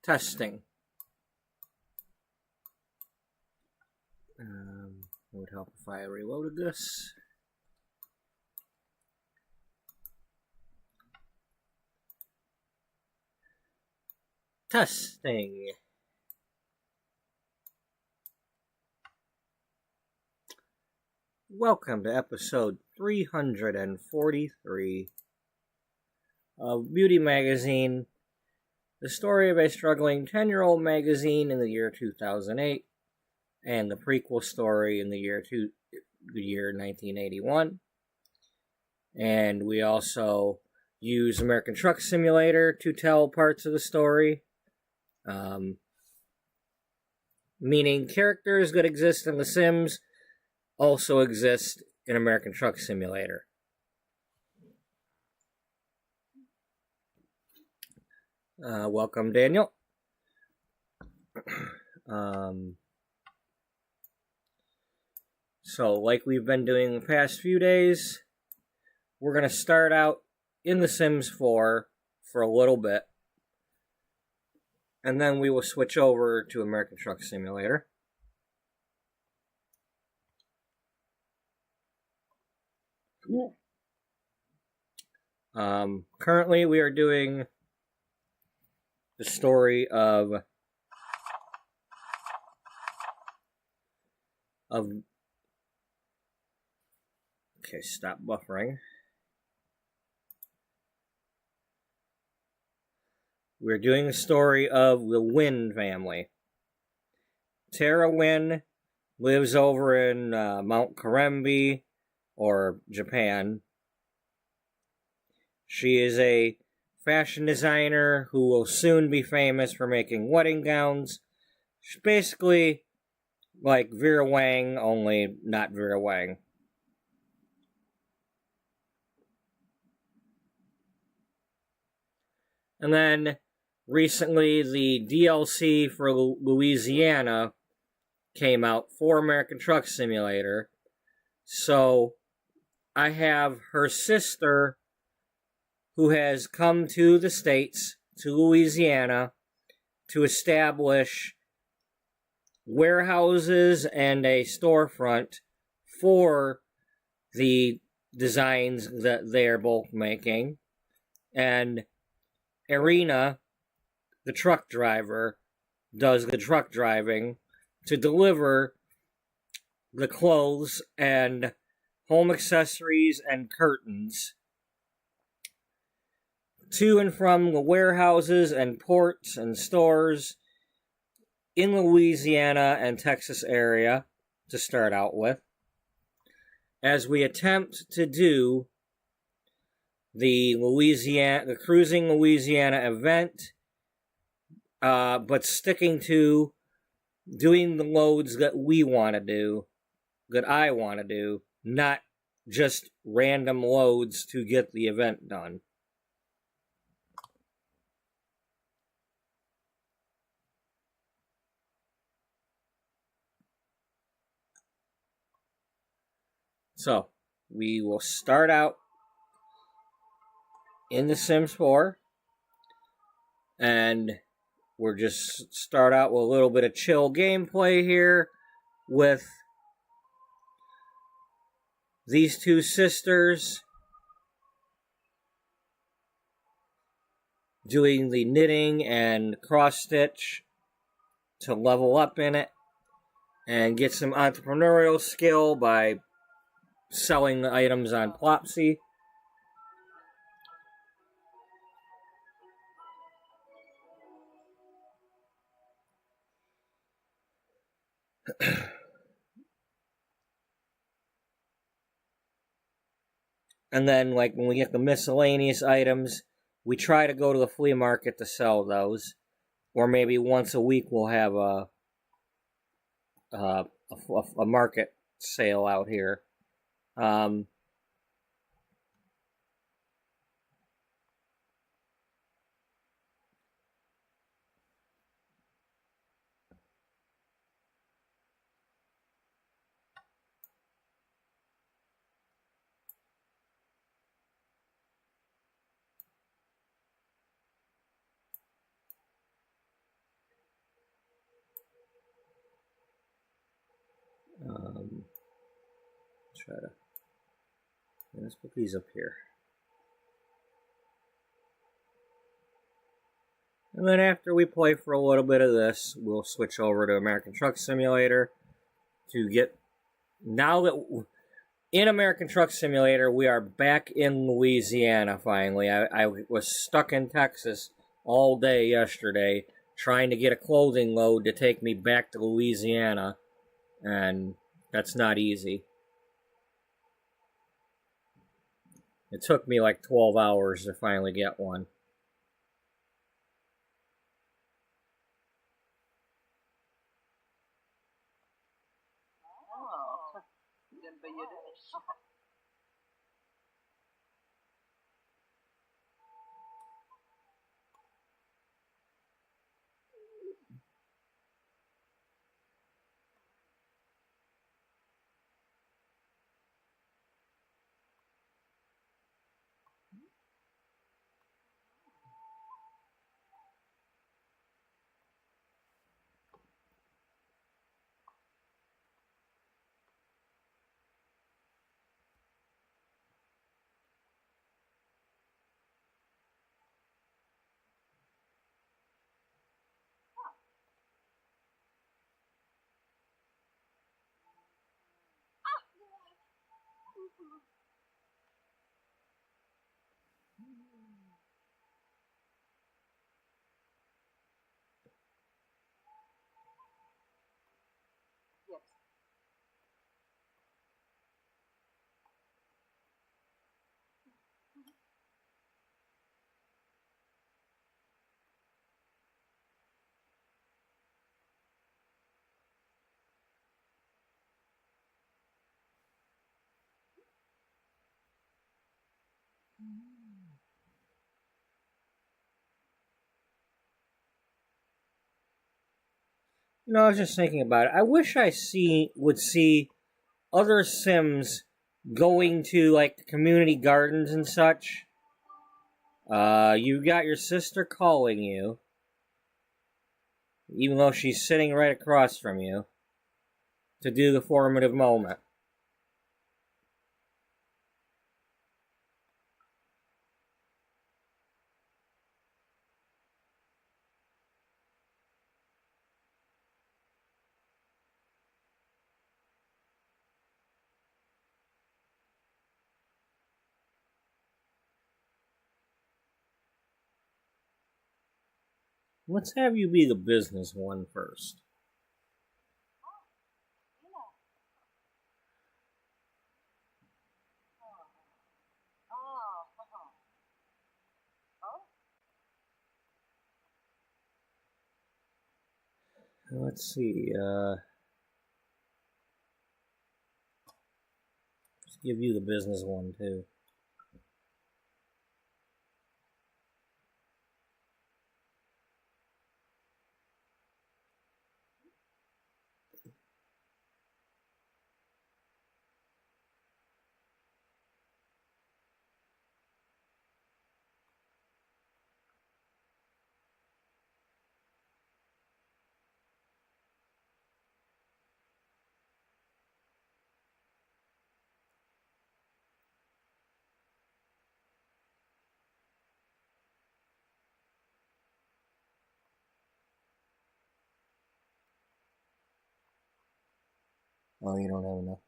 Testing. It would help if I reloaded this. Testing. Welcome to episode 343 of Beauty Magazine, the story of a struggling 10-year-old magazine in the year 2008, and the prequel story in the year 1981. And we also use American Truck Simulator to tell parts of the story, meaning characters that exist in The Sims also exist in American Truck Simulator. Welcome, Daniel. So, like we've been doing the past few days, we're going to start out in The Sims 4 for a little bit, and then we will switch over to American Truck Simulator. Currently, we are doing the story of okay, stop buffering. We're doing the story of the Wynn family. Tara Wynn lives over in Mount Karembi, or Japan. She is a fashion designer who will soon be famous for making wedding gowns. She's basically like Vera Wang, only not Vera Wang. And then recently the DLC for Louisiana came out for American Truck Simulator. So I have her sister who has come to the States, to Louisiana, to establish warehouses and a storefront for the designs that they're both making. And Irina, the truck driver, does the truck driving to deliver the clothes and home accessories and curtains to and from the warehouses and ports and stores in the Louisiana and Texas area to start out with, as we attempt to do the Cruising Louisiana event, but sticking to doing the loads that we want to do, that I want to do, not just random loads to get the event done. So, we will start out in The Sims 4, and we'll just start out with a little bit of chill gameplay here with these two sisters doing the knitting and cross-stitch to level up in it and get some entrepreneurial skill by selling the items on Plopsy. And then, like, when we get the miscellaneous items, we try to go to the flea market to sell those. Or maybe once a week we'll have a market sale out here. Try to... Let's put these up here. And then after we play for a little bit of this, we'll switch over to American Truck Simulator to get... Now that... In American Truck Simulator, we are back in Louisiana, finally. I was stuck in Texas all day yesterday trying to get a clothing load to take me back to Louisiana, and that's not easy. It took me like 12 hours to finally get one. You know, I was just thinking about it. I wish I would see other Sims going to, like, the community gardens and such. You got your sister calling you, even though she's sitting right across from you, to do the formative moment. Let's have you be the business one first. Let's see, let's give you the business one too. Oh, you don't have enough.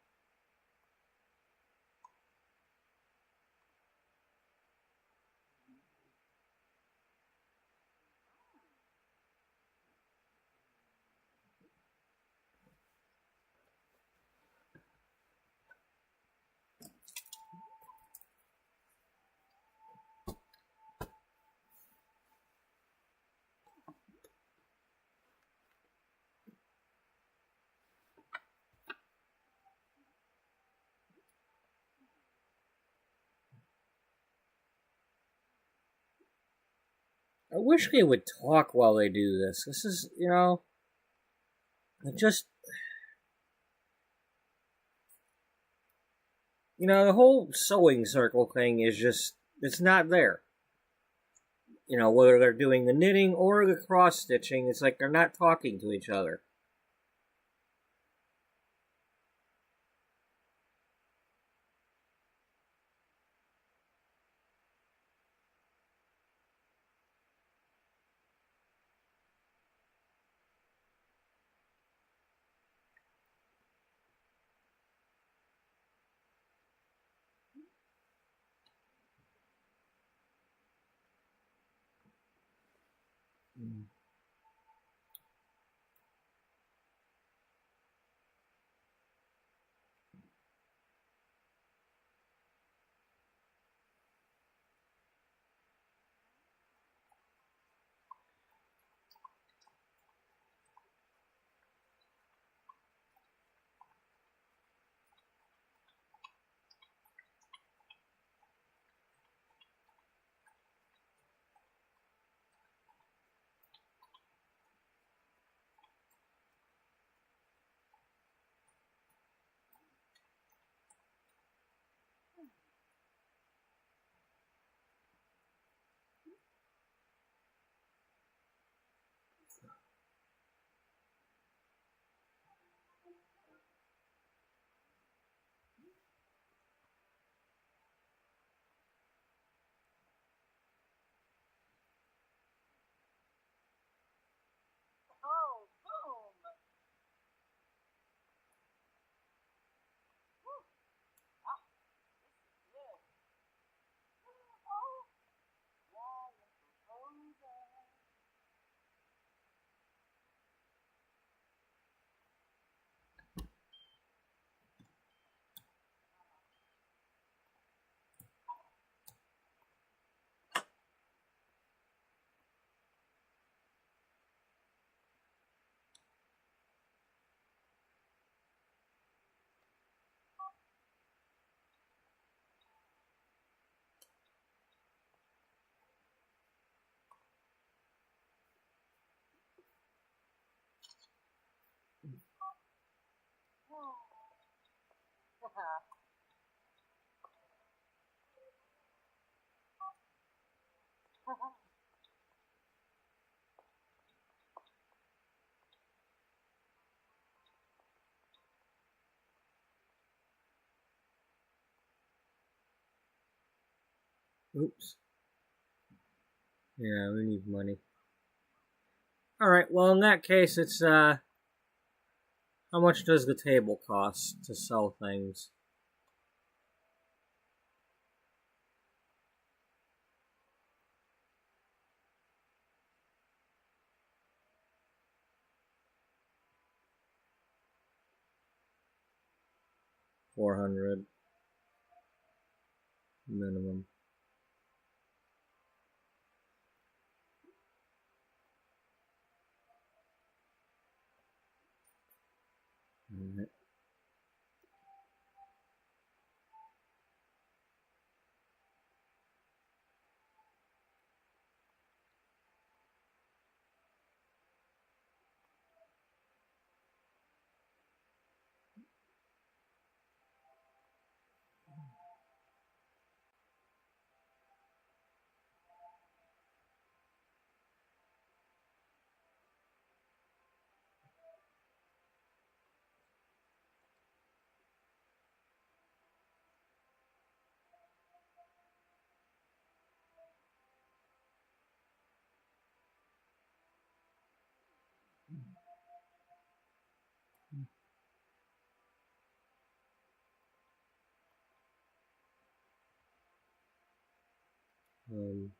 I wish they would talk while they do this. This is, you know, just... You know, the whole sewing circle thing is just... It's not there. You know, whether they're doing the knitting or the cross-stitching, it's like they're not talking to each other. Oops. Yeah, we need money. Alright, well, in that case, it's, how much does the table cost to sell things? $400 minimum. Alright. Um,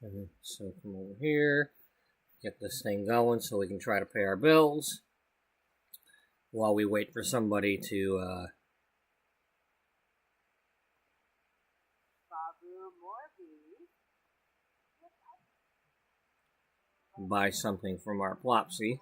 And so come over here, get this thing going so we can try to pay our bills while we wait for somebody to buy something from our Plopsy.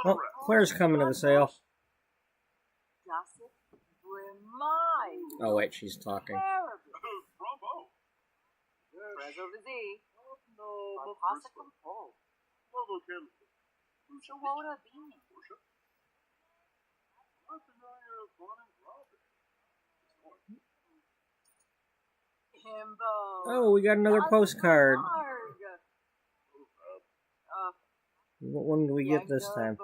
Oh, Claire's coming to the sale. Oh wait, she's talking. Oh, we got another postcard. What one do we get this time?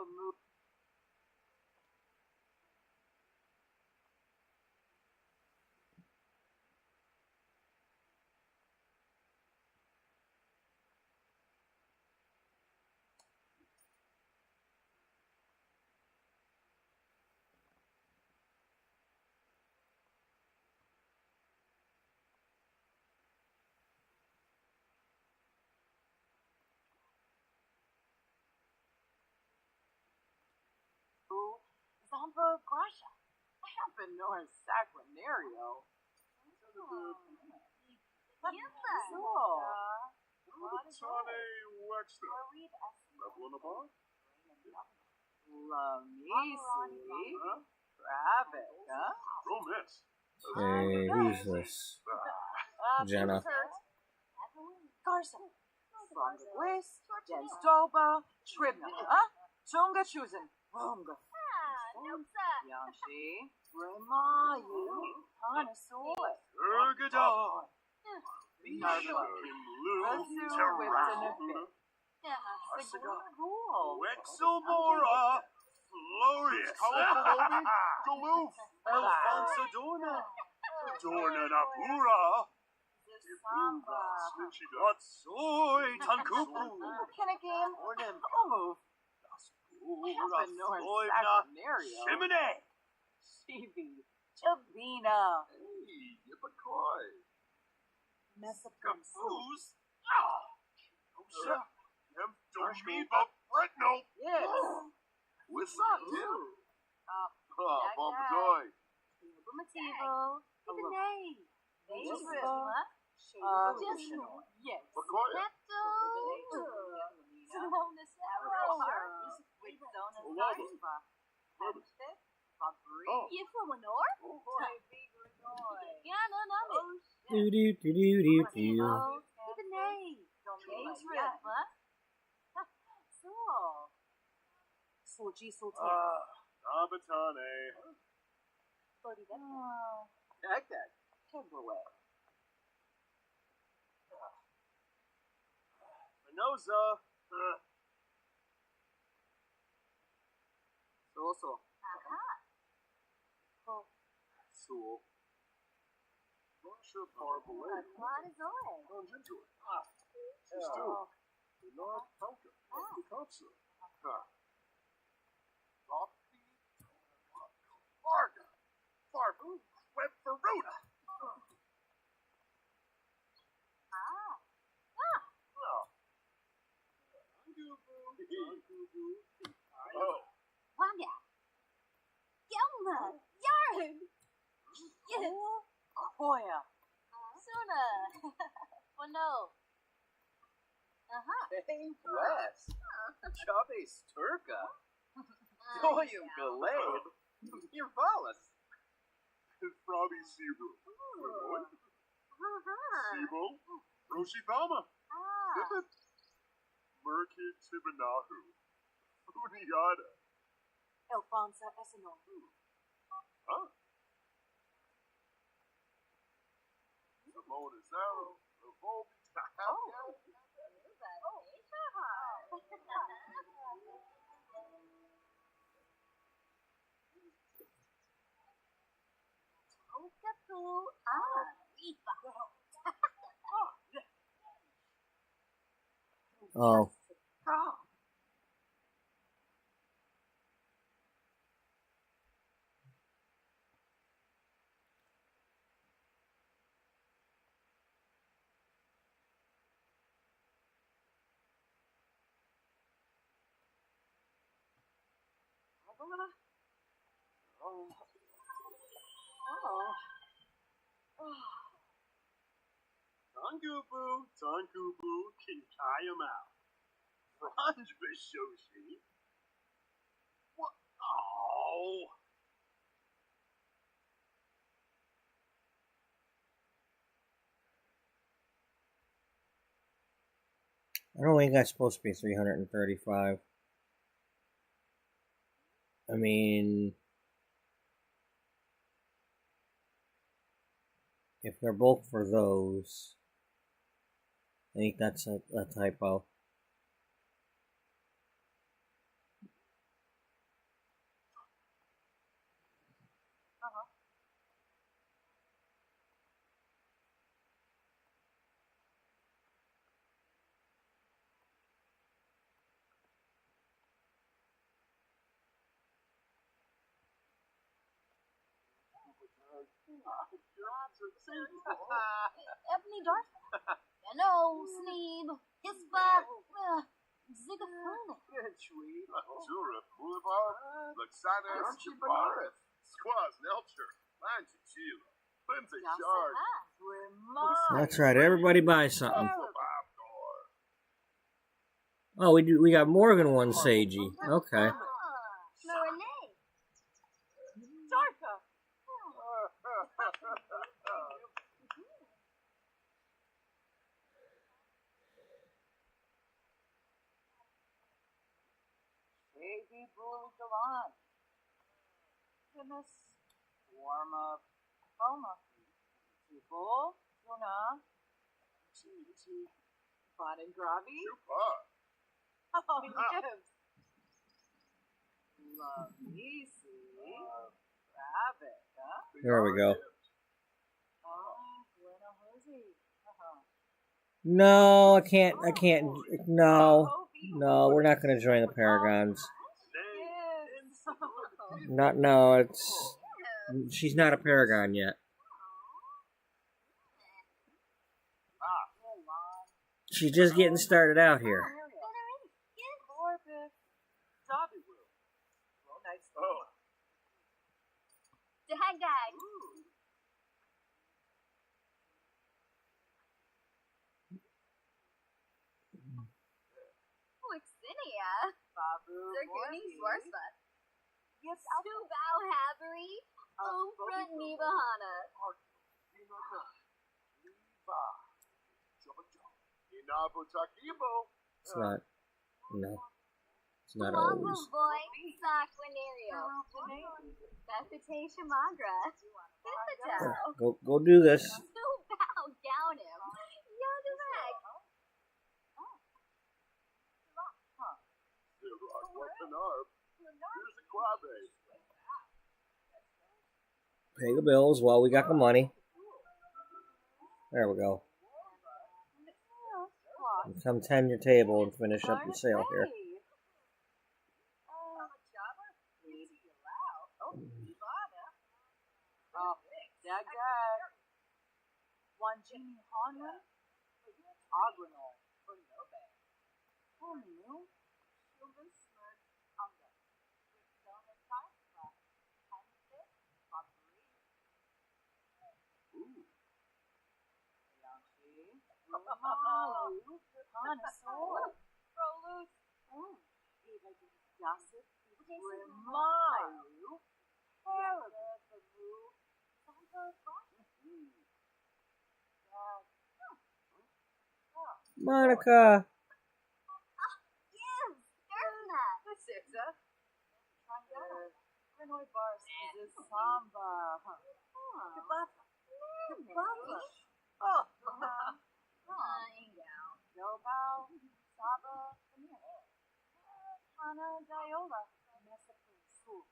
Hey, who's this? Jenna. Do do do do do do. Moya. Suna. Well, no. Hey, Wes. Chavez Turca. Doyum Galeb. Yervalis. Frobby Sibu. Sibu. Roshithama. Pipit. Merkid Tibanahu. Uniada. Alfonso Esenor. Huh? Simone Zaro. Revolvi. Okaku. Rifa. Oh. Tankubu, Kinkayamau. Franj Bishoshi. What? Oh. I don't think that's supposed to be 335. I mean, if they're both for those, I think that's a typo. Ebony Darth. Yano, Sneeb, Hispa, Zigafuna. Jura, Boulevard, Luxana, Chabarif, Squaz, Nelcher, Lanchachila, Lindsay Shard. That's right. Everybody buy something. Oh, we got more than one Seiji. Okay. Darka. Baby Bully Galan. Goodness. Warm up. Homa. People. Tuna. Chi. Fun and Gravi. Oh, yes. Love easy. Rabbit, huh? There we go. Oh, Buena Jose. No, I can't. No, we're not going to join the Paragons. No, she's not a Paragon yet. She's just getting started out here. Dagag. Wixinia. Zerguni Swarspa. Subao Havery. Front Nivahana. It's not. No. It's not always. Boy. Saquinario. Bethita Magra. Go do this. Subao Gaunim. Yadavag. Pay the bills while we got the money. There we go. And come tend your table and finish up your sale here. Dagag. Wanjini Hanra. Agronol. Nobe. Hominu. Silver Smurf. Anga. Malu, connoisseur. Prolus. Eva gossip. Malu. Caribou. Monica. Yes, Gertna. Sirza. Illinois bars is samba. Kebaba. Kebaba. Oh. Yobao. Saba. Hana Diola. Messapu.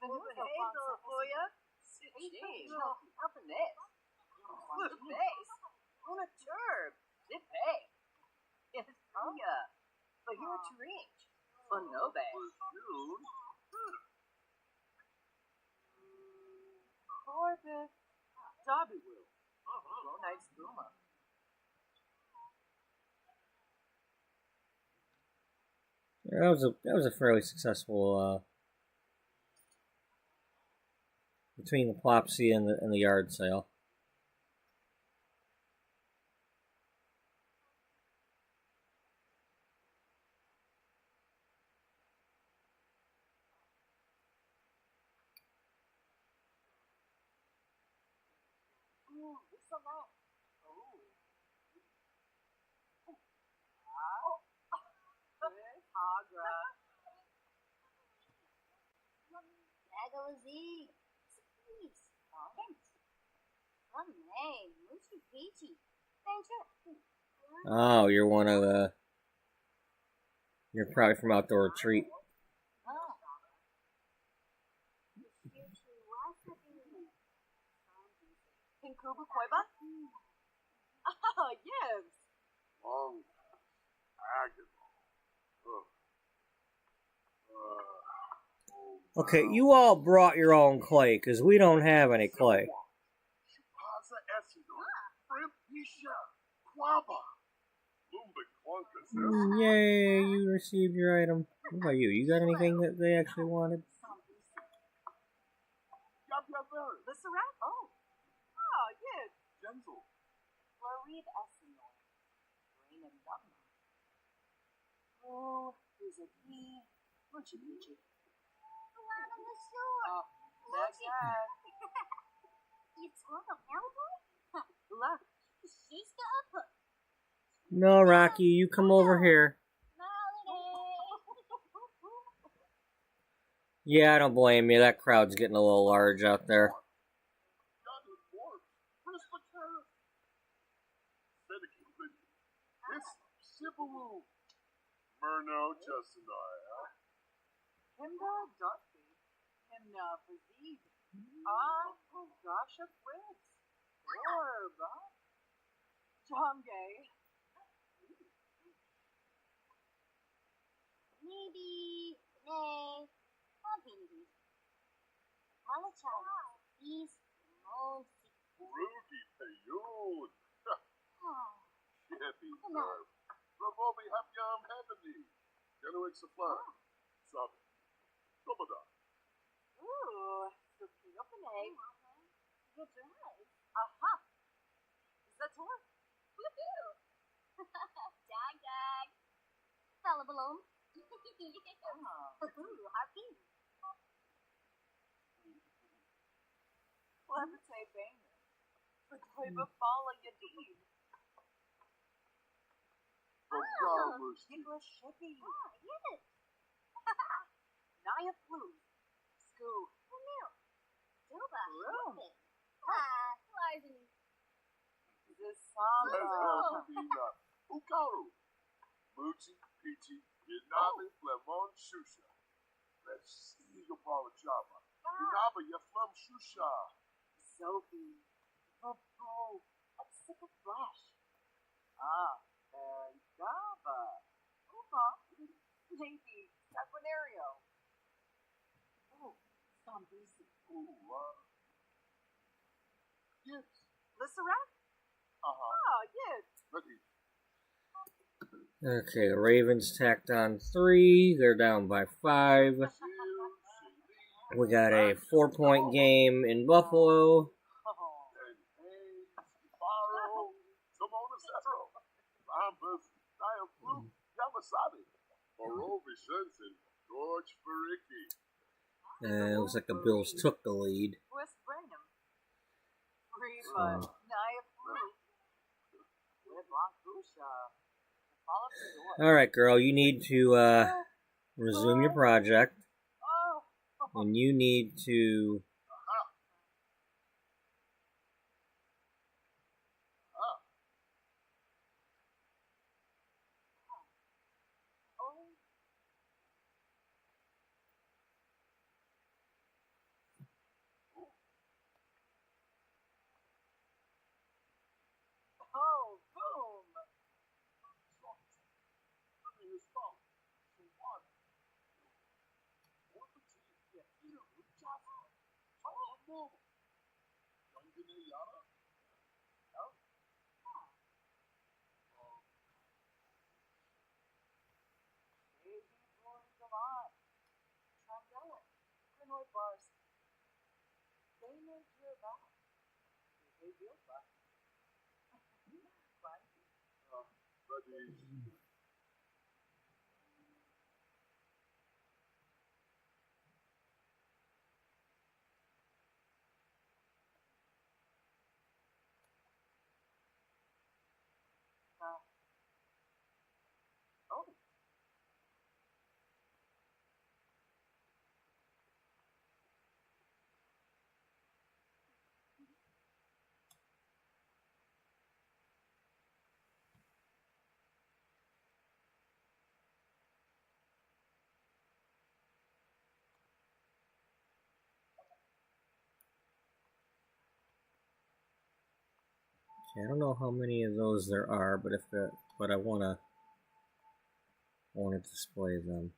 Hazel for ya. Sitchin. Up in this. Good face. On a turb. Dip pay. Yes, ya. But here to reach. For no bag. Corbett. Dobby will. Low night Spuma. That was a fairly successful between the Plopsy and the yard sale. It's a lot. Agra. Bagalazi. Please. Thanks. Hey, Moosey Peachy. Thanks. Oh, you're one of the. You're probably from Outdoor Retreat. Pinkuba Koiba? Oh, yes. Long Okay, you all brought your own clay, because we don't have any clay. Yay, you received your item. What about you? You got anything that they actually wanted? Lissarat? Oh. Oh, yes. Gentle. Floride Essenor. Rain and Dogma. Oh, there's a bee. Munchy Munchy. Along on the shore. Oh, that's that. You told the cowboy? Look. She's the up. No, Rocky, you come over here. Yeah, I don't blame you. That crowd's getting a little large out there. Murno, Justin, huh? Himda Dusty. Himna Fazid. Gosh of Ribs. Orb. Jongay. Maybe, nay, maybe. Apologize. Please, no. Rudy Payun. Shippy, sir. Ravobi Hapyam Heavenly. Genuic Supply. Sub. Commodore. Ooh, so clean up an egg. Good drive. Aha. Is that all? Woohoo. Dag. Fella balloon. Happy. Clemente Banger. Verteuber Fala Yadid. Nicholas Shippy. Yes. Naya Flu. School. Duba. Room. Lizen. The Samba. Ukaru. Muchi, Peachy, Yanabi, Flemon, Shusha. Let's see your power Java. Yanaba, your flum Shusha. Sophie. Oh, a sick of flesh. And Java. Uma. Maybe. Sanguinario. Oh, Sambusi. Yes. Lissarat? Yes. Ready. Okay, the Ravens tacked on 3. They're down by 5. We got a 4-point game in Buffalo. first, I am Blue Yamasabi. Morovi Shensen, George Faricki. It looks like the Bills took the lead. West Brenham. Reba, Naya Blue. With Lankusha. Follow the door. Alright, girl, you need to resume your project. Oh. And you need to Oh, boom! Baby blowing the line. Trondellen. Grinoy bars. They made your back. They feel fun. Buddies. Oh. I don't know how many of those there are, but I wanna display them.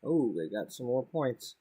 Oh, they got some more points.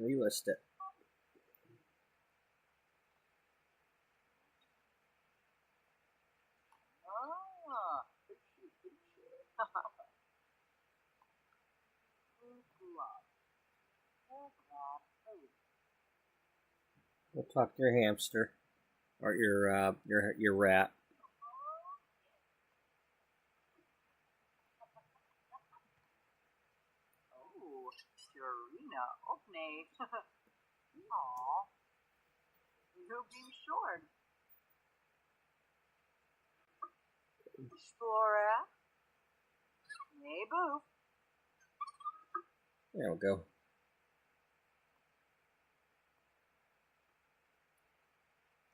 Relist it. Ah. We'll talk to your hamster or your rat. Oh, Purina. Ogne. Aw. No being short. Explorer. Hey, boo. There we go.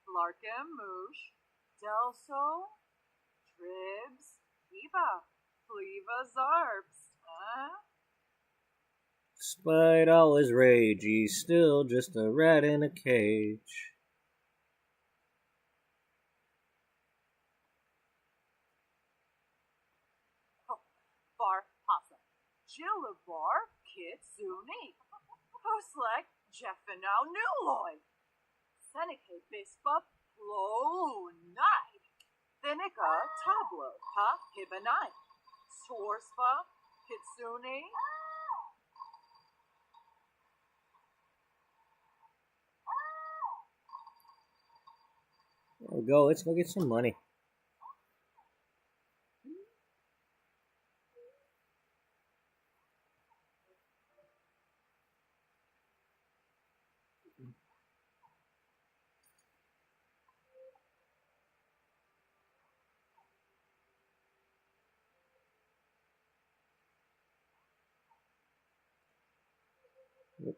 Larkin, Moosh. Delso. Tribs. Eva. Fleva Zarbs. Huh? Despite all his rage, he's still just a rat in a cage. Jillabar Kitsune. Huslek Jeffinow Newloy. Seneca Bispa Plo Night. Thinica Tablo Pa Hibanai. Swarspa Kitsune. There we go. Let's go get some money.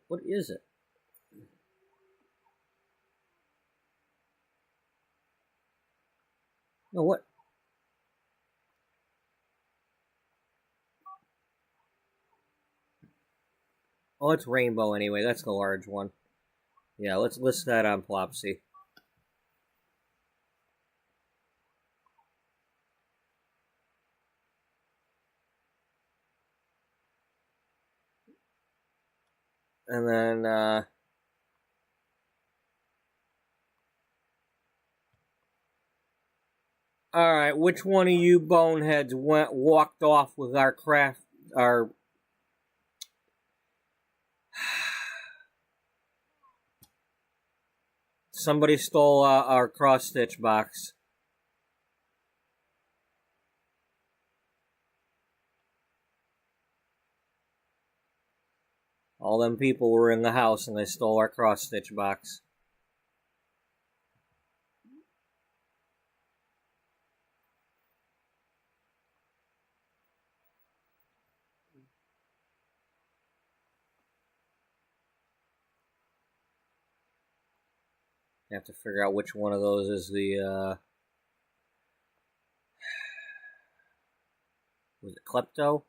What is it? No, what? Oh, it's rainbow anyway. That's the large one. Yeah, let's list that on Plopsy. And then, alright, which one of you boneheads walked off with our somebody stole our cross-stitch box. All them people were in the house and they stole our cross-stitch box. You have to figure out which one of those is the, was it Klepto?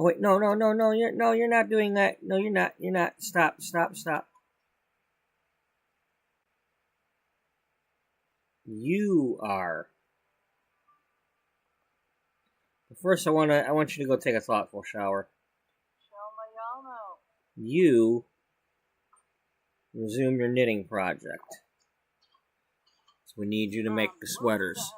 Oh wait, no, you're not doing that. No, you're not. Stop. You are. But first, I want you to go take a thoughtful shower. You resume your knitting project. So we need you to make the sweaters.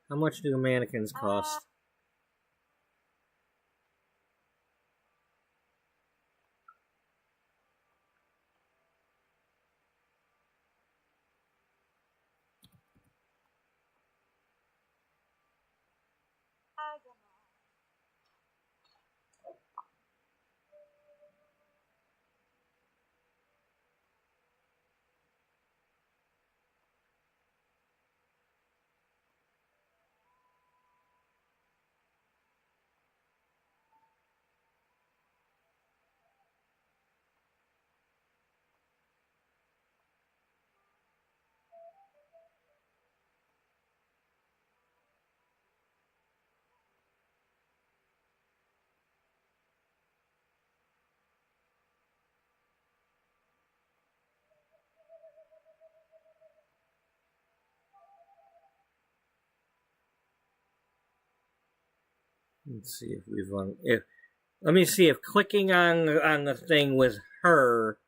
How much do the mannequins cost? Let's see if we've let me see if clicking on the thing with her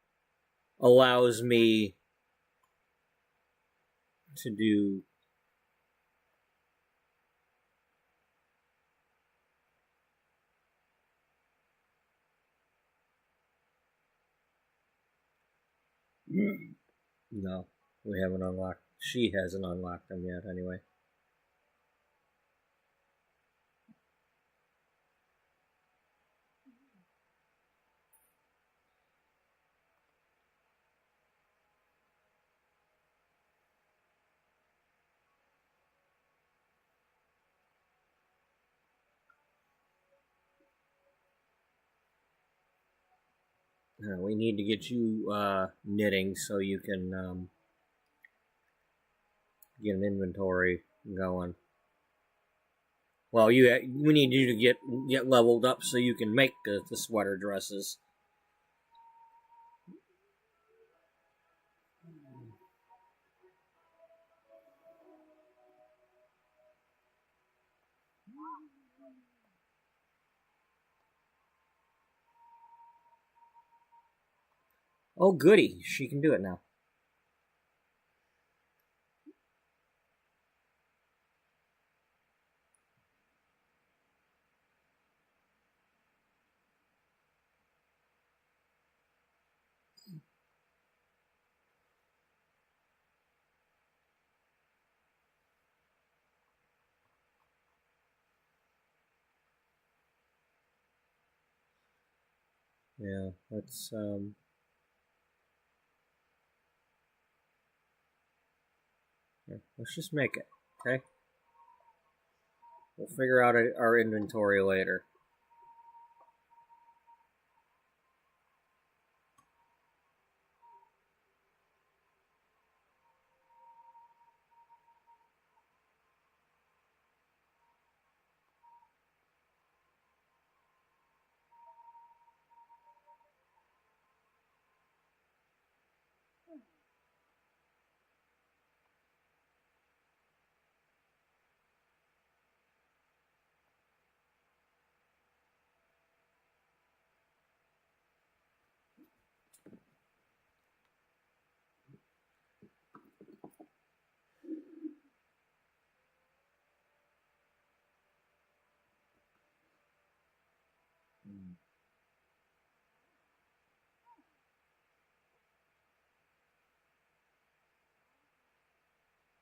allows me to do. No, we haven't unlocked. She hasn't unlocked them yet, anyway. We need to get you knitting so you can get an inventory going. Well, we need you to get leveled up so you can make the sweater dresses. Oh, goody! She can do it now. Yeah, let's let's just make it, okay? We'll figure out our inventory later.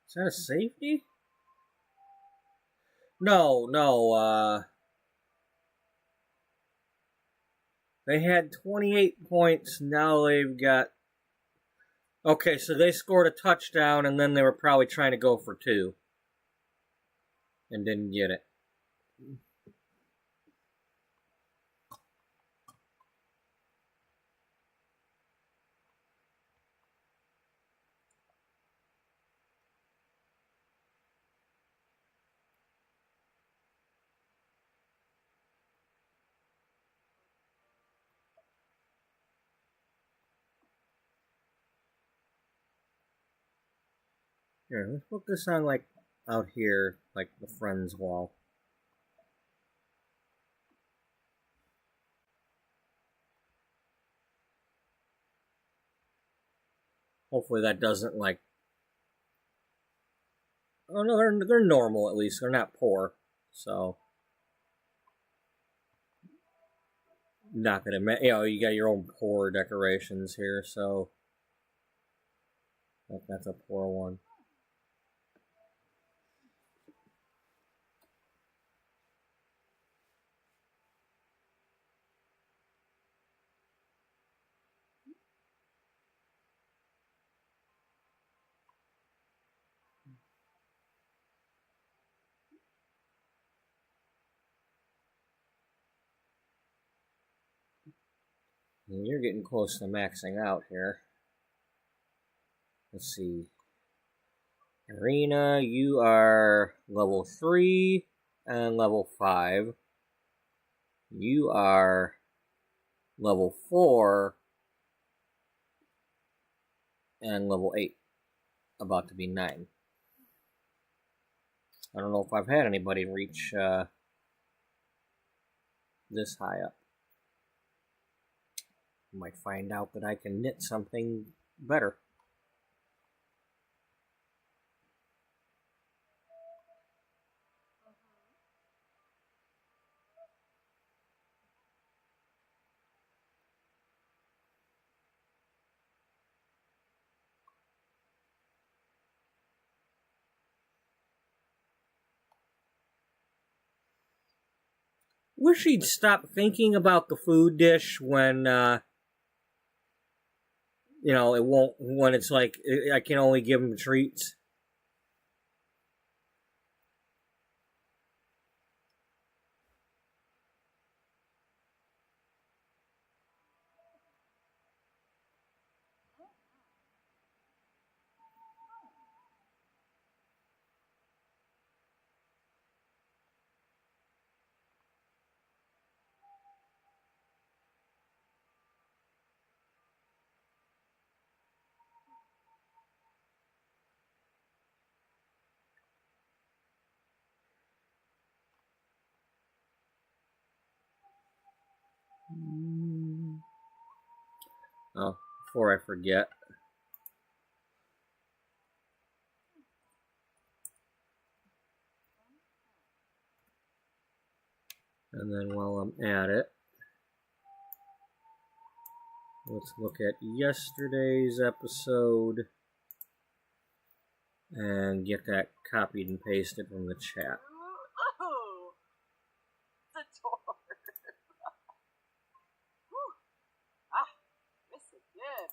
Is that a safety? No. They had 28 points. Now they've got. Okay, so they scored a touchdown, and then they were probably trying to go for 2. And didn't get it. Here, let's put this on, like, out here, like the friends wall. Hopefully that doesn't, like... Oh, no, they're normal, at least. They're not poor, so... Not gonna... you got your own poor decorations here, so... That's a poor one. You're getting close to maxing out here. Let's see. Arena, you are level 3 and level 5. You are level 4 and level 8. About to be 9. I don't know if I've had anybody reach this high up. Might find out that I can knit something better. Wish he'd stop thinking about the food dish when, it won't, when it's like, I can only give him treats. Oh, before I forget. And then while I'm at it, let's look at yesterday's episode and get that copied and pasted from the chat. Ooh, the door. Whew. Ah, miss it good.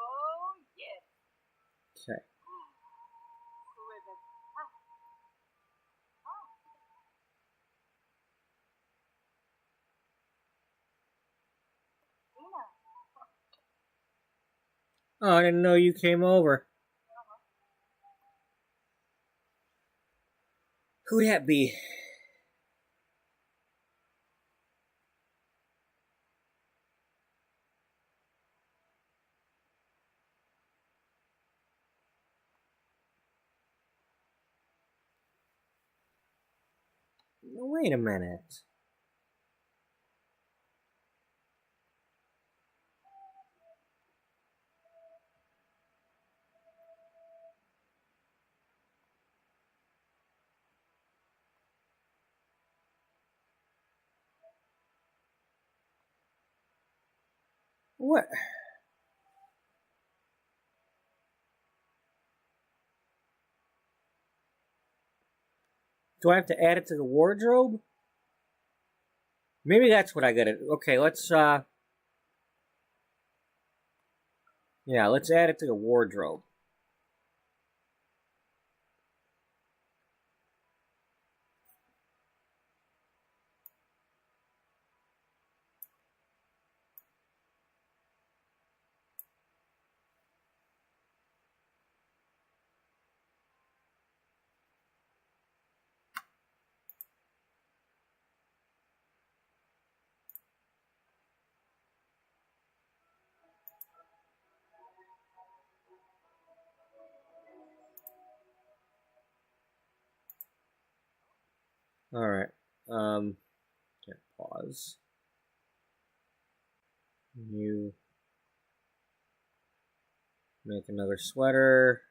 Oh, yes. Okay. Ribbon. Ah. Dina. Oh, I didn't know you came over. Who'd that be? Wait a minute. What? Do I have to add it to the wardrobe? Maybe that's what I gotta... Okay, let's, yeah, let's add it to the wardrobe. Alright, okay, pause. You make another sweater.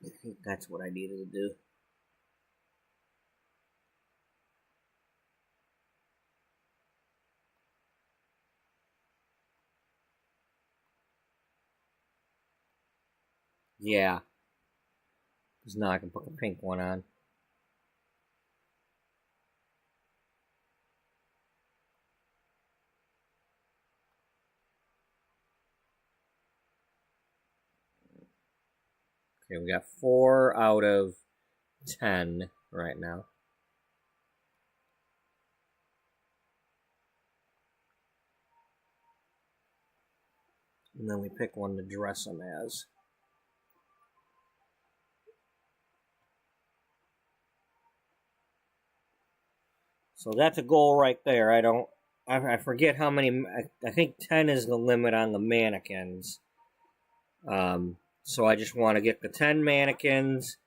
I think that's what I needed to do. Yeah. Because now I can put the pink one on. Okay, we got 4 out of 10 right now. And then we pick one to dress them as. So that's a goal right there. I forget how many, I think 10 is the limit on the mannequins. So I just want to get the 10 mannequins.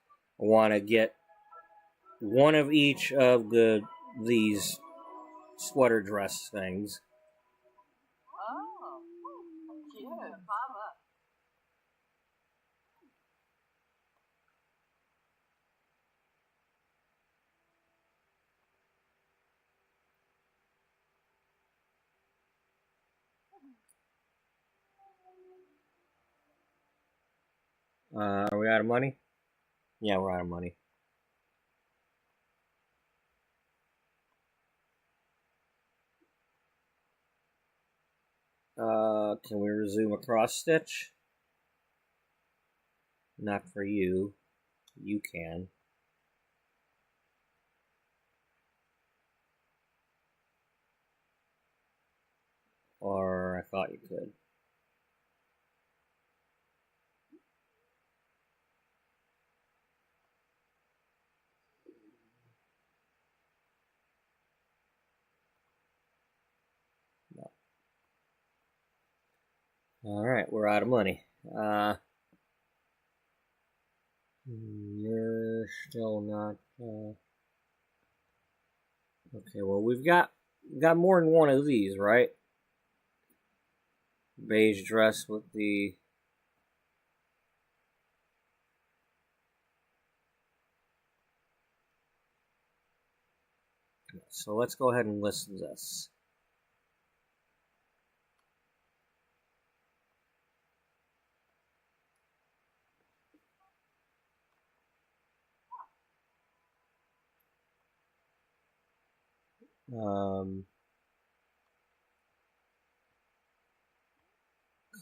I want to get one of each of these sweater dress things. Oh. Yeah, Papa. Are we out of money? Yeah, we're out of money. Can we resume a cross stitch? Not for you. You can. Or I thought you could. No. Alright, we're out of money. You're still not, okay, well, we've got more than one of these, right? Beige dress with the... So let's go ahead and list this.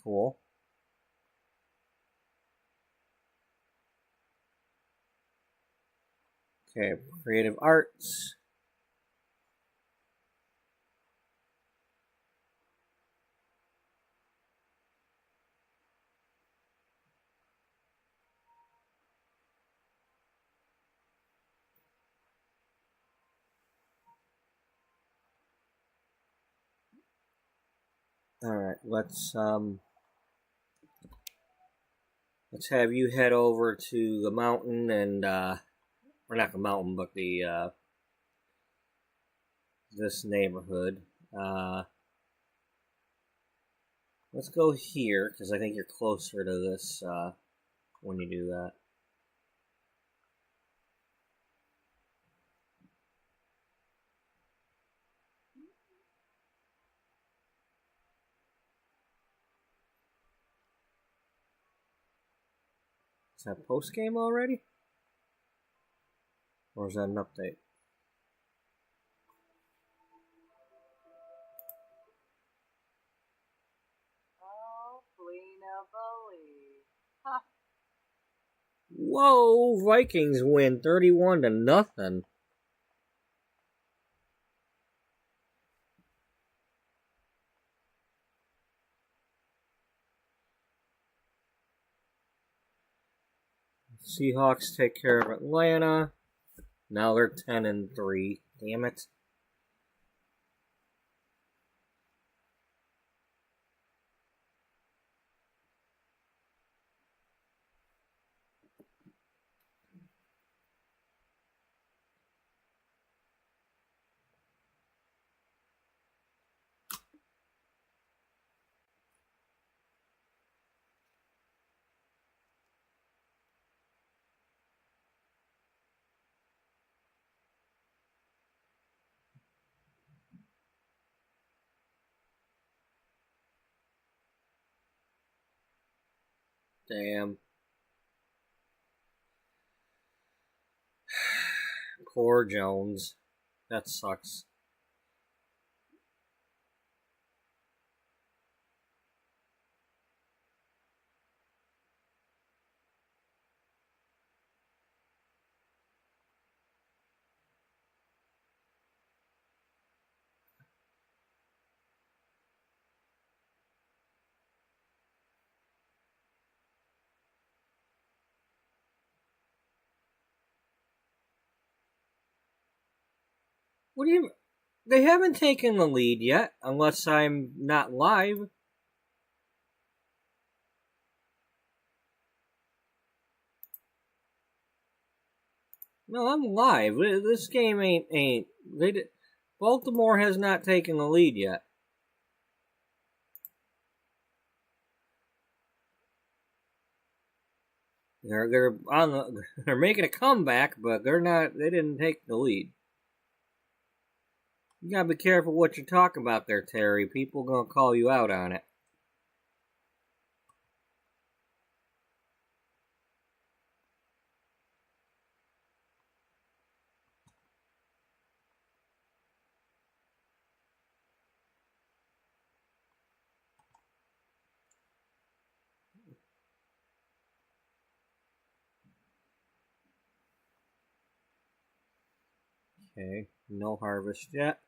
Cool. Okay, creative arts. Alright, let's have you head over to the mountain and, or not the mountain, but the, this neighborhood. Let's go here, because I think you're closer to this, when you do that. Is that post-game already? Or is that an update? Oh, Lena believe. Huh. Whoa, Vikings win 31-0. Seahawks take care of Atlanta. Now they're 10-3. Damn it. Damn. Poor Jones. That sucks. What do you... They haven't taken the lead yet, unless I'm not live. No, I'm live. This game ain't. Baltimore has not taken the lead yet. They're on the, they're making a comeback, but they're not. They didn't take the lead. You gotta be careful what you're talking about there, Terry. People gonna call you out on it. Okay, no harvest yet.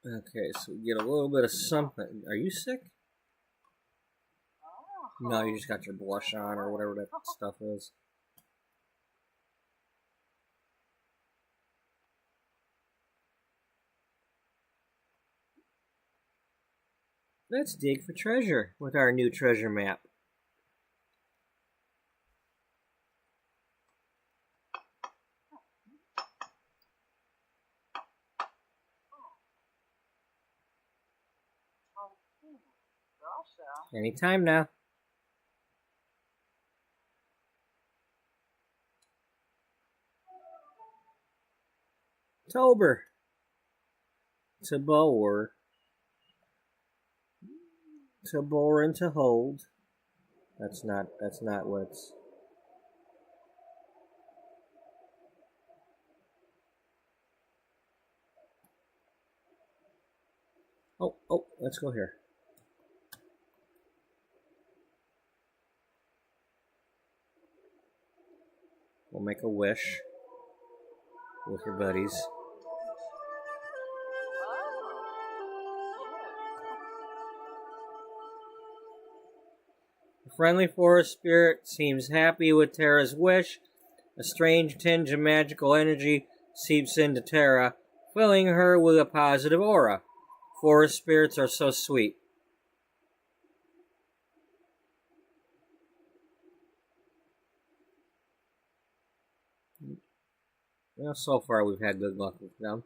Okay, so we get a little bit of something. Are you sick? No, you just got your blush on or whatever that stuff is. Let's dig for treasure with our new treasure map. Anytime now. Tober. To bore. To bore and to hold. That's not what's... Oh, let's go here. We'll make a wish with your buddies. The friendly forest spirit seems happy with Terra's wish. A strange tinge of magical energy seeps into Terra, filling her with a positive aura. Forest spirits are so sweet. Well, so far we've had good luck with them.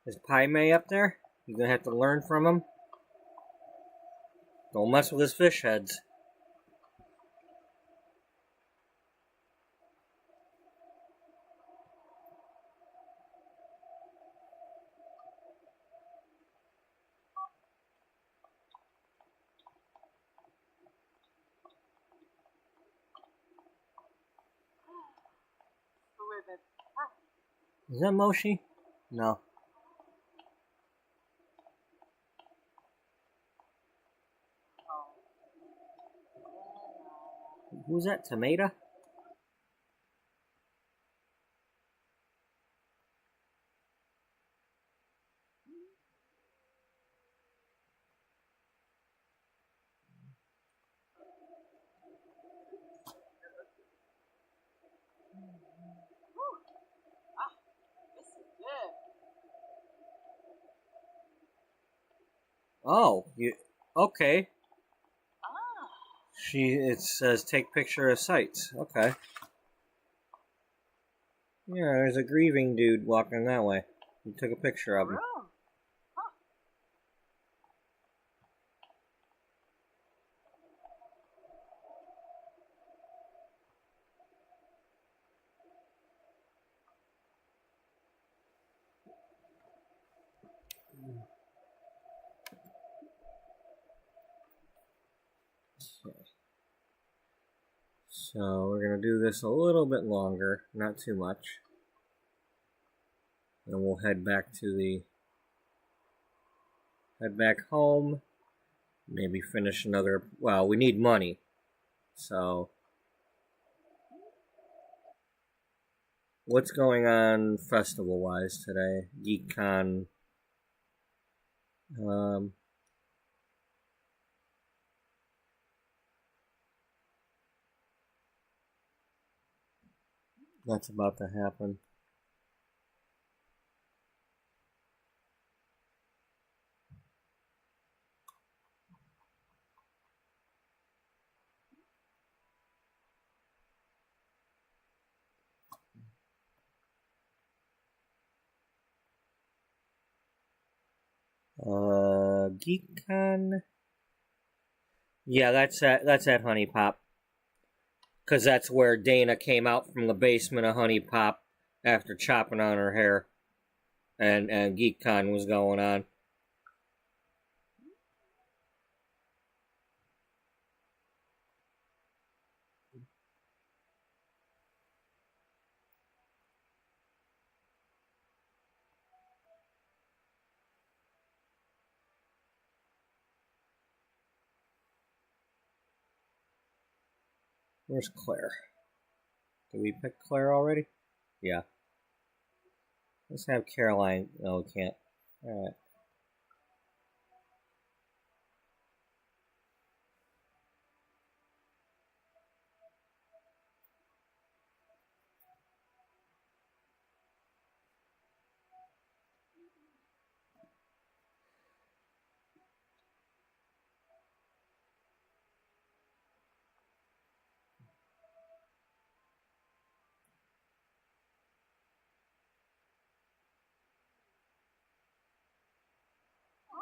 Is Pai Mei up there? You're gonna have to learn from him. Don't mess with his fish heads. Is that Moshi? No. Who's that? Tomato? Oh, you okay? Ah. It says take picture of sites. Okay. Yeah, there's a grieving dude walking that way. You took a picture of him. Room. Huh. So we're gonna do this a little bit longer, not too much. And we'll head back home. Maybe finish another. Well, we need money, so what's going on festival wise today? GeekCon. That's about to happen. GeekCon. Yeah, that's at Honey Pop. Because that's where Dana came out from the basement of Honey Pop after chopping on her hair. And GeekCon was going on. Where's Claire? Did we pick Claire already? Yeah. Let's have Caroline. No, we can't. Alright.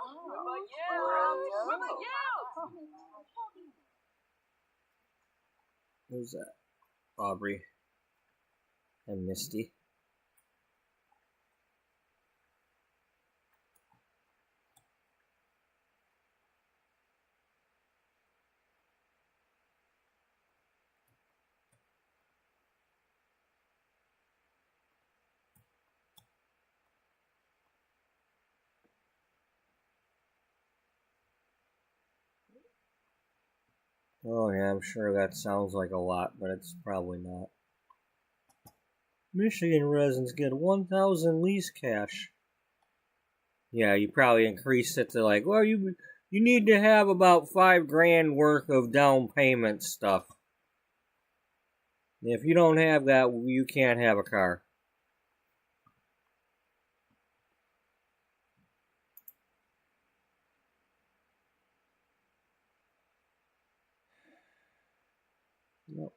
What about you? What about you? Who's that? Aubrey. And Misty. Oh yeah, I'm sure that sounds like a lot, but it's probably not. Michigan residents get 1,000 lease cash. Yeah, you probably increased it to like, well, you need to have about $5,000 worth of down payment stuff. If you don't have that, you can't have a car. No.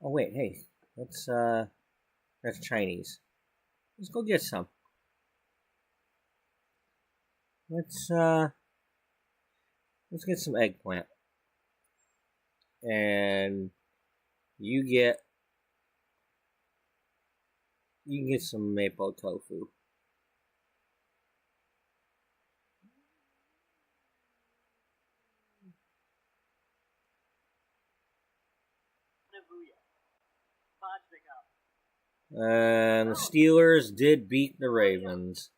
Oh wait, hey, that's Chinese. Let's go get some. Let's get some eggplant. And you can get some maple tofu. And the Steelers did beat the Ravens.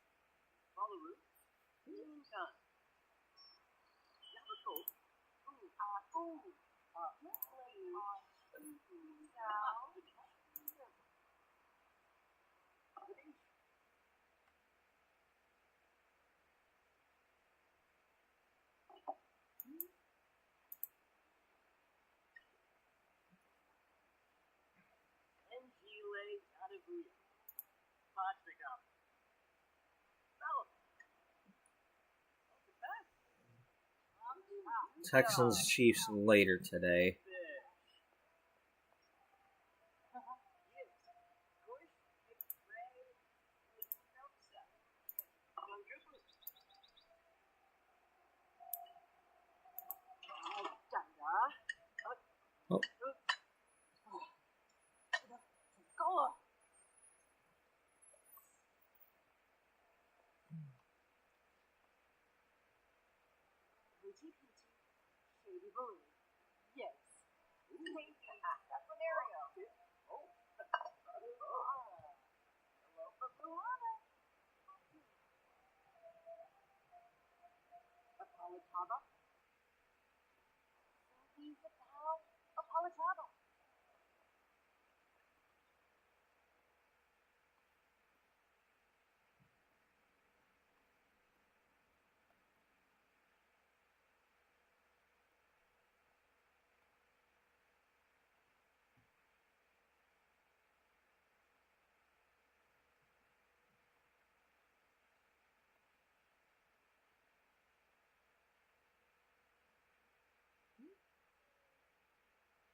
Texans Chiefs later today. Oh. Yes. That's scenario. Oh. Hello, Luana. Apollatava. He's about Apollatava.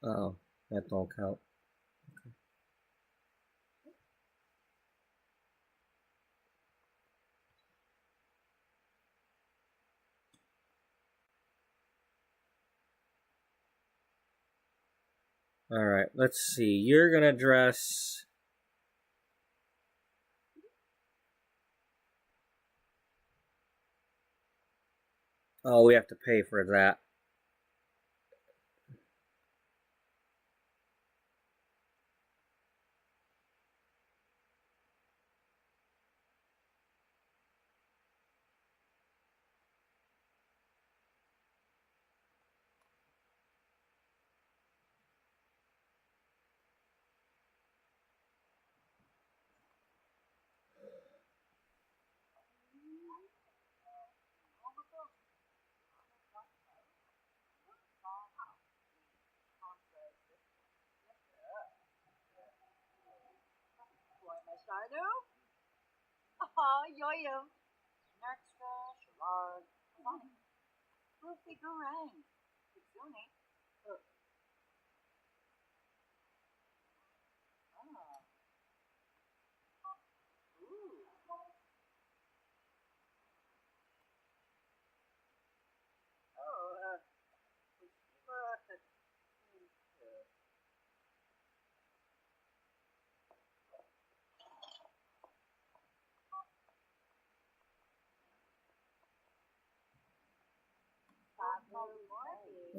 Oh, that don't count. Alright, let's see. You're gonna dress... Oh, we have to pay for that. Yo-yo. Nextra, Sherrard, Sonic. Luffy Garang. Kitsune. Ooh.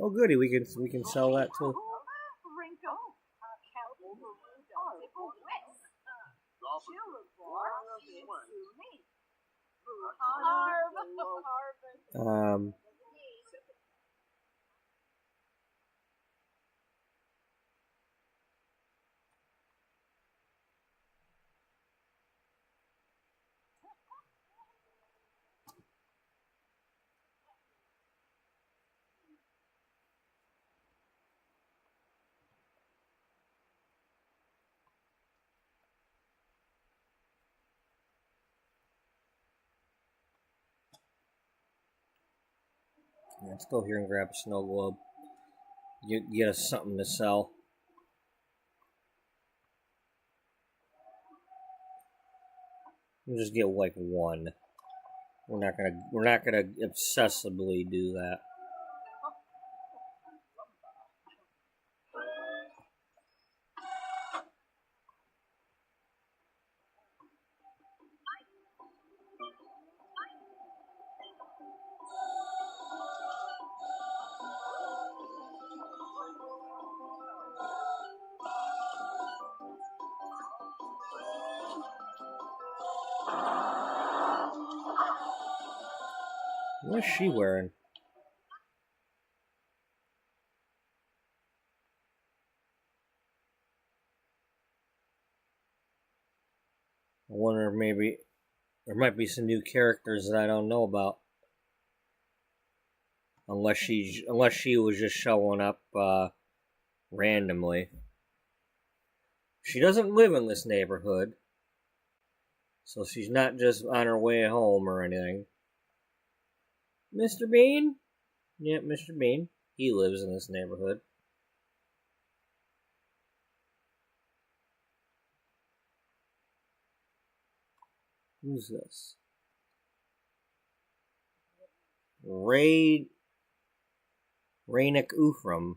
Oh, goody, we can sell that too. Rinko. Yeah, let's go here and grab a snow globe. Get us something to sell. We'll just get like one. We're not gonna obsessively do that. What's she wearing? I wonder if maybe there might be some new characters that I don't know about. Unless she was just showing up randomly. She doesn't live in this neighborhood, so she's not just on her way home or anything. Mr. Bean? Yeah, Mr. Bean. He lives in this neighborhood. Who's this? Raynick Ufram.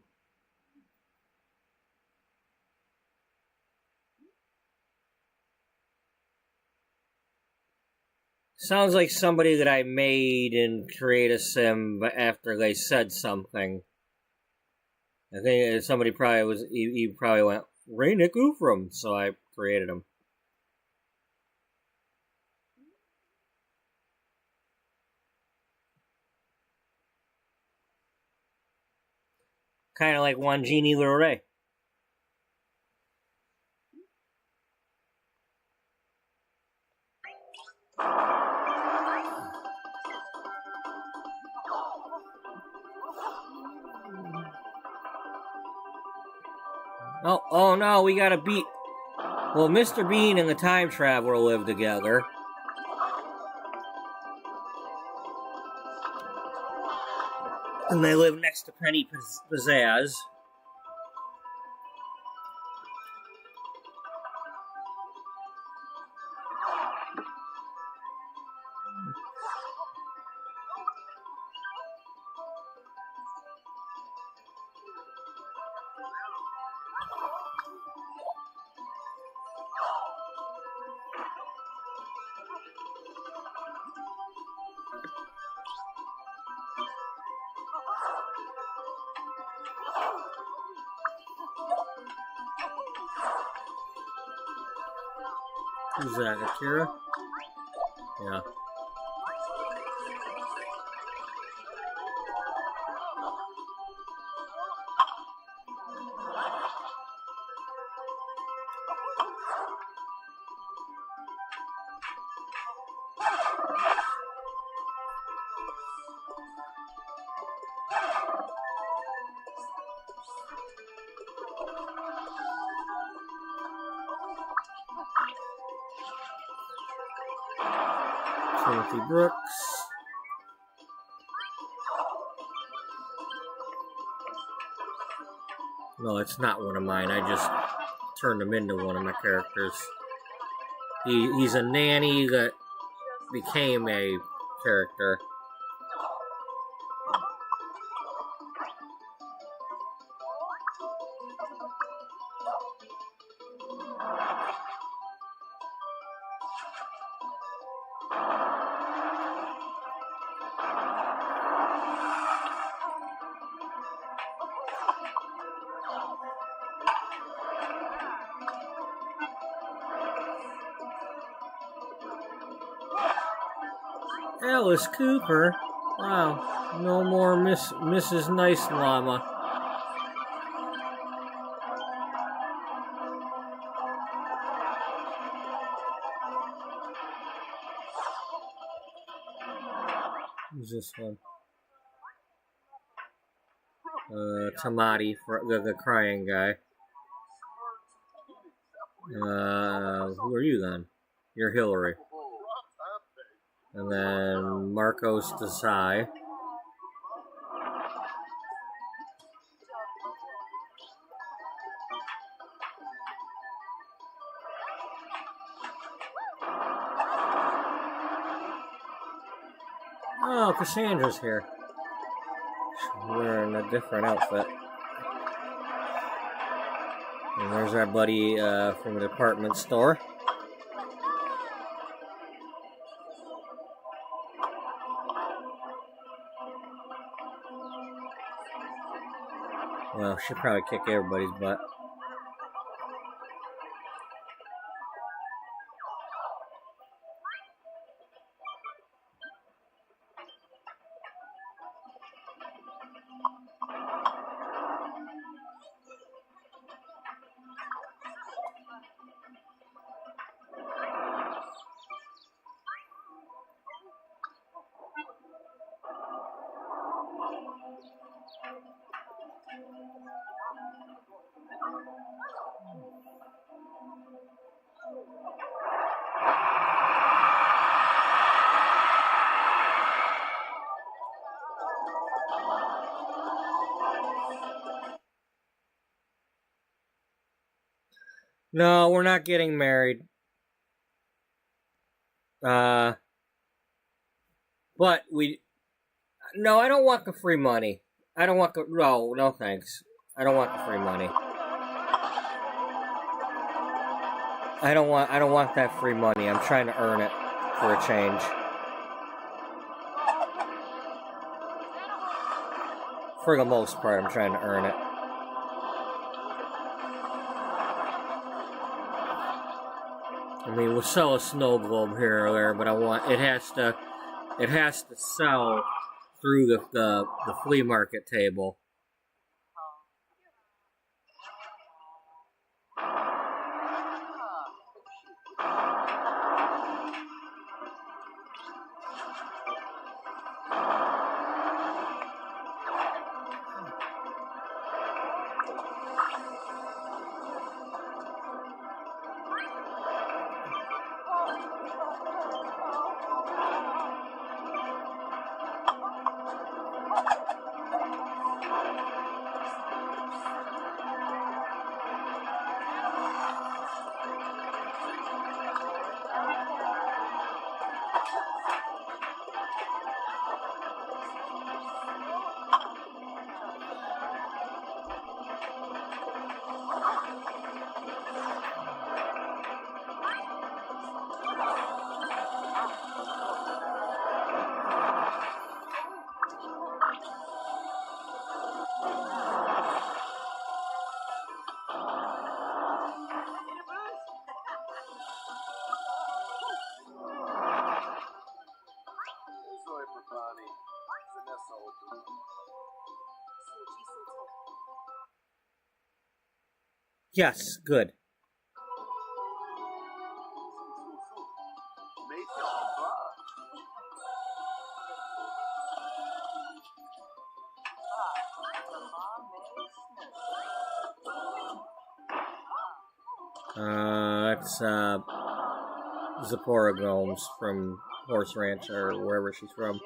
Sounds like somebody that I made in Create a Sim after they said something. I think somebody probably was. He probably went Raynick Ufram, so I created him. Kind of like one Jeannie Leray. Oh no, we gotta beat. Well, Mr. Bean and the Time Traveler live together. And they live next to Penny Pizzazz. Who's that, Akira? Yeah. Timothy Brooks. No, it's not one of mine. I just turned him into one of my characters. He's a nanny that became a character. Alice Cooper? Wow, no more Mrs. Nice Llama. Who's this one? Tamati, the crying guy. Who are you then? You're Hillary. And then Marcos Desai. Oh, Cassandra's here. She's wearing a different outfit. And there's our buddy from the department store. Well, she'll probably kick everybody's butt. No, we're not getting married. But we... No, I don't want the free money. I don't want the... No thanks. I don't want the free money. I don't want that free money. I'm trying to earn it for a change. For the most part, I'm trying to earn it. I mean, we'll sell a snow globe here or there, but it has to sell through the flea market table. Yes, good. That's Zipporah Gomes from Horse Ranch or wherever she's from.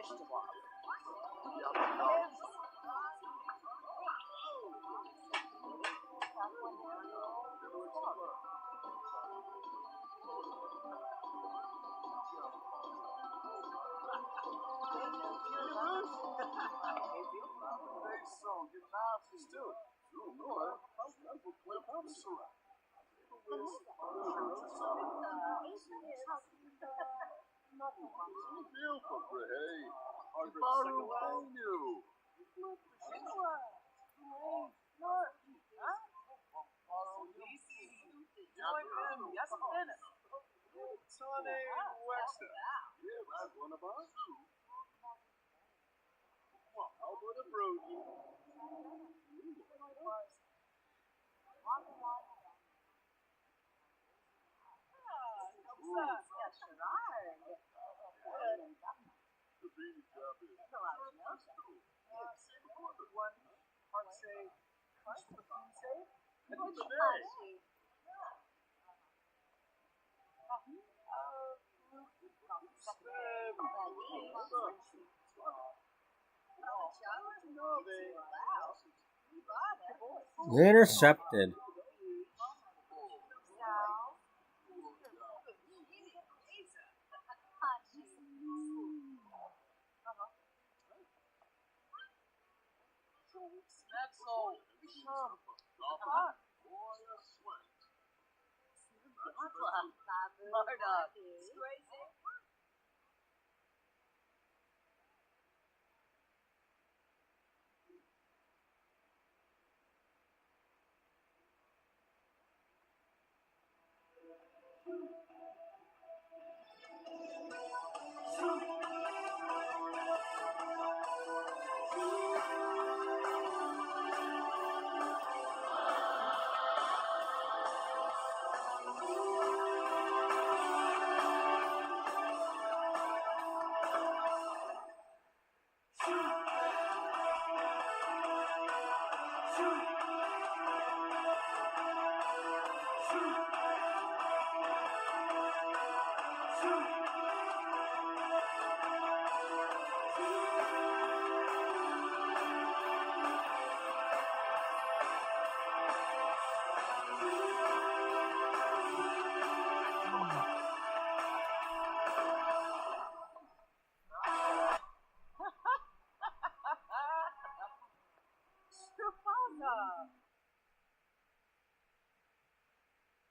Intercepted.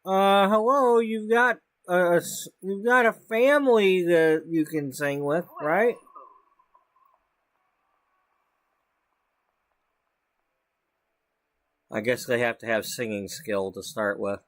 Hello, you've got a family that you can sing with, right? I guess they have to have singing skill to start with.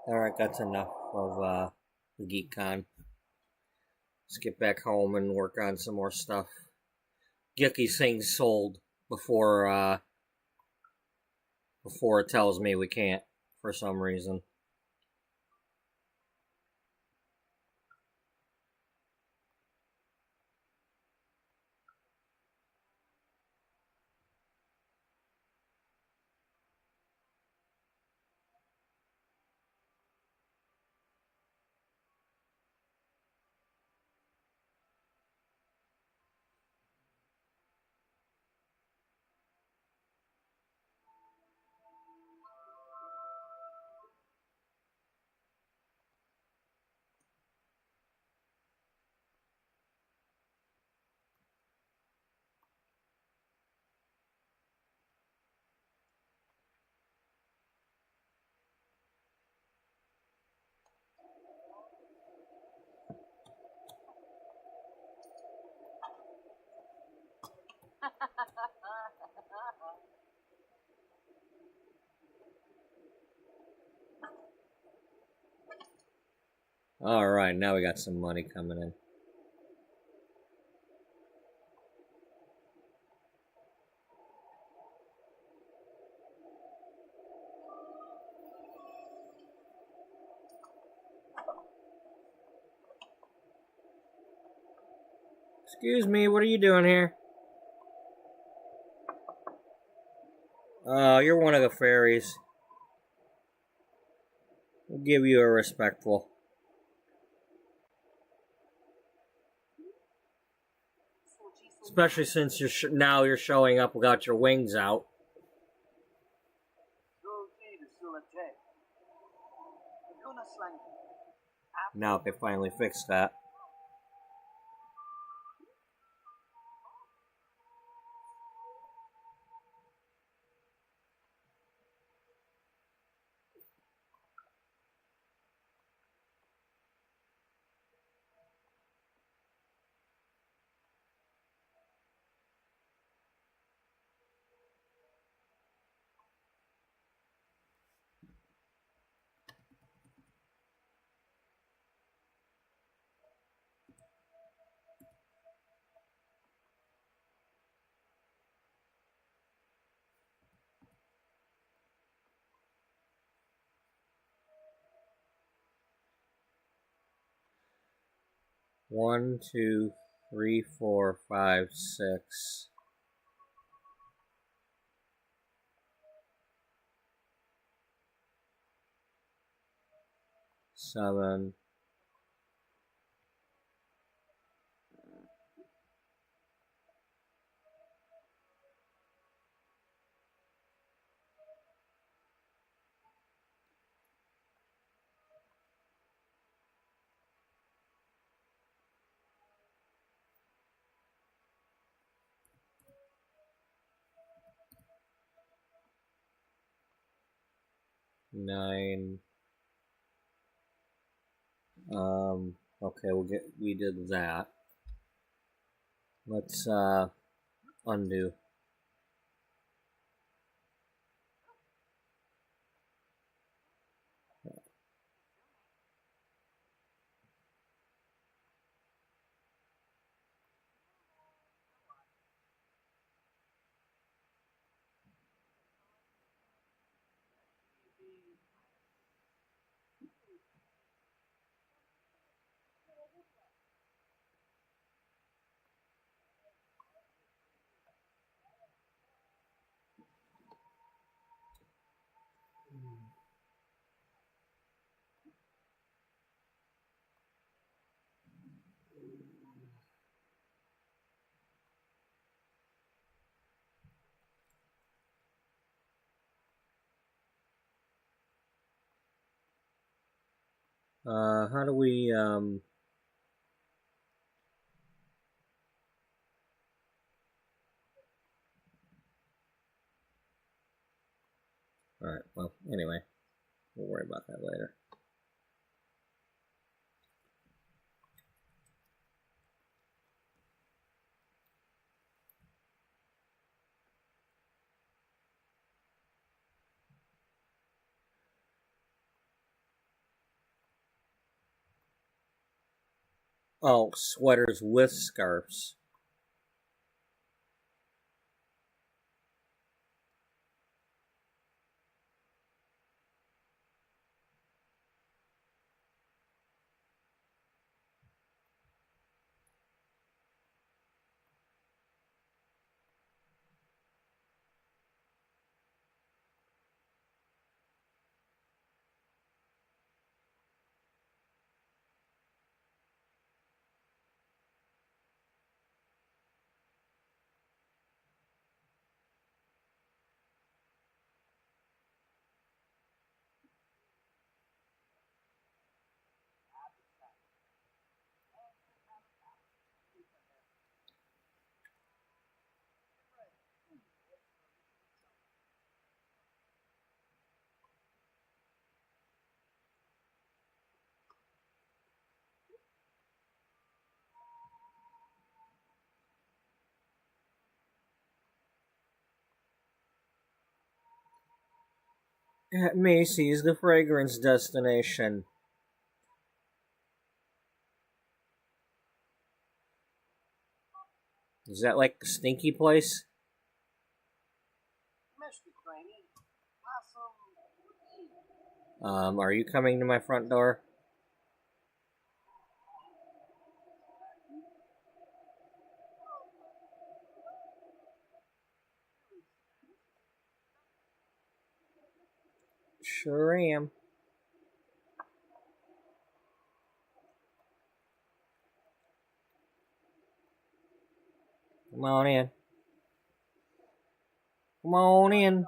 Alright, that's enough of the GeekCon. Let's get back home and work on some more stuff. Get these things sold before it tells me we can't for some reason. Alright, now we got some money coming in. Excuse me, what are you doing here? Oh, you're one of the fairies. We'll give you a respectful. Especially since now you're showing up without your wings out. Now they finally fixed that. One, two, three, four, five, 6. 7. 9. Okay, we did that. Let's undo. How do we, Alright, well, anyway. We'll worry about that later. Oh, sweaters with scarves. At Macy's, the fragrance destination. Is that like the stinky place? Are you coming to my front door? Sure am. Come on in. Come on in.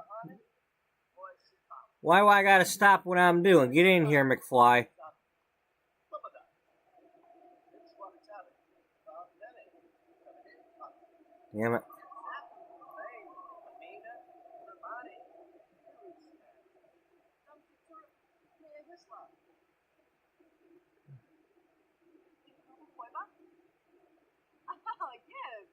Why do I gotta stop what I'm doing? Get in here, McFly. Damn it. Oh, yes.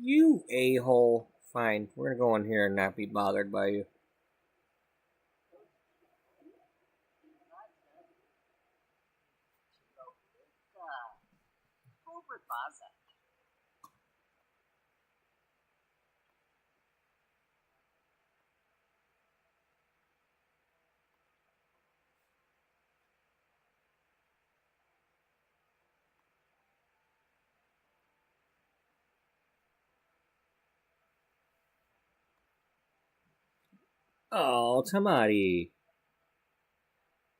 You a-hole. Fine, we're gonna go in here and not be bothered by you. Oh, Tamati.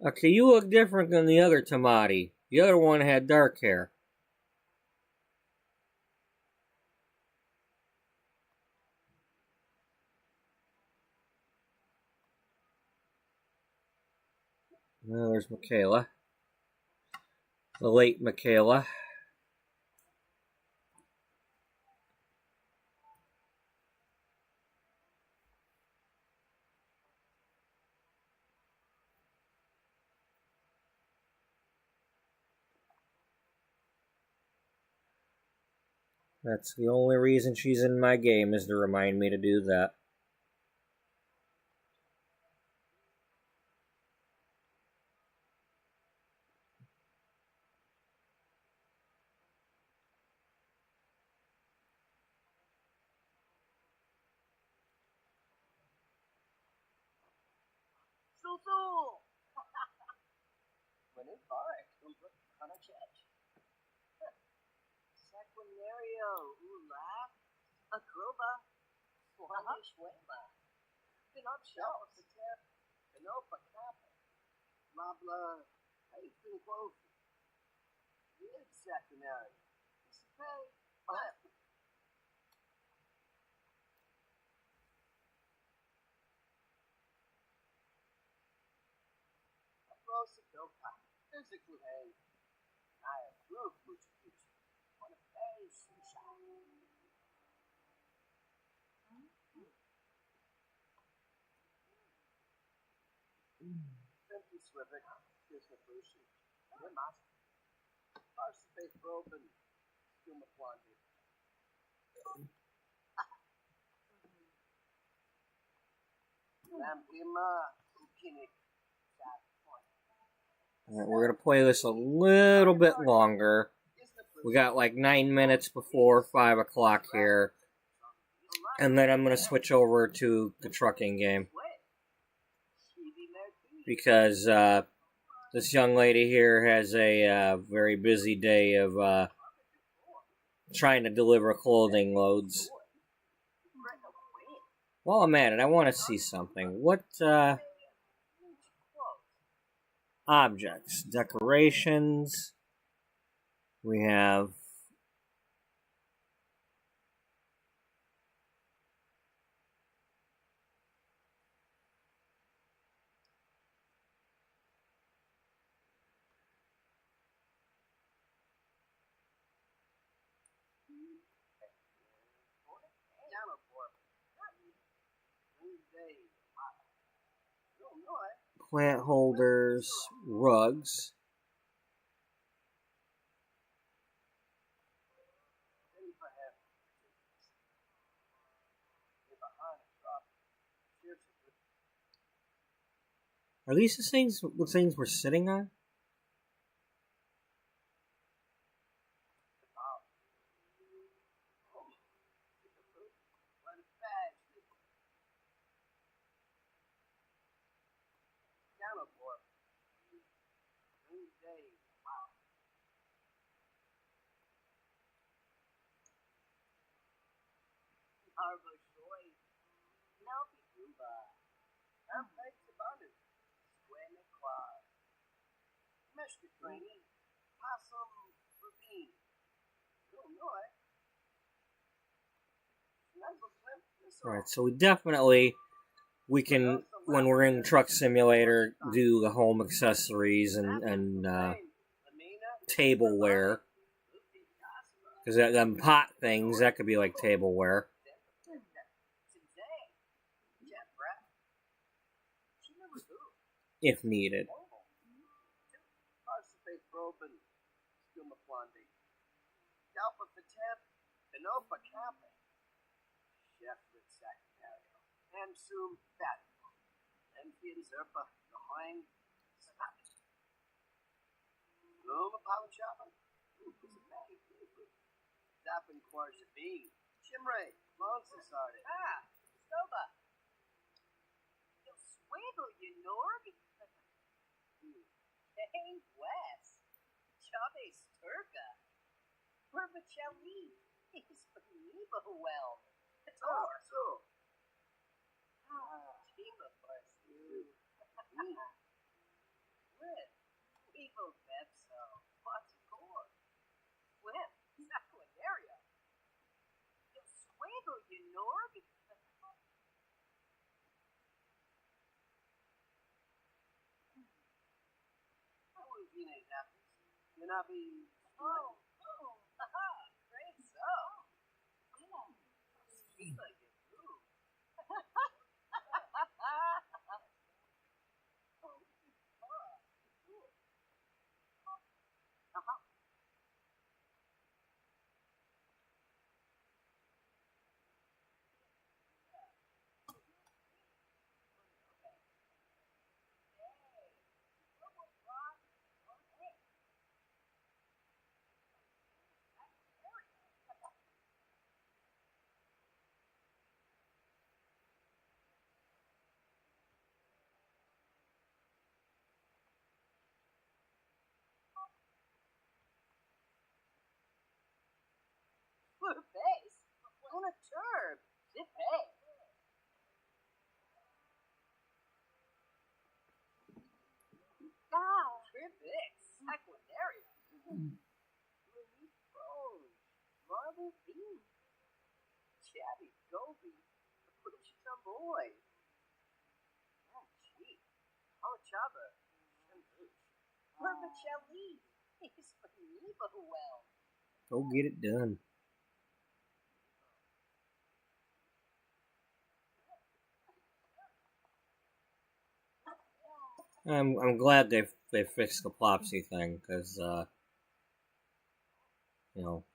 Okay, you look different than the other Tamati. The other one had dark hair. Well, there's Michaela. The late Michaela. That's the only reason she's in my game, is to remind me to do that. Sequinario, ula, acroba, Schwema, Pinocchio, Pinopa Kappa, Mabla, Hayden Quoth, Sequinario, Physically, hey, I approve Muchi Muchi. One of those sunshine. Simply Swivic, Disney Lucy, and Master. Participate probe and Skuma Blondie. Lampima, Ukinik, Sad Point. Alright, we're gonna play this a little bit longer. We got like 9 minutes before 5 o'clock here. And then I'm gonna switch over to the trucking game. Because this young lady here has a very busy day of trying to deliver clothing loads. While I'm at it, I want to see something. What objects? Decorations. We have... plant holders, rugs. Are these the things we're sitting on? Alright, so we can, when we're in Truck Simulator, do the home accessories and tableware. Because them pot things, that could be like tableware. If needed. Hey, Wes. Chavez Turca. Vermicelli is Beniba well. It's all. Tima Barsu. With Evo Bepso. What's core? With Saquinaria. Yo Suego, you Norg. Great so. Skiba, you move. Blue face on a turb. Zip hey. Tribix. Saquinaria. Louis Rose. Double B. Chatty Goby. Put some boy. Oh, gee. Oh, Chaba. Vermicelli. He's for me, but well. Go get it done. I'm glad they fixed the Plopsy thing, because you know.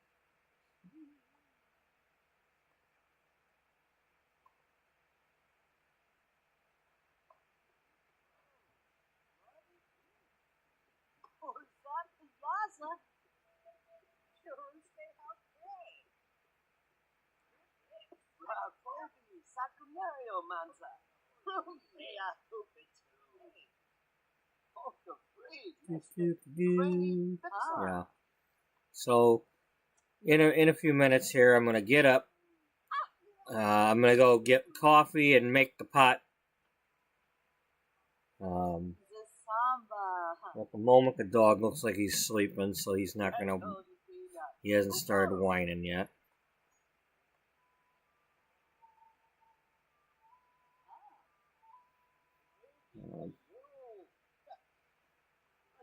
Sacunario Manza. Mea Yeah. So in a few minutes here, I'm gonna get up. I'm gonna go get coffee and make the pot. At the moment, the dog looks like he's sleeping, so he's not gonna. He hasn't started whining yet.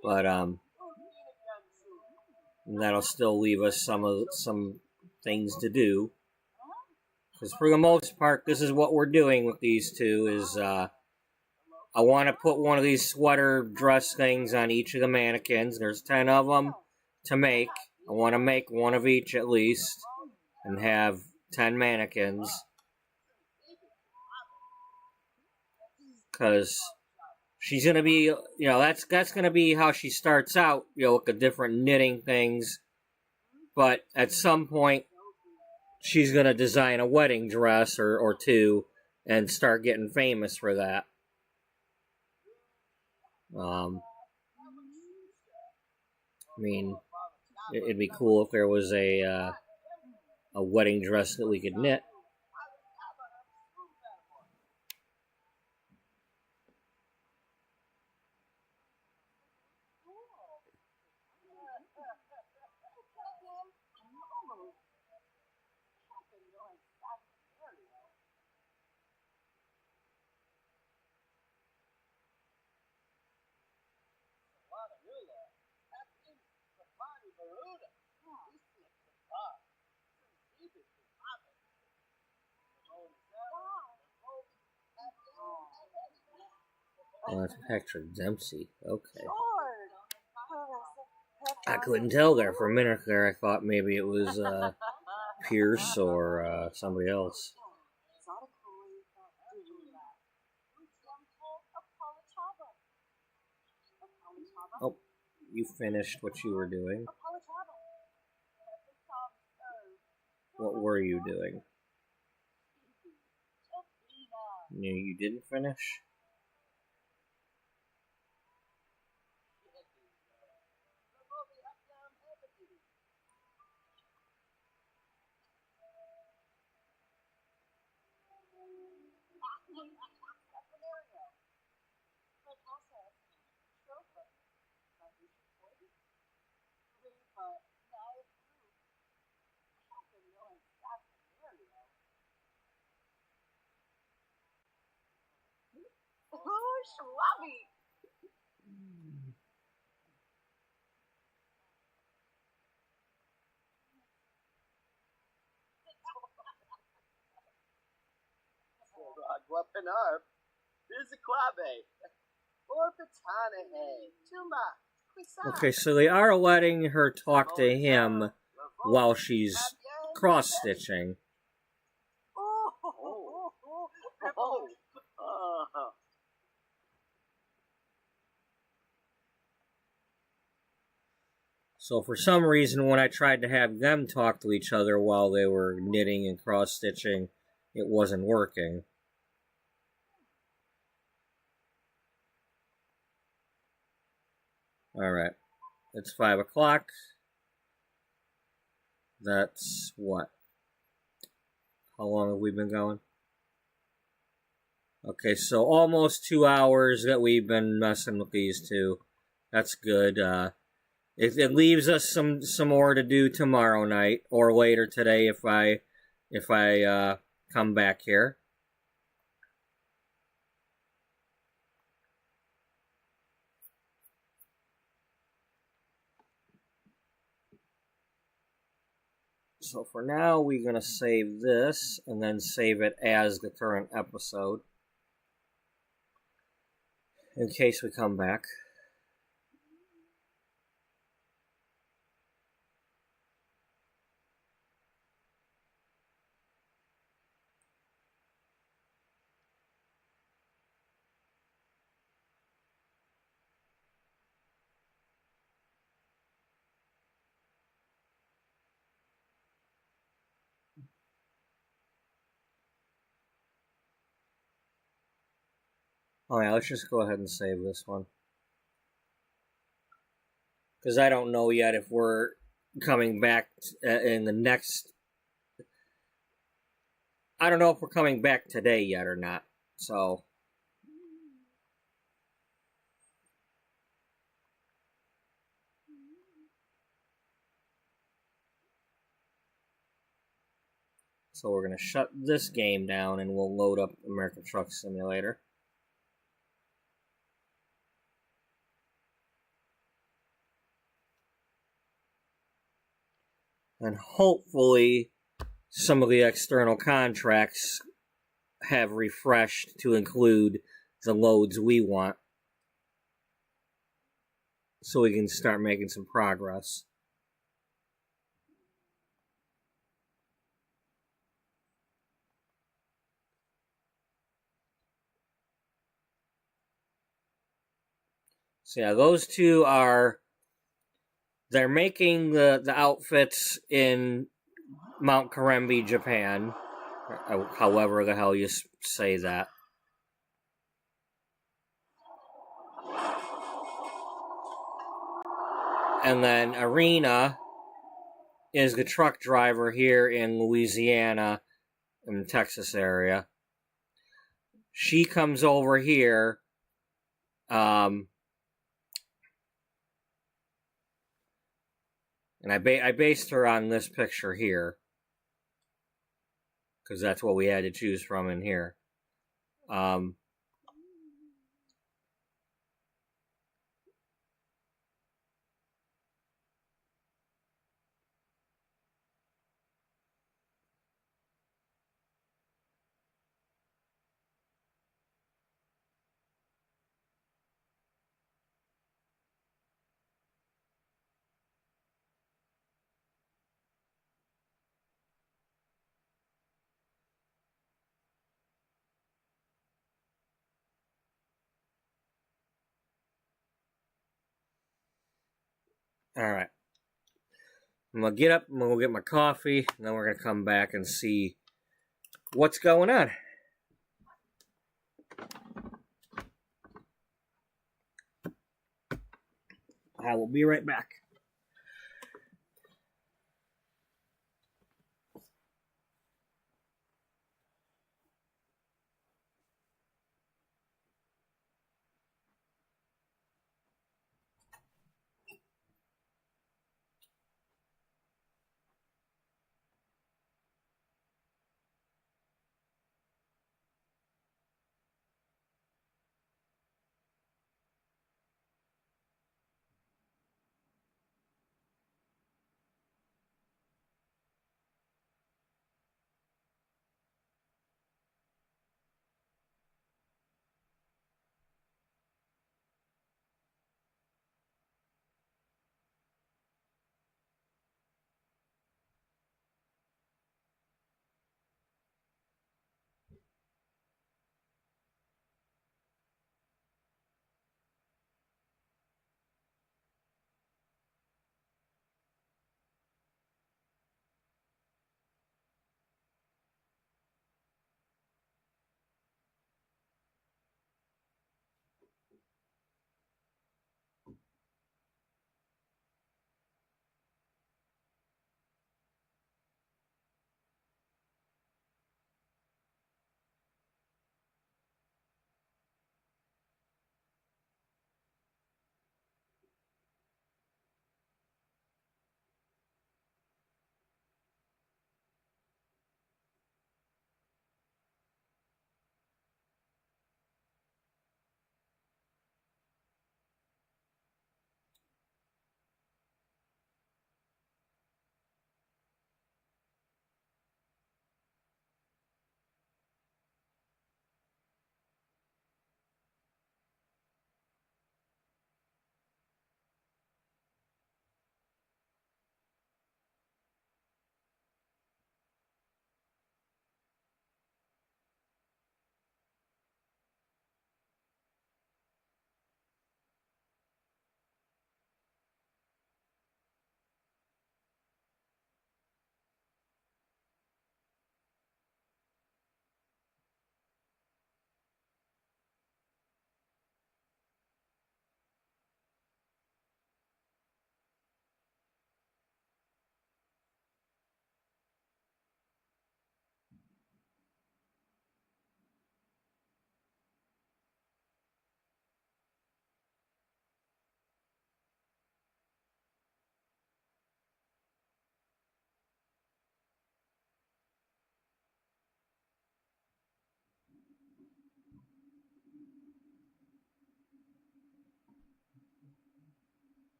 But that'll still leave us some things to do. Because for the most part, this is what we're doing with these two. Is I want to put one of these sweater dress things on each of the mannequins. There's 10 of them to make. I want to make one of each at least, and have 10 mannequins. Because she's gonna be, that's gonna be how she starts out, with the different knitting things. But at some point, she's gonna design a wedding dress or two, and start getting famous for that. I mean, it'd be cool if there was a wedding dress that we could knit. Oh, that's Patrick Dempsey. Okay. I couldn't tell there for a minute there. I thought maybe it was Pierce or somebody else. Oh, you finished what you were doing. What were you doing? No, you didn't finish? Oh, Schwabby! Guapinar, Bizaquabe, or Patanahe, Tuma, Okay, so they are letting her talk to him while she's cross-stitching. So for some reason, when I tried to have them talk to each other while they were knitting and cross-stitching, it wasn't working. Alright, it's 5 o'clock. That's what? How long have we been going? Okay, so almost 2 hours that we've been messing with these two. That's good. It leaves us some more to do tomorrow night or later today if I come back here. So for now, we're going to save this and then save it as the current episode in case we come back. Alright, let's just go ahead and save this one. Because I don't know yet if we're coming back in the next... I don't know if we're coming back today yet or not. So we're going to shut this game down and we'll load up American Truck Simulator. And hopefully some of the external contracts have refreshed to include the loads we want. So we can start making some progress. So yeah, those two are... They're making the outfits in Mount Karembi, Japan. However the hell you say that. And then Arena is the truck driver here in Louisiana, in the Texas area. She comes over here, and I based her on this picture here, because that's what we had to choose from in here. Alright. I'm going to get up, I'm going to get my coffee, and then we're going to come back and see what's going on. I will be right back.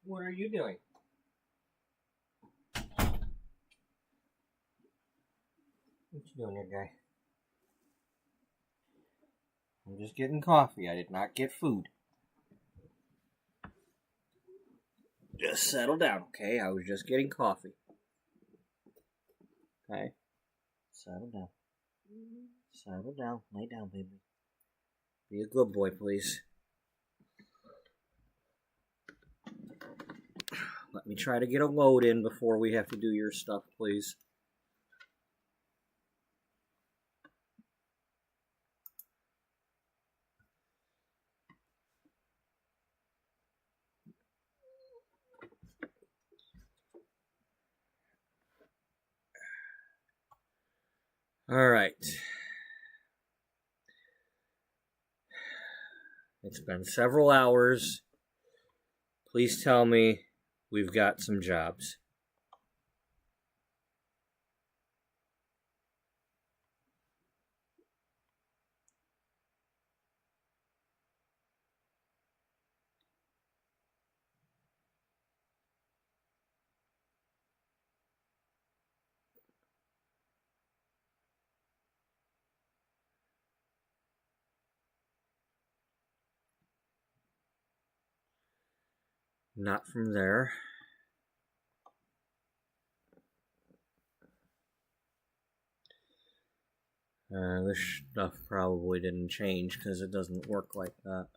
What are you doing? What you doing here, guy? I'm just getting coffee. I did not get food. Just settle down, okay? I was just getting coffee. Okay? Settle down. Settle down. Lay down, baby. Be a good boy, please. Let me try to get a load in before we have to do your stuff, please. All right. It's been several hours. Please tell me we've got some jobs. Not from there. This stuff probably didn't change because it doesn't work like that.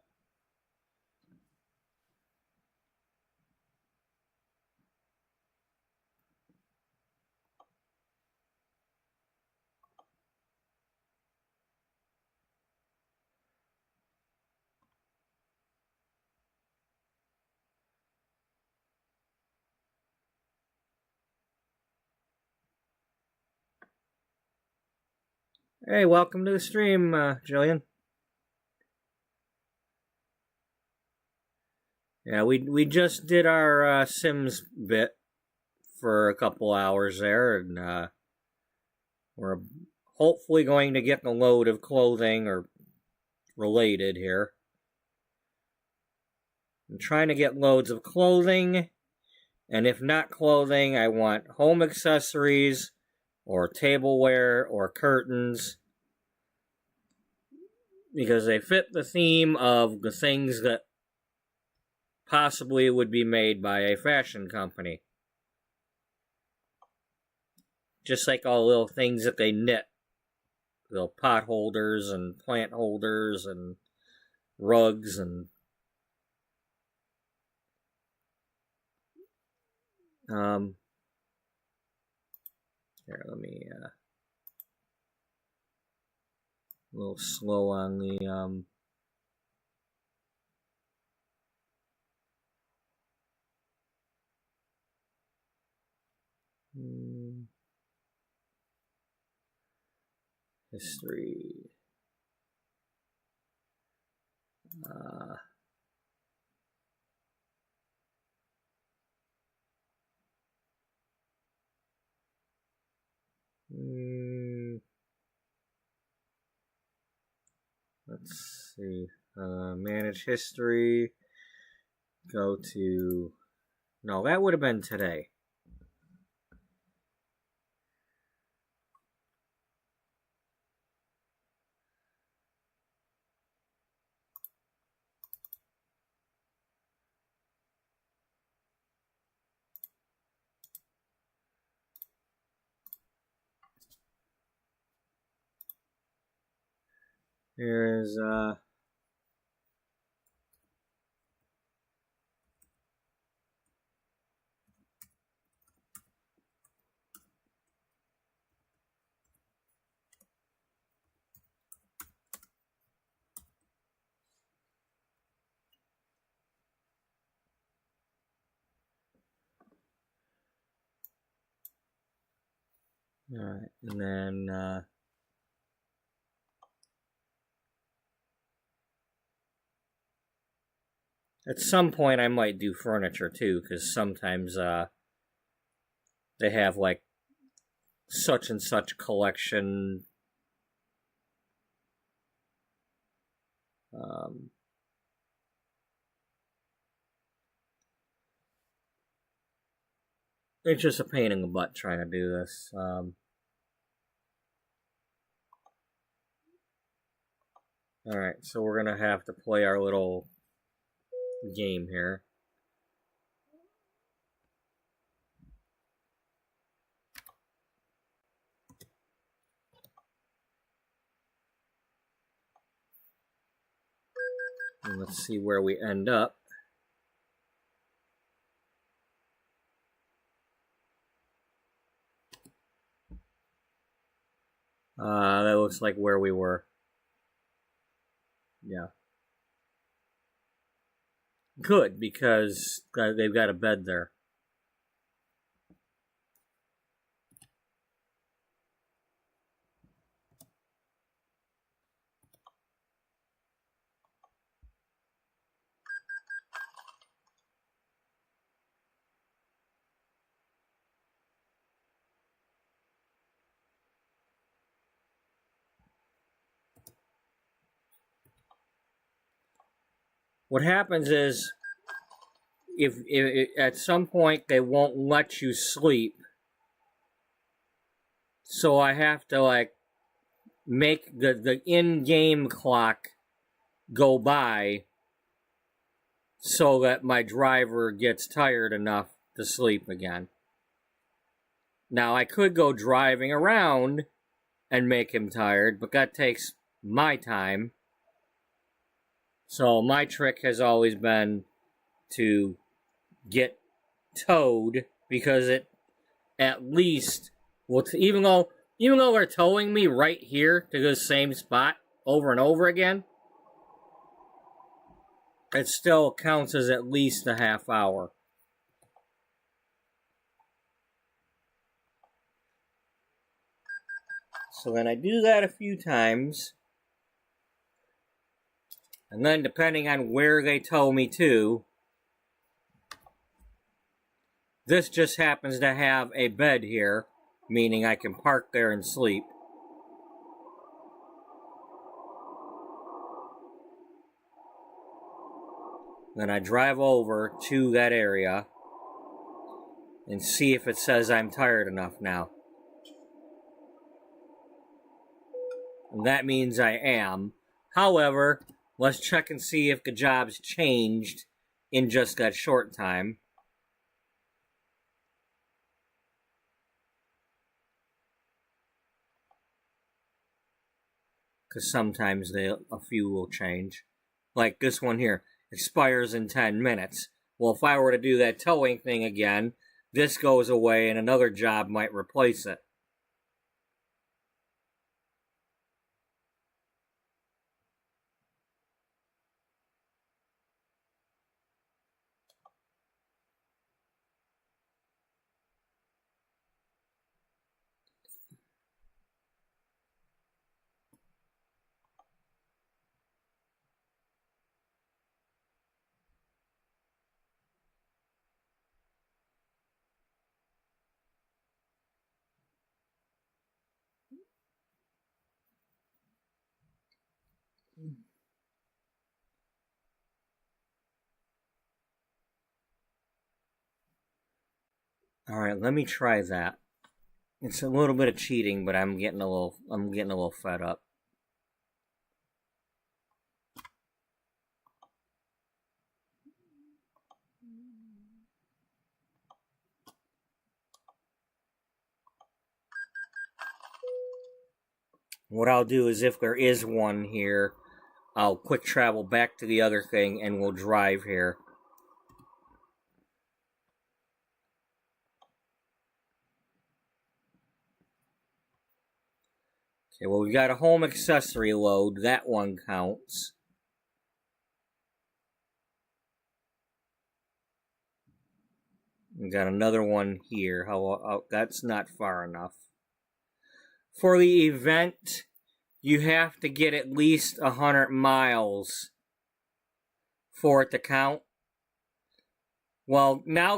Hey, welcome to the stream, Jillian. Yeah, we just did our Sims bit for a couple hours there, and we're hopefully going to get the load of clothing or related here. I'm trying to get loads of clothing, and if not clothing, I want home accessories or tableware or curtains, because they fit the theme of the things that possibly would be made by a fashion company. Just like all the little things that they knit. Little pot holders and plant holders and rugs and... Here, let me... a little slow on the... history. Let's see. Manage history. Go to... No, that would have been today. Here's, alright, and then, at some point I might do furniture too, because sometimes, they have, like, such and such collection, It's just a pain in the butt trying to do this. Alright, so we're going to have to play our little game here. And let's see where we end up. That looks like where we were. Yeah. Good, because they've got a bed there. What happens is, if at some point they won't let you sleep, so I have to like make the in-game clock go by so that my driver gets tired enough to sleep again. Now I could go driving around and make him tired, but that takes my time. So my trick has always been to get towed, because it at least will, even though they're towing me right here to the same spot over and over again, it still counts as at least a half hour. So then I do that a few times. And then depending on where they tow me to, this just happens to have a bed here, meaning I can park there and sleep. Then I drive over to that area and see if it says I'm tired enough now. And that means I am. However, let's check and see if the job's changed in just that short time. Because sometimes a few will change. Like this one here, expires in 10 minutes. Well, if I were to do that towing thing again, this goes away and another job might replace it. Alright, let me try that. It's a little bit of cheating, but I'm getting a little fed up. What I'll do is, if there is one here, I'll quick travel back to the other thing and we'll drive here. Okay, well, we've got a home accessory load. That one counts. We got another one here. That's not far enough. For the event, you have to get at least 100 miles for it to count. Well, now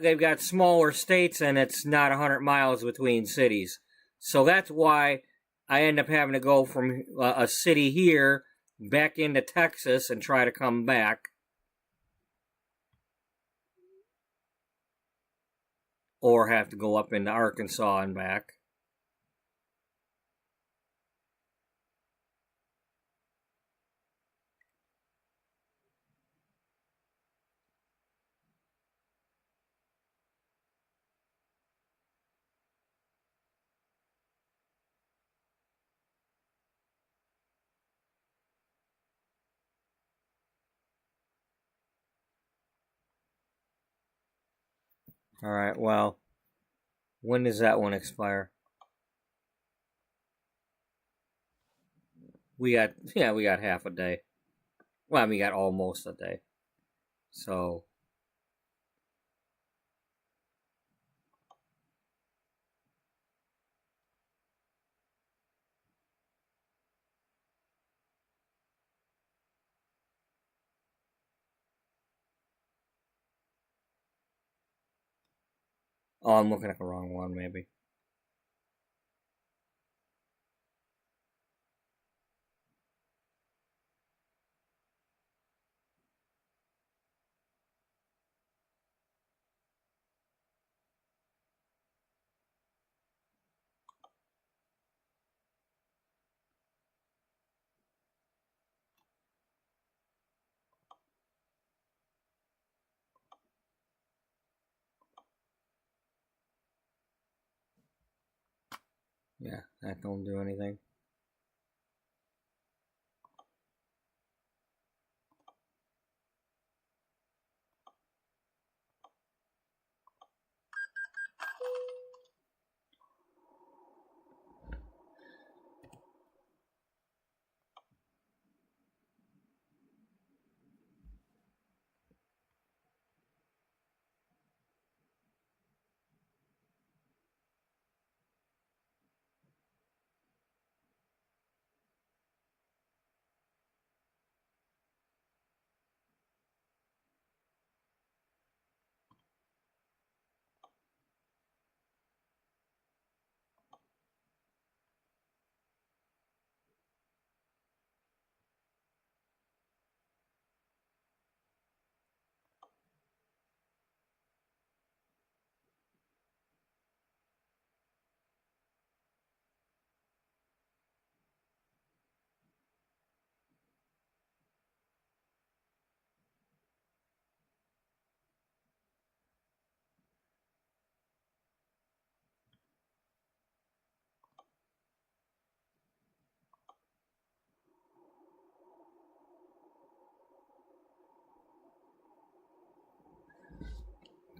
they've got smaller states and it's not 100 miles between cities. So that's why I end up having to go from a city here back into Texas and try to come back. or have to go up into Arkansas and back. Alright, well, when does that one expire? We got half a day. Well, we got almost a day. So oh, I'm looking at the wrong one, maybe. Yeah, that don't do anything.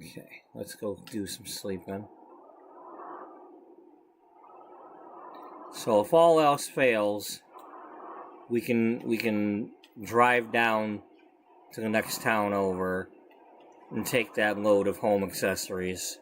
Okay, let's go do some sleeping. So if all else fails, we can drive down to the next town over and take that load of home accessories.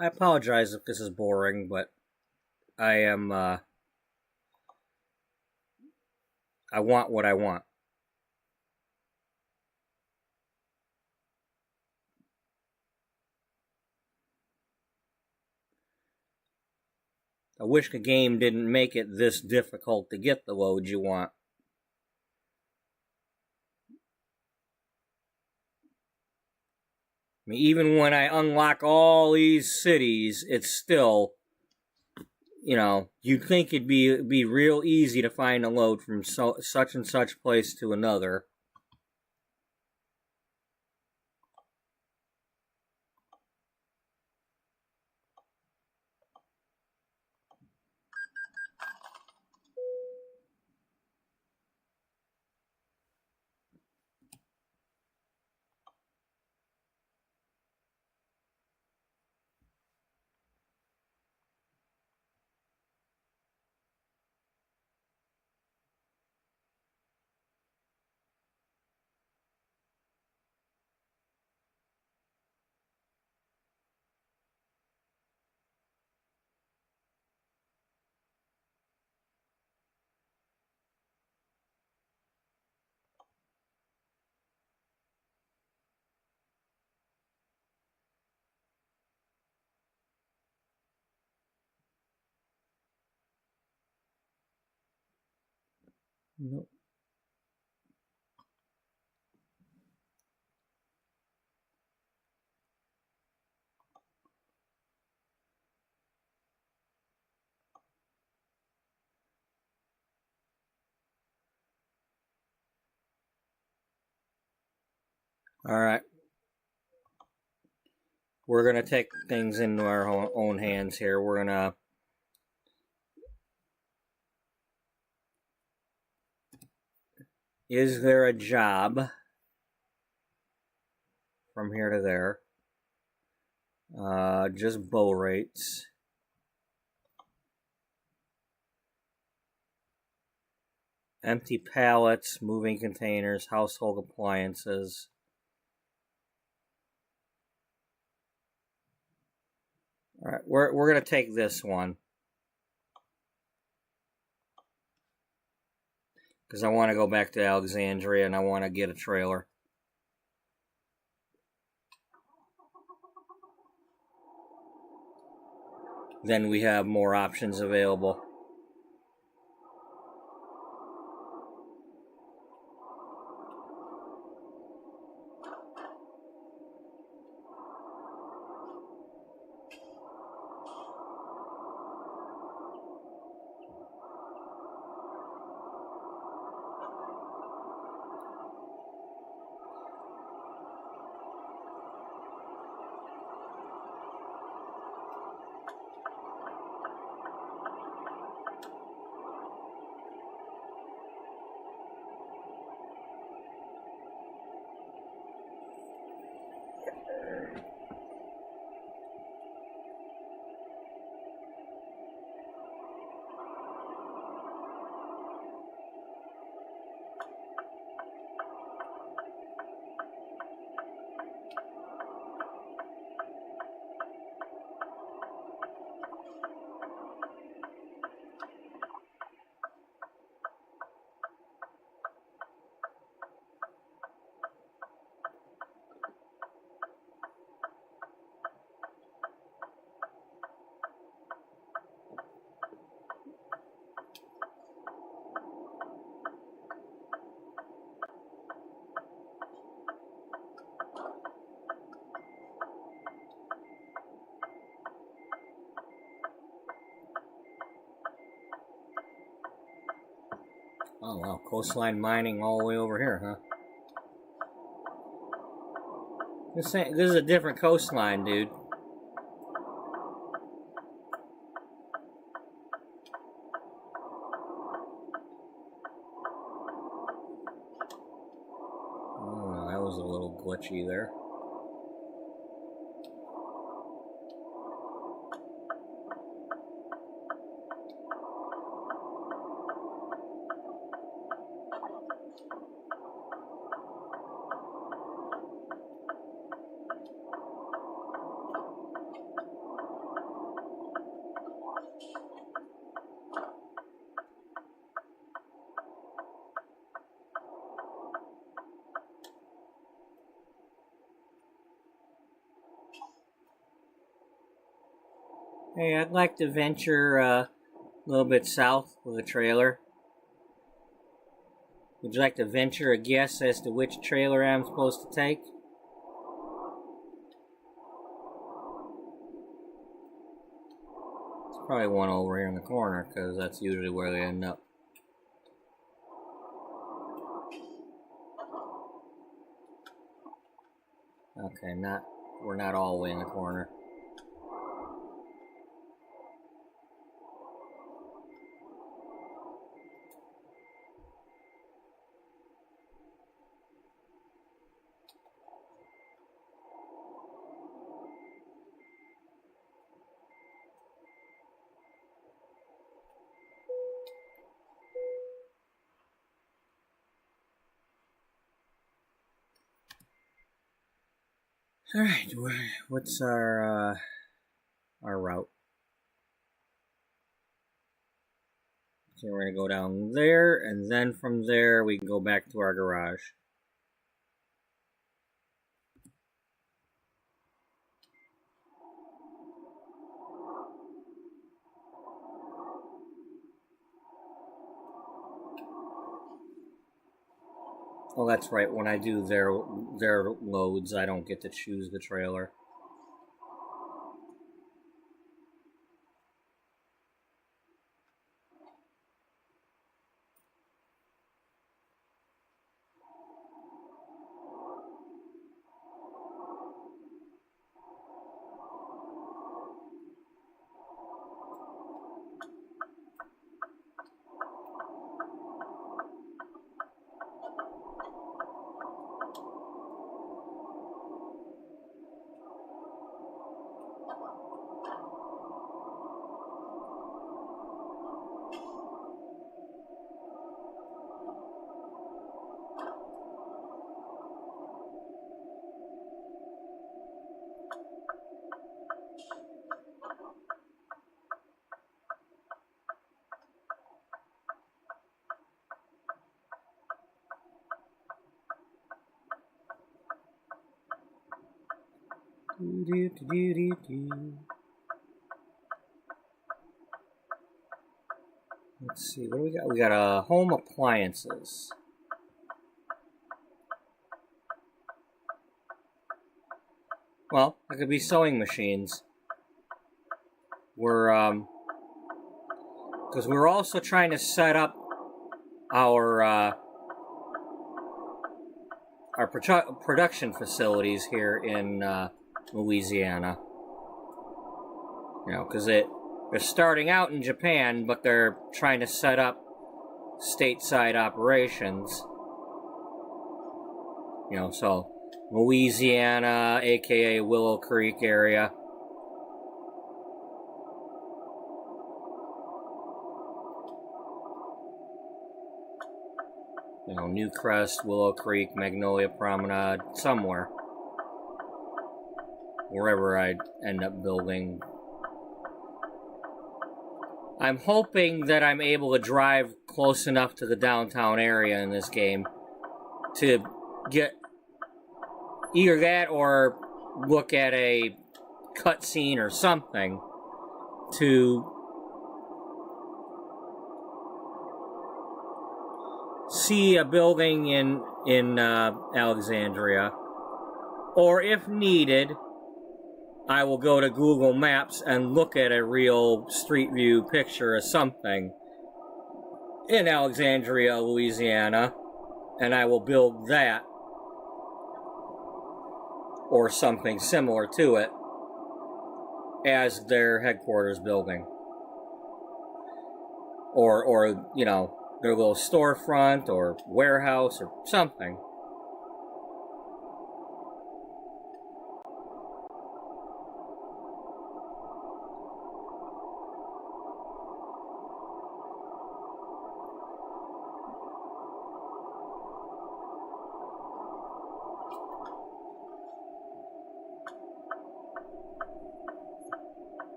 I apologize if this is boring, but I am, I want what I want. I wish the game didn't make it this difficult to get the loads you want. I mean, even when I unlock all these cities, it's still, you know, you'd think it'd be real easy to find a load from such and such place to another. Nope. All right. We're going to take things into our own hands here. We're going to is there a job from here to there? Just bow rates. Empty pallets, moving containers, household appliances. All right, we're gonna take this one because I want to go back to Alexandria and I want to get a trailer. Then we have more options available. Oh wow, coastline mining all the way over here, huh? This is a different coastline, dude. Oh, that was a little glitchy there. Hey, I'd like to venture a little bit south with a trailer. Would you like to venture a guess as to which trailer I'm supposed to take? It's probably one over here in the corner, because that's usually where they end up. Okay, we're not all the way in the corner. Alright, what's our route? Okay, we're gonna go down there, and then from there we can go back to our garage. Oh, that's right. When I do their loads, I don't get to choose the trailer. Let's see, what do we got? We got home appliances. Well, that could be sewing machines. Because we're also trying to set up our production facilities here in Louisiana. You know, because they're starting out in Japan, but they're trying to set up stateside operations. You know, so Louisiana, aka Willow Creek area. You know, Newcrest, Willow Creek, Magnolia Promenade, somewhere. Wherever I end up building. I'm hoping that I'm able to drive close enough to the downtown area in this game to get either that or look at a cutscene or something to see a building in Alexandria, or if needed, I will go to Google Maps and look at a real street view picture of something in Alexandria, Louisiana, and I will build that or something similar to it as their headquarters building, or you know, their little storefront or warehouse or something.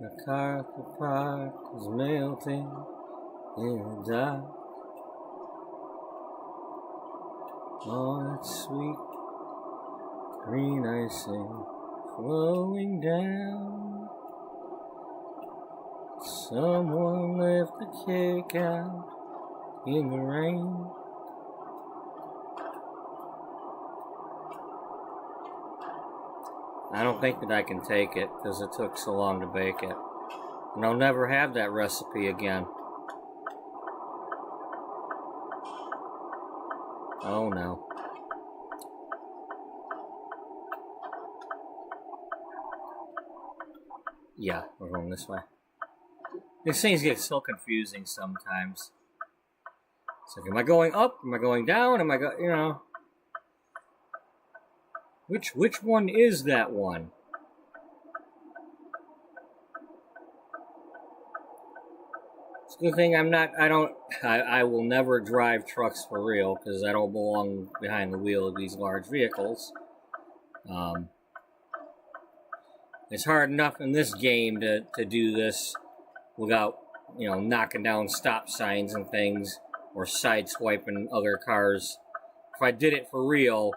The car at the park is melting in the dark. Oh, it's sweet green icing flowing down. Someone left the cake out in the rain. I don't think that I can take it because it took so long to bake it. And I'll never have that recipe again. Oh no. Yeah, we're going this way. These things get so confusing sometimes. It's like, am I going up? Am I going down? Am I you know? Which one is that one? It's a good thing I will never drive trucks for real because I don't belong behind the wheel of these large vehicles. It's hard enough in this game to do this without, you know, knocking down stop signs and things or sideswiping other cars. If I did it for real,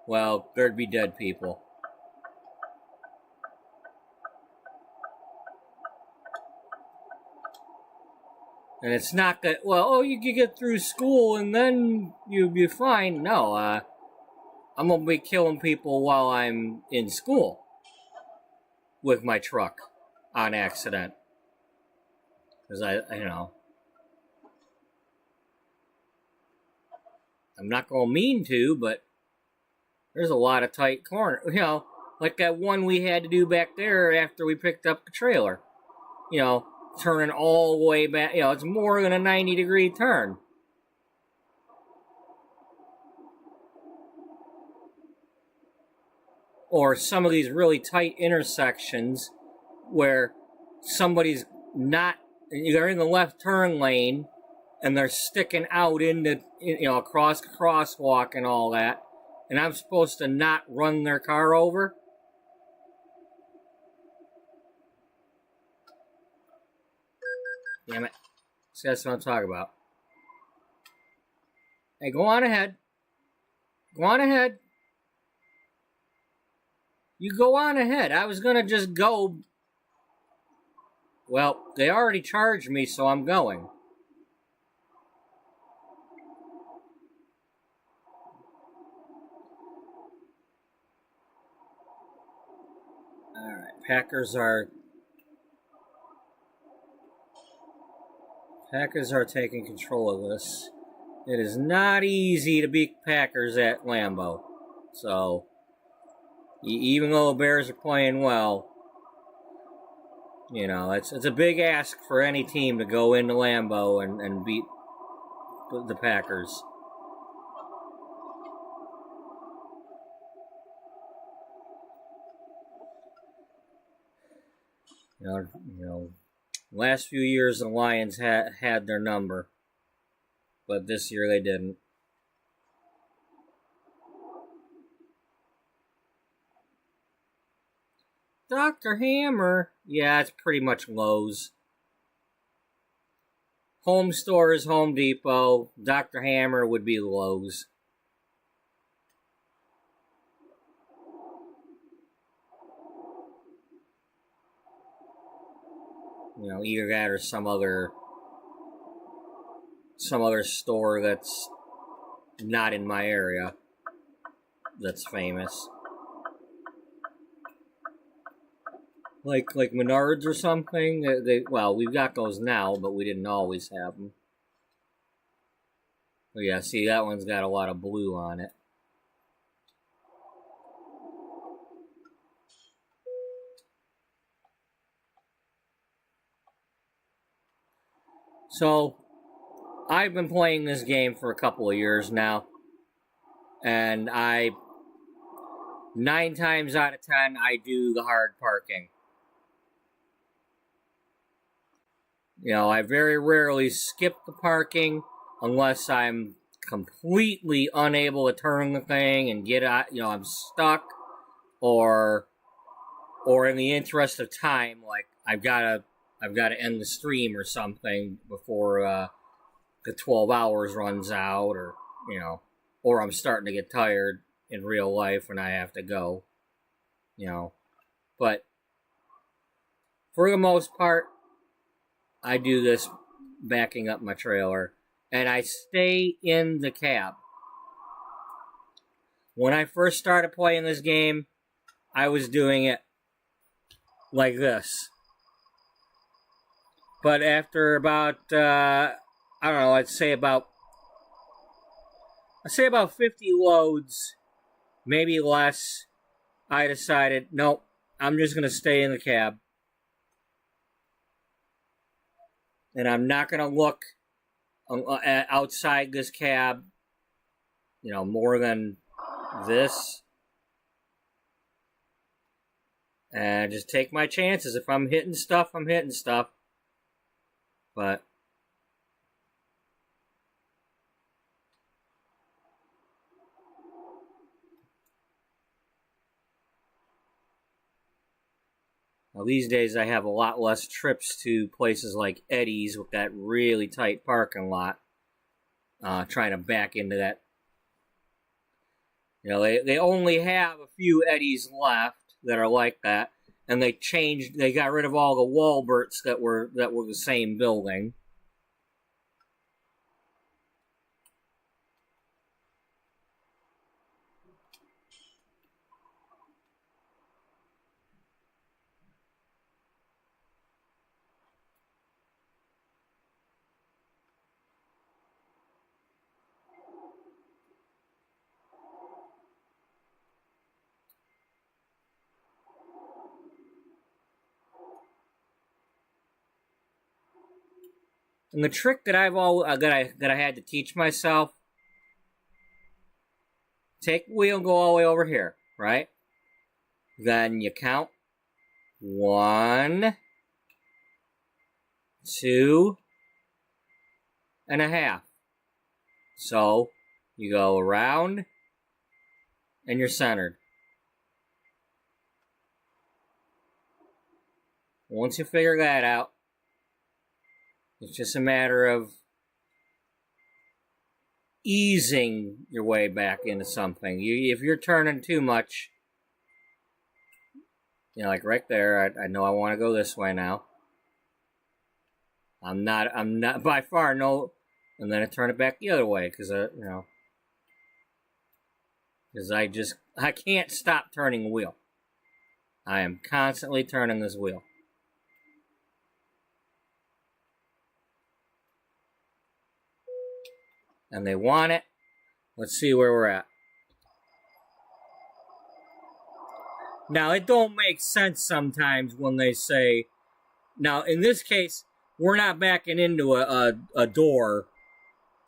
well, there'd be dead people. And it's not that, well, oh, you can get through school and then you'll be fine. No, I'm going to be killing people while I'm in school with my truck on accident. Because you know, I'm not going to mean to, but there's a lot of tight corners. You know, like that one we had to do back there after we picked up the trailer. You know, turning all the way back. You know, it's more than a 90-degree turn. Or some of these really tight intersections where somebody's not, they're in the left turn lane and they're sticking out into, you know, across the crosswalk and all that. And I'm supposed to not run their car over? Damn it. See, that's what I'm talking about. Hey, go on ahead. Go on ahead. You go on ahead. I was going to just go. Well, they already charged me, so I'm going. Alright, Packers are taking control of this. It is not easy to beat Packers at Lambeau. So, even though the Bears are playing well, you know, it's a big ask for any team to go into Lambeau and beat the Packers. You know, last few years the Lions had their number, but this year they didn't. Dr. Hammer. Yeah, it's pretty much Lowe's. Home store is Home Depot. Dr. Hammer would be Lowe's. You know, either that or some other store that's not in my area that's famous. Like Menards or something. Well, we've got those now, but we didn't always have them. Oh yeah, see, that one's got a lot of blue on it. So, I've been playing this game for a couple of years now, and 9 times out of 10, I do the hard parking. You know, I very rarely skip the parking unless I'm completely unable to turn the thing and get out, you know, I'm stuck, or in the interest of time, like, I've gotta end the stream or something before the 12 hours runs out, or or I'm starting to get tired in real life when I have to go, But for the most part, I do this backing up my trailer, and I stay in the cab. When I first started playing this game, I was doing it like this. But after about, I don't know, I'd say about 50 loads, maybe less, I decided, nope, I'm just going to stay in the cab. And I'm not going to look outside this cab, more than this. And just take my chances. If I'm hitting stuff, I'm hitting stuff. But well, these days I have a lot less trips to places like Eddie's with that really tight parking lot. Trying to back into that. They only have a few Eddie's left that are like that, and they got rid of all the Walberts that were the same building. And the trick that that I had to teach myself: take the wheel and go all the way over here, right? Then you count 1, 2 and a half. So you go around and you're centered. Once you figure that out, it's just a matter of easing your way back into something. If you're turning too much, like right there, I know I want to go this way now. I'm not by far, no, and then I turn it back the other way, because I can't stop turning the wheel. I am constantly turning this wheel. And they want it. Let's see where we're at. Now, it don't make sense sometimes when they say... Now, in this case, we're not backing into a door,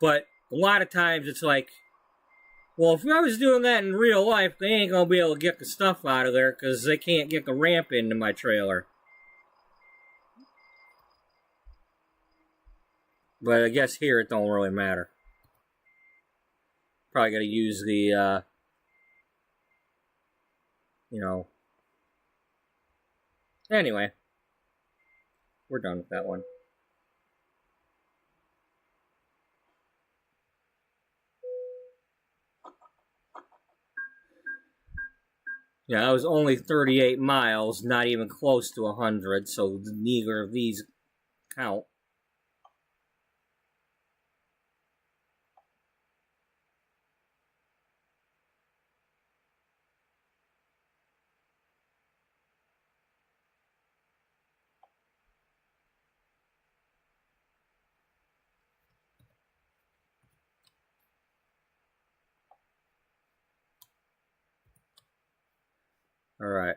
but a lot of times it's like, well, if I was doing that in real life, they ain't going to be able to get the stuff out of there because they can't get the ramp into my trailer. But I guess here it don't really matter. Probably got to use the, Anyway, we're done with that one. Yeah, that was only 38 miles, not even close to 100, so neither of these count. All right.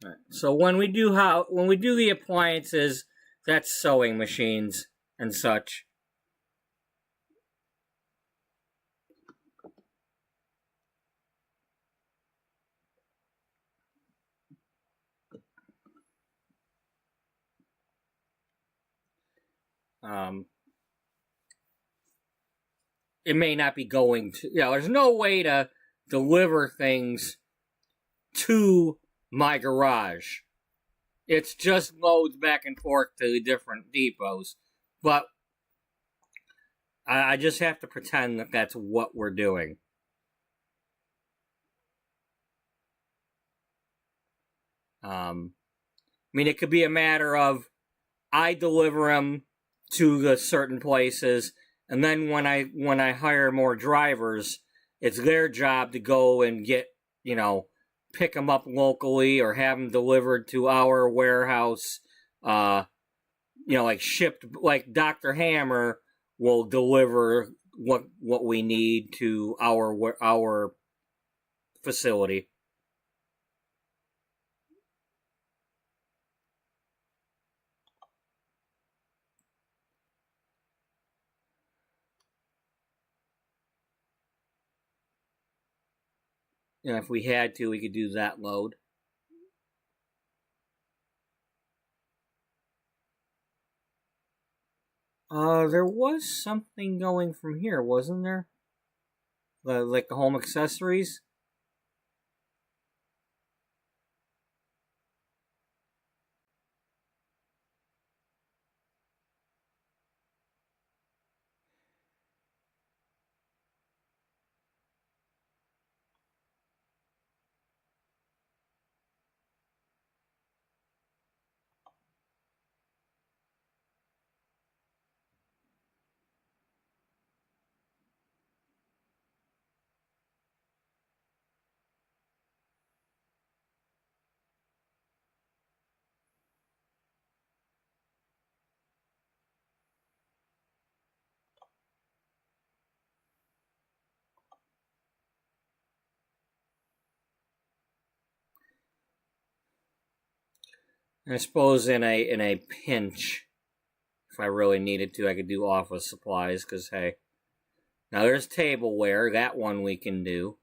Right. So when we do the appliances, that's sewing machines and such. It may not be going to, there's no way to deliver things to my garage. It's just loads back and forth to the different depots. But I just have to pretend that that's what we're doing. I mean, it could be a matter of I deliver them to the certain places, and then when I hire more drivers, it's their job to go and get, pick them up locally or have them delivered to our warehouse. Like shipped, like Dr. Hammer will deliver what we need to our facility. If we had to, we could do that load. There was something going from here, wasn't there? Like the home accessories? I suppose in a pinch, if I really needed to, I could do office supplies, because hey. Now there's tableware, that one we can do.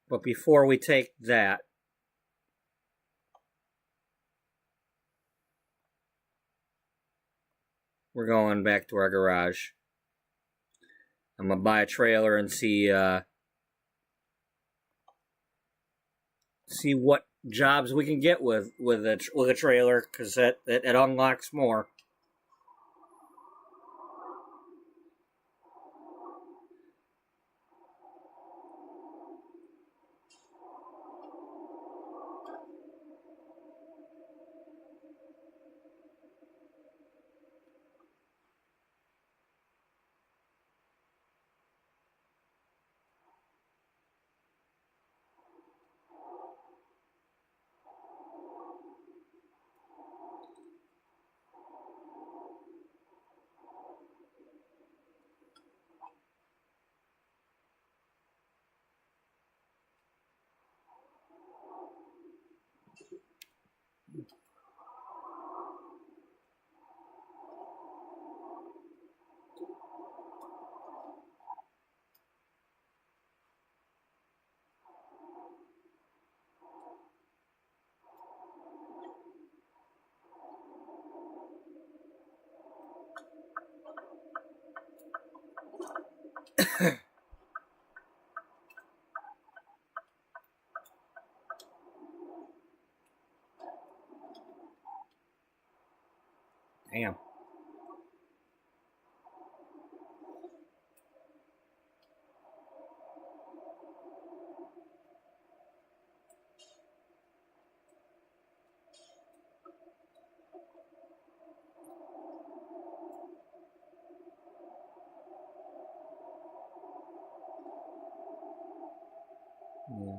But before we take that, we're going back to our garage. I'm gonna buy a trailer and see what jobs we can get with a trailer, because it unlocks more. Damn. Yeah.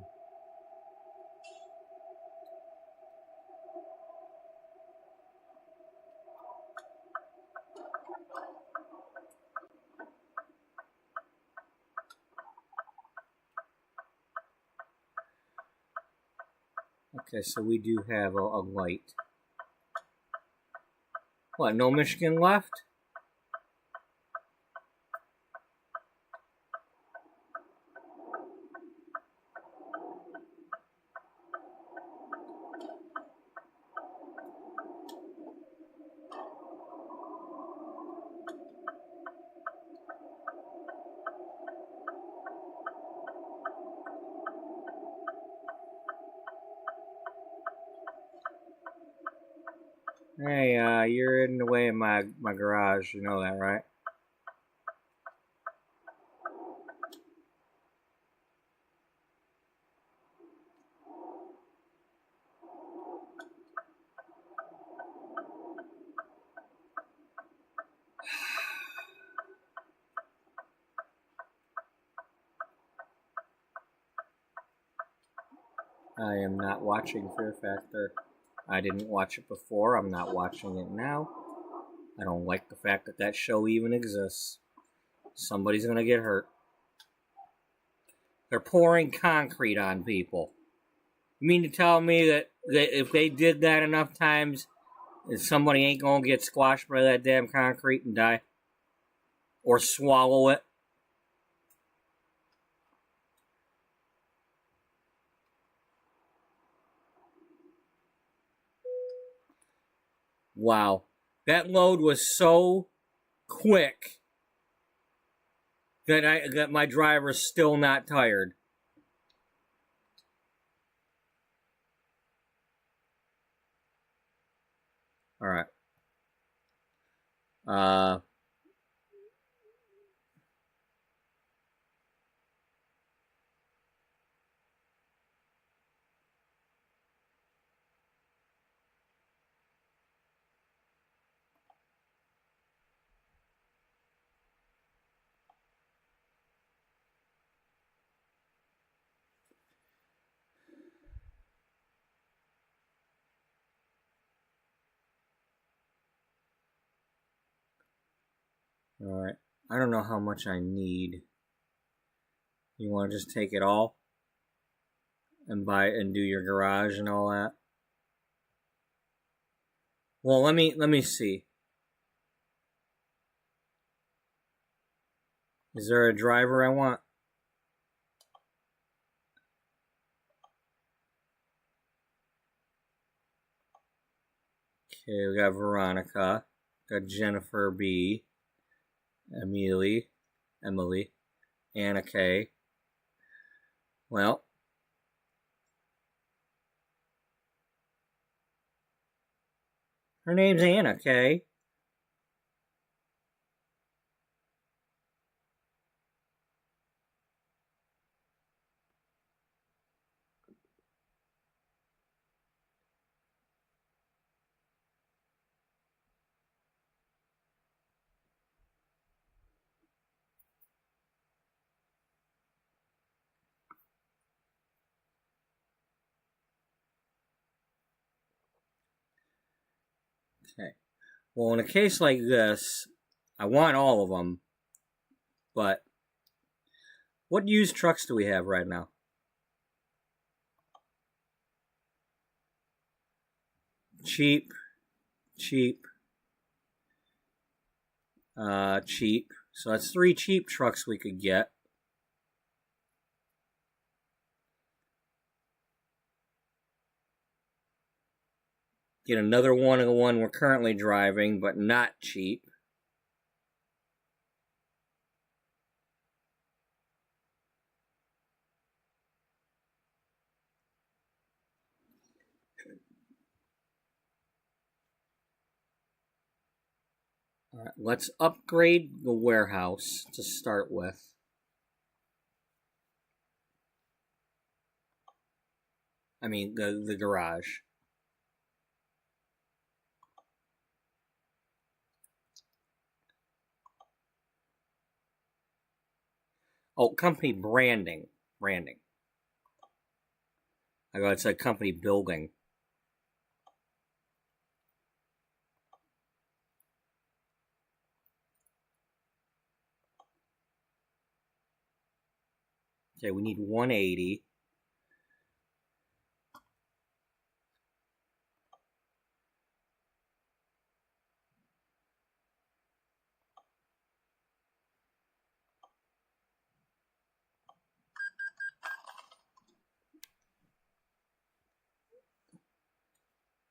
Okay, so we do have a light. What, no Michigan left? Hey, you're in the way of my garage. You know that, right? I am not watching Fear Factor. I didn't watch it before. I'm not watching it now. I don't like the fact that that show even exists. Somebody's gonna get hurt. They're pouring concrete on people. You mean to tell me that if they did that enough times, that somebody ain't gonna get squashed by that damn concrete and die? Or swallow it? Wow. That load was so quick that my driver's still not tired. Alright. Alright. I don't know how much I need. You want to just take it all? And buy and do your garage and all that? Well, let me see. Is there a driver I want? Okay, we got Veronica, got Jennifer B, Emily, Anna K. Well, her name's Anna K. Okay. Well, in a case like this, I want all of them, but what used trucks do we have right now? Cheap, cheap, cheap. So that's 3 cheap trucks we could get. Get another one of the one we're currently driving, but not cheap. All right, let's upgrade the warehouse to start with. I mean, the garage. Oh, company branding. Branding. I got it said company building. Okay, we need 180.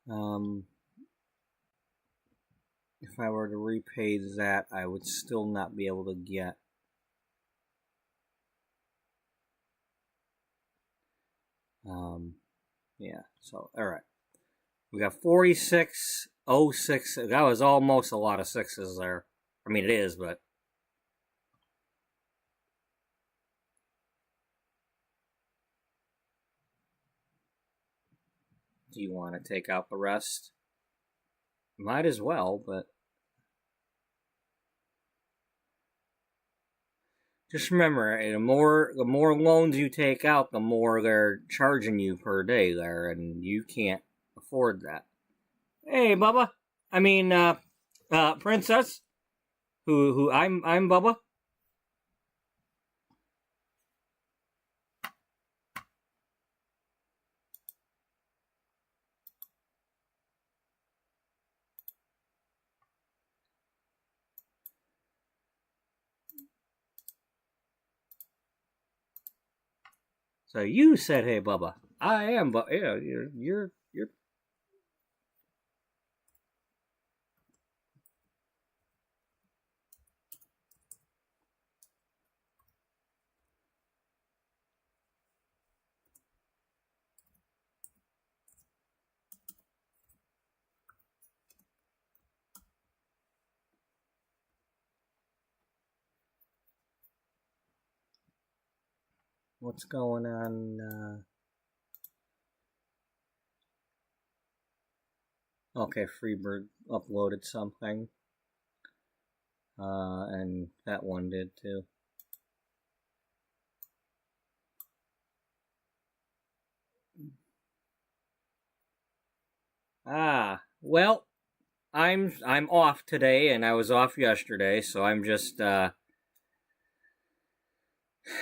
If I were to repay that, I would still not be able to get. Yeah, so, alright. We got 4606. That was almost a lot of sixes there. I mean, it is, but. Do you want to take out the rest? Might as well, but. Just remember, the more loans you take out, the more they're charging you per day there, and you can't afford that. Hey, Bubba. I mean, Princess. Who I'm Bubba. So you said, "Hey, Bubba." I am, but yeah, you're. What's going on? Okay, Freebird uploaded something. And that one did too. Well, I'm off today, and I was off yesterday, so I'm just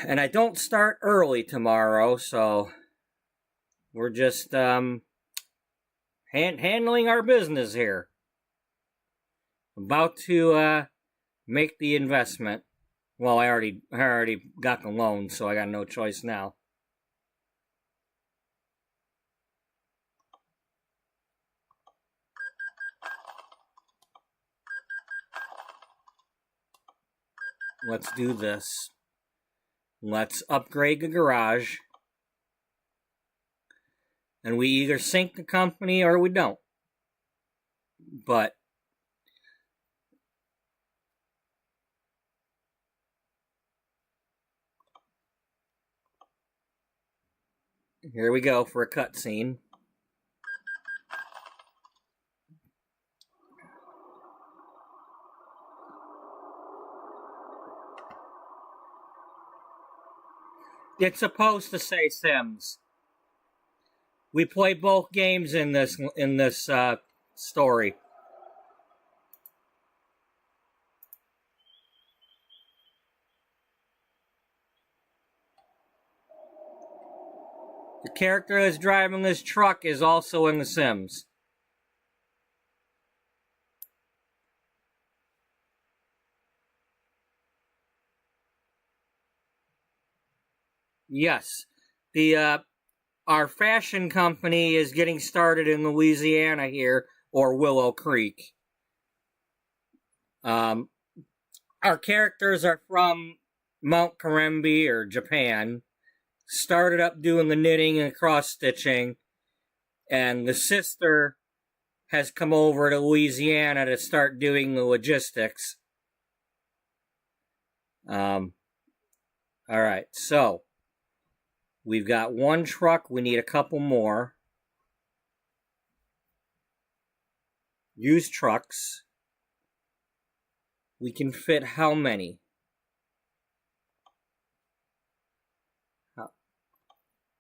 and I don't start early tomorrow, so we're just handling our business here. About to make the investment. Well, I already got the loan, so I got no choice now. Let's do this. Let's upgrade the garage. And we either sink the company or we don't. But here we go for a cutscene. It's supposed to say Sims. We play both games in this story. The character that's driving this truck is also in The Sims. Yes. Our fashion company is getting started in Louisiana here, or Willow Creek. Our characters are from Mount Karembi or Japan. Started up doing the knitting and cross stitching, and the sister has come over to Louisiana to start doing the logistics. All right, so we've got one truck. We need a couple more. Used trucks. We can fit how many?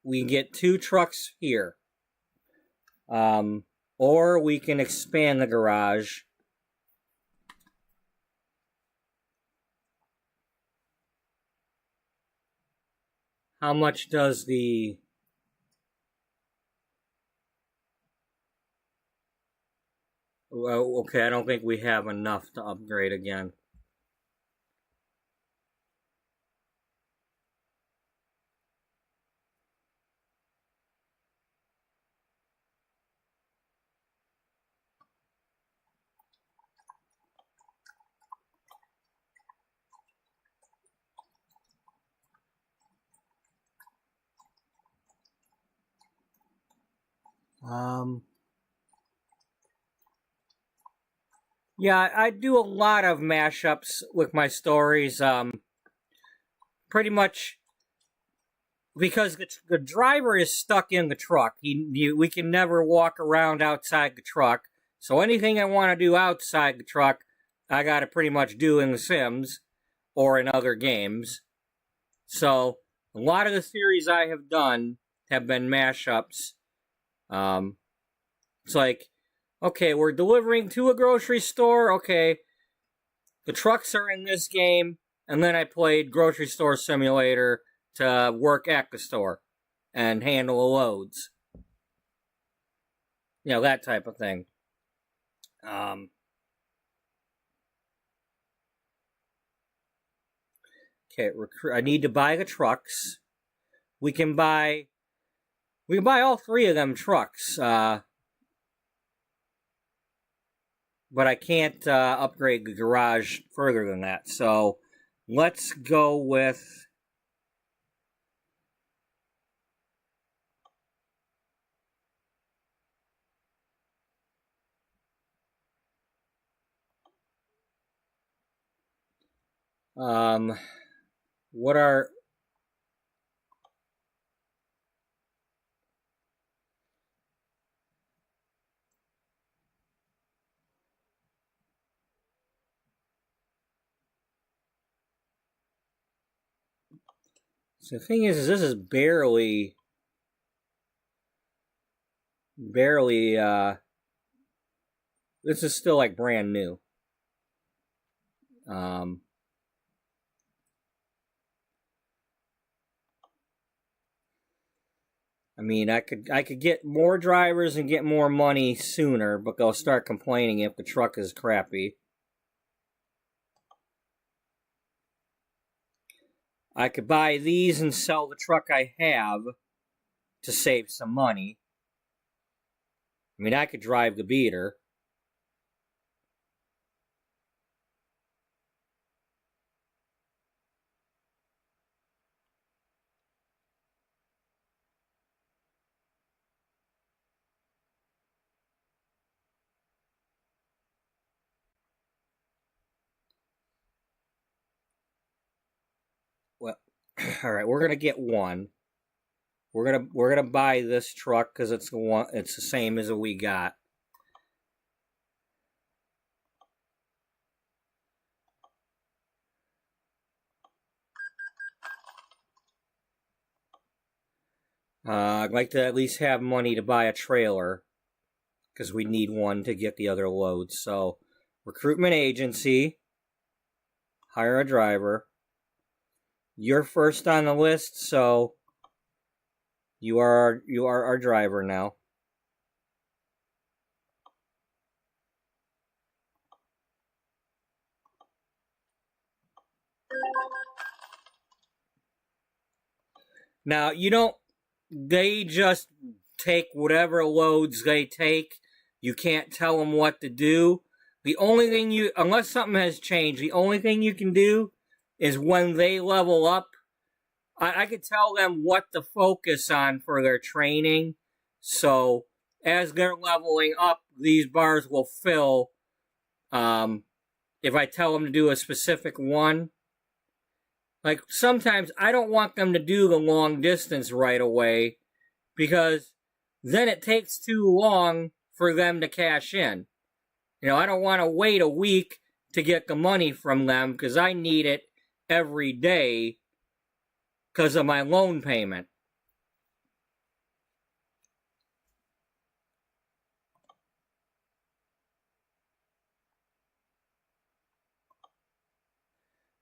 We can get 2 trucks here. Or we can expand the garage. How much does the... Well, okay, I don't think we have enough to upgrade again. Yeah, I do a lot of mashups with my stories. Pretty much because the driver is stuck in the truck. We can never walk around outside the truck. So anything I want to do outside the truck, I got to pretty much do in The Sims or in other games. So a lot of the series I have done have been mashups. It's like, okay, we're delivering to a grocery store. Okay, the trucks are in this game. And then I played Grocery Store Simulator to work at the store and handle the loads. You know, that type of thing. Okay, I need to buy the trucks. We can buy all three of them trucks. But I can't upgrade the garage further than that. So let's go with... what are... So the thing is this is barely, this is still like brand new. I mean, I could get more drivers and get more money sooner, but they'll start complaining if the truck is crappy. I could buy these and sell the truck I have to save some money. I mean, I could drive the beater. Well, all right, we're gonna get one. We're gonna buy this truck because it's the one. It's the same as what we got. I'd like to at least have money to buy a trailer because we need one to get the other loads. So, recruitment agency, hire a driver. You're first on the list, so you are our driver now. Now, they just take whatever loads they take. You can't tell them what to do. The only thing unless something has changed, the only thing you can do is when they level up, I could tell them what to focus on for their training. So as they're leveling up, these bars will fill if I tell them to do a specific one. Like, sometimes I don't want them to do the long distance right away because then it takes too long for them to cash in. I don't want to wait a week to get the money from them because I need it every day because of my loan payment.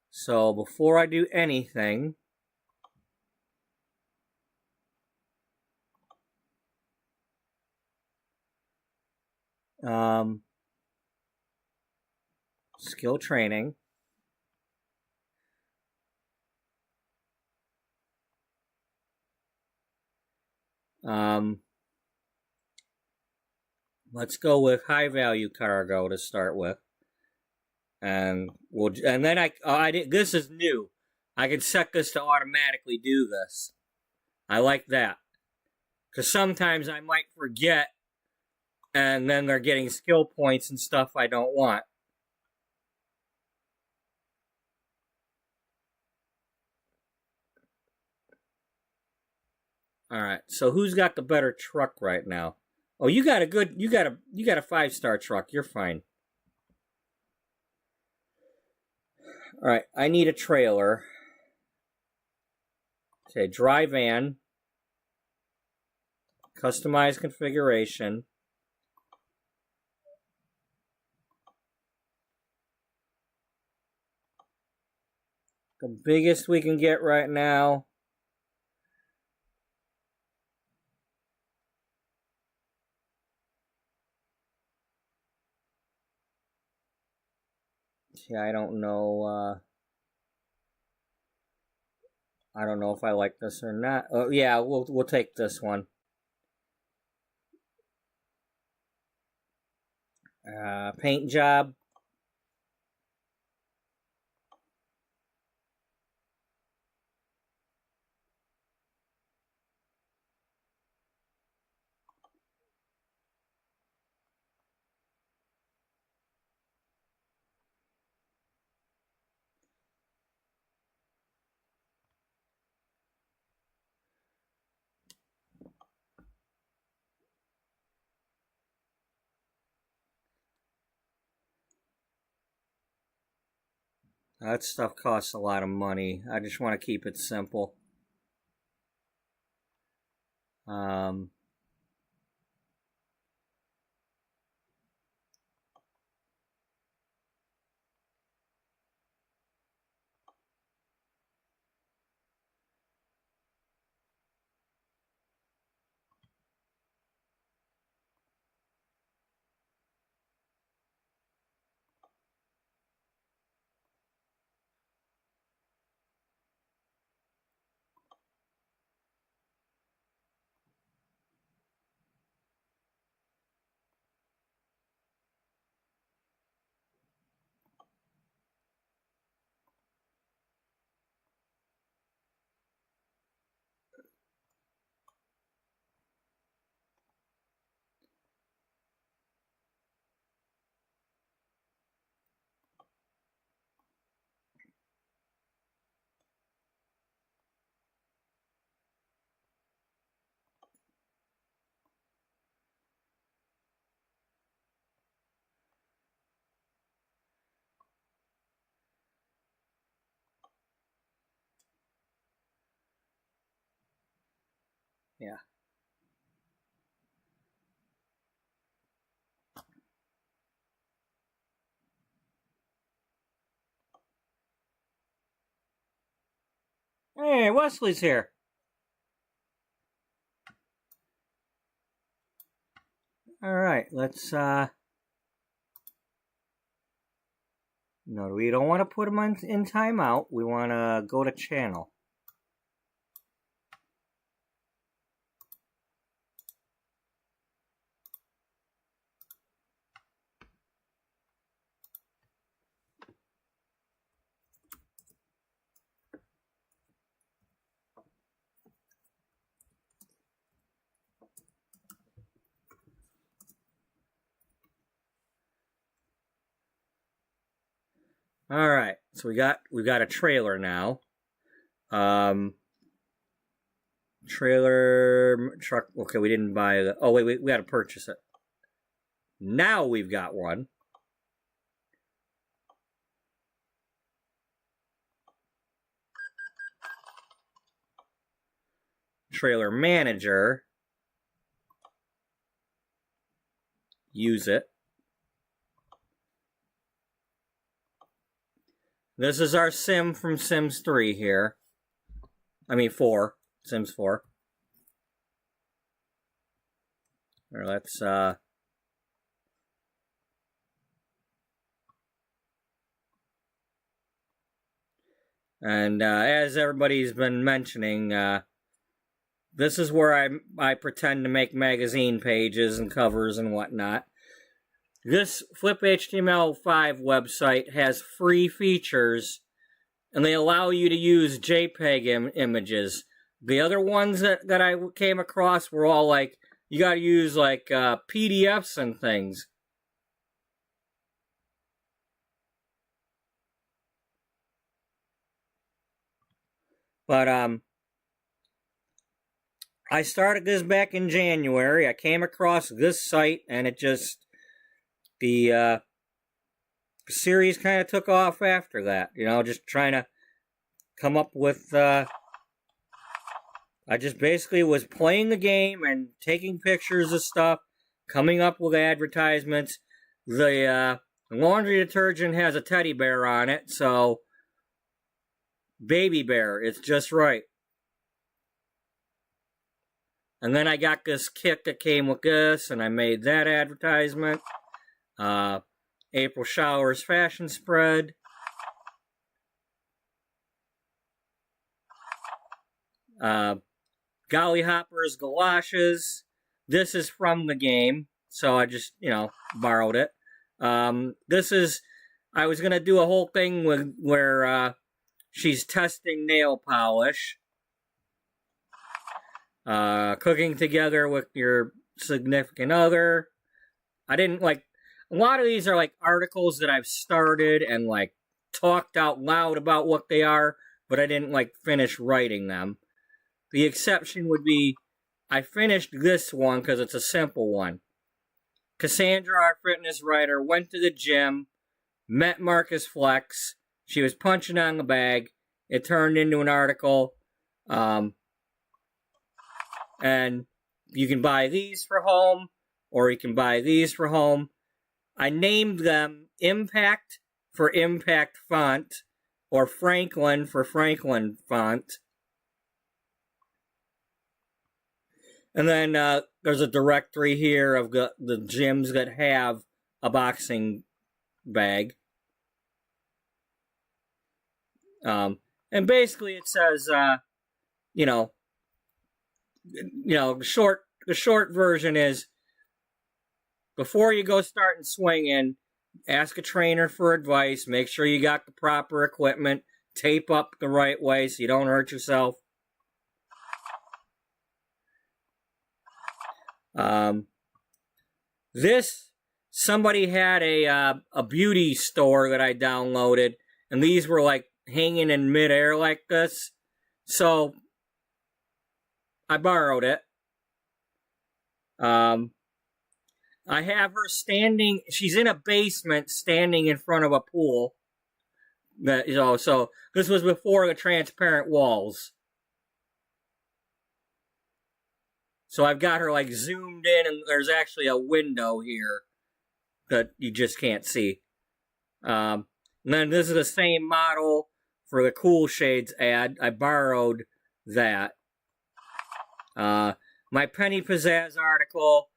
So before I do anything, skill training. Let's go with high value cargo to start with. And then I did, this is new. I can set this to automatically do this. I like that. Because sometimes I might forget and then they're getting skill points and stuff I don't want. All right, so who's got the better truck right now? Oh, you got a 5-star truck. You're fine. All right, I need a trailer. Okay, dry van. Customize configuration. The biggest we can get right now. Yeah, I don't know. I don't know if I like this or not. Oh, yeah, we'll take this one. Paint job. That stuff costs a lot of money. I just want to keep it simple. Yeah. Hey, Wesley's here. All right, let's no, we don't want to put them in timeout. We want to go to channel. All right, so we've got a trailer now. Trailer truck. Okay, we didn't buy the. Oh wait, we got to purchase it. Now we've got one. Trailer manager. Use it. This is our sim from Sims 3 here. I mean 4. Sims 4. Or let's and as everybody's been mentioning, this is where I pretend to make magazine pages and covers and whatnot. This Flip HTML5 website has free features, and they allow you to use JPEG images. The other ones that I came across were all like You got to use like PDFs and things. But I started this back in January. I came across this site, and it just the series kind of took off after that. You know, just trying to come up with. I just basically was playing the game and taking pictures of stuff, coming up with advertisements. The laundry detergent has a teddy bear on it, so baby bear, it's just right. And then I got this kit that came with this, and I made that advertisement. April Showers fashion spread. Golly Hoppers galoshes. This is from the game, so I just, borrowed it. This is, I was going to do a whole thing where she's testing nail polish. Cooking together with your significant other. I didn't a lot of these are like articles that I've started and like talked out loud about what they are, but I didn't finish writing them. The exception would be I finished this one because it's a simple one. Cassandra, our fitness writer, went to the gym, met Marcus Flex. She was punching on the bag. It turned into an article. And you can buy these for home, or you can buy these for home. I named them Impact for Impact Font, or Franklin for Franklin Font. And then there's a directory here of the gyms that have a boxing bag. And basically it says, the short version is, before you go starting swinging, ask a trainer for advice. Make sure you got the proper equipment. Tape up the right way so you don't hurt yourself. Somebody had a beauty store that I downloaded, and these were hanging in midair like this. So I borrowed it. I have her standing. She's in a basement, standing in front of a pool. So this was before the transparent walls. So I've got her zoomed in, and there's actually a window here that you just can't see. And then this is the same model for the Cool Shades ad. I borrowed that. My Penny Pizzazz article,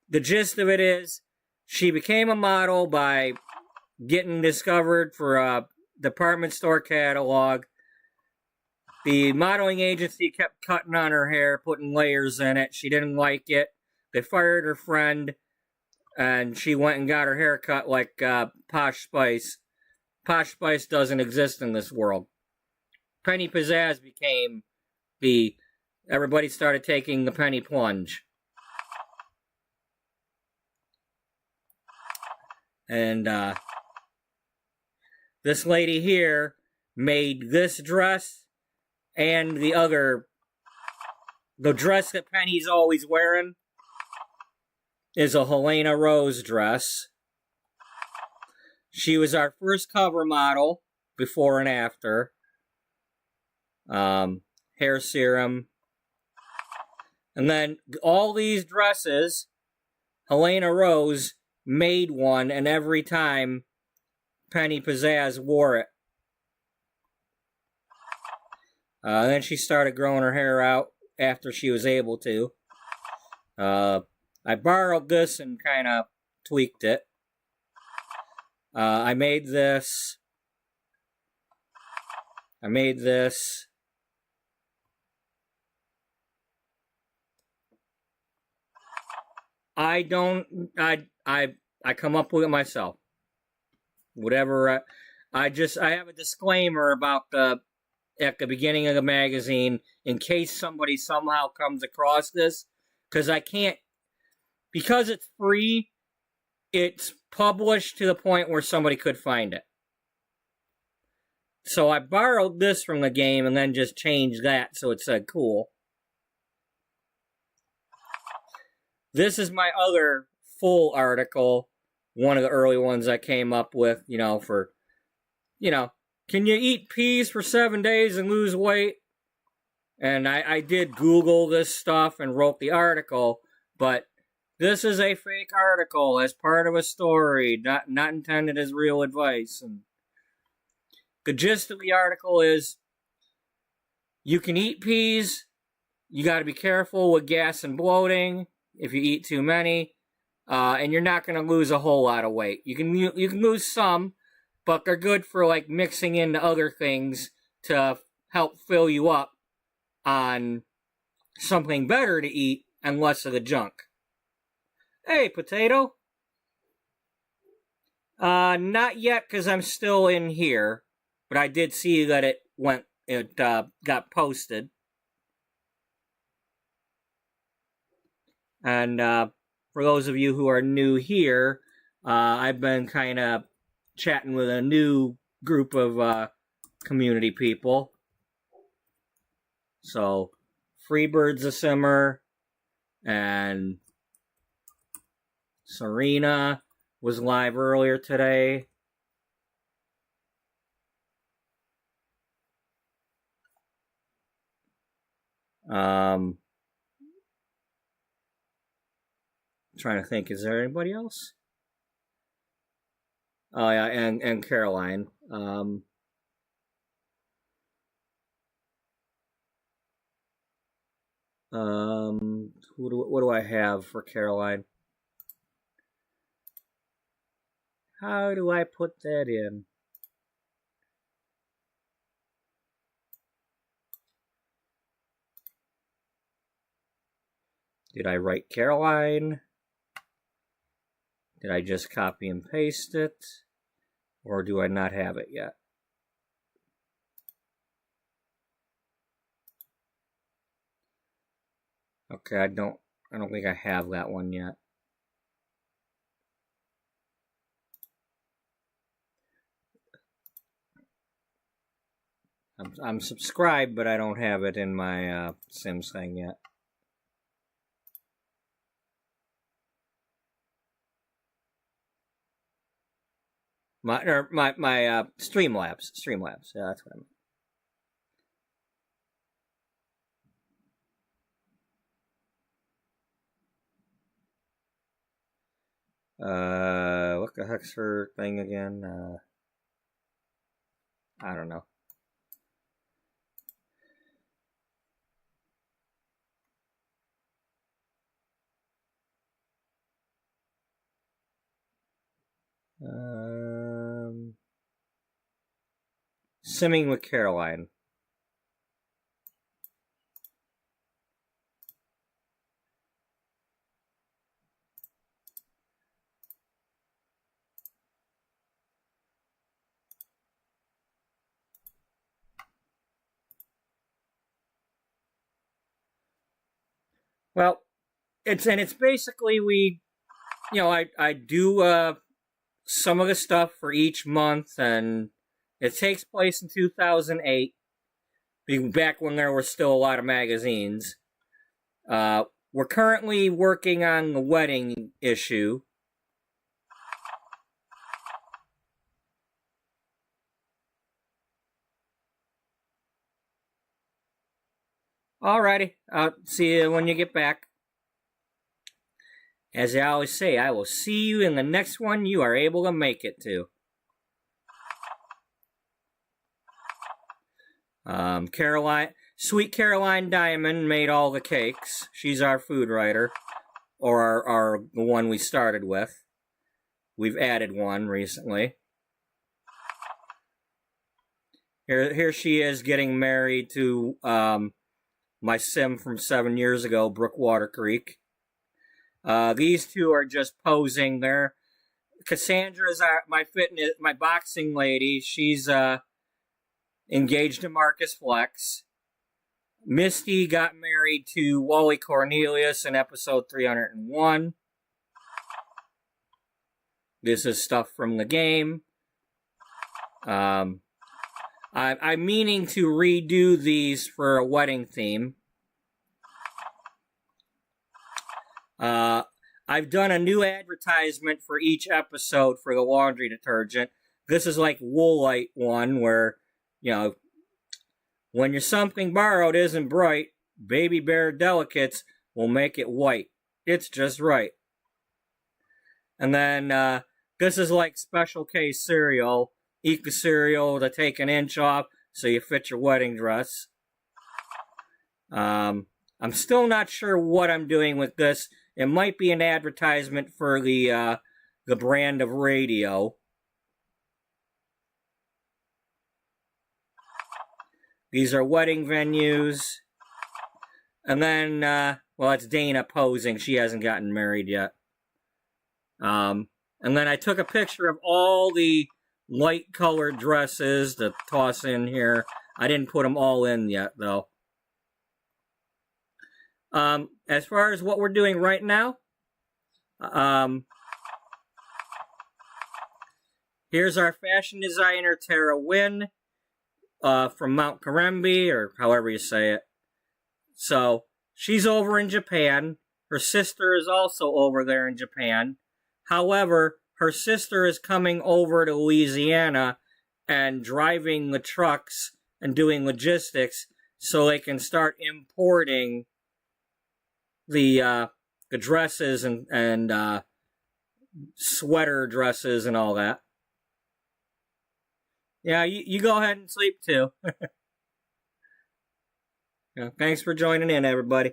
the gist of it is, she became a model by getting discovered for a department store catalog. The modeling agency kept cutting on her hair, putting layers in it. She didn't like it. They fired her friend, and she went and got her hair cut like Posh Spice. Posh Spice doesn't exist in this world. Penny Pizzazz became everybody started taking the penny plunge. And this lady here made this dress and the dress that Penny's always wearing is a Helena Rose dress. She was our first cover model, before and after. Hair serum. And then all these dresses, Helena Rose made one, and every time Penny Pizzazz wore it. Then she started growing her hair out after she was able to. I borrowed this and kind of tweaked it. I made this. I come up with it myself. Whatever. I have a disclaimer about at the beginning of the magazine in case somebody somehow comes across this, because I can't because it's free, it's published to the point where somebody could find it. So I borrowed this from the game and then just changed that so it said cool. This is my other full article, one of the early ones I came up with, for, can you eat peas for 7 days and lose weight? And I did Google this stuff and wrote the article, but this is a fake article as part of a story, not intended as real advice. And the gist of the article is, you can eat peas, you got to be careful with gas and bloating if you eat too many, and you're not going to lose a whole lot of weight. You can lose some, but they're good for like mixing into other things to help fill you up on something better to eat and less of the junk. Hey, potato. Not yet, because I'm still in here, but I did see that it got posted. And for those of you who are new here, I've been kind of chatting with a new group of community people. So, Freebird's a simmer, and Serena was live earlier today. Trying to think, is there anybody else? Oh yeah, and Caroline. What do I have for Caroline? How do I put that in? Did I write Caroline? Did I just copy and paste it? Or do I not have it yet? Okay, I don't think I have that one yet. I'm subscribed, but I don't have it in my Sims thing yet. My Streamlabs. Yeah, that's what I meant. What the heck's her thing again? I don't know. Simming with Caroline. Well, it's basically I do some of the stuff for each month, and it takes place in 2008, back when there were still a lot of magazines. We're currently working on the wedding issue. Alrighty, I'll see you when you get back. As I always say, I will see you in the next one you are able to make it to. Sweet Caroline Diamond made all the cakes. She's our food writer, or the one we started with. We've added one recently. Here she is getting married to my sim from 7 years ago, Brookwater Creek. These two are just posing there. Cassandra's my boxing lady. She's engaged to Marcus Flex. Misty got married to Wally Cornelius in episode 301. This is stuff from the game. I'm meaning to redo these for a wedding theme. I've done a new advertisement for each episode for the laundry detergent. This is like Woolite one where, you know, when your something borrowed isn't bright, Baby Bear Delicates will make it white. It's just right. And then, this is like Special K cereal. Eat the cereal to take an inch off so you fit your wedding dress. I'm still not sure what I'm doing with this. It might be an advertisement for the brand of radio. These are wedding venues. And then, well, it's Dana posing. She hasn't gotten married yet. And then I took a picture of all the light colored dresses to toss in here. I didn't put them all in yet, though. As far as what we're doing right now, here's our fashion designer, Tara Wynn, from Mount Karembe, or however you say it. So, she's over in Japan. Her sister is also over there in Japan. However, her sister is coming over to Louisiana and driving the trucks and doing logistics so they can start importing the dresses and sweater dresses and all that. Yeah, you go ahead and sleep too. Yeah, thanks for joining in, everybody.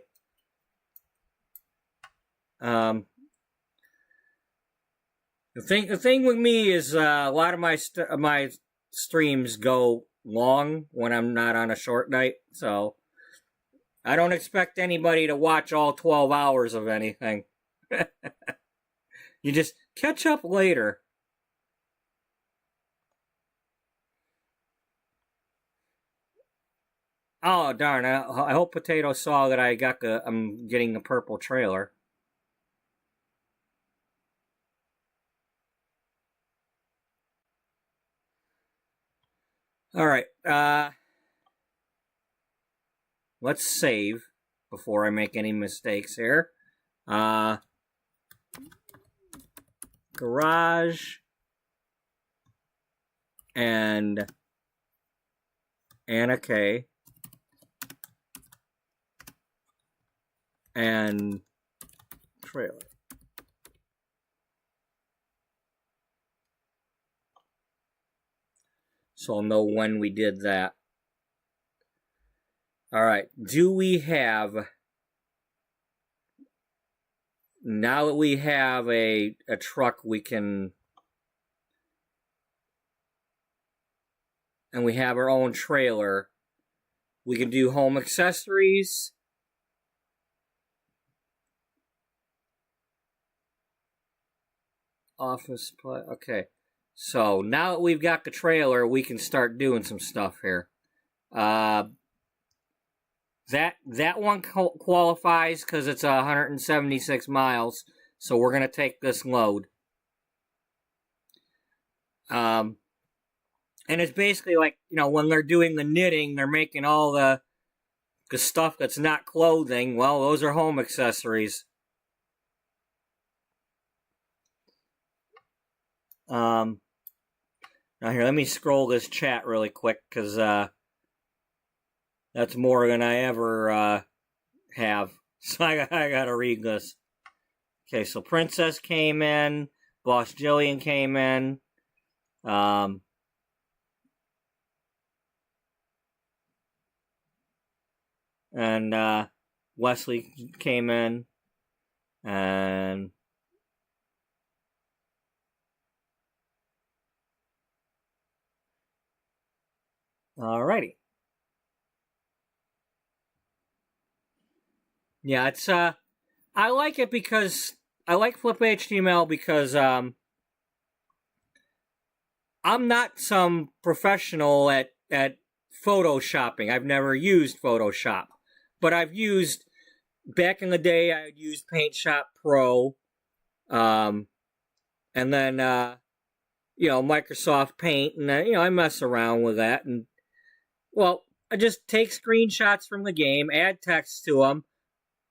The thing with me is a lot of my streams go long when I'm not on a short night, so I don't expect anybody to watch all 12 hours of anything. You just catch up later. Oh darn! I hope Potato saw that I'm getting the purple trailer. All right. Let's save before I make any mistakes here. Garage and Anna K. And trailer. So I'll know when we did that. Alright, do we have... Now that we have a truck we can... And we have our own trailer, we can do home accessories... Office supply. Okay, so now that we've got the trailer, we can start doing some stuff here. That one qualifies because it's 176 miles, so we're gonna take this load. And it's basically like, you know, when they're doing the knitting, they're making all the stuff that's not clothing. Well, those are home accessories. Now here, let me scroll this chat really quick, because, that's more than I ever, have. So I gotta read this. Okay, so Princess came in, Boss Jillian came in, and, Wesley came in, and... Alrighty. Yeah, it's, I like it because, I like Flip HTML because, I'm not some professional at Photoshopping. I've never used Photoshop. But I've used, back in the day, I used Paint Shop Pro, and then Microsoft Paint, and I mess around with that, and well, I just take screenshots from the game, add text to them,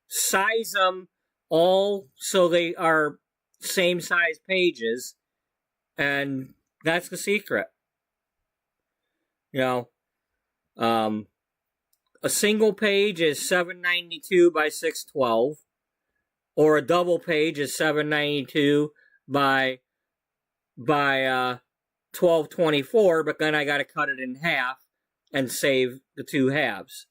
size them all so they are same size pages, and that's the secret. A single page is 792 by 612, or a double page is 792 by 1224, but then I got to cut it in half and save the two halves.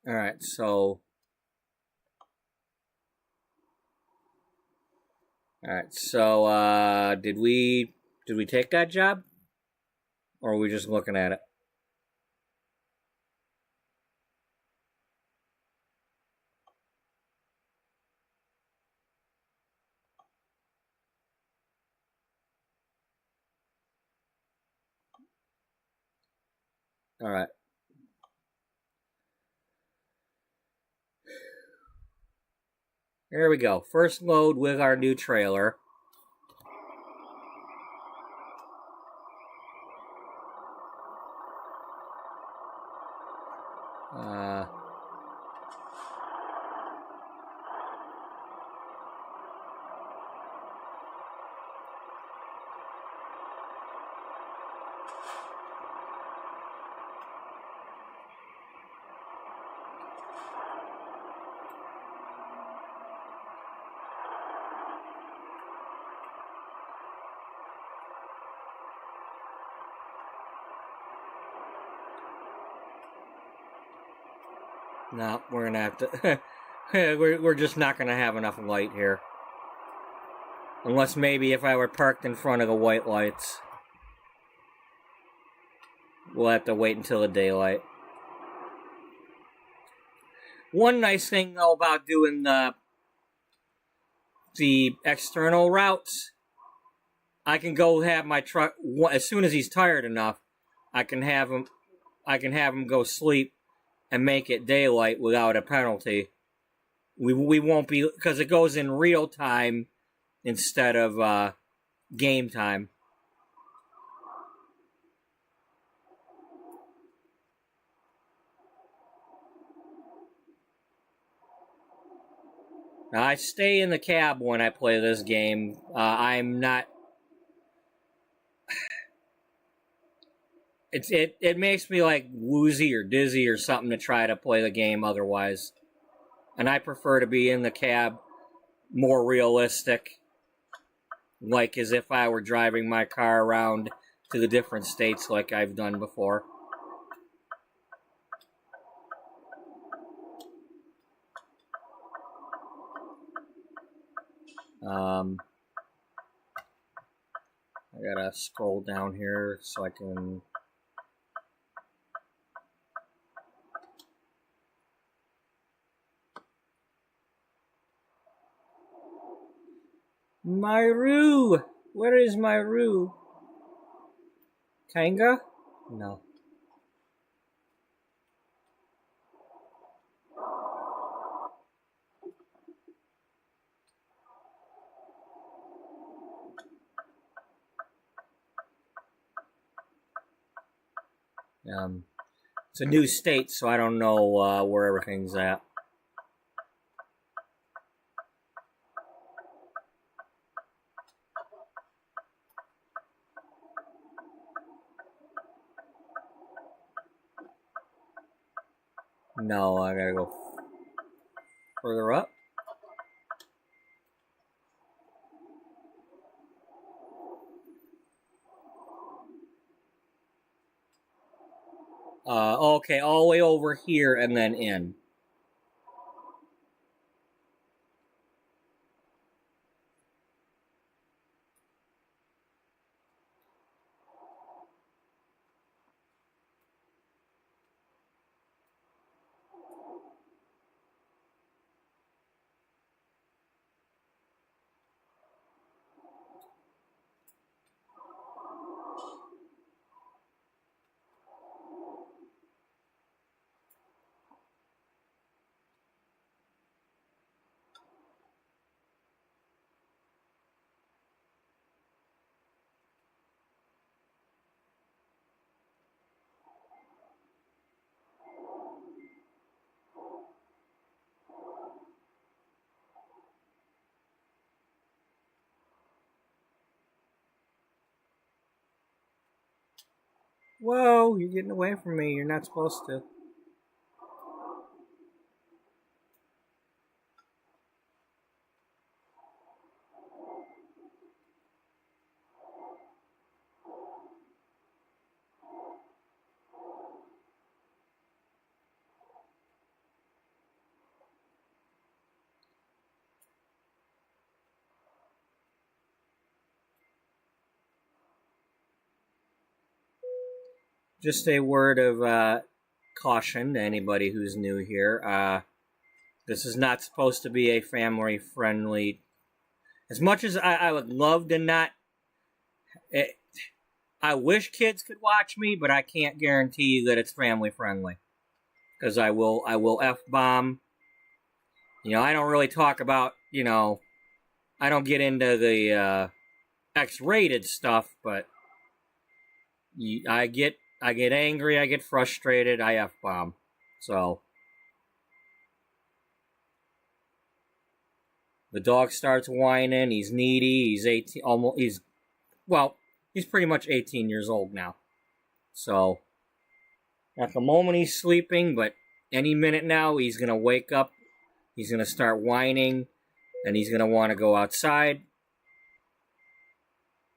All right, so did we take that job, or are we just looking at it? All right. There we go. First load with our new trailer. No, we're gonna have to. we're just not gonna have enough light here, unless maybe if I were parked in front of the white lights. We'll have to wait until the daylight. One nice thing though about doing the external routes, I can go have my truck as soon as he's tired enough. I can have him go sleep and make it daylight without a penalty. We won't be, because it goes in real time instead of game time. Now, I stay in the cab when I play this game. I'm not. It makes me like woozy or dizzy or something to try to play the game otherwise, and I prefer to be in the cab, more realistic, like as if I were driving my car around to the different states like I've done before. I gotta scroll down here so I can. Myru! Where is Myru? Kanga? No. It's a new state, so I don't know where everything's at. No, I gotta go further up. Okay, all the way over here and then in. Whoa, you're getting away from me. You're not supposed to. Just a word of caution to anybody who's new here. This is not supposed to be a family-friendly... As much as I would love to not... I wish kids could watch me, but I can't guarantee you that it's family-friendly. Because I will F-bomb. You know, I don't really talk about, you know... I don't get into the X-rated stuff, but... I get angry, I get frustrated, I F-bomb. So... The dog starts whining, he's needy, he's 18, almost, he's pretty much 18 years old now. So, at the moment he's sleeping, but any minute now he's going to wake up, he's going to start whining, and he's going to want to go outside.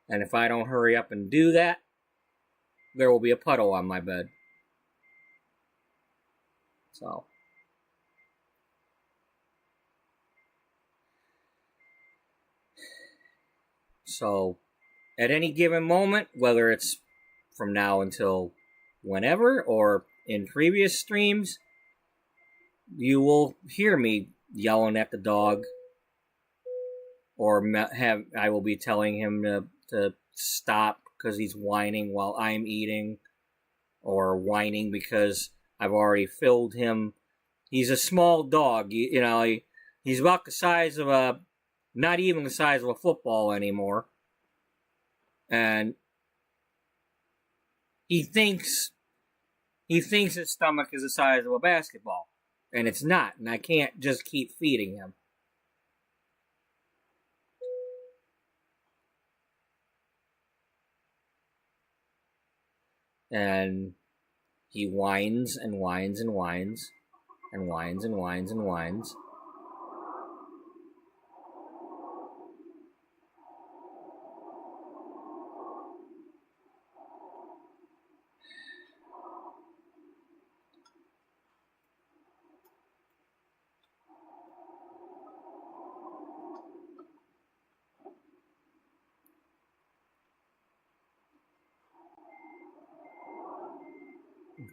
And if I don't hurry up and do that, there will be a puddle on my bed. So, at any given moment, whether it's from now until whenever or in previous streams, you will hear me yelling at the dog, or I will be telling him to stop because he's whining while I'm eating, or whining because I've already filled him. He's a small dog, you know, he's about the size of not even the size of a football anymore. And he thinks his stomach is the size of a basketball. And it's not. And I can't just keep feeding him. And he whines and whines and whines. And whines and whines and whines.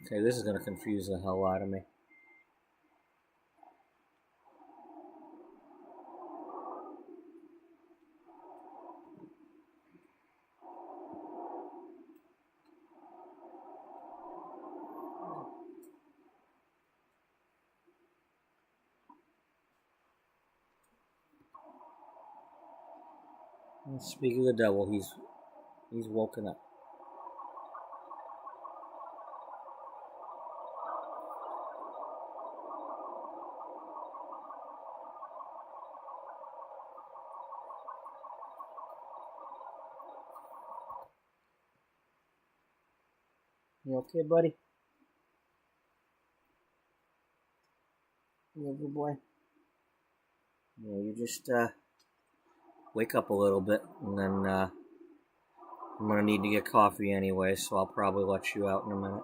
Okay, this is going to confuse the hell out of me. Speak of the devil, he's woken up. You okay, buddy? You a good boy? Yeah, you just wake up a little bit, and then I'm gonna need to get coffee anyway, so I'll probably let you out in a minute.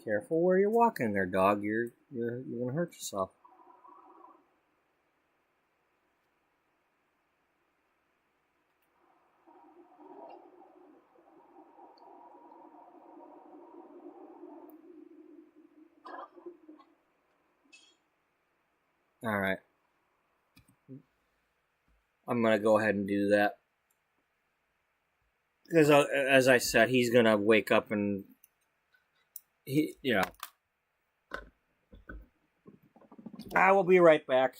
Careful where you're walking there, dog. You're gonna hurt yourself. Alright. I'm gonna go ahead and do that. Because, as I said, he's gonna wake up and... I will be right back.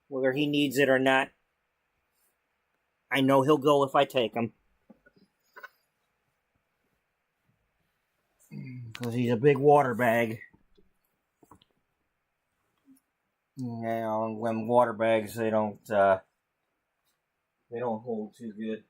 Whether he needs it or not, I know he'll go if I take him. Because he's a big water bag. You know, when water bags, they don't They don't hold too good.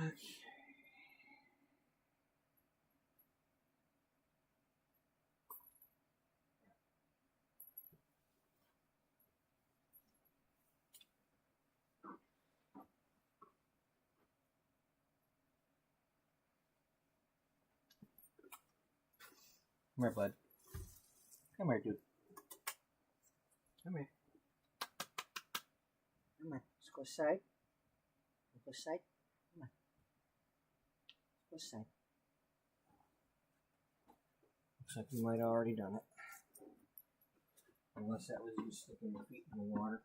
Okay. Come here, bud. Come here, dude. Come here. Come on. Let's go side. Let's go side. Come on. Let's go side. Looks like you might have already done it. Unless that was you sticking your feet in the water.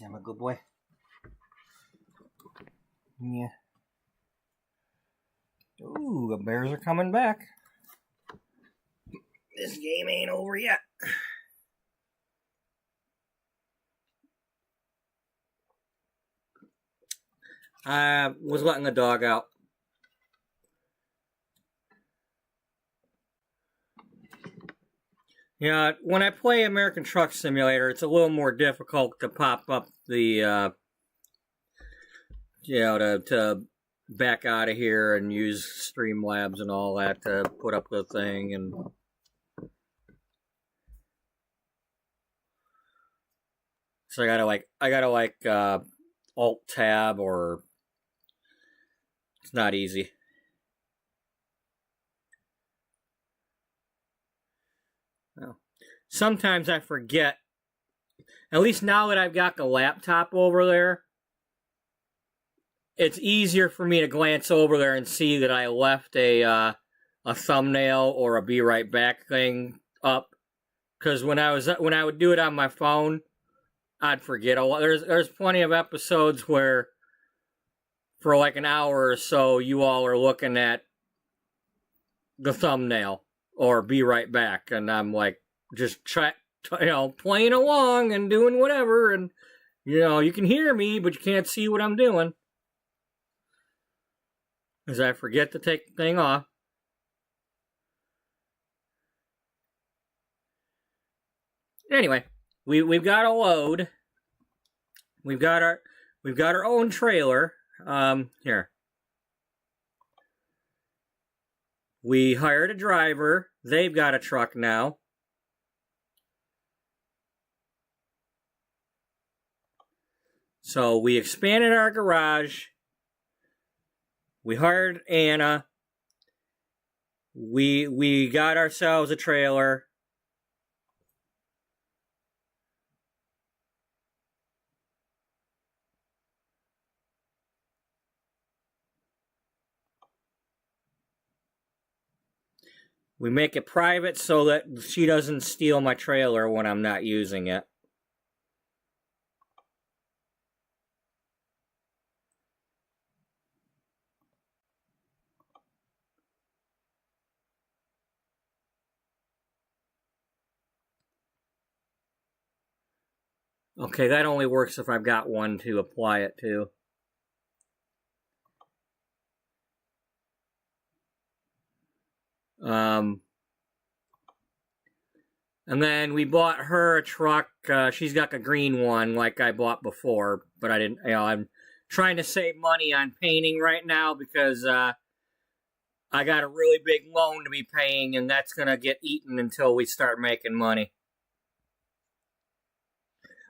I'm a good boy. Yeah. Ooh, the Bears are coming back. This game ain't over yet. I was letting the dog out. Yeah, when I play American Truck Simulator, it's a little more difficult to pop up the, to back out of here and use Streamlabs and all that to put up the thing. And so I gotta Alt Tab, or it's not easy. Well, sometimes I forget. At least now that I've got the laptop over there, it's easier for me to glance over there and see that I left a thumbnail or a be right back thing up. Because when I would do it on my phone, I'd forget a lot. There's plenty of episodes where for like an hour or so you all are looking at the thumbnail or be right back, and I'm like just playing along and doing whatever, and you can hear me but you can't see what I'm doing because I forget to take the thing off. Anyway, we've got a load. We've got our own trailer. Here. We hired a driver. They've got a truck now. So we expanded our garage. We hired Anna. We got ourselves a trailer. We make it private so that she doesn't steal my trailer when I'm not using it. Okay, that only works if I've got one to apply it to. And then we bought her a truck. She's got the green one like I bought before, but I didn't, I'm trying to save money on painting right now because I got a really big loan to be paying, and that's going to get eaten until we start making money.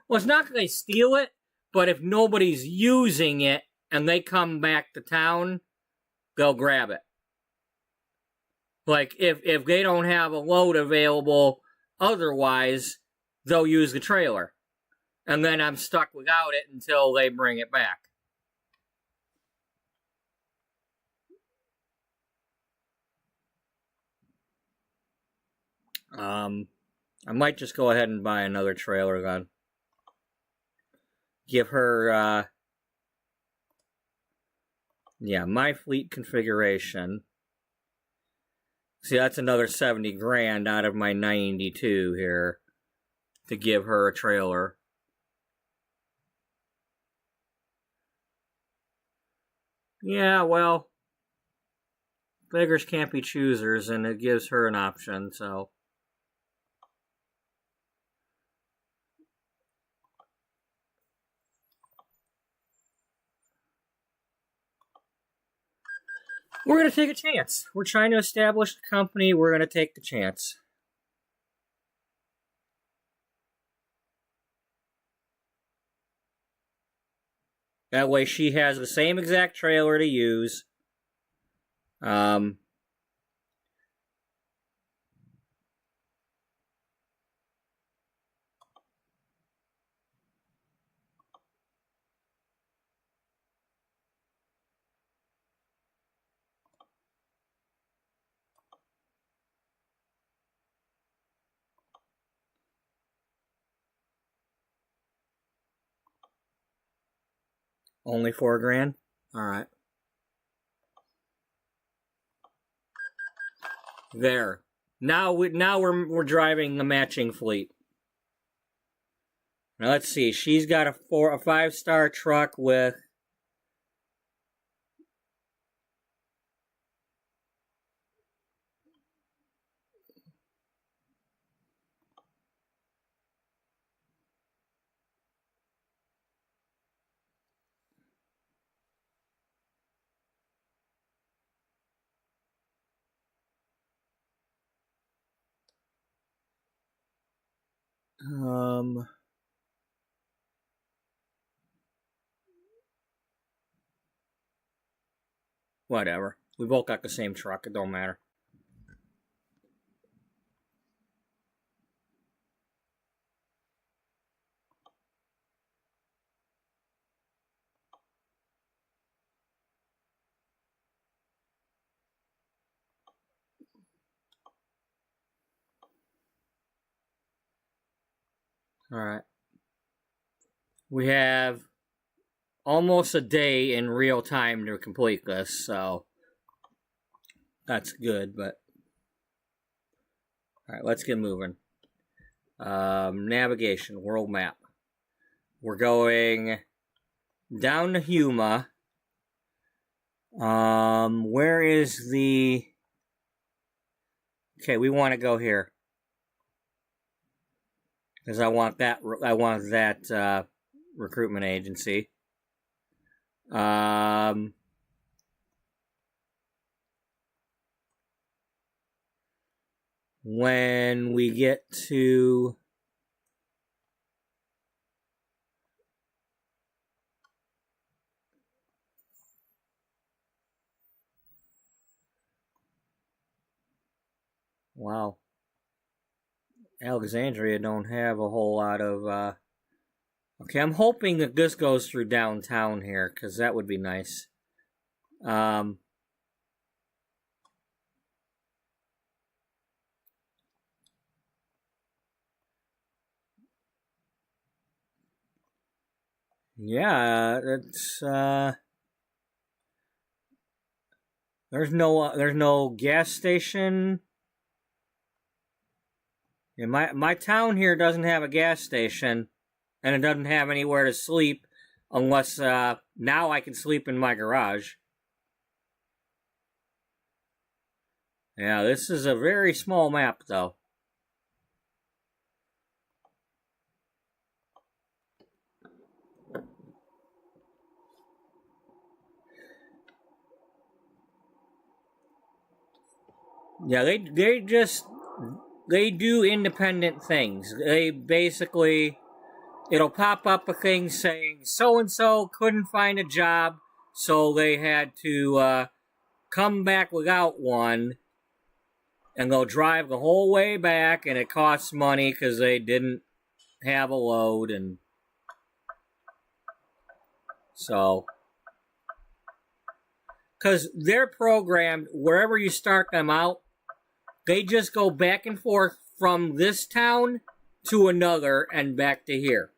Well, it's not that they steal it, but if nobody's using it and they come back to town, they'll grab it. Like, if they don't have a load available otherwise, they'll use the trailer. And then I'm stuck without it until they bring it back. I might just go ahead and buy another trailer then. Give her, my fleet configuration. See, that's another 70 grand out of my 92 here to give her a trailer. Yeah, well, beggars can't be choosers, and it gives her an option, so. We're going to take a chance. We're trying to establish the company. We're going to take the chance. That way she has the same exact trailer to use. Only $4,000? Alright. There. Now we're driving the matching fleet. Now let's see. She's got a 5-star truck with whatever. We both got the same truck. It don't matter. Alright. We have almost a day in real time to complete this, so that's good, but alright, let's get moving. Navigation, world map. We're going down to Huma. Where is the... Okay, we want to go here. Because I want that recruitment agency. When we get to... Wow. Alexandria don't have a whole lot of, Okay, I'm hoping that this goes through downtown here, because that would be nice. Yeah, it's, there's no gas station. Yeah, my town here doesn't have a gas station, and it doesn't have anywhere to sleep, unless, now I can sleep in my garage. Yeah, this is a very small map, though. Yeah, they do independent things. They basically, it'll pop up a thing saying so-and-so couldn't find a job, so they had to come back without one, and they'll drive the whole way back, and it costs money because they didn't have a load, and so... Because they're programmed, wherever you start them out, they just go back and forth from this town to another and back to here.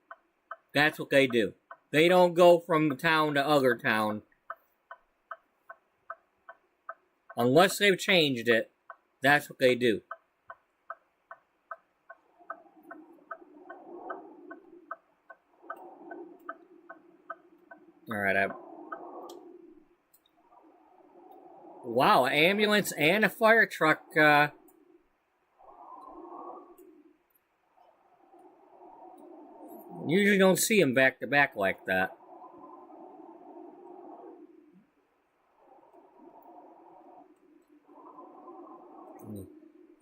That's what they do. They don't go from town to other town. Unless they've changed it, that's what they do. Alright, wow, an ambulance and a fire truck, usually don't see them back to back like that.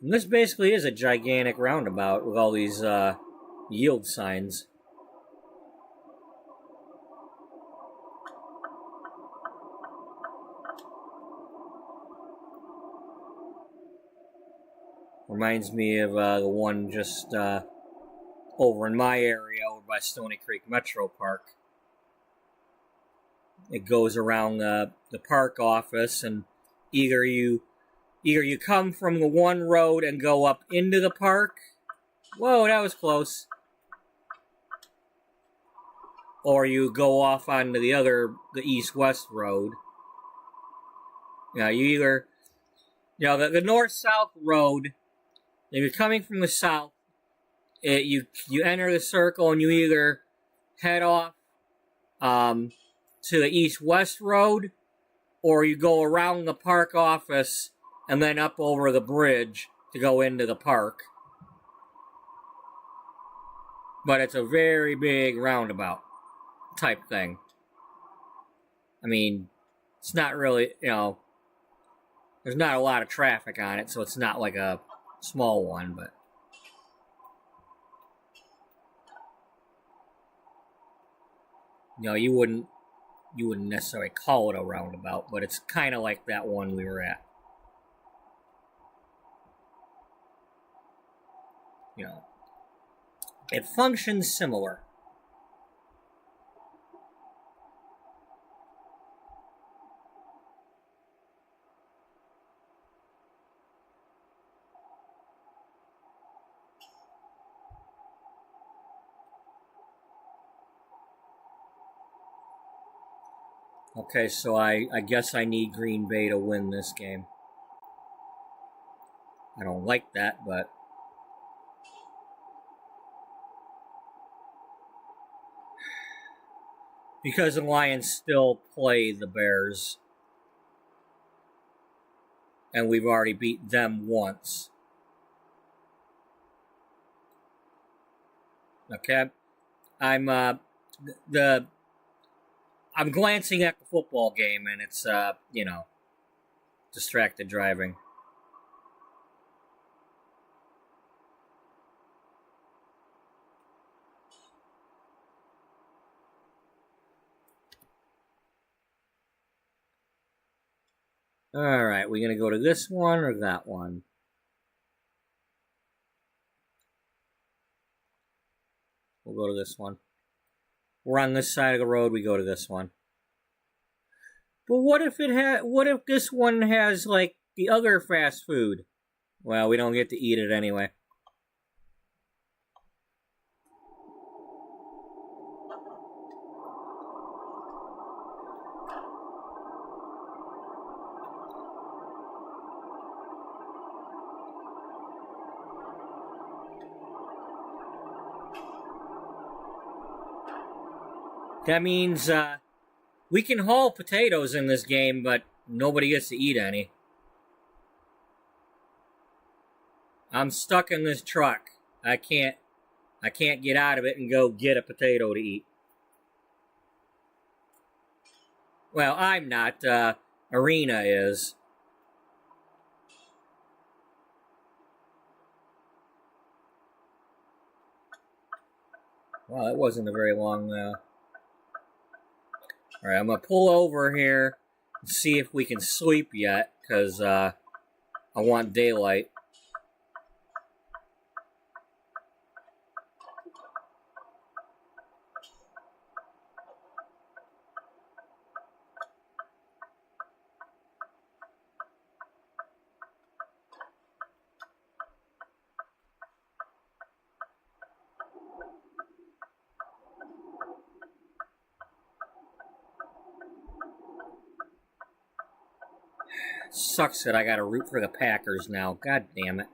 And this basically is a gigantic roundabout with all these yield signs. Reminds me of the one just over in my area, over by Stony Creek Metro Park. It goes around the park office, and either you come from the one road and go up into the park. Whoa, that was close. or you go off onto the east-west road. You either, the north-south road, if you're coming from the south, you enter the circle and you either head off to the east-west road, or you go around the park office and then up over the bridge to go into the park. But it's a very big roundabout type thing. I mean, it's not really, there's not a lot of traffic on it, so it's not like a small one, but you wouldn't necessarily call it a roundabout, but it's kind of like that one we were at. It functions similar. Okay, so I guess I need Green Bay to win this game. I don't like that, but because the Lions still play the Bears, and we've already beat them once. Okay, I'm glancing at the football game, and it's distracted driving. Alright, we're going to go to this one or that one? We'll go to this one. We're on this side of the road, we go to this one. But what if this one has, like, the other fast food? Well, we don't get to eat it anyway. That means we can haul potatoes in this game, but nobody gets to eat any. I'm stuck in this truck. I can't get out of it and go get a potato to eat. Well, I'm not. Arena is. Well, that wasn't a very long... Alright, I'm going to pull over here and see if we can sleep yet, because I want daylight. Sucks that I gotta root for the Packers now. God damn it.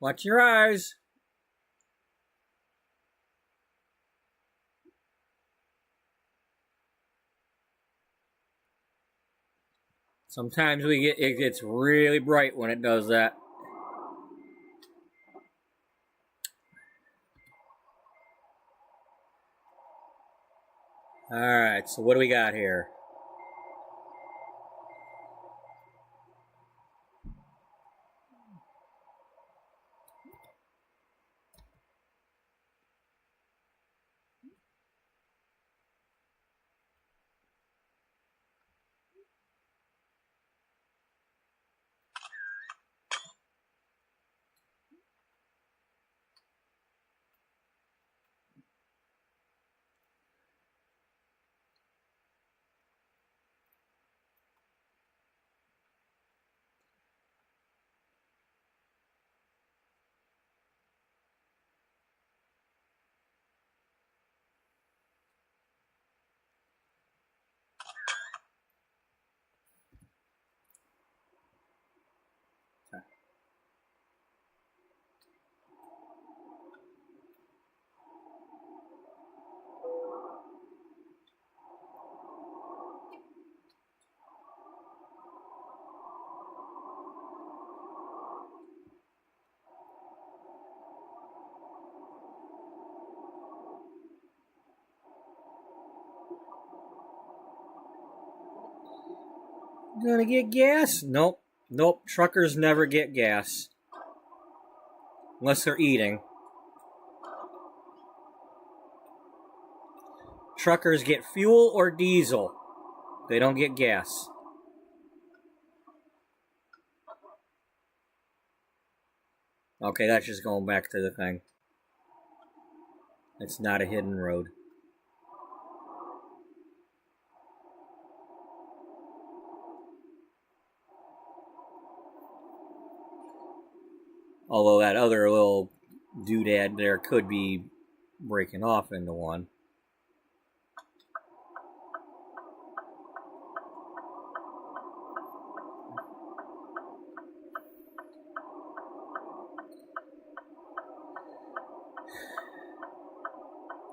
Watch your eyes. Sometimes it gets really bright when it does that. Alright, so what do we got here? Gonna get gas? Nope. Nope. Truckers never get gas. Unless they're eating. Truckers get fuel or diesel. They don't get gas. Okay, that's just going back to the thing. It's not a hidden road. Although that other little doodad there could be breaking off into one.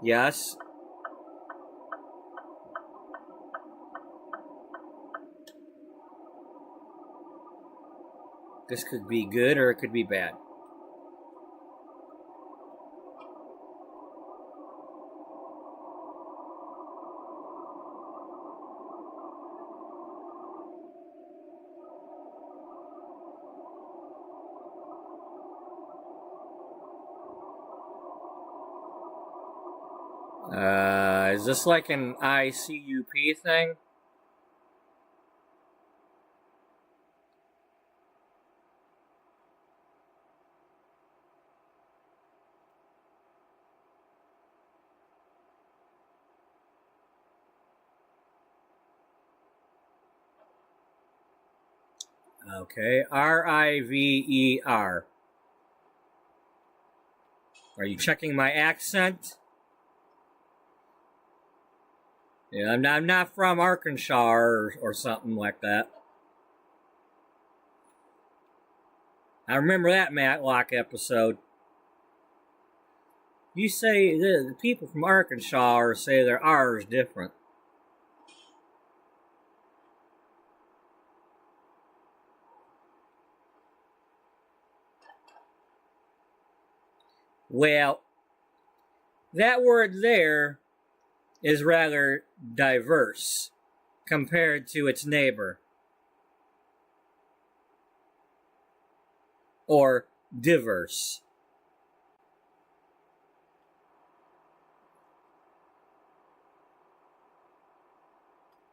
Yes. This could be good or it could be bad. Is this like an ICUP thing? Okay, River. Are you checking my accent? Yeah, I'm not from Arkansas or something like that. I remember that Matlock episode. You say the people from Arkansas say their R is different. Well, that word there is rather diverse compared to its neighbor. Or diverse.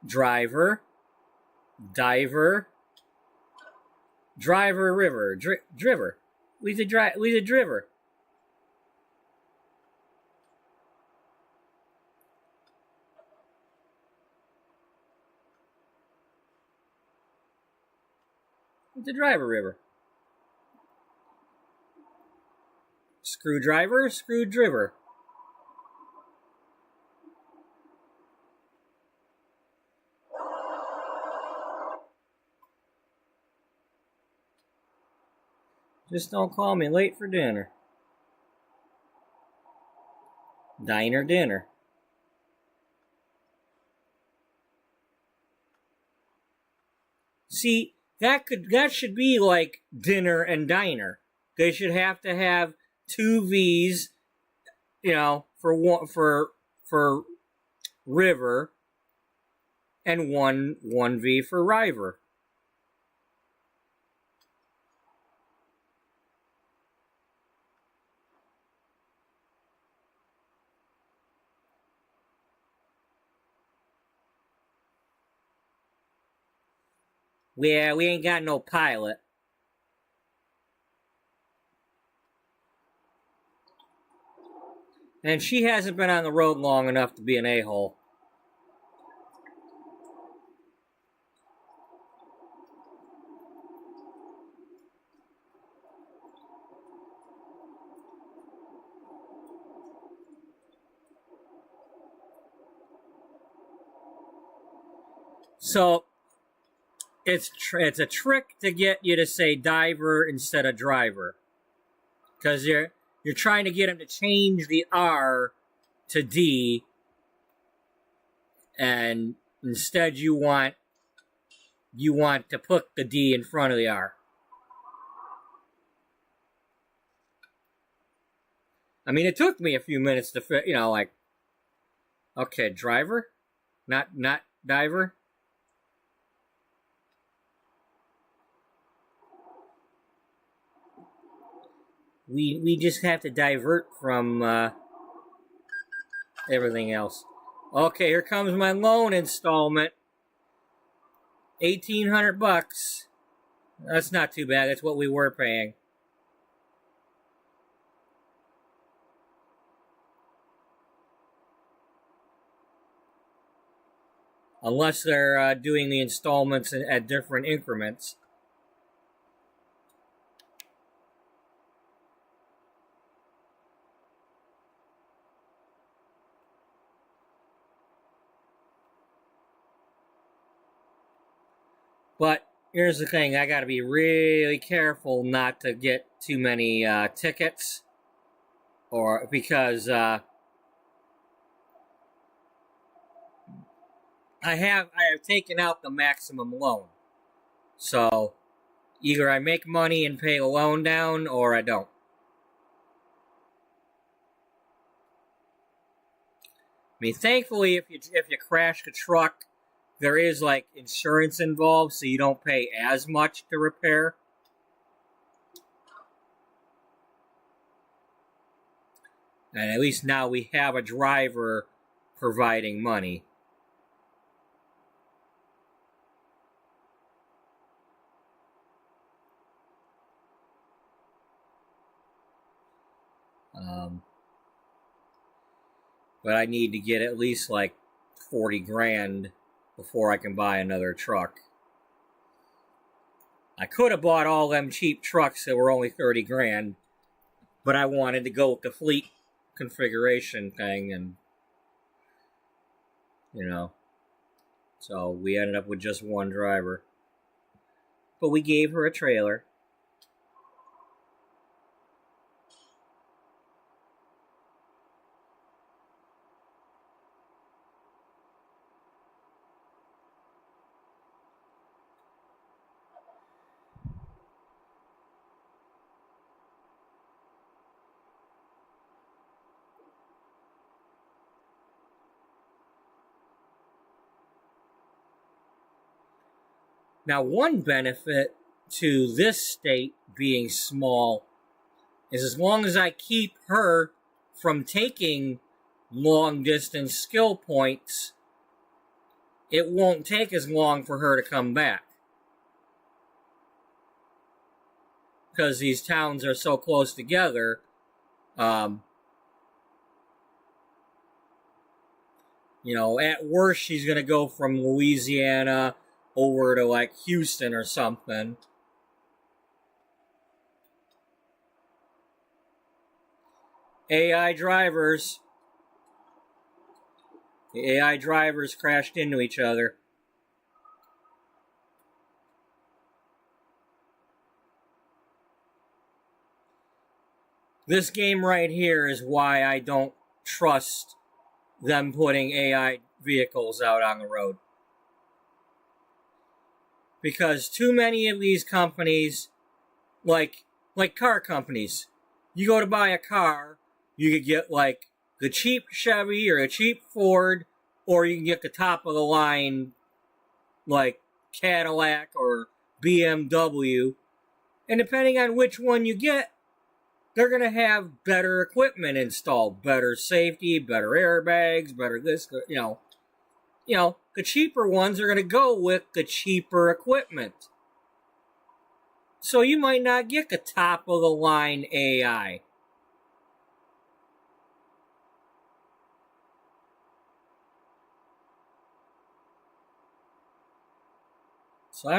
Driver, diver, driver, river, driver. We the driver. The driver river. Screwdriver, screwdriver. Just don't call me late for dinner. Diner dinner. See, that should be like dinner and diner. They should have to have 2 V's, for River, and one V for River. Yeah, we ain't got no pilot. And she hasn't been on the road long enough to be an a-hole. So, it's a trick to get you to say diver instead of driver. Because you're trying to get him to change the R to D, and instead you want to put the D in front of the R. I mean, it took me a few minutes to okay, driver, not diver. We just have to divert from everything else. Okay, here comes my loan installment. $1,800. That's not too bad. That's what we were paying. Unless they're doing the installments at different increments. But here's the thing, I gotta be really careful not to get too many tickets, because I have taken out the maximum loan. So either I make money and pay the loan down, or I don't. I mean, thankfully, if you crash the truck, there is like insurance involved, so you don't pay as much to repair. And at least now we have a driver providing money. But I need to get at least like 40 grand before I can buy another truck. I could have bought all them cheap trucks that were only 30 grand, but I wanted to go with the fleet configuration thing, and so we ended up with just one driver. But we gave her a trailer. Now, one benefit to this state being small is as long as I keep her from taking long-distance skill points, it won't take as long for her to come back. Because these towns are so close together, at worst, she's going to go from Louisiana over to like Houston or something. AI drivers. The AI drivers crashed into each other. This game right here is why I don't trust them putting AI vehicles out on the road. because too many of these companies, like car companies, you go to buy a car, you could get like the cheap Chevy or a cheap Ford, or you can get the top of the line like Cadillac or BMW. And depending on which one you get, they're going to have better equipment installed, better safety, better airbags, better this, the cheaper ones are going to go with the cheaper equipment. So you might not get the top of the line AI. So I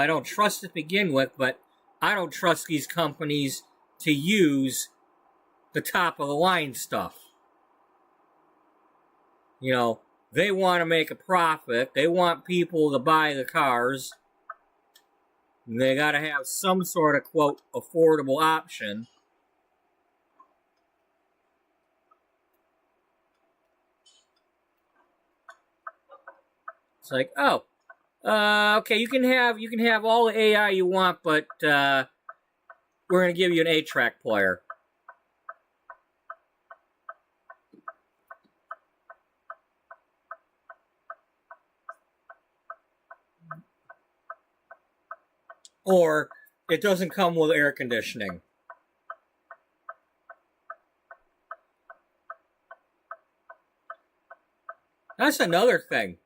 don't trust to begin with, but I don't trust these companies to use the top of the line stuff. They want to make a profit. They want people to buy the cars. And they got to have some sort of, quote, affordable option. It's like, okay, you can have all the AI you want, but we're going to give you an 8-track player. Or it doesn't come with air conditioning. That's another thing.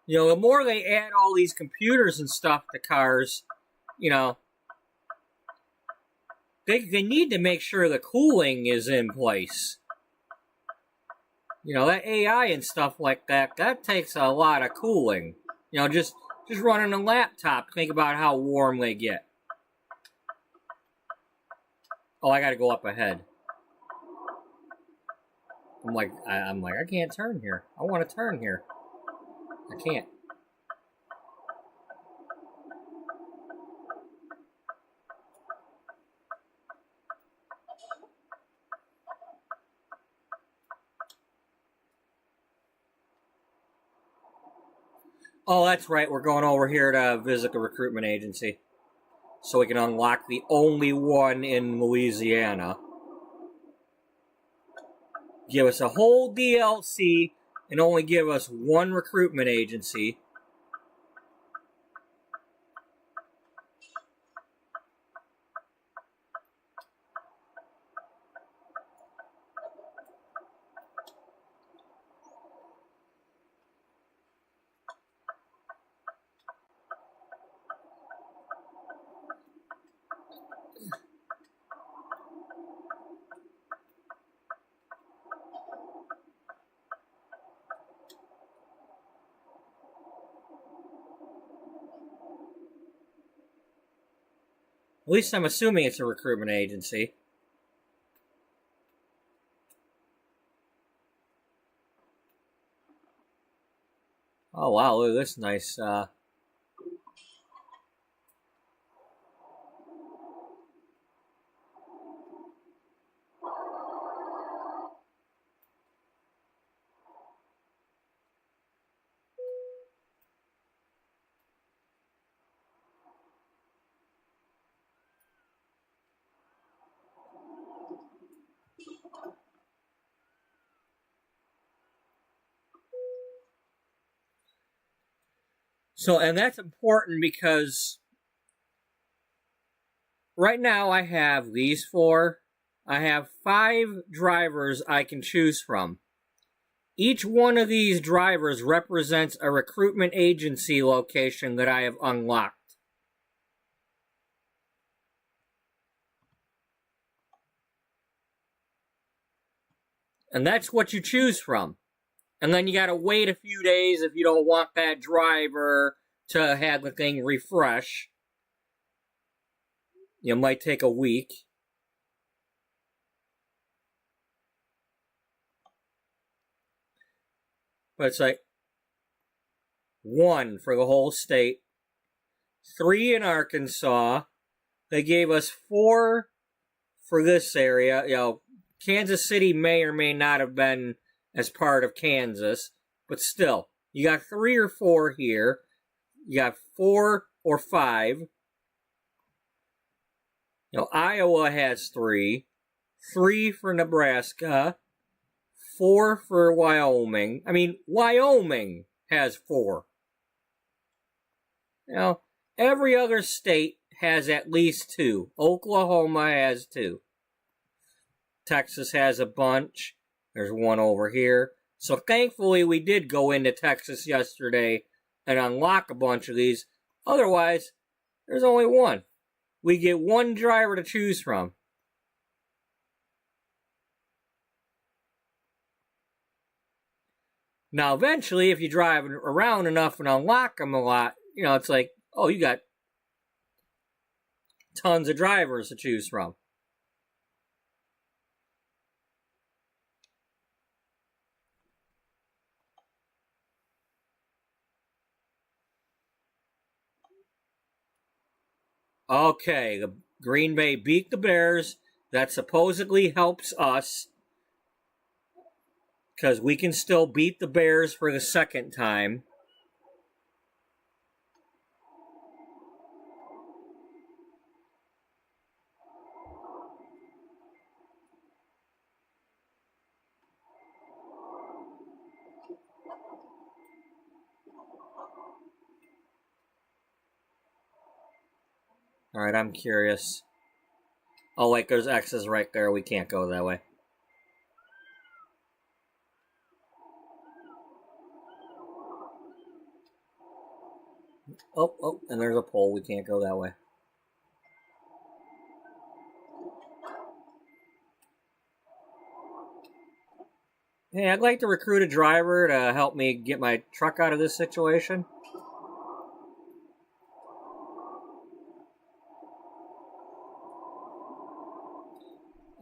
The more they add all these computers and stuff to cars, they need to make sure the cooling is in place. That AI and stuff like that takes a lot of cooling. Just running a laptop, think about how warm they get. Oh, I gotta go up ahead. I'm like, I can't turn here. I want to turn here. I can't. Oh, that's right. We're going over here to visit the recruitment agency so we can unlock the only one in Louisiana. Give us a whole DLC and only give us one recruitment agency. At least I'm assuming it's a recruitment agency. Oh wow, look at this nice So, and that's important because right now I have these 4. I have 5 drivers I can choose from. Each one of these drivers represents a recruitment agency location that I have unlocked. And that's what you choose from. And then you gotta wait a few days if you don't want that driver to have the thing refresh. It might take a week. But it's like 1 for the whole state, 3 in Arkansas. They gave us 4 for this area. Kansas City may or may not have been as part of Kansas, but still, you got 3 or 4 here. You got 4 or 5. Iowa has 3. 3 for Nebraska. 4 for Wyoming. I mean, Wyoming has 4. Every other state has at least 2. Oklahoma has 2. Texas has a bunch. There's one over here. So thankfully we did go into Texas yesterday and unlock a bunch of these. Otherwise, there's only one. We get one driver to choose from. Now, eventually, if you drive around enough and unlock them a lot, it's like, oh, you got tons of drivers to choose from. Okay, the Green Bay beat the Bears. That supposedly helps us because we can still beat the Bears for the second time. Alright, I'm curious. Oh, wait, there's X's right there. We can't go that way. Oh, and there's a pole. We can't go that way. Hey, I'd like to recruit a driver to help me get my truck out of this situation.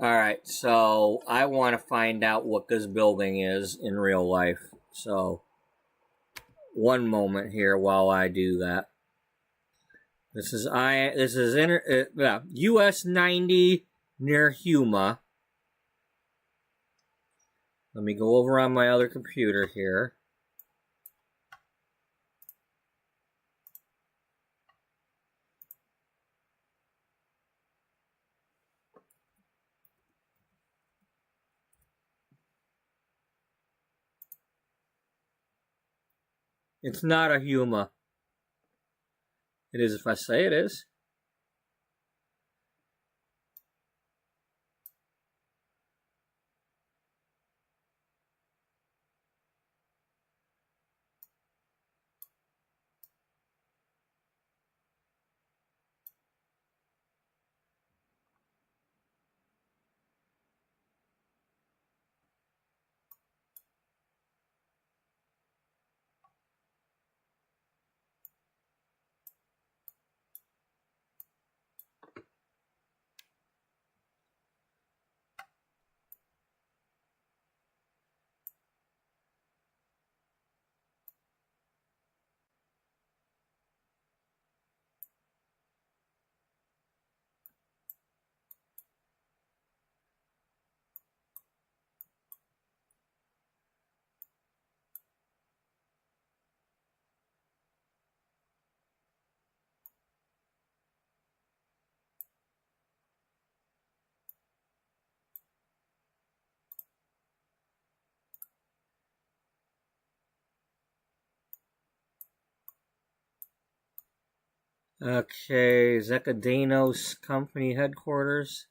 Alright, so I want to find out what this building is in real life. So, one moment here while I do that. This is US 90 near Huma. Let me go over on my other computer here. It's not a Huma. It is if I say it is. Okay, Zekadanos Company Headquarters.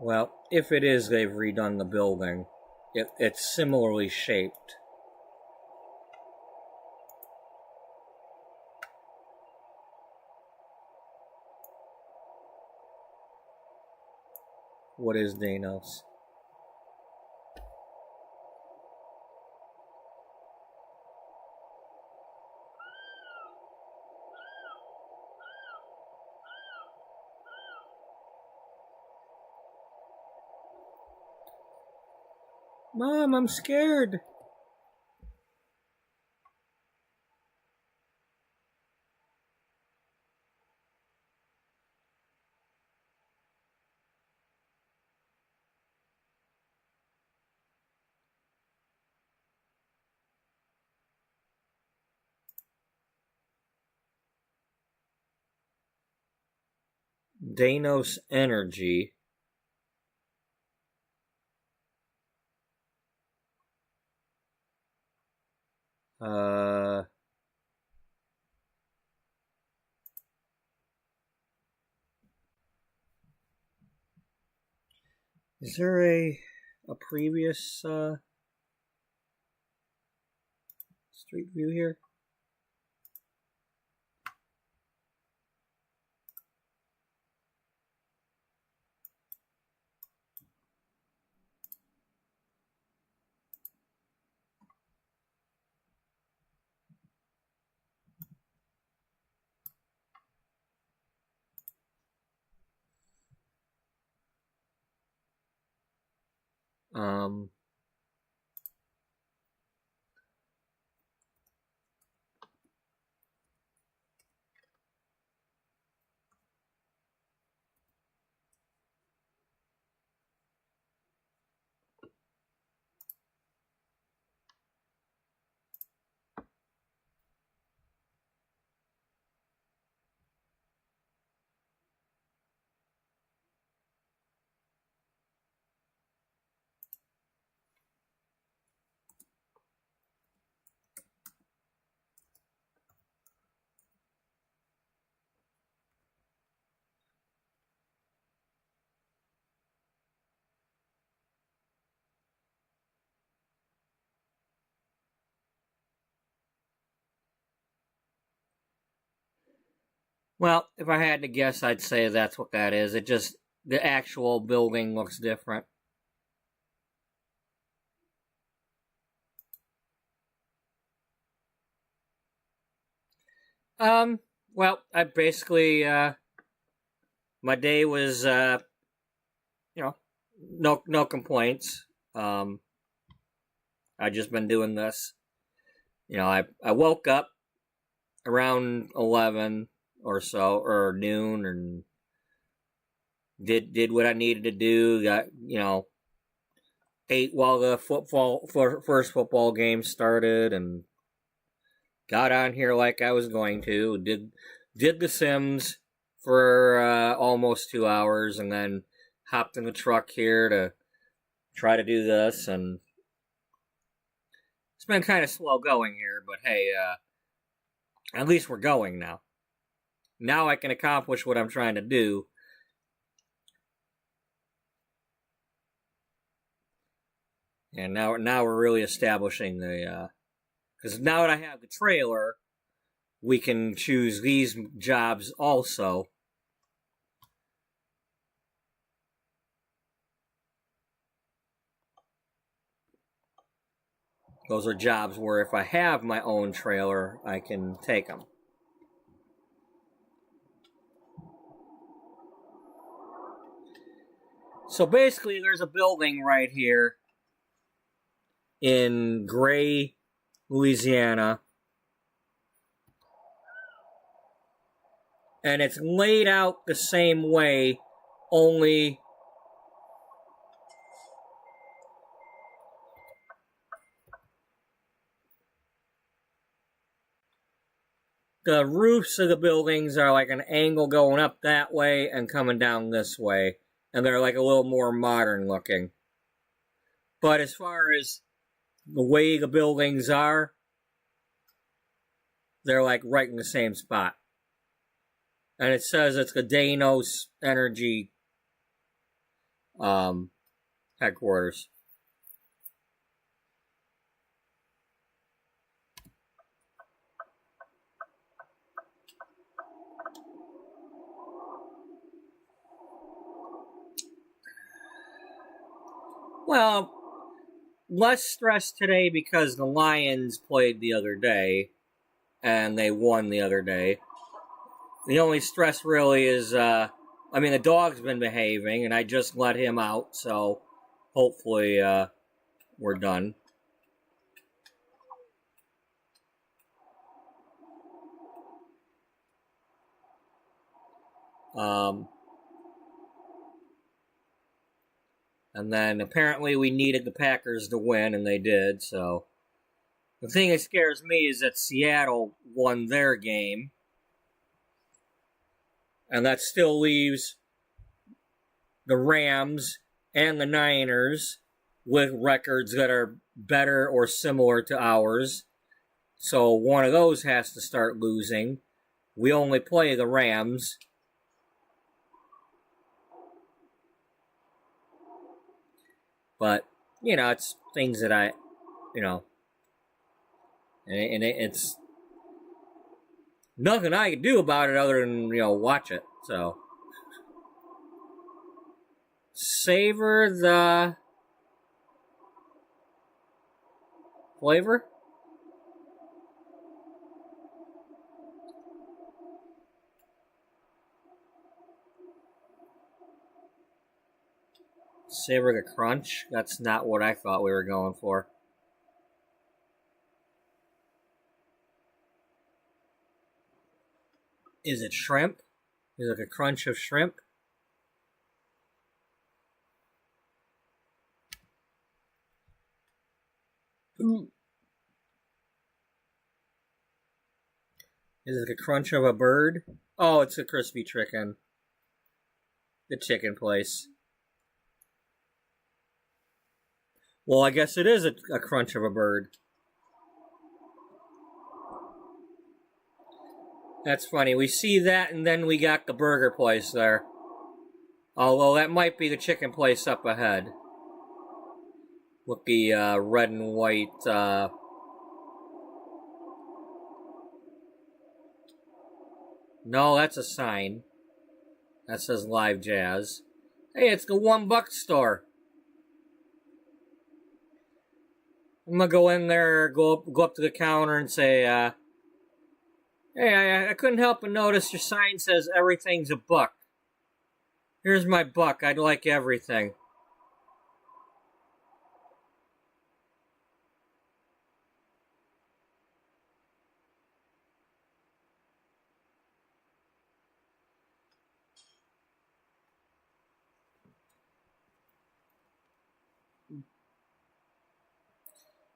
Well, if it is, they've redone the building. It's similarly shaped. What is Danos? Mom, I'm scared. Danos energy. Is there a previous street view here? Um, well, if I had to guess, I'd say that's what that is. It just, the actual building looks different. Well, I basically, my day was, no complaints. I just been doing this. I woke up around 11 or so, or noon, and did what I needed to do. Got, ate while the first football game started, and got on here like I was going to. Did The Sims for almost 2 hours, and then hopped in the truck here to try to do this. And it's been kind of slow going here, but hey, at least we're going now. Now I can accomplish what I'm trying to do. And now we're really establishing the, because now that I have the trailer, we can choose these jobs also. Those are jobs where if I have my own trailer, I can take them. So basically, there's a building right here in Gray, Louisiana. And it's laid out the same way, only the roofs of the buildings are like an angle going up that way and coming down this way. And they're like a little more modern looking. But as far as the way the buildings are, they're like right in the same spot. And it says it's the Danos Energy headquarters. Well, less stress today because the Lions played the other day, and they won the other day. The only stress really is, the dog's been behaving, and I just let him out, so hopefully, we're done. And then apparently we needed the Packers to win, and they did. So the thing that scares me is that Seattle won their game, and that still leaves the Rams and the Niners with records that are better or similar to ours. So one of those has to start losing. We only play the Rams. But, you know, it's things that I, you know, and it's nothing I can do about it other than, you know, watch it. So, savor the flavor. Savor the crunch. That's not what I thought we were going for. Is it shrimp? Is it a crunch of shrimp? Ooh. Is it a crunch of a bird? Oh, it's a crispy chicken. The chicken place. Well, I guess it is a crunch of a bird. That's funny. We see that, and then we got the burger place there. Although that might be the chicken place up ahead. With the red and white... No, that's a sign. That says Live Jazz. Hey, it's the $1 store. I'm gonna go in there, go up to the counter and say, hey, I couldn't help but notice your sign says everything's $1. Here's my $1. I'd like everything.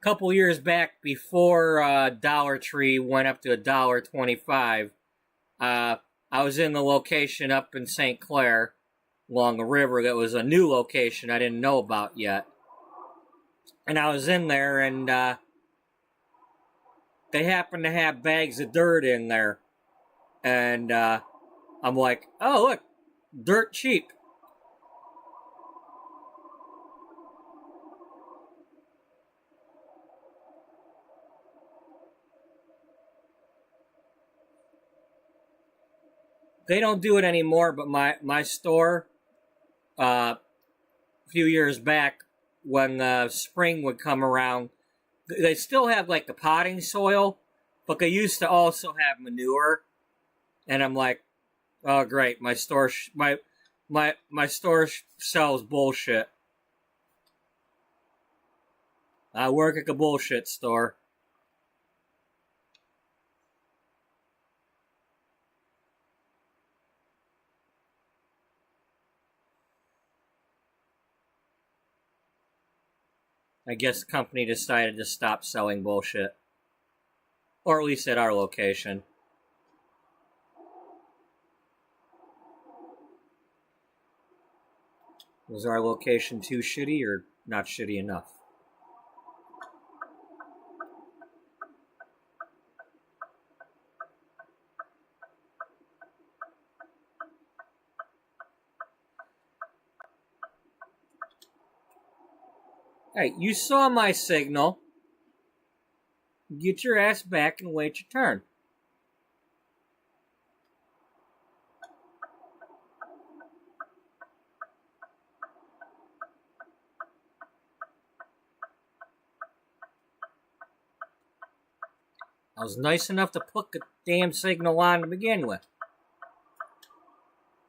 Couple years back, before Dollar Tree went up to $1.25, I was in the location up in St. Clair along the river that was a new location I didn't know about yet. And I was in there, and they happened to have bags of dirt in there. And I'm like, oh, look, dirt cheap. They don't do it anymore, but my store, a few years back, when the spring would come around, they still have like the potting soil, but they used to also have manure. And I'm like, oh great, my store sells bullshit. I work at the bullshit store. I guess the company decided to stop selling bullshit. Or at least at our location. Was our location too shitty or not shitty enough? Hey, you saw my signal. Get your ass back and wait your turn. I was nice enough to put the damn signal on to begin with.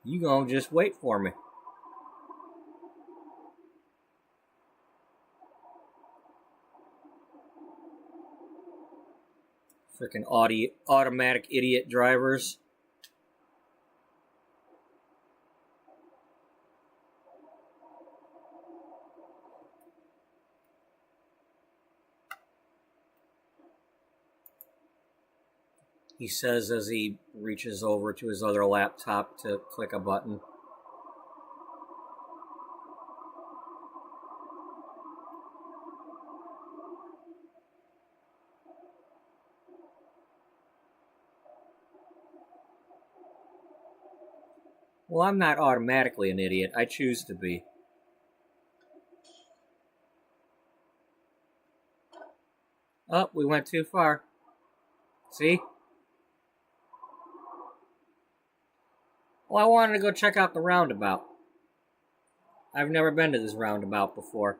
You gonna just wait for me. Freaking automatic idiot drivers. He says as he reaches over to his other laptop to click a button. Well, I'm not automatically an idiot. I choose to be. Oh, we went too far. See? Well, I wanted to go check out the roundabout. I've never been to this roundabout before.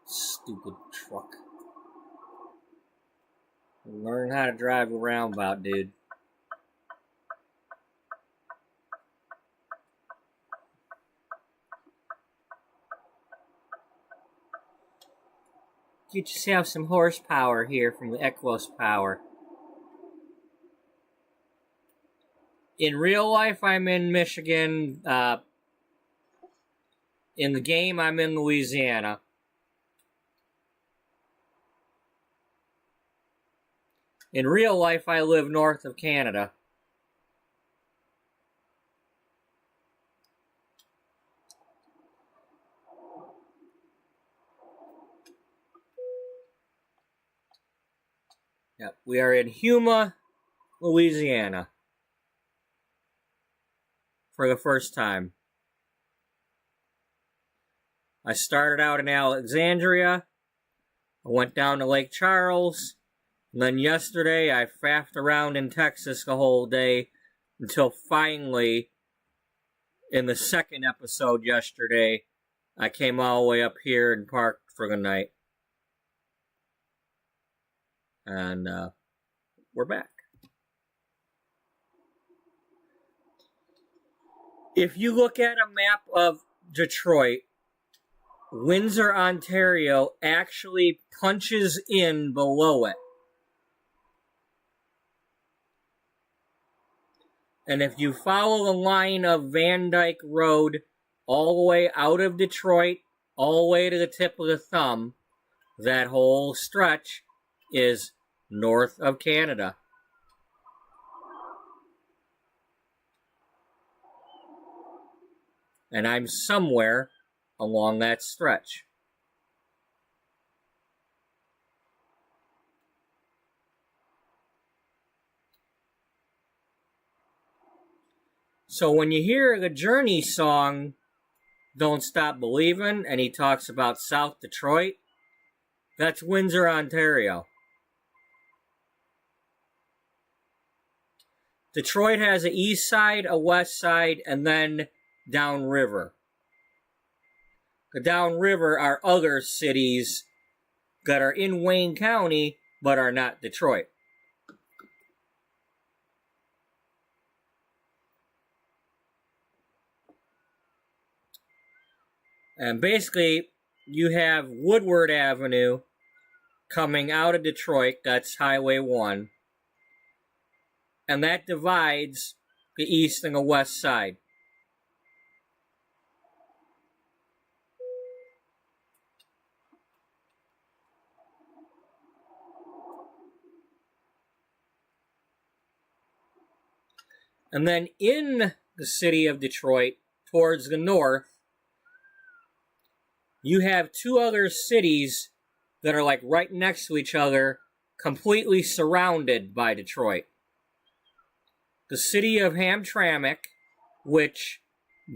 Stupid truck. Learn how to drive a roundabout, dude. You just have some horsepower here from the Equos power. In real life, I'm in Michigan. In the game, I'm in Louisiana. In real life, I live north of Canada. Yep, we are in Huma, Louisiana. For the first time. I started out in Alexandria. I went down to Lake Charles. And then yesterday, I faffed around in Texas the whole day until finally, in the second episode yesterday, I came all the way up here and parked for the night. And we're back. If you look at a map of Detroit, Windsor, Ontario actually punches in below it. And if you follow the line of Van Dyke Road all the way out of Detroit, all the way to the tip of the thumb, that whole stretch is north of Canada. And I'm somewhere along that stretch. So when you hear the Journey song, Don't Stop Believin', and he talks about South Detroit, that's Windsor, Ontario. Detroit has an east side, a west side, and then downriver. The downriver are other cities that are in Wayne County, but are not Detroit. And basically, you have Woodward Avenue coming out of Detroit, that's Highway 1. And that divides the east and the west side. And then in the city of Detroit, towards the north, you have two other cities that are like right next to each other, completely surrounded by Detroit. The city of Hamtramck, which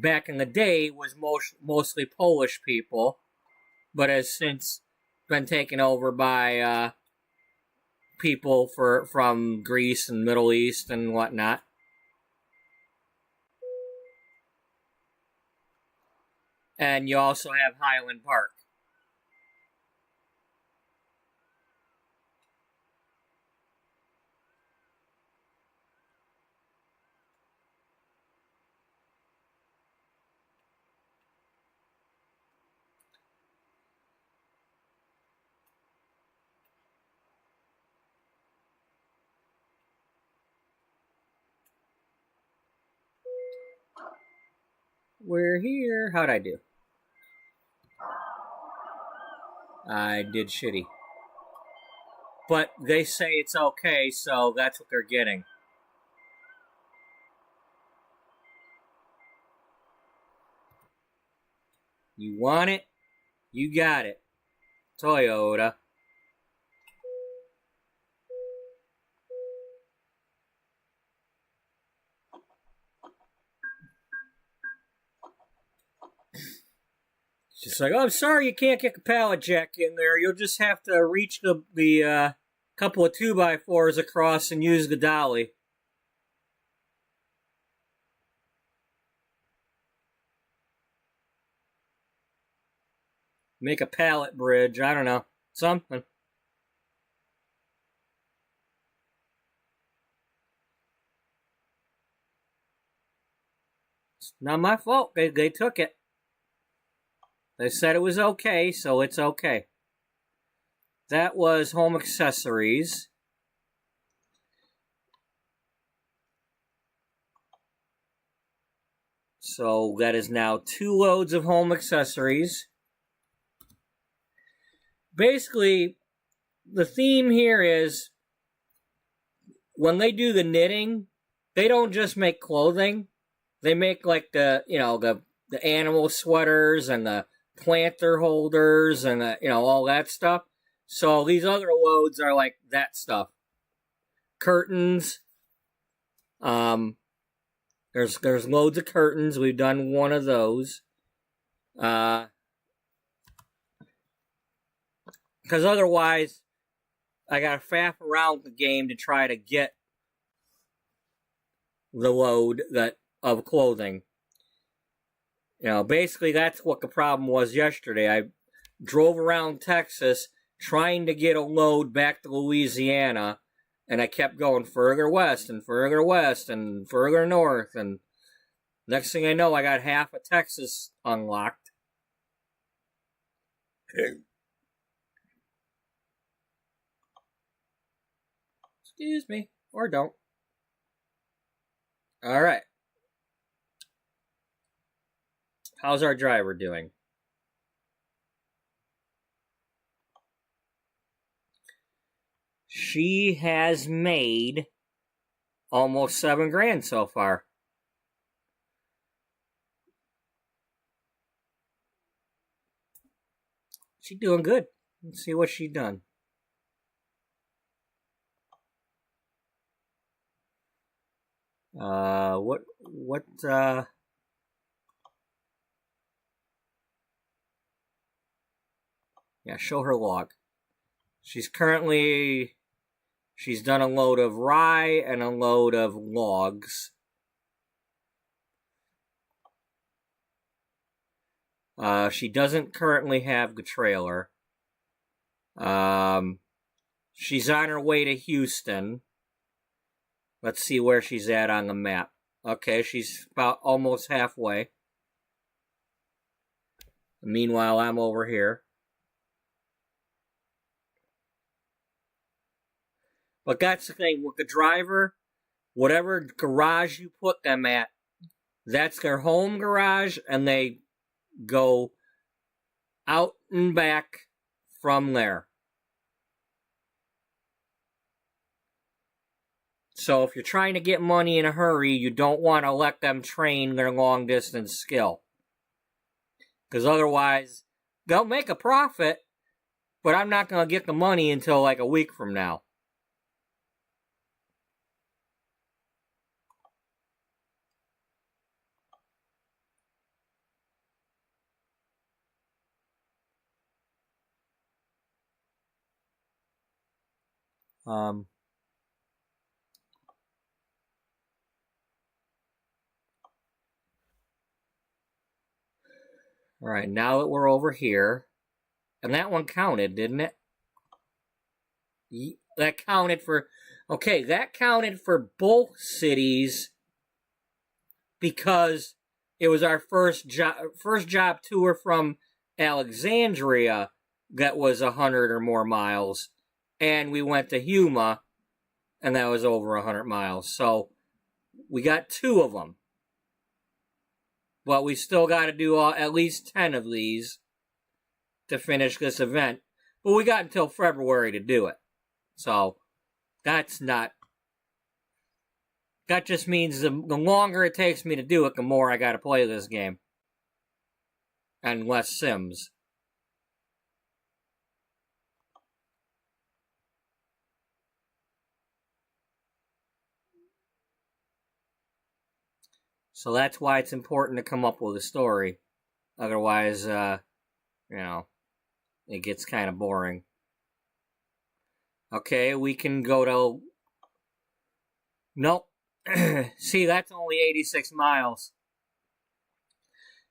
back in the day was mostly Polish people, but has since been taken over by people from Greece and Middle East and whatnot. And you also have Highland Park. We're here. How'd I do? I did shitty. But they say it's okay, so that's what they're getting. You want it? You got it. Toyota. She's like, oh, I'm sorry you can't get the pallet jack in there. You'll just have to reach the couple of 2x4s across and use the dolly. Make a pallet bridge. I don't know. Something. It's not my fault. They took it. They said it was okay, so it's okay. That was home accessories. So that is now 2 loads of home accessories. Basically, the theme here is when they do the knitting, they don't just make clothing. They make like the animal sweaters and the planter holders and all that stuff. So these other loads are like that stuff. Curtains. There's loads of curtains. We've done one of those. Because otherwise, I gotta faff around the game to try to get the load of clothing. Basically that's what the problem was yesterday. I drove around Texas trying to get a load back to Louisiana, and I kept going further west and further west and further north, and next thing I know, I got half of Texas unlocked. Excuse me, or don't. All right. How's our driver doing? She has made almost $7,000 so far. She's doing good. Let's see what she's done. Yeah, show her log. She's done a load of rye and a load of logs. She doesn't currently have the trailer. She's on her way to Houston. Let's see where she's at on the map. Okay, she's about almost halfway. Meanwhile, I'm over here. But that's the thing, with the driver, whatever garage you put them at, that's their home garage, and they go out and back from there. So if you're trying to get money in a hurry, you don't want to let them train their long-distance skill. Because otherwise, they'll make a profit, but I'm not going to get the money until like a week from now. Alright, now that we're over here, and that one counted, didn't it? That counted for both cities because it was our first job tour from Alexandria that was 100 or more miles, and we went to Huma, and that was over 100 miles. So we got 2 of them. But we still got to do at least 10 of these to finish this event. But we got until February to do it. So, that's not... That just means the longer it takes me to do it, the more I got to play this game. And less Sims. So that's why it's important to come up with a story. Otherwise, it gets kind of boring. Okay, we can go to... Nope. See, that's only 86 miles.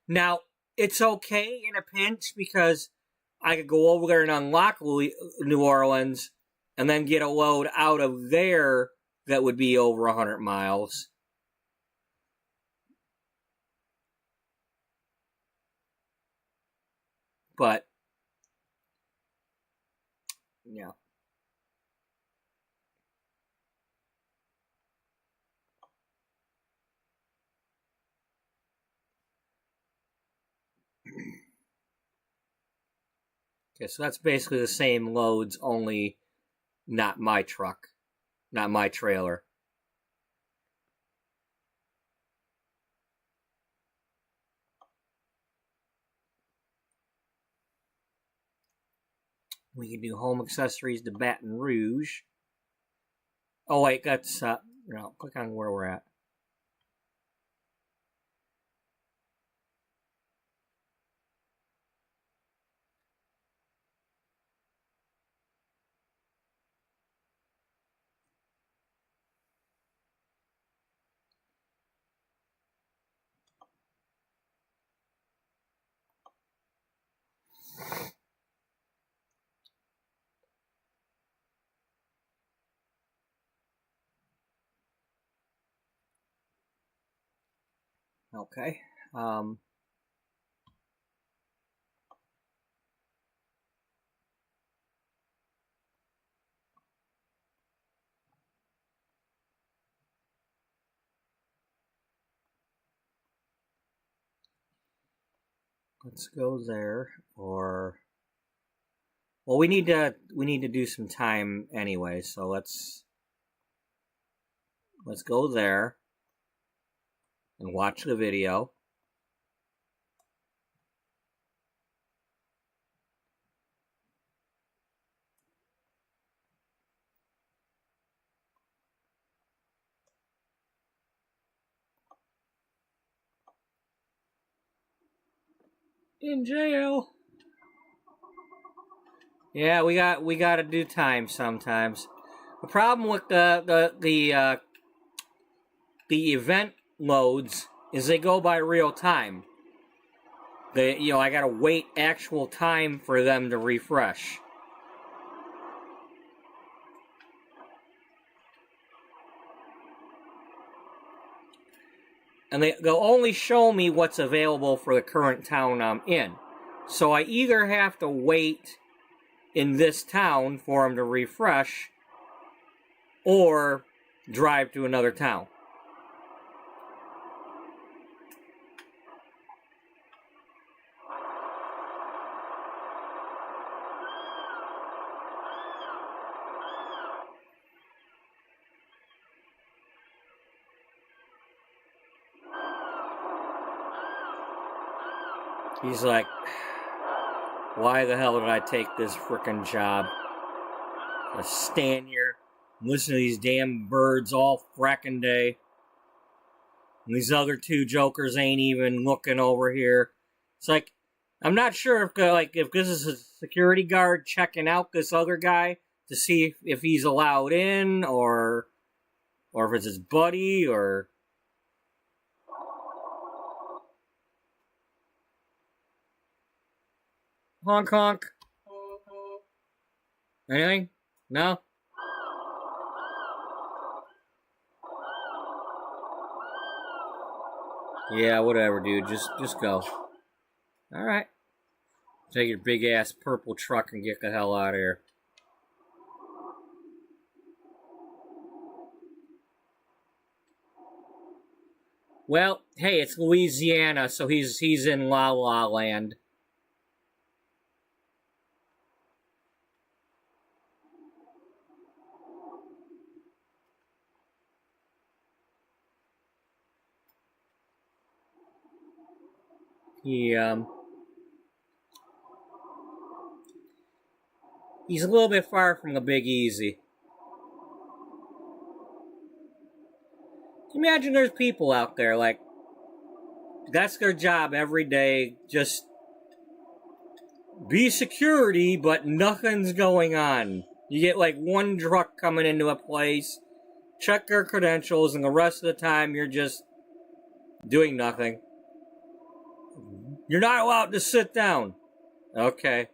Now, it's okay in a pinch because I could go over there and unlock New Orleans and then get a load out of there that would be over 100 miles. But, yeah. Okay, so that's basically the same loads, only not my truck, not my trailer. We can do home accessories to Baton Rouge. Oh wait, that's, click on where we're at. Okay. Let's go there, or... Well, we need to do some time anyway, so let's go there and watch the video. In jail. Yeah, we got to do time sometimes. The problem with the event loads is they go by real time. I got to wait actual time for them to refresh. And they'll only show me what's available for the current town I'm in. So I either have to wait in this town for them to refresh, or drive to another town. He's like, why the hell did I take this frickin' job? I stand here and listen to these damn birds all frackin' day. And these other two jokers ain't even looking over here. It's like, I'm not sure if this is a security guard checking out this other guy to see if he's allowed in, or if it's his buddy, or... Honk honk. Anything? No? Yeah, whatever, dude. Just go. Alright. Take your big ass purple truck and get the hell out of here. Well, hey, it's Louisiana, so he's in La La Land. He he's a little bit far from the Big Easy. Imagine there's people out there like that's their job every day, just be security, but nothing's going on. You get like one truck coming into a place, check their credentials, and the rest of the time you're just doing nothing. You're not allowed to sit down. Okay.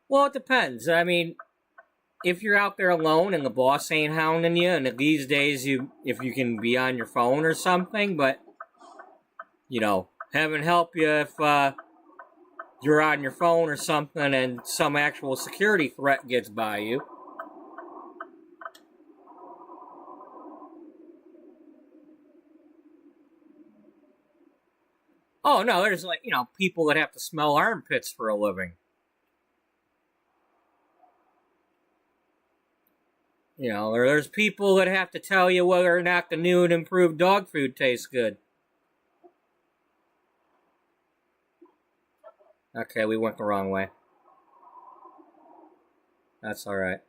Well, it depends. I mean, if you're out there alone and the boss ain't hounding you, and these days if you can be on your phone or something, but you know, heaven help you if you're on your phone or something and some actual security threat gets by you. Oh no, there's like, you know, people that have to smell armpits for a living. You know, or there's people that have to tell you whether or not the new and improved dog food tastes good. Okay, we went the wrong way. That's alright.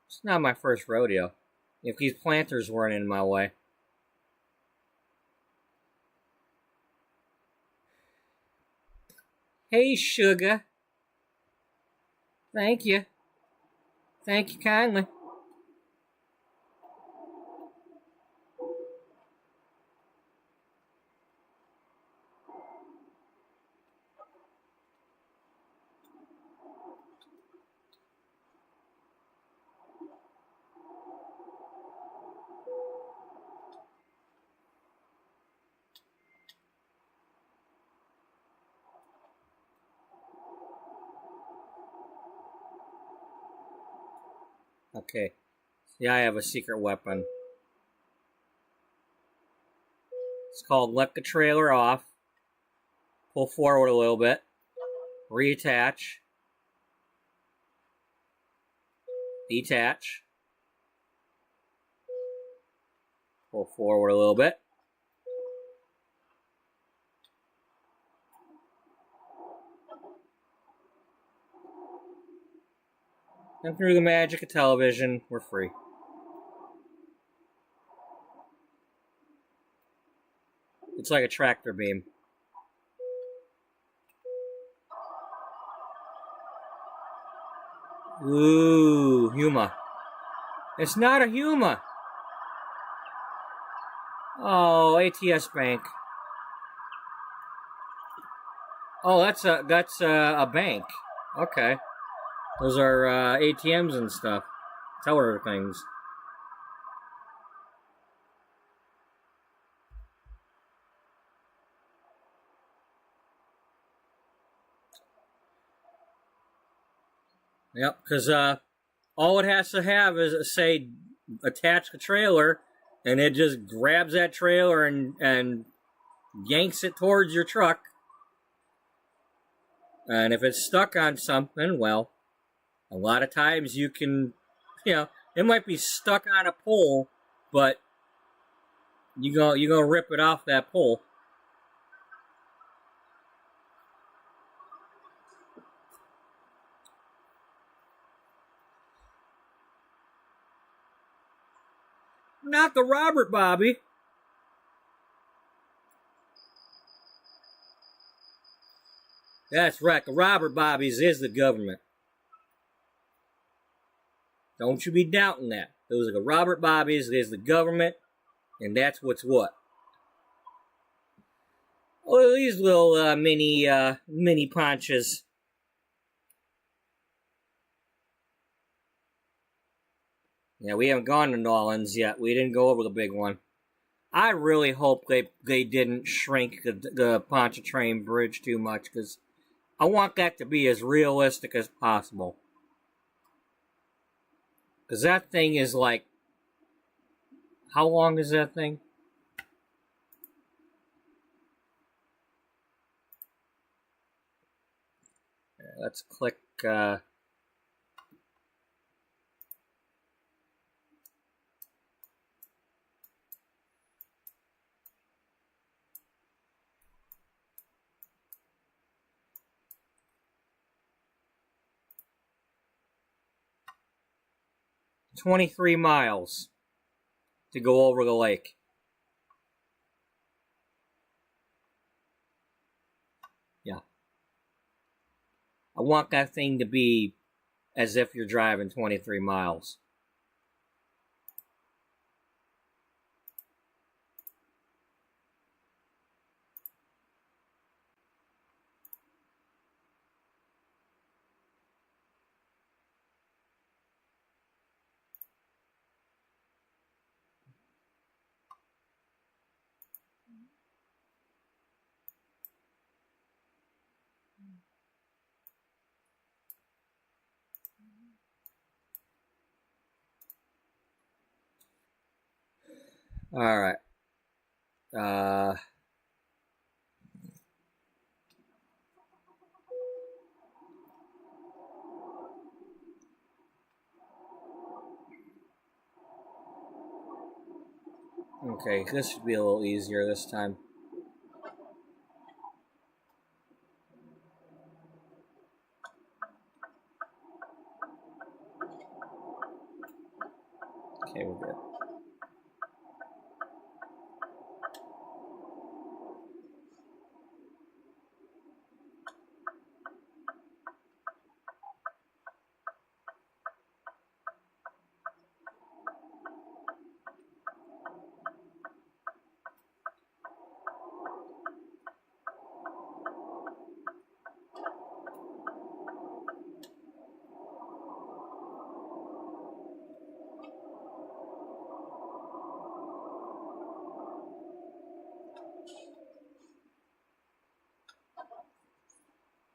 It's not my first rodeo. If these planters weren't in my way. Hey, sugar. Thank you. Thank you kindly. Okay. Yeah, I have a secret weapon. It's called let the trailer off. Pull forward a little bit. Reattach. Detach. Pull forward a little bit. And through the magic of television, we're free. It's like a tractor beam. Ooh, Huma. It's not a Huma. Oh, ATS Bank. Oh, that's a bank. Okay. Those are ATMs and stuff. Teller things. Yep, because all it has to have is, say, attach the trailer, and it just grabs that trailer and yanks it towards your truck. And if it's stuck on something, well, a lot of times you can, you know, it might be stuck on a pole, but you go rip it off that pole. Not the Robert Bobby. That's right, the Robert Bobbies is the government. Don't you be doubting that. Those are the Robert Bobbies, there's the government, and that's what's what. Oh, these little mini ponchos. Yeah, we haven't gone to Nolans yet. We didn't go over the big one. I really hope they didn't shrink the Pontchartrain Bridge too much, because I want that to be as realistic as possible. Because that thing is like, how long is that thing? Let's click. 23 miles to go over the lake. Yeah. I want that thing to be as if you're driving 23 miles. All right. Okay, this should be a little easier this time. Okay, we're good.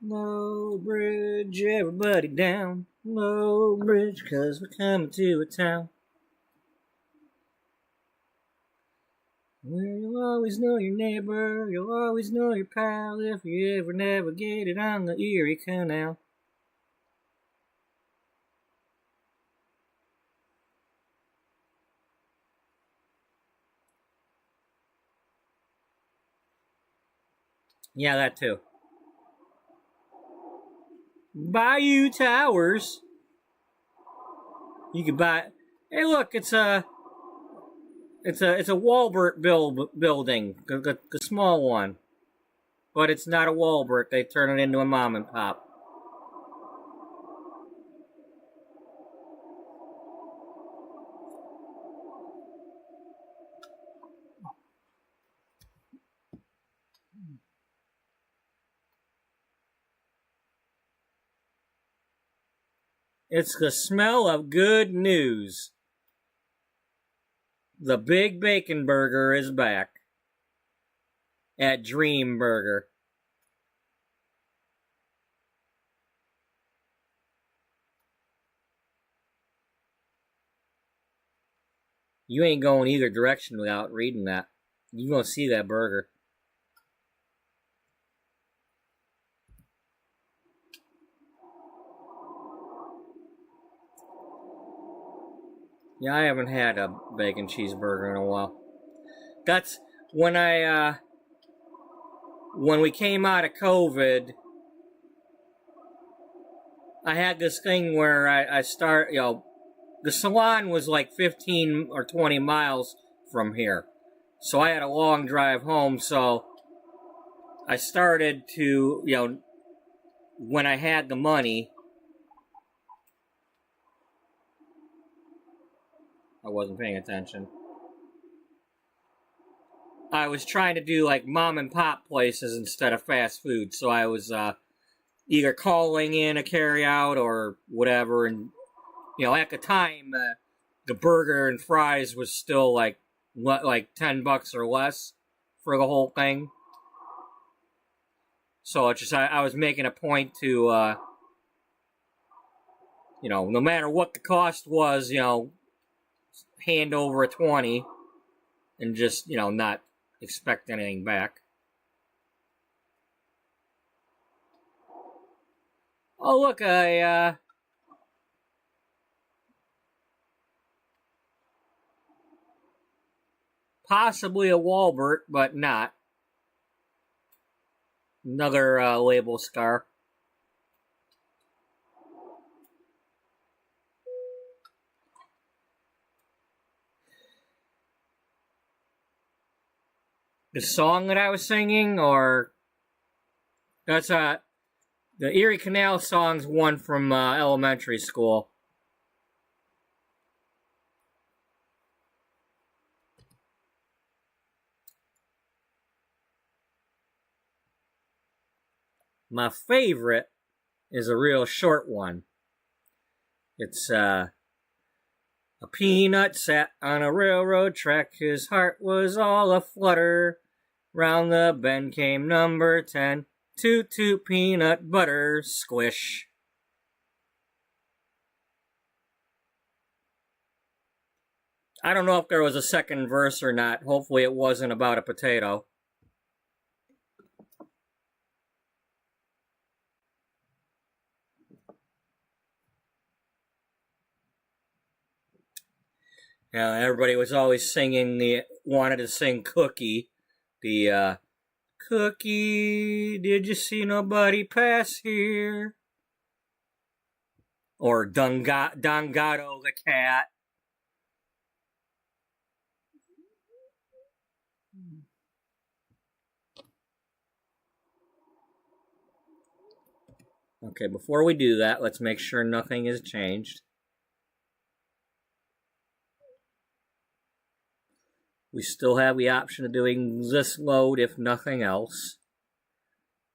Low bridge, everybody down. Low bridge, 'cause we're coming to a town where you'll always know your neighbor, you'll always know your pal if you ever navigated on the Erie Canal. Yeah, that too. Bayou Towers. You could buy. Hey, look, it's a Walbert building, the small one, but it's not a Walbert. They turn it into a mom and pop. It's the smell of good news. The Big Bacon Burger is back at Dream Burger. You ain't going either direction without reading that. You're going to see that burger. Yeah, I haven't had a bacon cheeseburger in a while. That's when when we came out of COVID, I had this thing where I start, the salon was like 15 or 20 miles from here. So I had a long drive home, so I started to, when I had the money, I wasn't paying attention. I was trying to do like mom and pop places instead of fast food, so I was either calling in a carry out or whatever. And at the time, the burger and fries was still like $10 or less for the whole thing. So it's just I was making a point to no matter what the cost was, hand over a 20 and just not expect anything back. Oh look, possibly a Walbert, but not. Another label scar. The song that I was singing, or that's the Erie Canal song's one from elementary school. My favorite is a real short one. It's a peanut sat on a railroad track. His heart was all aflutter. Round the bend came number 10. Toot toot peanut butter squish. I don't know if there was a second verse or not. Hopefully it wasn't about a potato. Yeah, everybody was always wanted to sing Cookie. The, Cookie, did you see nobody pass here? Or Dongato the cat. Okay, before we do that, let's make sure nothing has changed. We still have the option of doing this load if nothing else.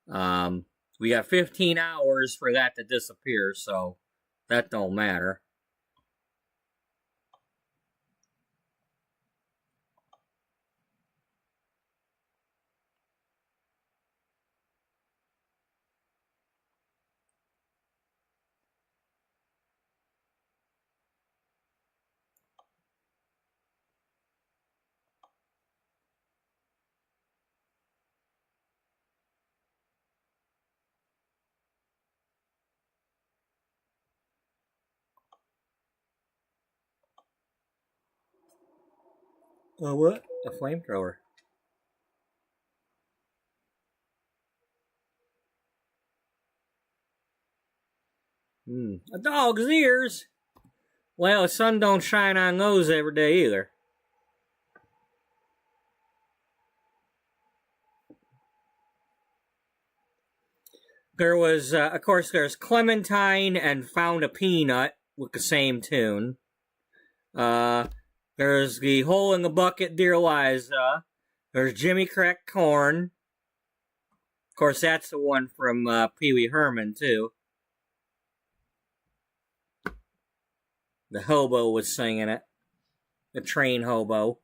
We got 15 hours for that to disappear, so that don't matter. What? A flamethrower. A dog's ears? Well, the sun don't shine on those every day either. There was, of course, there's Clementine and Found a Peanut with the same tune. There's the Hole in the Bucket, Dear Liza. There's Jimmy Crack Corn. Of course, that's the one from Pee Wee Herman, too. The hobo was singing it. The train hobo.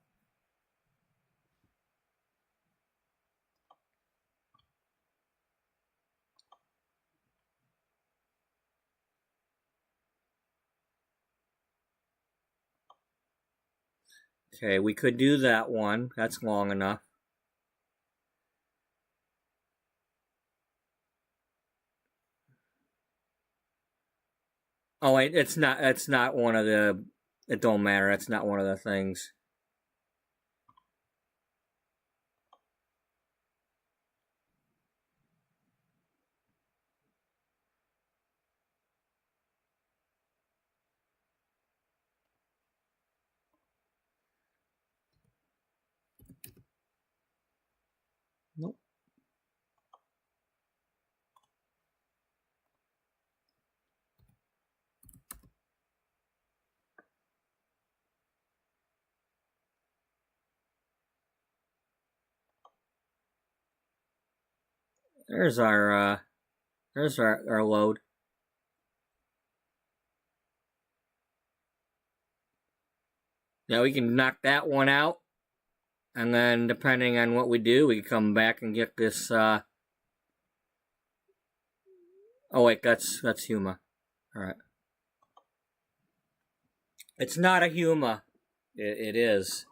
Okay, we could do that one. That's long enough. Oh wait, it's not one of the, it don't matter, that's not one of the things. Nope. There's our load. Now we can knock that one out, and then depending on what we do, we can come back and get this. Oh wait, that's Huma. All right, it's not a Huma. It is.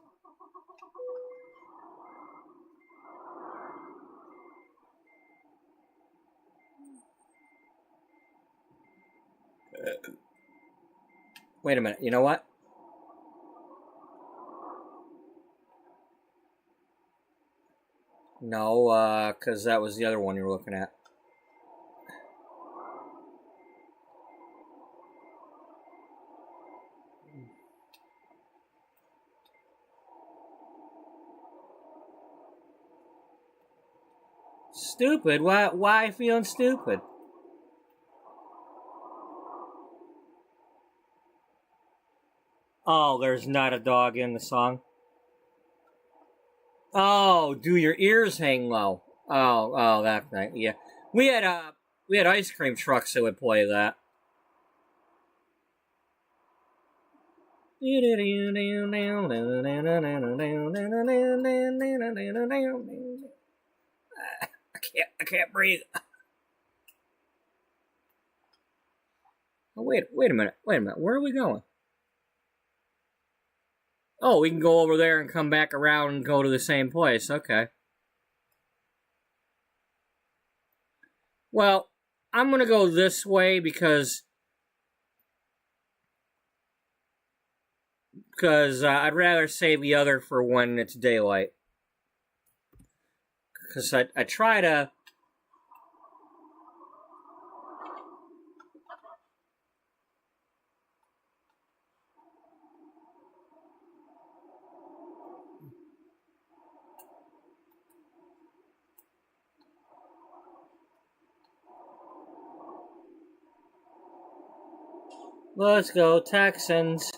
Wait a minute. You know what? No, because that was the other one you were looking at. Stupid? Why feeling stupid? Oh, there's not a dog in the song. Oh, do your ears hang low? Oh, that thing. Yeah, we had ice cream trucks that would play that. I can't breathe. Oh, wait a minute. Where are we going? Oh, we can go over there and come back around and go to the same place. Okay. Well, I'm going to go this way because I'd rather save the other for when it's daylight. Because I try to... Let's go, Texans.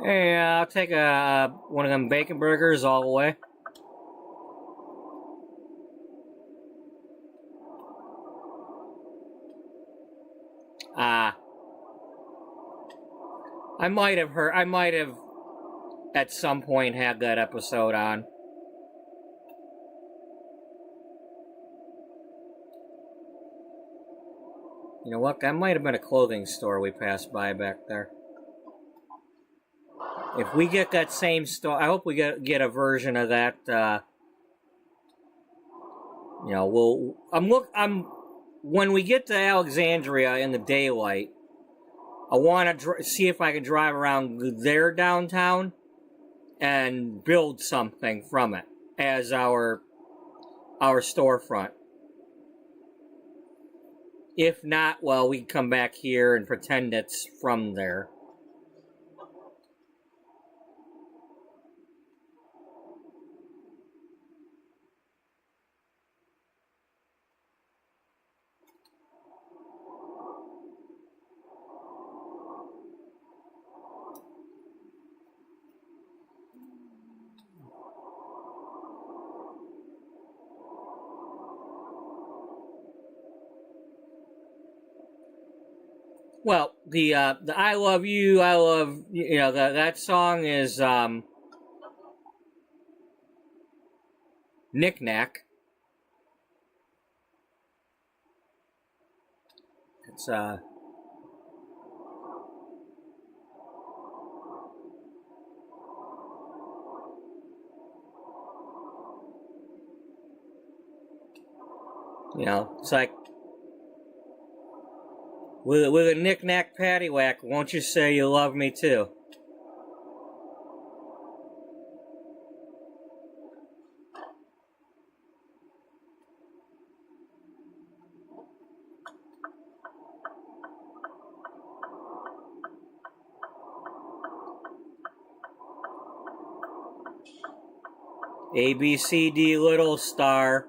Hey, I'll take one of them bacon burgers all the way. I might have at some point had that episode on. You know what? That might have been a clothing store we passed by back there. If we get that same store, I hope we get a version of that. When we get to Alexandria in the daylight, I want to see if I can drive around their downtown and build something from it as our storefront. If not, well, we can come back here and pretend it's from there. Well, the I love you, that song is Knick Knack. It's it's like with a knick-knack paddywhack, won't you say you love me too? A, B, C, D, little star.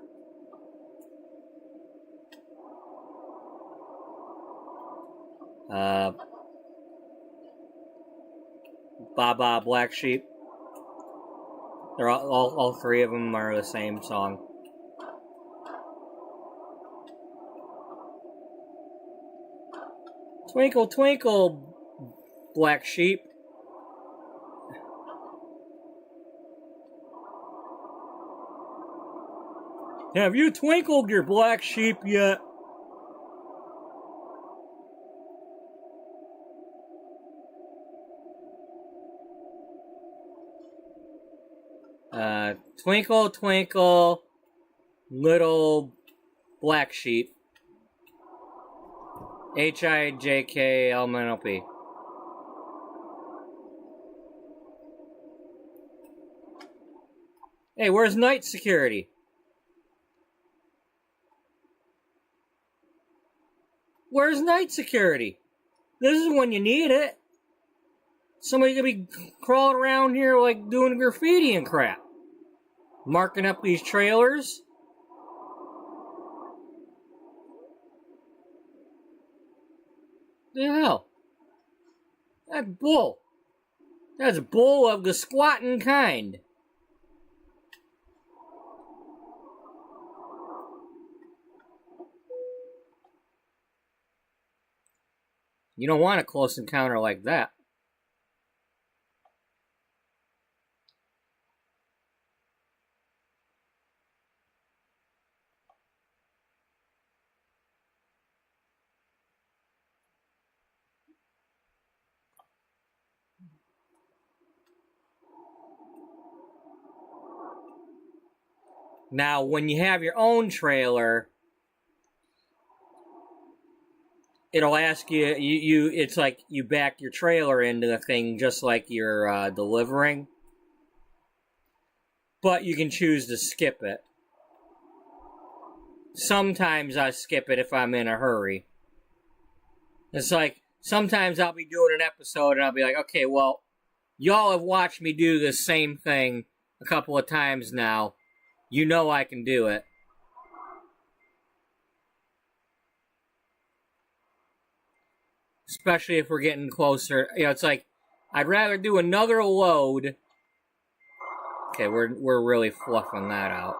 Baba Black Sheep. They're all three of them are the same song. Twinkle, twinkle, black sheep. Have you twinkled your black sheep yet? Twinkle, twinkle, little black sheep. HIJKLMNOP. Hey, where's night security? Where's night security? This is when you need it. Somebody's gonna be crawling around here like doing graffiti and crap. Marking up these trailers. The hell? That's bull. That's bull of the squatting kind. You don't want a close encounter like that. Now, when you have your own trailer, it'll ask you, it's like you back your trailer into the thing just like you're delivering. But you can choose to skip it. Sometimes I skip it if I'm in a hurry. It's like, sometimes I'll be doing an episode and I'll be like, okay, well, y'all have watched me do this same thing a couple of times now. You know I can do it. Especially if we're getting closer. You know, it's like, I'd rather do another load. Okay, we're really fluffing that out.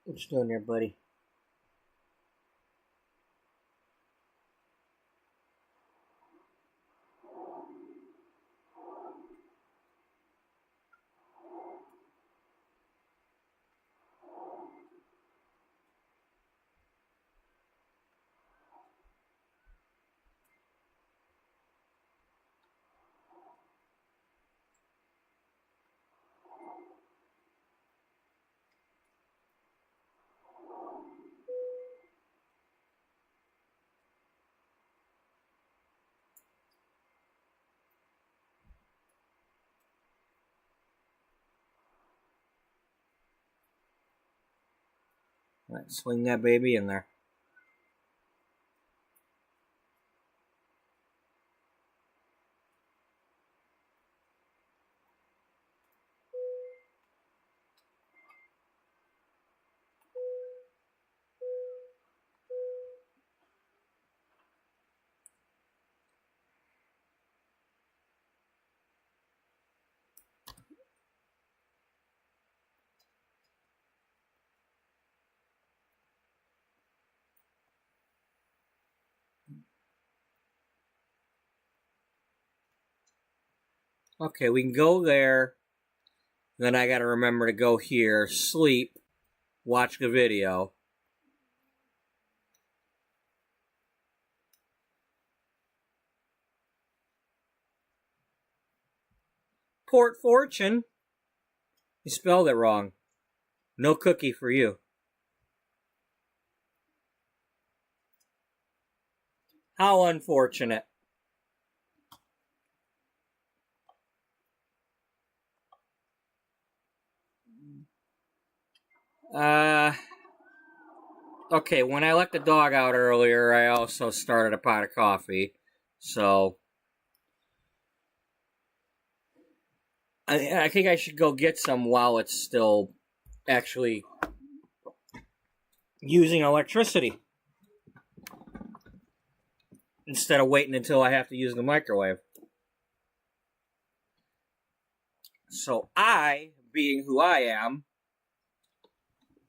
What you doing there, buddy? Right, swing that baby in there. Okay, we can go there. Then I gotta remember to go here, sleep, watch the video. Port Fortune. You spelled it wrong. No cookie for you. How unfortunate. Okay, when I let the dog out earlier, I also started a pot of coffee. So, I think I should go get some while it's still actually using electricity. Instead of waiting until I have to use the microwave. So I, being who I am,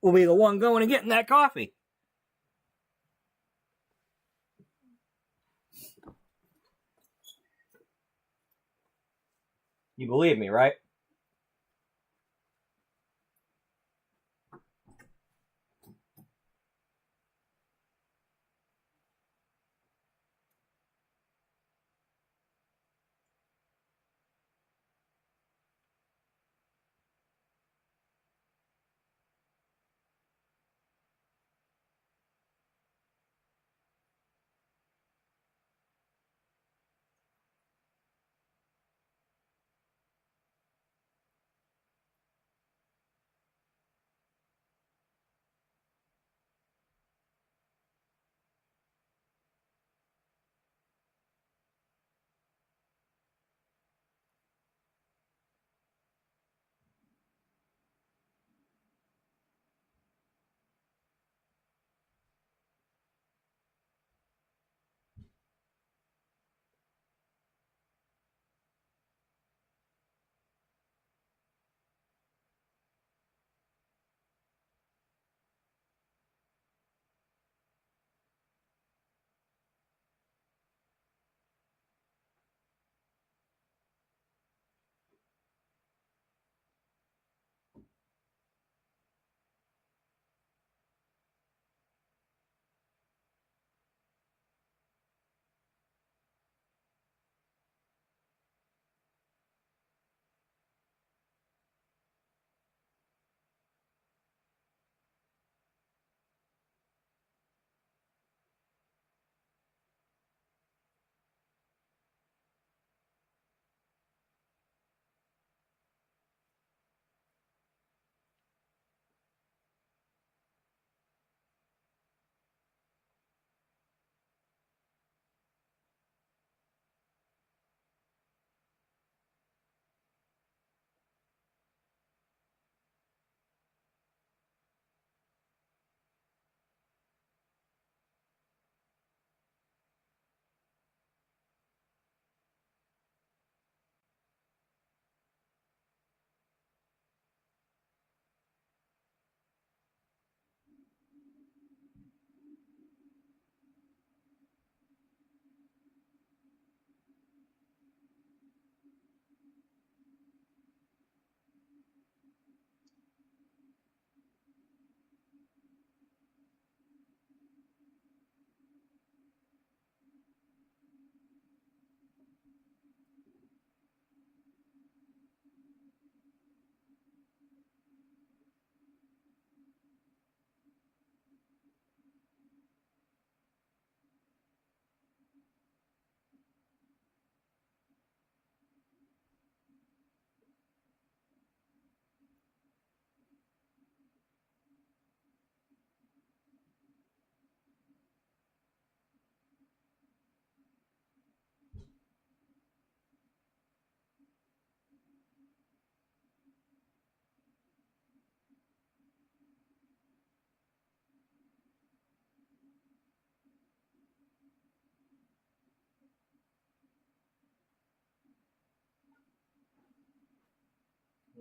will be the one going and getting that coffee. You believe me, right?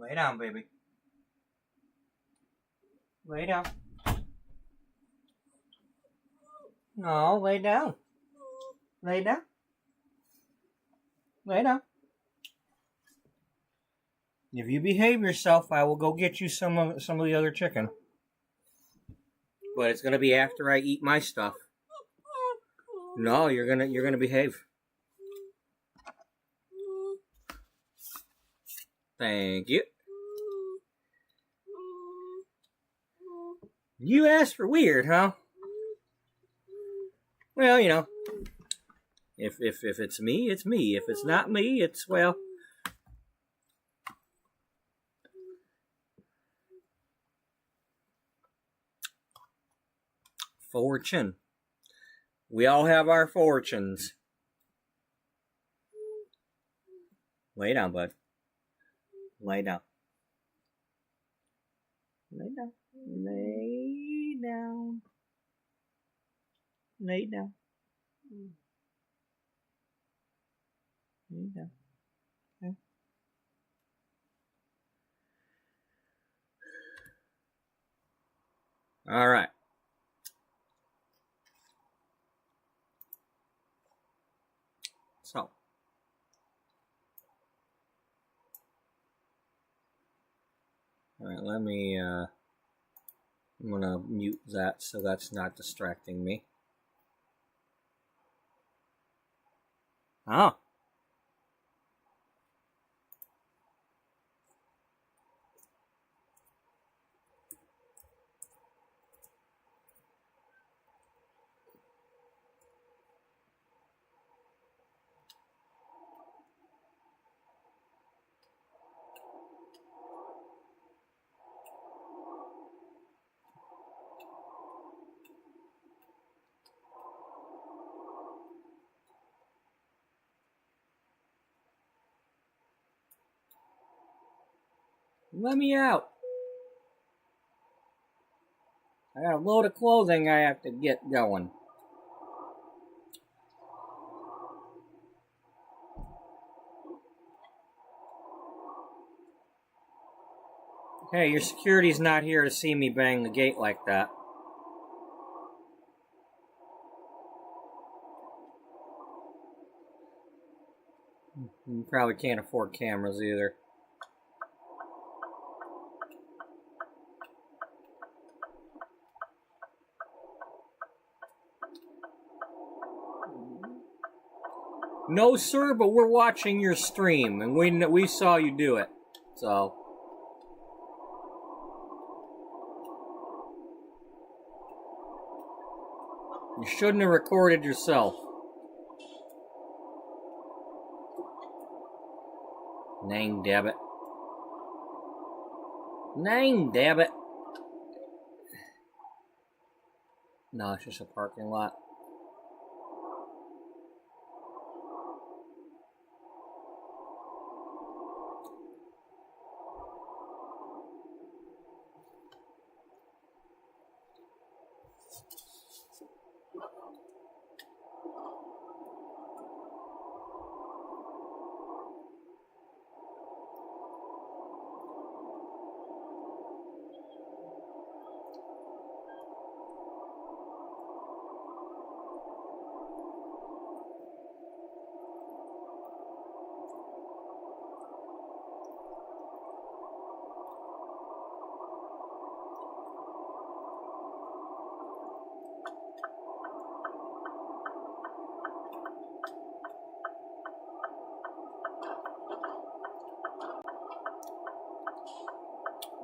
Lay down, baby. Lay down. No, lay down. Lay down. Lay down. If you behave yourself, I will go get you some of the other chicken. But it's gonna be after I eat my stuff. No, you're gonna behave. Thank you. You asked for weird, huh? Well, you know, if it's me, it's me. If it's not me, it's, well... Fortune. We all have our fortunes. Lay down, bud. Lay down. Lay down. Lay down. Lay down. Lay down. Okay. All right. So. All right, let me, I'm going to mute that so that's not distracting me. Oh. Let me out. I got a load of clothing I have to get going. Hey, your security's not here to see me bang the gate like that. You probably can't afford cameras either. No, sir, but we're watching your stream, and we saw you do it, so... You shouldn't have recorded yourself. Name debit. Name debit. No, it's just a parking lot.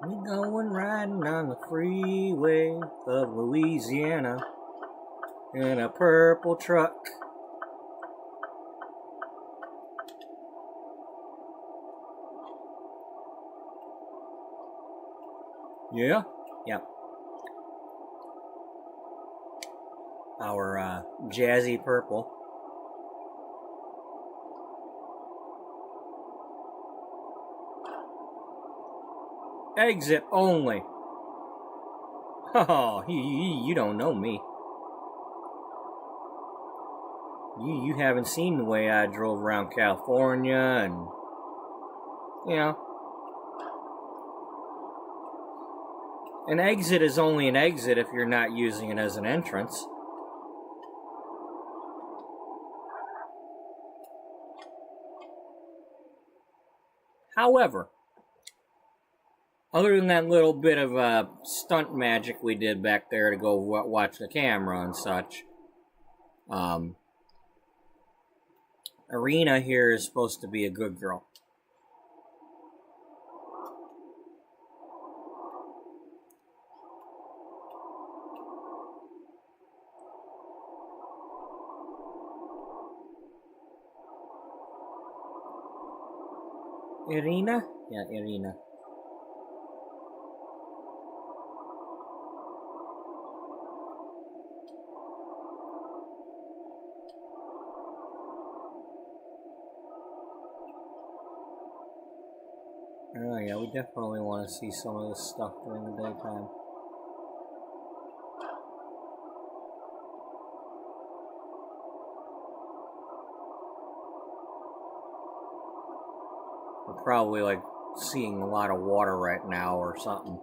We going riding on the freeway of Louisiana in a purple truck. Yeah? Yeah. Our jazzy purple. Exit only. Oh, you don't know me. You haven't seen the way I drove around California and, you know. An exit is only an exit if you're not using it as an entrance. However, other than that little bit of stunt magic we did back there to go watch the camera and such, Arena here is supposed to be a good girl. Irina? Yeah, Irina. Oh yeah, we definitely want to see some of this stuff during the daytime. We're probably like seeing a lot of water right now or something.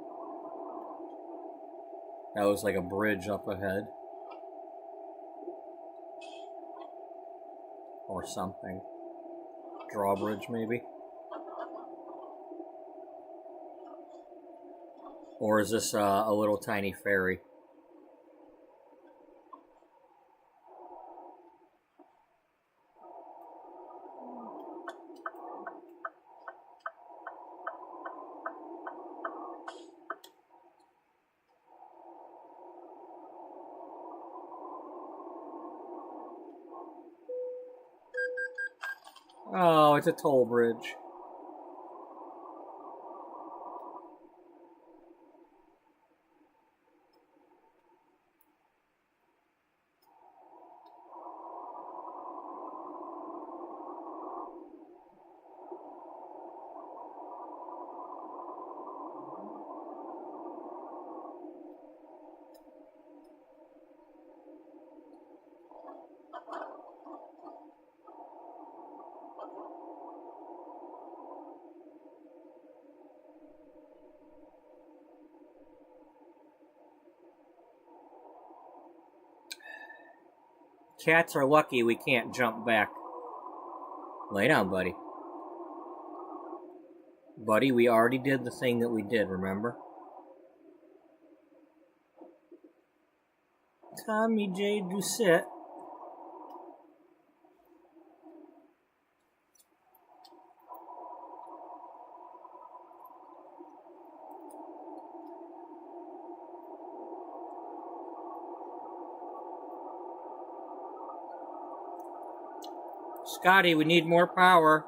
That was like a bridge up ahead. Or something. Drawbridge maybe? Or is this a little tiny ferry? Oh, it's a toll bridge. Cats are lucky we can't jump back. Lay down, buddy. Buddy, we already did the thing that we did, remember? Tommy J. Doucette. Scotty, we need more power.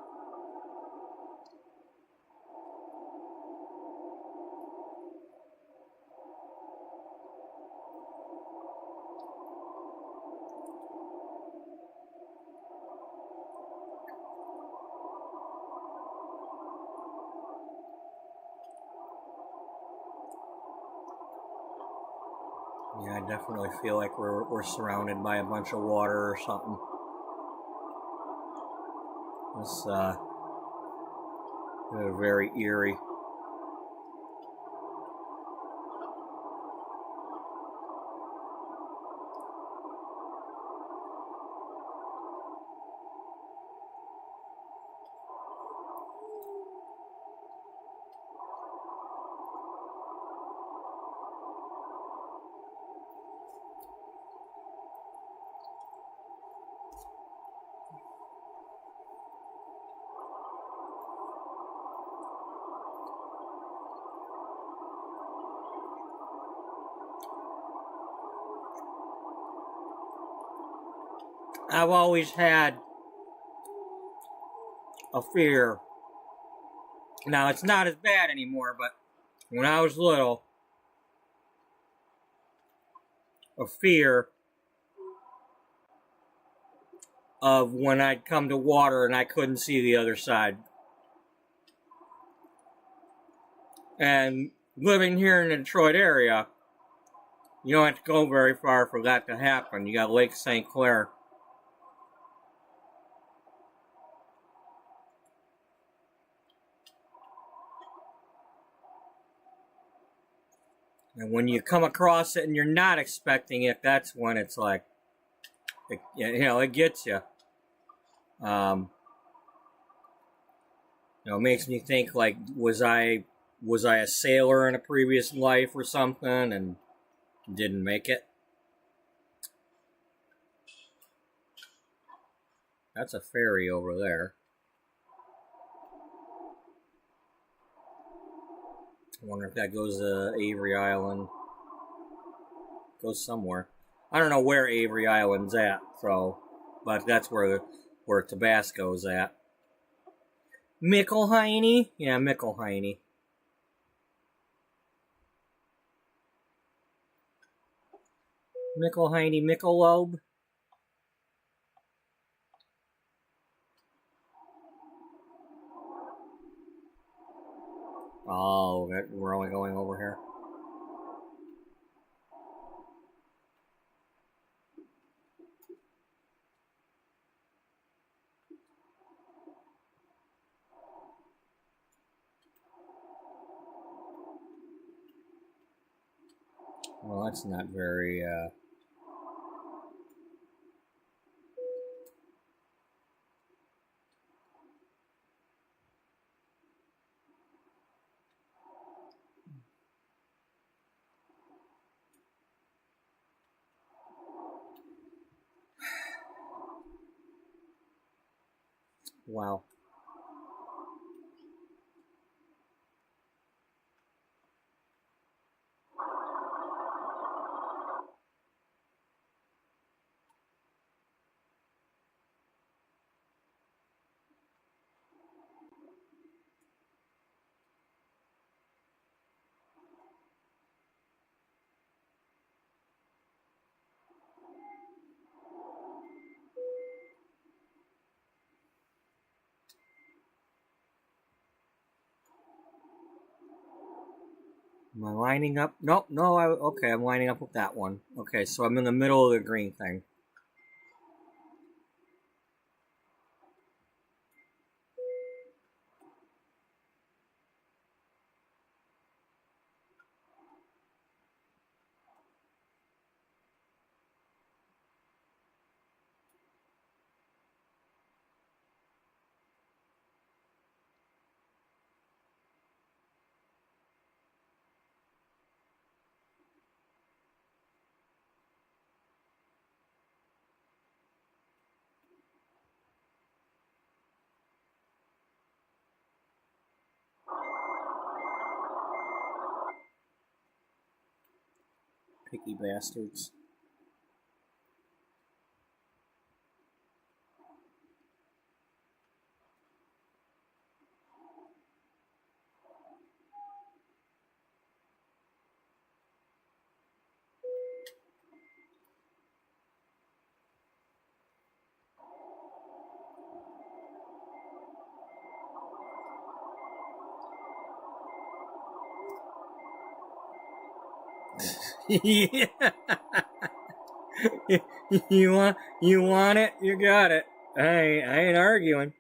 Yeah, I definitely feel like we're surrounded by a bunch of water or something. It's very eerie. I've always had a fear. Now, it's not as bad anymore, but when I was little, a fear of when I'd come to water and I couldn't see the other side. And living here in the Detroit area, you don't have to go very far for that to happen. You got Lake St. Clair. And when you come across it and you're not expecting it, that's when it's like, it gets you. It makes me think like, was I a sailor in a previous life or something and didn't make it? That's a ferry over there. I wonder if that goes to Avery Island. Goes somewhere. I don't know where Avery Island's at, but that's where Tabasco's at. Mickelheiny? Yeah, Mickelheiny. Mickelheiny, Michelob. Oh, we're only going over here. Well, that's not very, wow. Am I lining up? Nope, no, okay, I'm lining up with that one. Okay, so I'm in the middle of the green thing. Picky bastards. Yeah. you want it? You got it. I ain't arguing.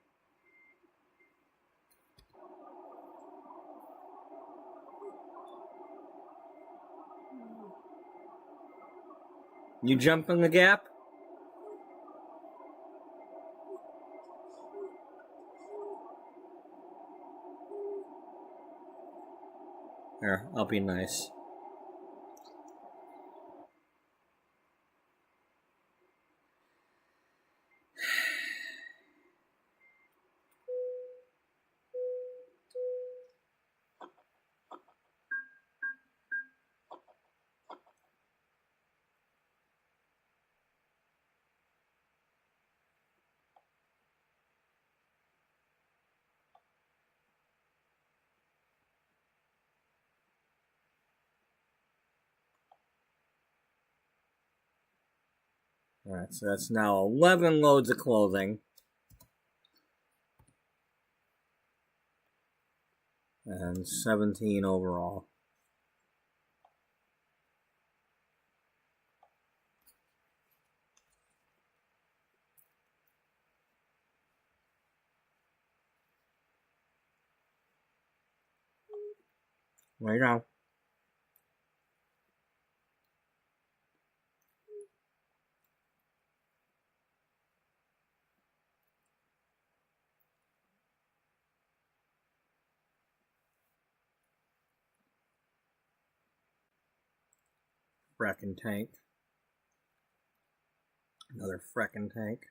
You jump in the gap? Here, I'll be nice. Alright, so that's now 11 loads of clothing. And 17 overall. Right now. Frackin' tank. Another frackin' tank.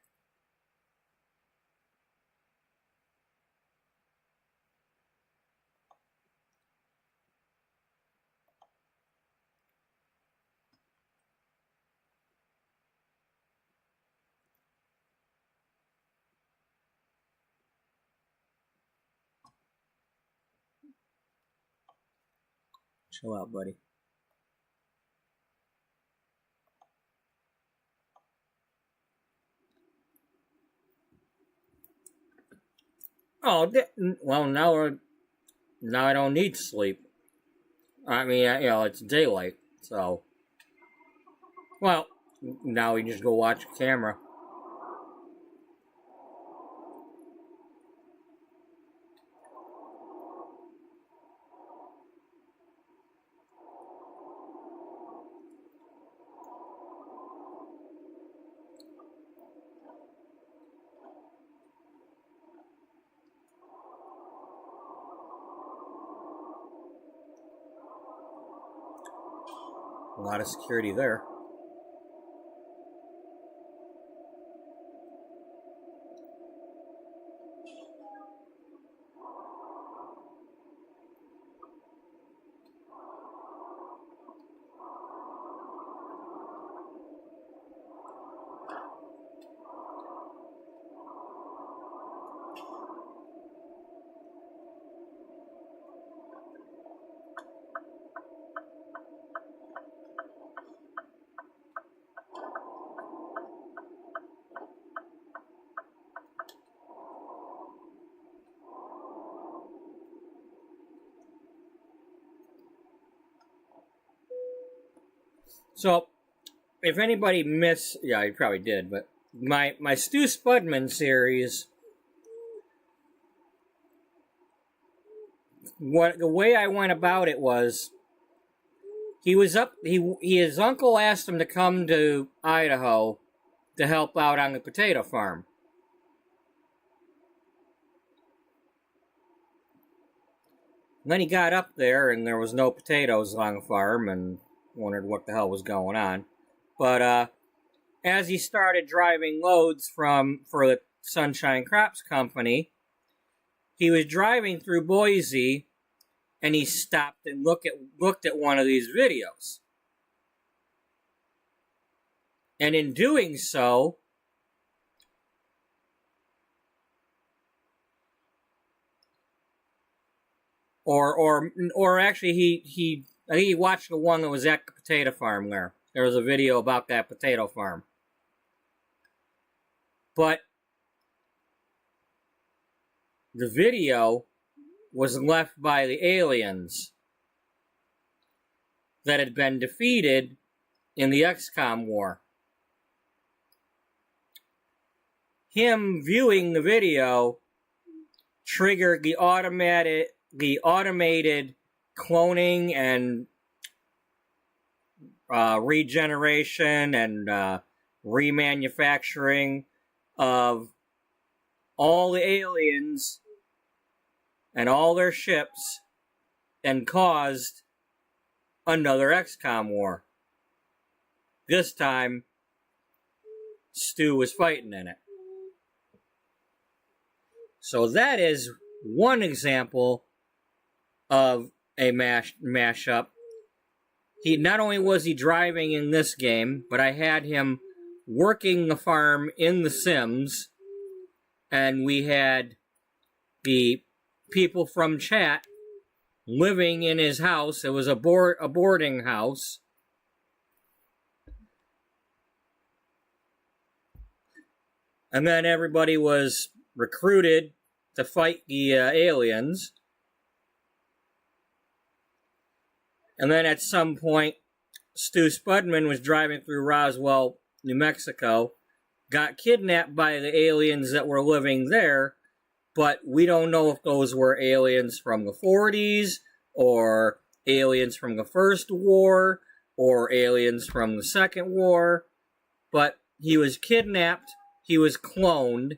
Chill out, buddy. Oh, well, now I don't need sleep. I mean, you know, it's daylight, so. Well, now we just go watch a camera. A lot of security there. So, if anybody yeah, you probably did, but my Stu Spudman series, the way I went about it was, his uncle asked him to come to Idaho to help out on the potato farm. And then he got up there and there was no potatoes on the farm and wondered what the hell was going on. But as he started driving loads for the Sunshine Crops Company, he was driving through Boise and he stopped and looked at one of these videos. And in doing so, or actually I think he watched the one that was at the potato farm there. There was a video about that potato farm. But the video was left by the aliens that had been defeated in the XCOM war. Him viewing the video triggered the automated cloning and regeneration and remanufacturing of all the aliens and all their ships, and caused another XCOM war. This time, Stu was fighting in it. So that is one example of a mashup. Not only was he driving in this game, but I had him working the farm in The Sims, and we had the people from chat living in his house. It was a boarding house. And then everybody was recruited to fight the aliens. And then at some point, Stu Spudman was driving through Roswell, New Mexico, got kidnapped by the aliens that were living there, but we don't know if those were aliens from the 40s, or aliens from the First War, or aliens from the Second War. But he was kidnapped, he was cloned,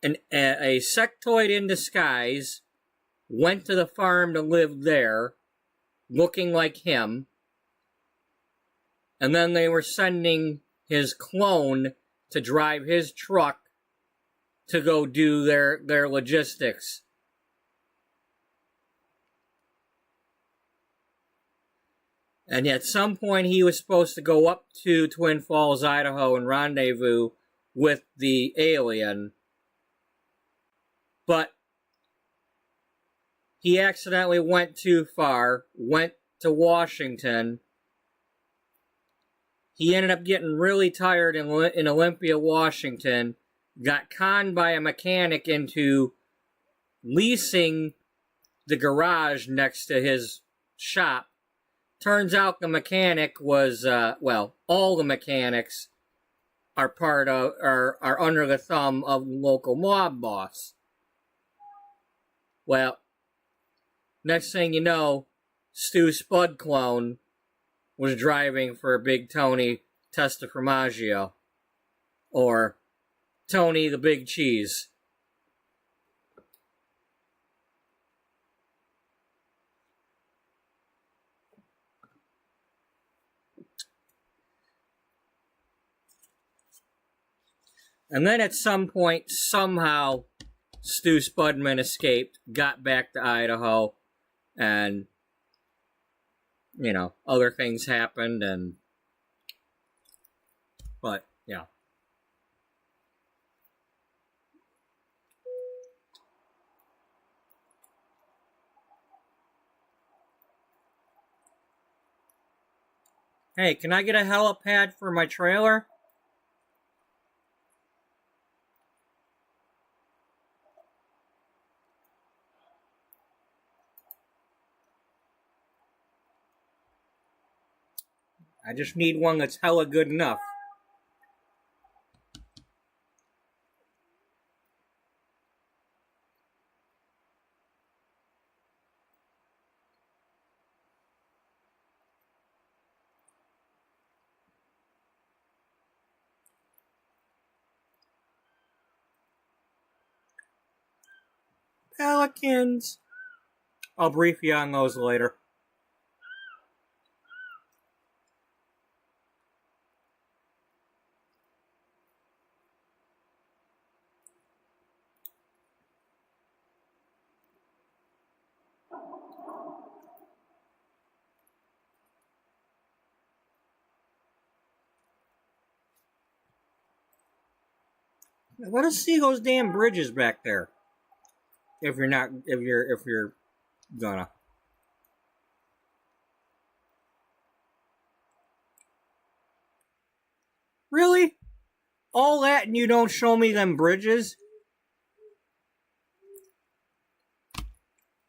and a sectoid in disguise went to the farm to live there, looking like him, and then they were sending his clone to drive his truck to go do their logistics. And at some point he was supposed to go up to Twin Falls, Idaho and rendezvous with the alien. But he accidentally went too far, went to Washington. He ended up getting really tired in Olympia, Washington, got conned by a mechanic into leasing the garage next to his shop. Turns out the mechanic was, all the mechanics are are under the thumb of the local mob boss. Well, next thing you know, Stu Spud clone was driving for Big Tony Testaformaggio, or Tony the Big Cheese. And then at some point, somehow, Stu Spudman escaped, got back to Idaho, and, other things happened, but, yeah. Hey, can I get a helipad for my trailer? I just need one that's hella good enough. Pelicans. I'll brief you on those later. Let us see those damn bridges back there. If you're gonna. Really? All that and you don't show me them bridges?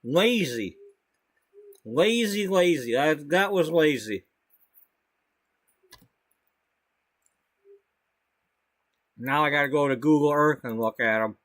Lazy. Lazy. That was lazy. Now I gotta go to Google Earth and look at them.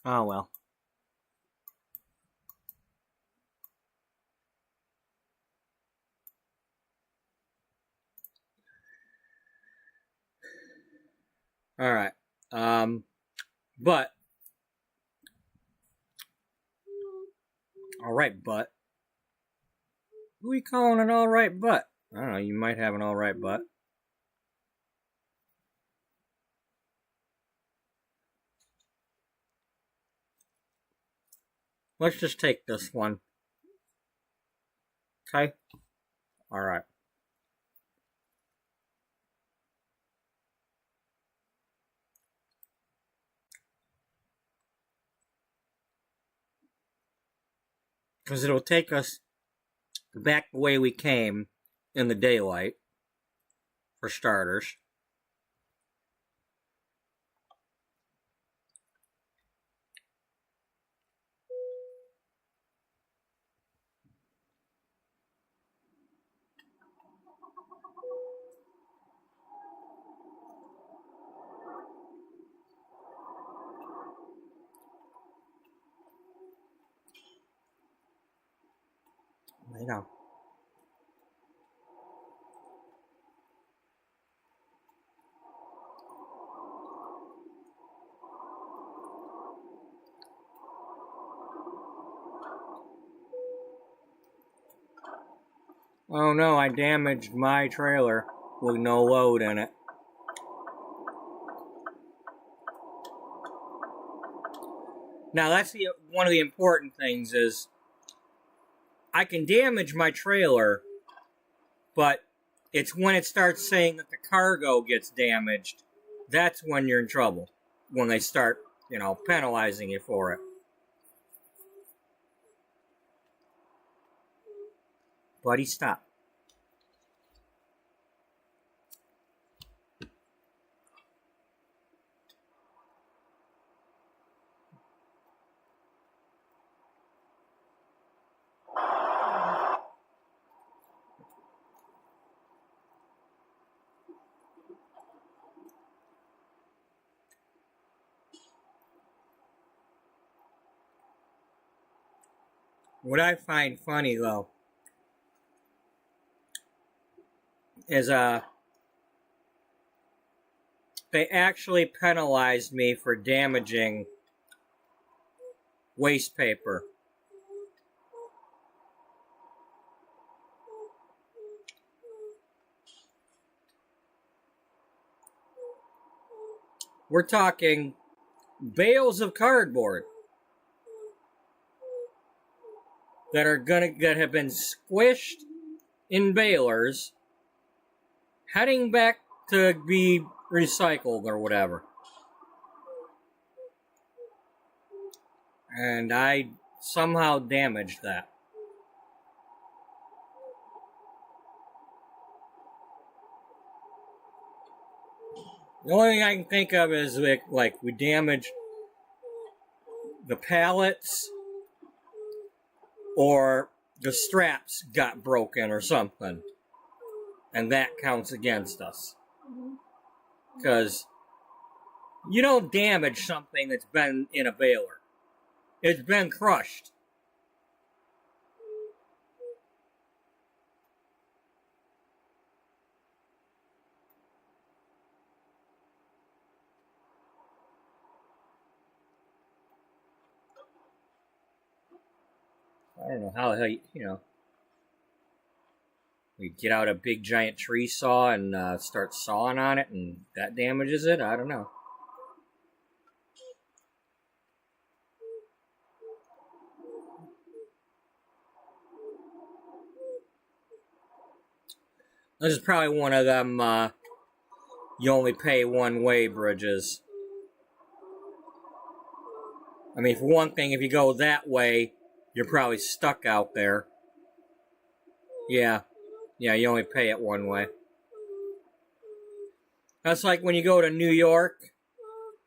Oh well. Alright. But Alright butt. Who are you calling an alright butt? I don't know, you might have an alright butt. Let's just take this one. Okay? Alright. Because it'll take us back the way we came in the daylight, for starters. Lay down. Oh no, I damaged my trailer with no load in it. Now that's one of the important things is I can damage my trailer, but it's when it starts saying that the cargo gets damaged, that's when you're in trouble. When they start, penalizing you for it. Buddy, stop. What I find funny, though, is they actually penalized me for damaging waste paper. We're talking bales of cardboard that have been squished in balers, heading back to be recycled or whatever. And I somehow damaged that. The only thing I can think of is like we damaged the pallets or the straps got broken or something. And that counts against us. Because you don't damage something that's been in a baler. It's been crushed. I don't know how the hell, we get out a big giant tree saw and start sawing on it and that damages it? I don't know. This is probably one of them you only pay one way bridges. I mean, for one thing, if you go that way, you're probably stuck out there. Yeah, you only pay it one way. That's like when you go to New York.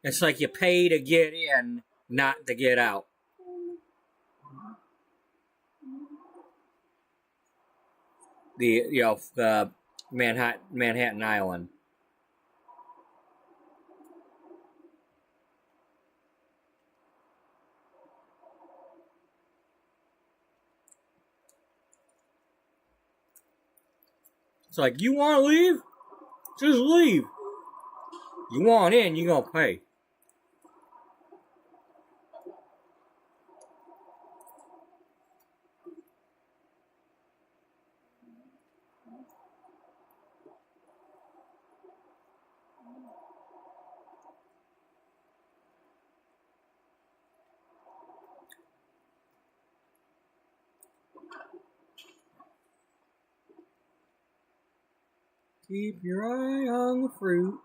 It's like you pay to get in, not to get out. The Manhattan Island. It's like, you want to leave? Just leave. You want in, you gonna pay. Keep your eye on the fruit.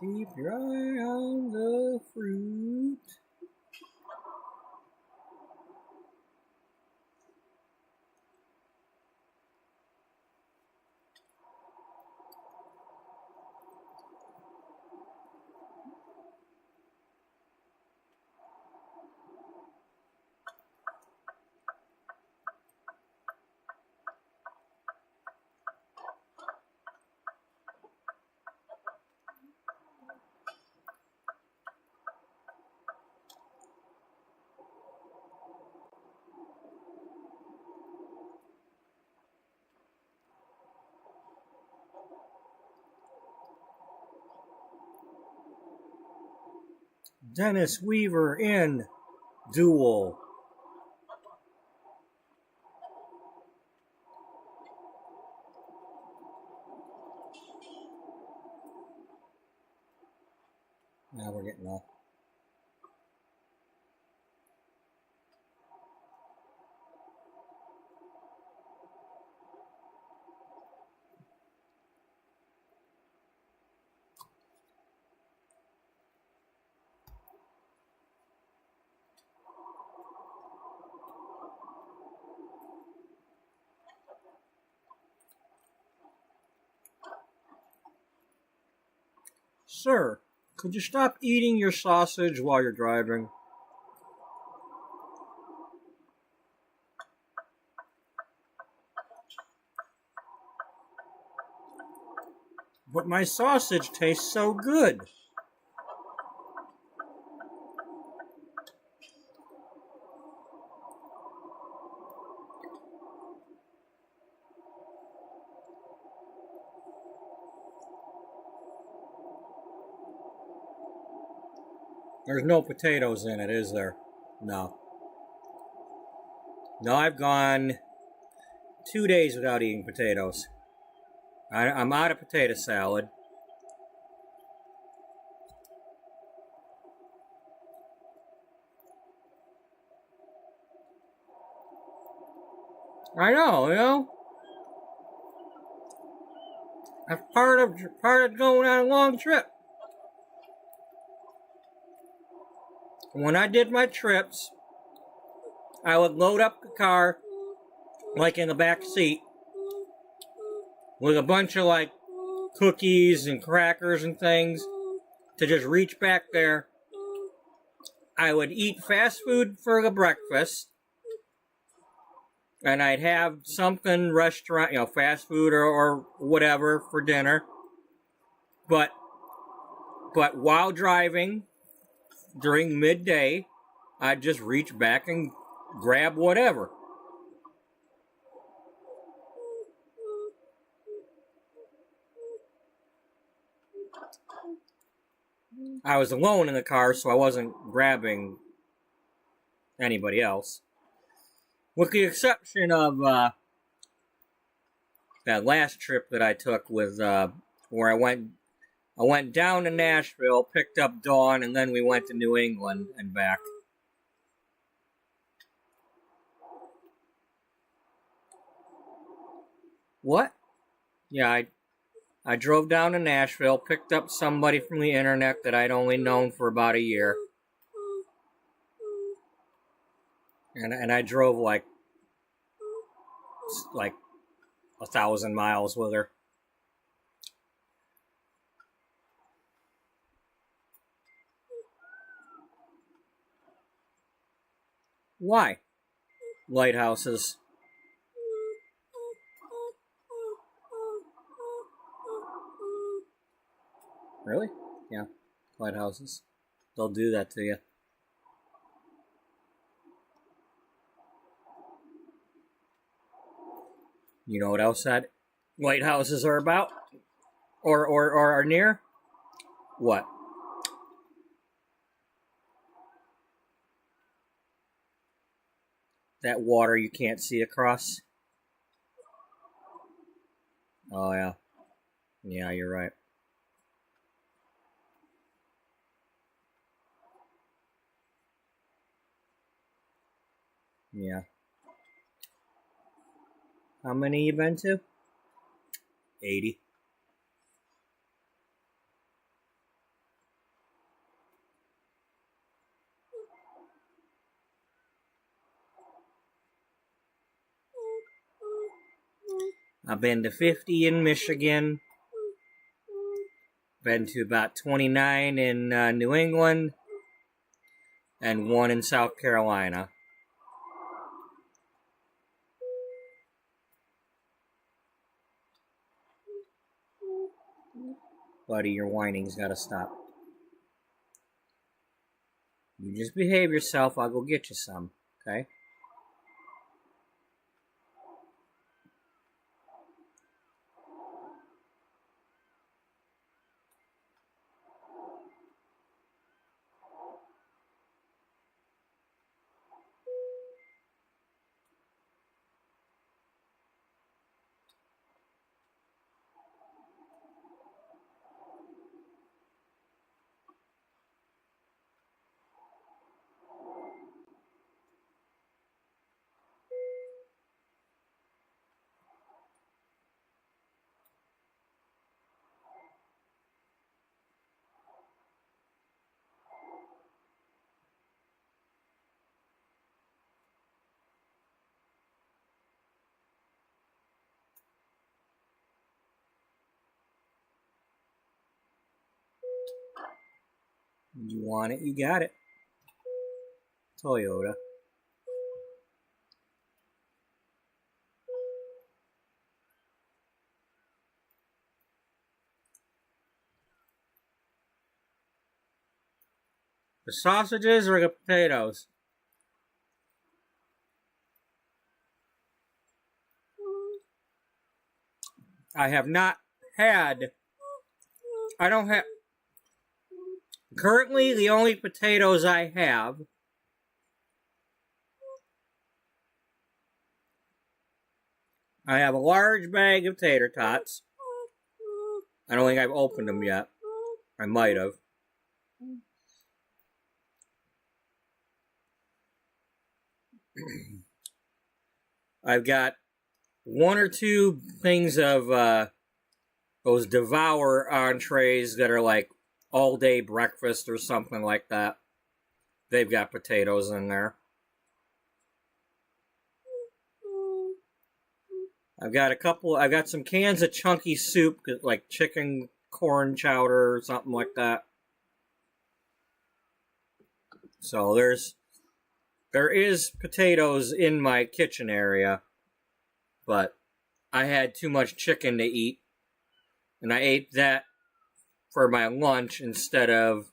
Keep your eye on the fruit. Dennis Weaver in Duel. Now we're getting off. Sir, could you stop eating your sausage while you're driving? But my sausage tastes so good. There's no potatoes in it, is there? No. No, I've gone 2 days without eating potatoes. I'm out of potato salad. I know, you know. That's part of going on a long trip. When I did my trips, I would load up the car, like in the back seat, with a bunch of like cookies and crackers and things to just reach back there. I would eat fast food for the breakfast, and I'd have something restaurant, fast food or whatever for dinner. But while driving during midday, I'd just reach back and grab whatever. I was alone in the car, so I wasn't grabbing anybody else. With the exception of that last trip that I took with where I went down to Nashville, picked up Dawn, and then we went to New England and back. What? Yeah, I drove down to Nashville, picked up somebody from the internet that I'd only known for about a year. And I drove like 1,000 miles with her. Why? Lighthouses. Really? Yeah. Lighthouses. They'll do that to you. You know what else that lighthouses are about? Or are near? What? That water you can't see across? Oh, yeah. Yeah, you're right. Yeah. How many you been to? 80. I've been to 50 in Michigan. Been to about 29 in New England. And 1 in South Carolina. Buddy, your whining's gotta stop. You just behave yourself, I'll go get you some, okay? You want it, you got it. Toyota. The sausages or the potatoes? I have not had... I don't have... Currently, the only potatoes I have I have a large bag of tater tots. I don't think I've opened them yet. I might have. I've got 1 or 2 things of those Devour entrees that are like all-day breakfast or something like that. They've got potatoes in there. I've got some cans of chunky soup, like chicken corn chowder or something like that. So there is potatoes in my kitchen area, but I had too much chicken to eat, and I ate that for my lunch instead of...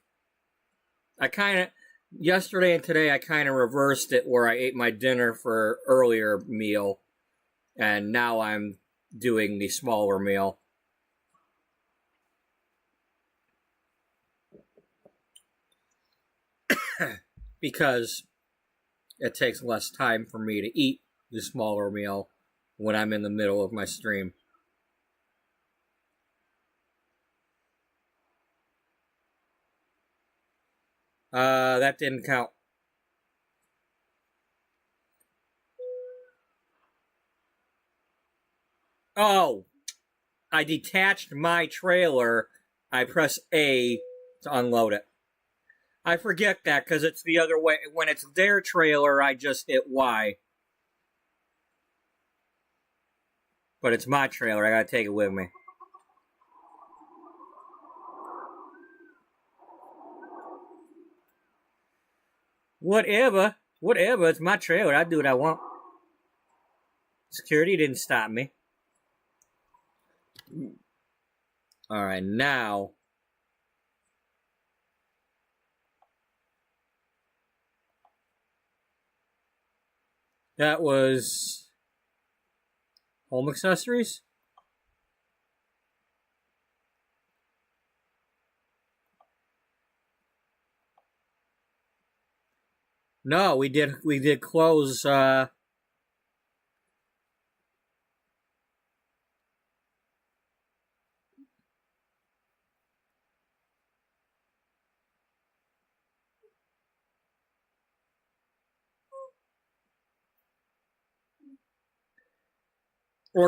Yesterday and today I kind of reversed it where I ate my dinner for earlier meal, and now I'm doing the smaller meal. Because it takes less time for me to eat the smaller meal when I'm in the middle of my stream. That didn't count. Oh, I detached my trailer. I press A to unload it. I forget that because it's the other way. When it's their trailer, I just hit Y. But it's my trailer. I gotta take it with me. Whatever. It's my trailer. I do what I want. Security didn't stop me. Alright, now... That was... home accessories? No, we did clothes, or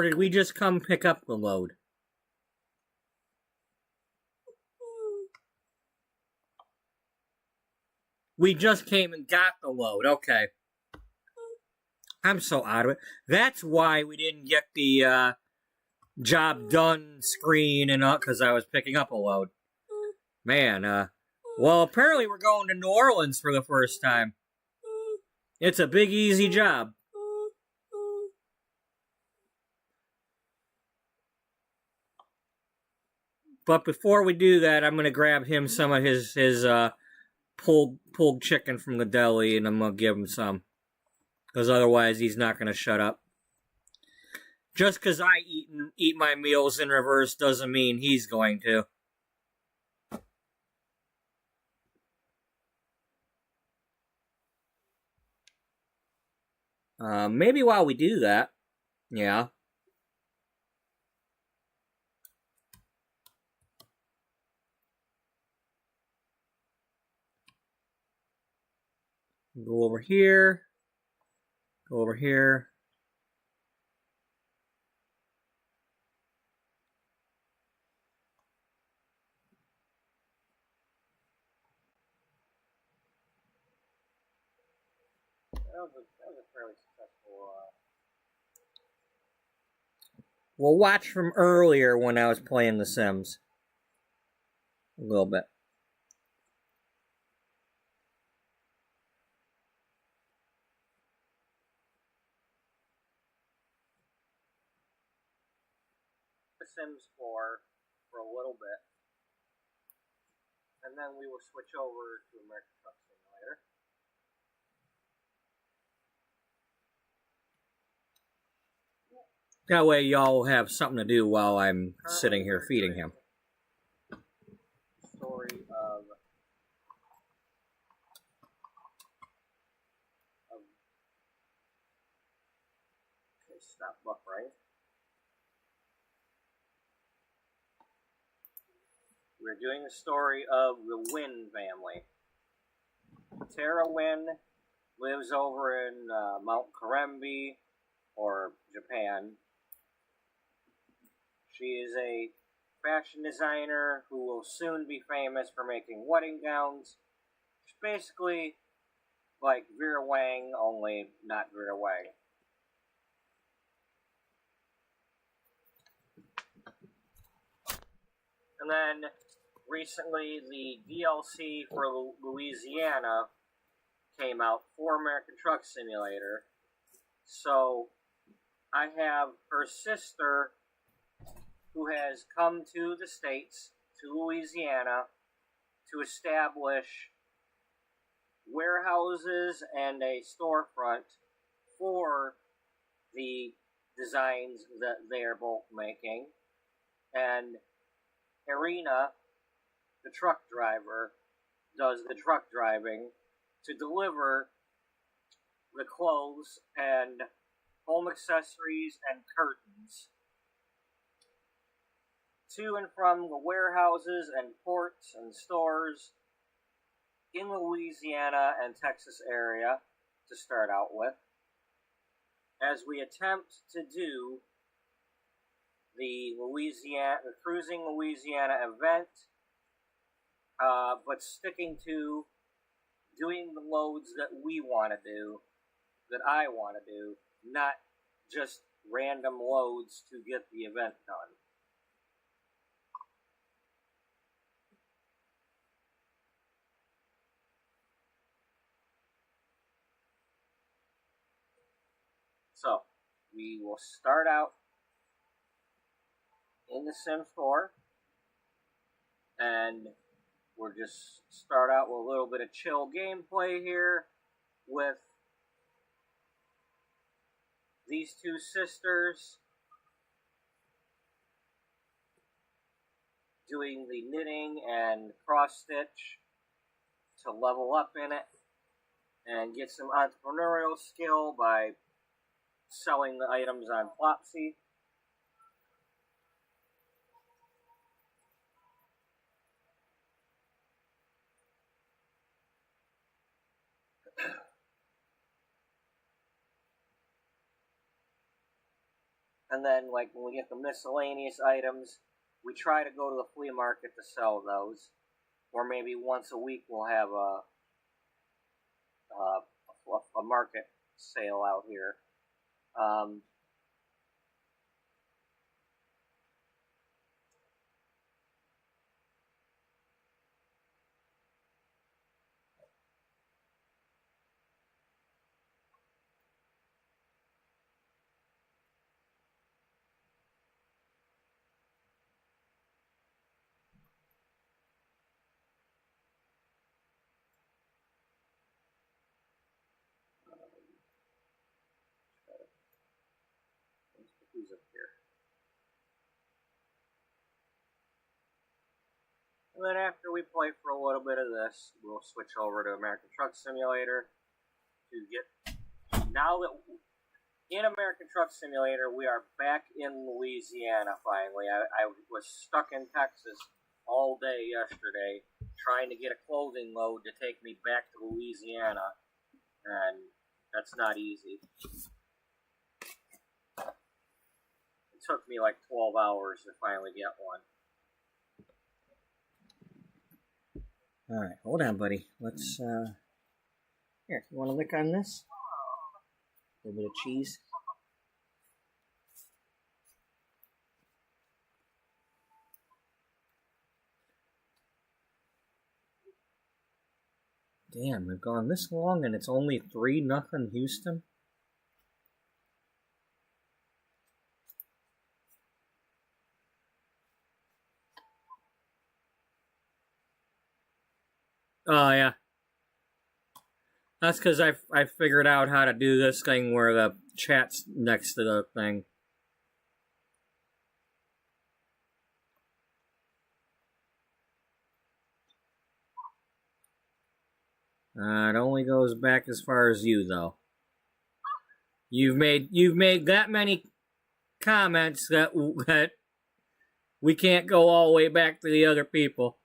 did we just come pick up the load? We just came and got the load. Okay. I'm so out of it. That's why we didn't get the job done screen and all, because I was picking up a load. Man, well, apparently we're going to New Orleans for the first time. It's a big, easy job. But before we do that, I'm going to grab him some of his pulled chicken from the deli, and I'm going to give him some. Because otherwise he's not going to shut up. Just because I eat my meals in reverse doesn't mean he's going to. Maybe while we do that, yeah. Go over here. Go over here. That was a fairly successful. We'll watch from earlier when I was playing The Sims. A little bit. The Sims 4 for a little bit. And then we will switch over to American Truck Simulator. That way y'all will have something to do while I'm sitting here feeding him. Story of okay, stop buffering. We're doing the story of the Wynn family. Tara Wynn lives over in Mount Karembi, or Japan. She is a fashion designer who will soon be famous for making wedding gowns. She's basically like Vera Wang, only not Vera Wang. And then recently the DLC for Louisiana came out for American Truck Simulator. So I have her sister who has come to the States, to Louisiana, to establish warehouses and a storefront for the designs that they are both making. And Irina, the truck driver, does the truck driving to deliver the clothes and home accessories and curtains to and from the warehouses and ports and stores in the Louisiana and Texas area to start out with, as we attempt to do the Cruising Louisiana event, but sticking to doing the loads that we want to do, that I want to do, not just random loads to get the event done. So, we will start out in the Sims 4, and we'll just start out with a little bit of chill gameplay here with these two sisters doing the knitting and cross-stitch to level up in it and get some entrepreneurial skill by selling the items on Flopsy. And then, like, when we get the miscellaneous items, we try to go to the flea market to sell those. Or maybe once a week we'll have a a market sale out here. Who's up here? And then after we play for a little bit of this, we'll switch over to American Truck Simulator to get. Now that in American Truck Simulator, we are back in Louisiana finally. I was stuck in Texas all day yesterday trying to get a clothing load to take me back to Louisiana, and that's not easy. It took me like 12 hours to finally get one. Alright, hold on, buddy. Let's, here, you want to lick on this? A little bit of cheese. Damn, we've gone this long and it's only 3-0 Houston? Oh, yeah. That's because I figured out how to do this thing where the chat's next to the thing. It only goes back as far as you, though. You've made that many comments that we can't go all the way back to the other people.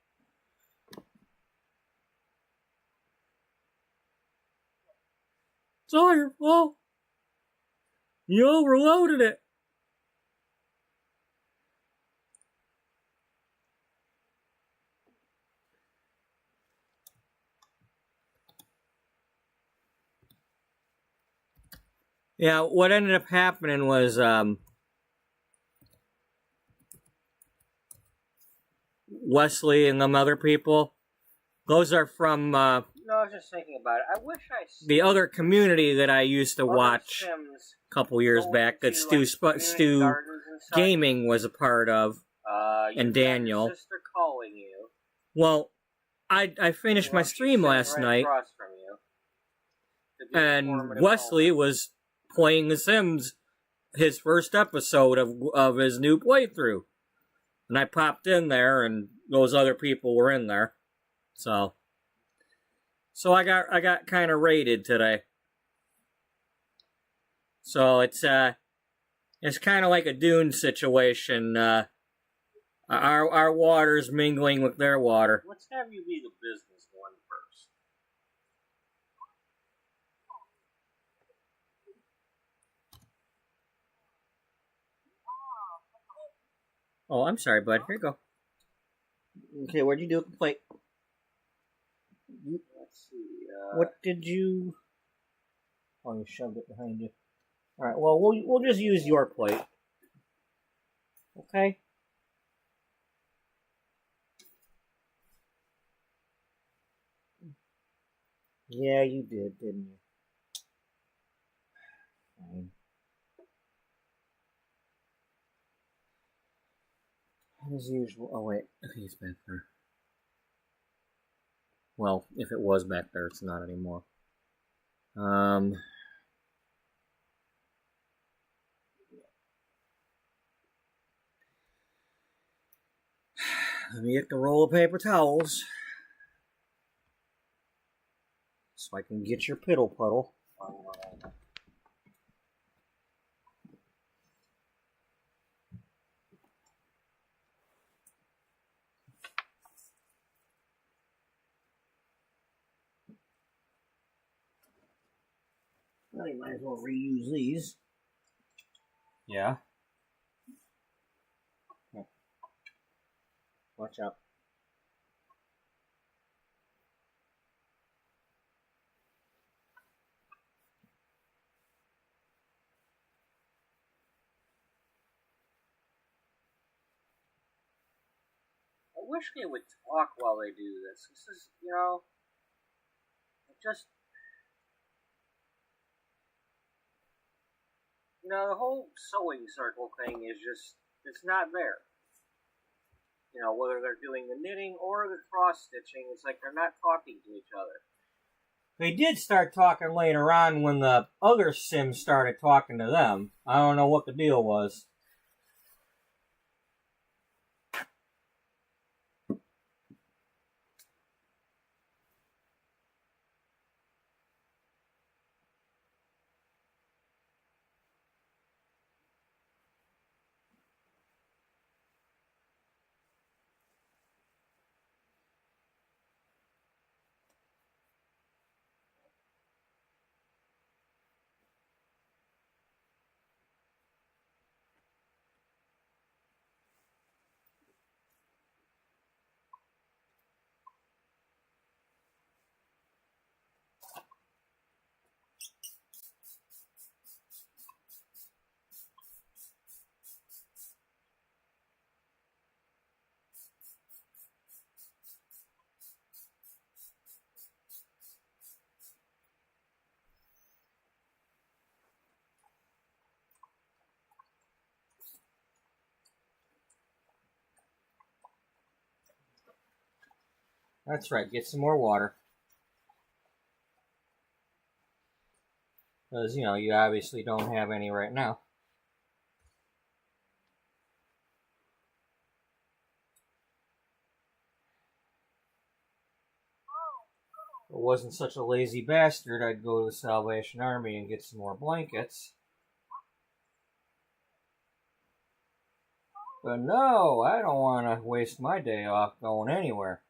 It's all your fault. You overloaded it. Yeah, what ended up happening was Wesley and them other people. Those are from no, I was just thinking about it. I wish the other community that I used to watch a couple years back that Stu Gaming was a part of, and Daniel. Sister calling you. Well, I finished my stream last night, and Wesley was playing The Sims, his first episode of his new playthrough, and I popped in there, and those other people were in there. So I got kind of raided today. So it's kind of like a Dune situation. Our water's mingling with their water. Let's have you be the business one first. Oh, I'm sorry, bud. Here you go. Okay, what'd you do with the plate? Let's see. What did you? Oh, you shoved it behind you. All right. Well, we'll just use your plate. Okay. Yeah, you did, didn't you? Fine. As usual. Oh wait, he's back there. Well, if it was back there, it's not anymore. Let me get the roll of paper towels so I can get your piddle puddle. Well, you might as well reuse these. Yeah. Okay. Watch out. wish they would talk while they do this. This is, just, the whole sewing circle thing is just, it's not there. Whether they're doing the knitting or the cross-stitching, it's like they're not talking to each other. They did start talking later on when the other Sims started talking to them. I don't know what the deal was. That's right, get some more water. Because, you obviously don't have any right now. If I wasn't such a lazy bastard, I'd go to the Salvation Army and get some more blankets. But no, I don't want to waste my day off going anywhere.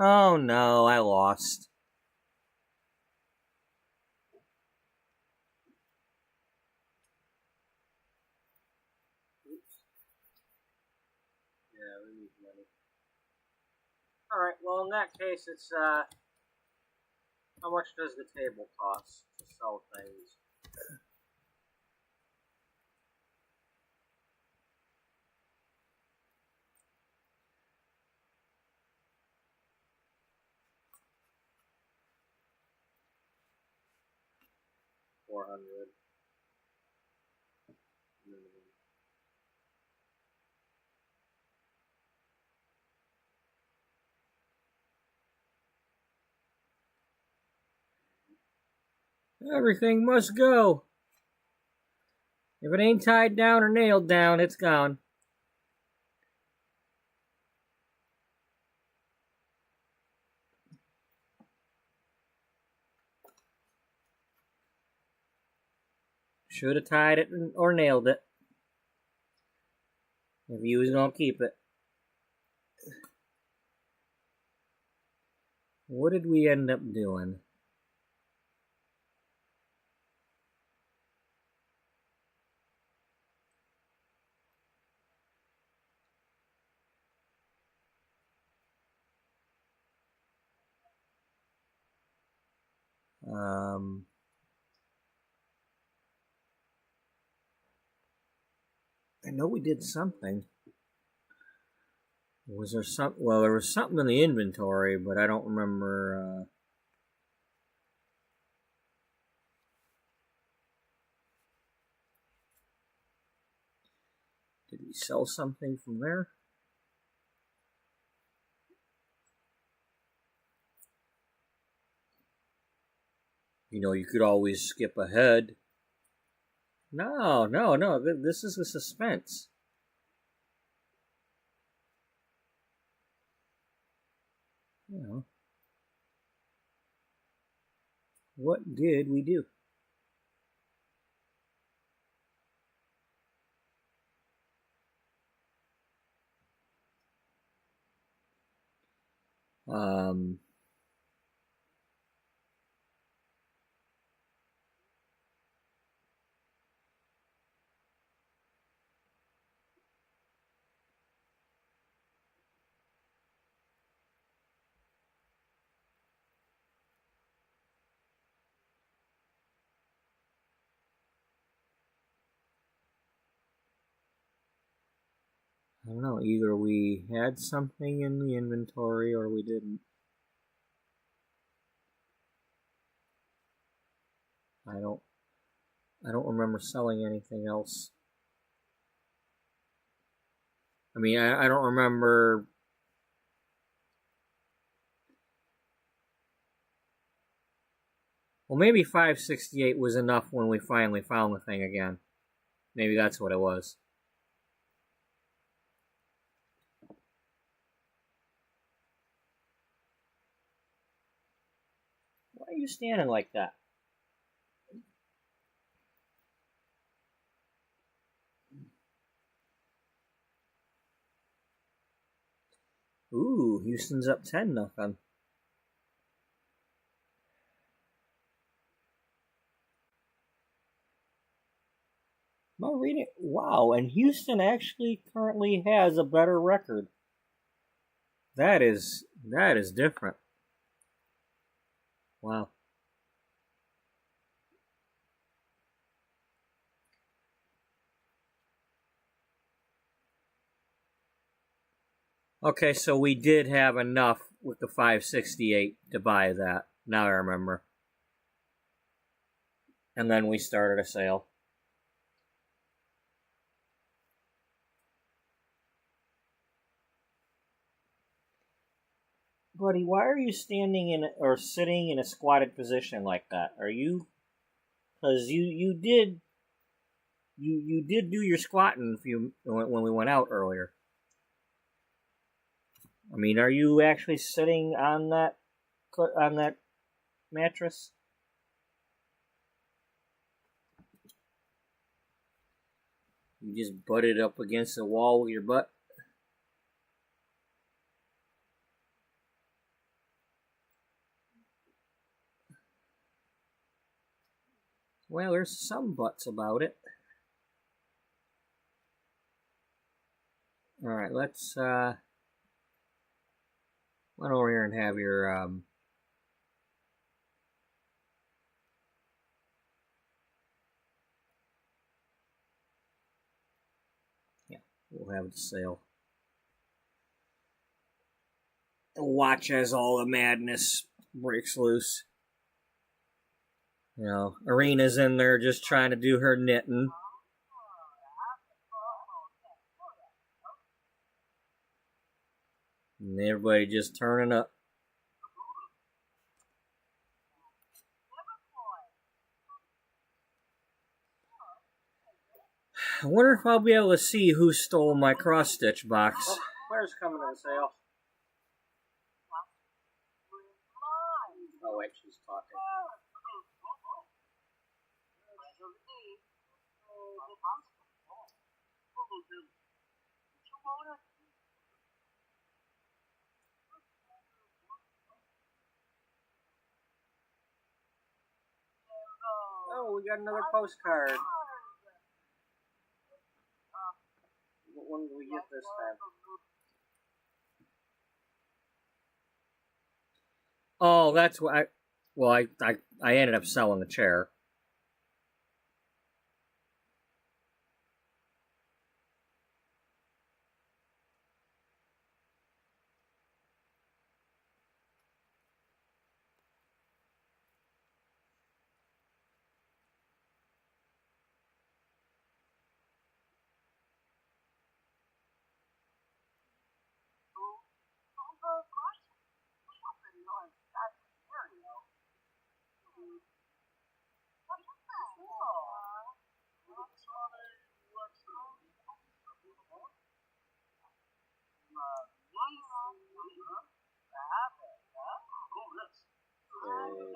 Oh no, I lost. Oops. Yeah, we need money. Alright, well in that case it's, how much does the table cost to sell things? $400 minimum. Everything must go. If it ain't tied down or nailed down, it's gone. Should have tied it or nailed it. If you was gonna keep it. What did we end up doing? I know we did something. Was there some? Well, there was something in the inventory, but I don't remember. Did we sell something from there? You could always skip ahead. No. This is a suspense. You know, what did we do? I don't know, either we had something in the inventory or we didn't. I don't remember selling anything else. I mean, I don't remember. Well, maybe 568 was enough when we finally found the thing again. Maybe that's what it was. Why are you standing like that? Ooh, Houston's up 10-0. Am I reading? Wow, and Houston actually currently has a better record. That is different. Wow. Okay, so we did have enough with the 568 to buy that. Now I remember. And then we started a sale. Buddy, why are you standing in or sitting in a squatted position like that? Are you? Because you did do your squatting when we went out earlier. I mean, are you actually sitting on that mattress? You just butted up against the wall with your butt? Well, there's some butts about it. Alright, let's run over here and have your yeah, we'll have the sale. Watch as all the madness breaks loose. You know, Arena's in there just trying to do her knitting. And everybody just turning up. I wonder if I'll be able to see who stole my cross-stitch box. Oh, Claire's coming to the sale. Oh wait, she's talking. Oh, we got another postcard. What one did we get this time? Oh, that's what I ended up selling the chair.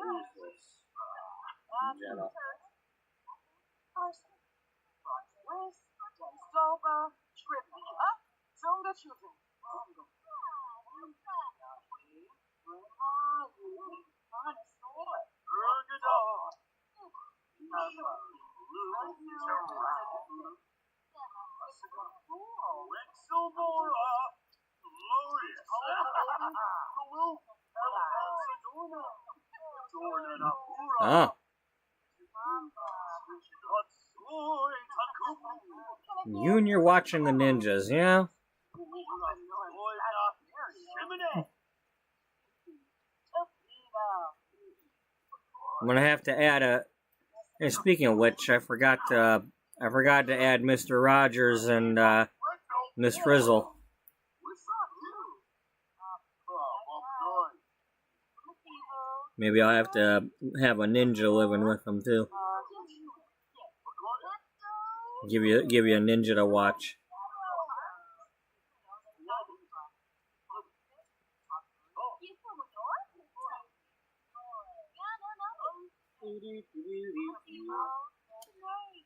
Who's this? Jenna. Ah. You and you're watching the ninjas, yeah? I'm gonna have to add a. And speaking of which, I forgot to add Mr. Rogers and Miss Frizzle. Maybe I'll have to have a ninja living with them too. Give you a ninja to watch.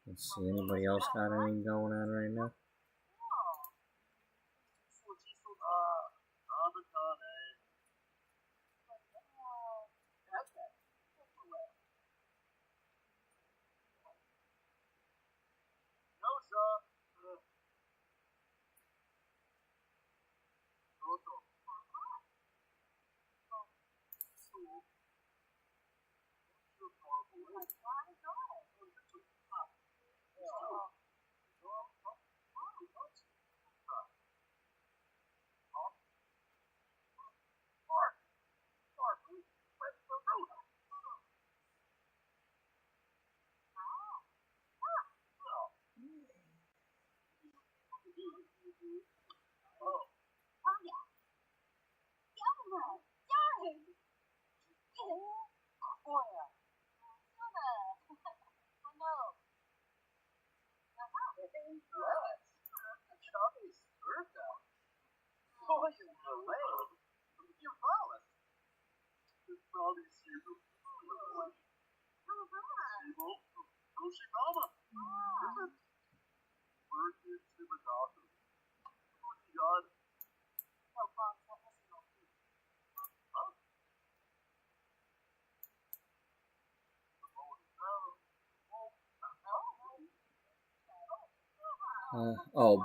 Let's see, anybody else got anything going on right now?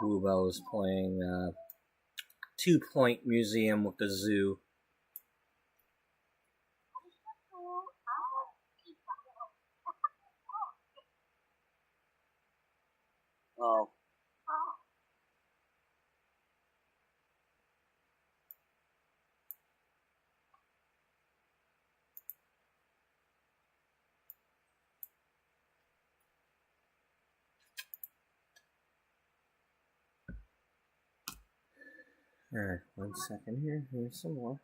Bluebell is playing 2 Point Museum with the zoo. Oh. Alright, 1 second here. Here's some more.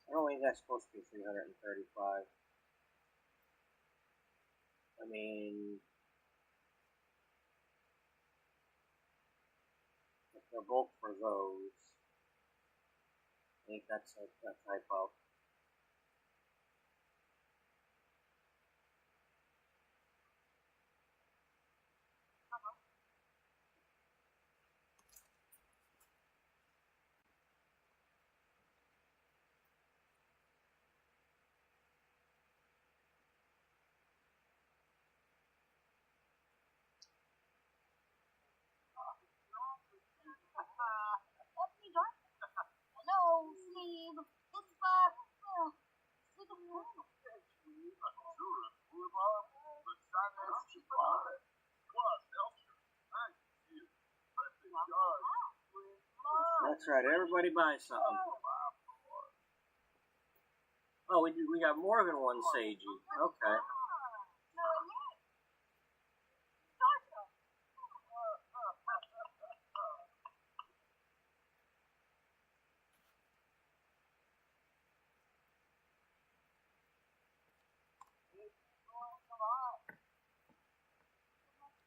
I don't think that's supposed to be 335. I mean, if they're both for those, I think that's a typo. Hello, Steve. It's That's right, everybody buy something. Oh, we got more than one Seiji. Okay.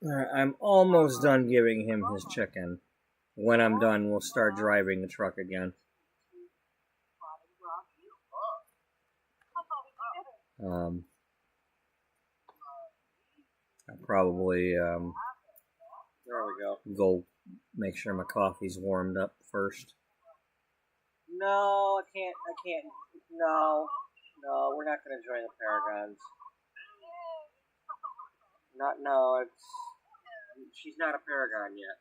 I'm almost done giving him his chicken. When I'm done, we'll start driving the truck again. I'll probably, there we go make sure my coffee's warmed up first. No, I can't, no, we're not going to join the Paragons. No, she's not a Paragon yet.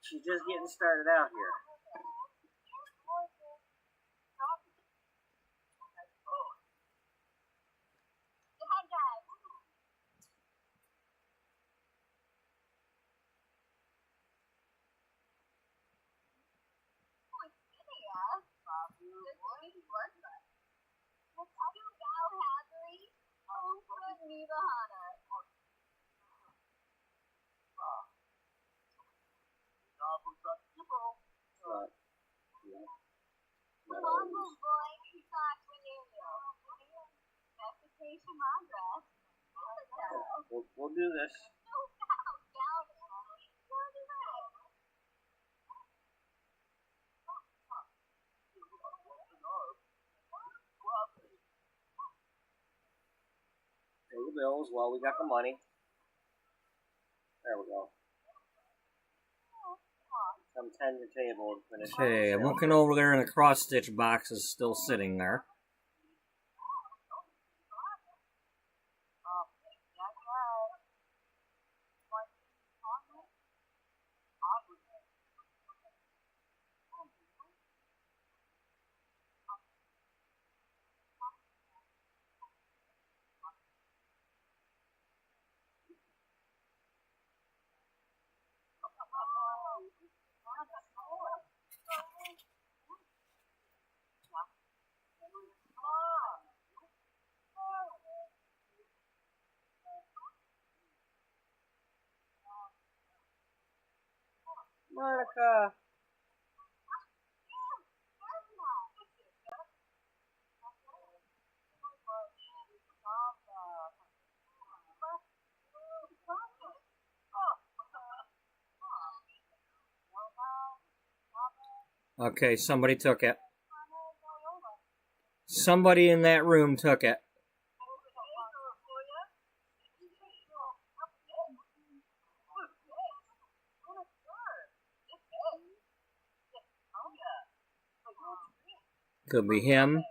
She's just getting started out here. We'll do this. Pay the bills while we got the money. There we go. Come tend your table and finish. Okay, I'm looking over there and the cross-stitch box is still sitting there. Monica. Okay, somebody took it. Somebody in that room took it. Could be him.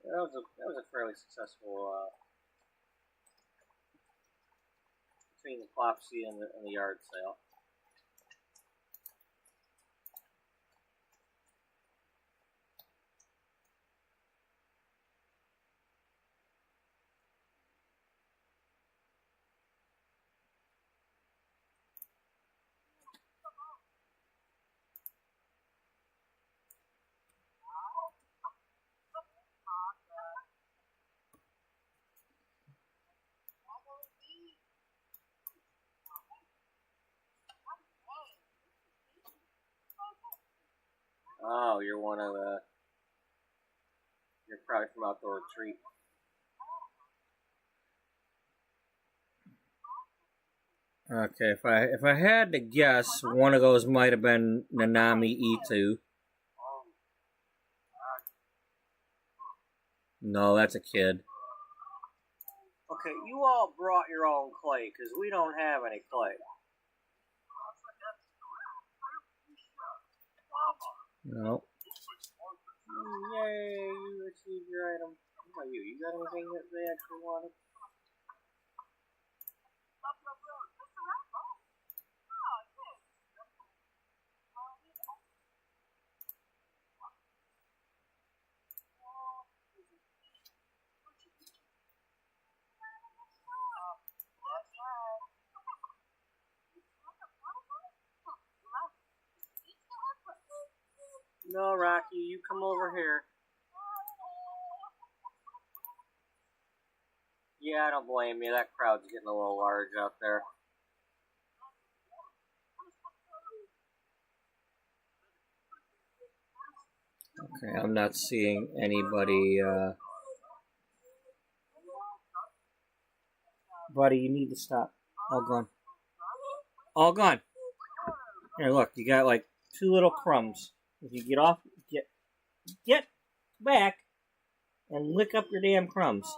That was a fairly successful between the Flopsy and the yard sale. Oh, you're one of the. You're probably from Outdoor Retreat. Okay, if I had to guess, one of those might have been Nanami Itu. No, that's a kid. Okay, you all brought your own clay, because we don't have any clay. No. Yay, you received your item. What about you? You got anything that they actually wanted? No, Rocky, you come over here. Yeah, I don't blame you. That crowd's getting a little large out there. Okay, I'm not seeing anybody. Buddy, you need to stop. All gone. All gone. Here, look, you got like 2 little crumbs. If you get off, get back and lick up your damn crumbs.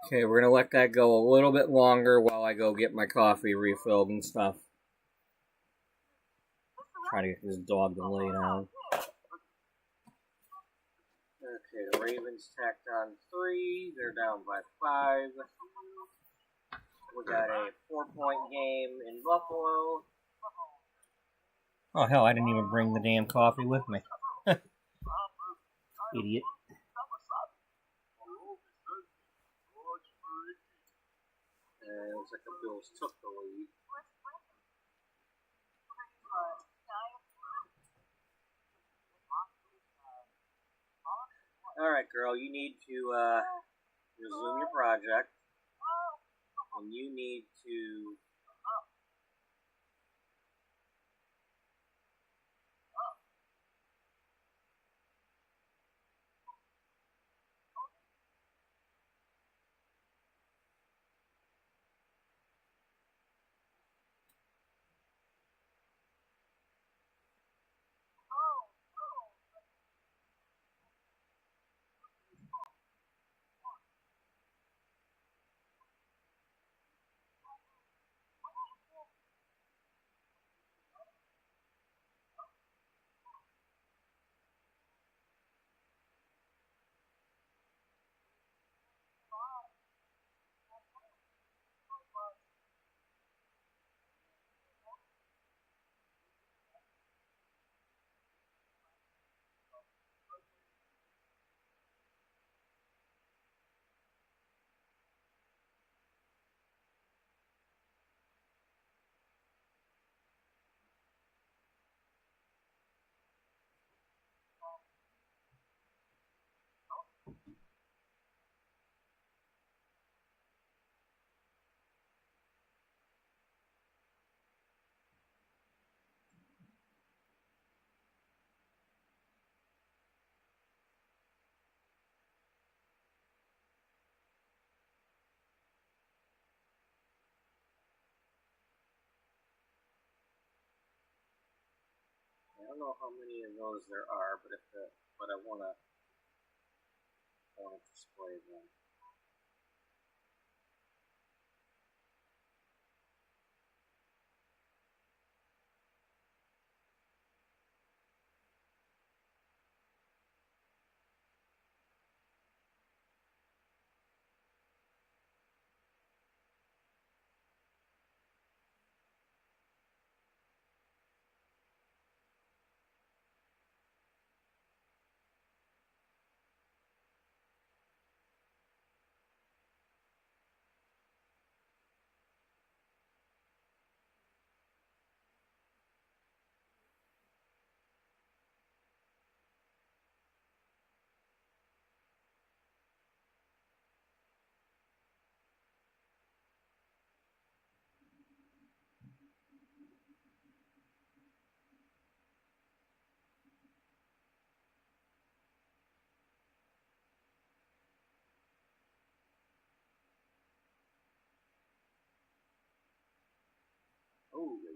Okay, we're gonna let that go a little bit longer while I go get my coffee refilled and stuff. Trying to get this dog to lay down. Okay, the Ravens tacked on 3. They're down by 5. We got a 4-point game in Buffalo. Oh, hell, I didn't even bring the damn coffee with me. Idiot. And it looks like the Bills took the lead. Alright, girl, you need to resume your project. And you need to I don't know how many of those there are, but I wanna display them.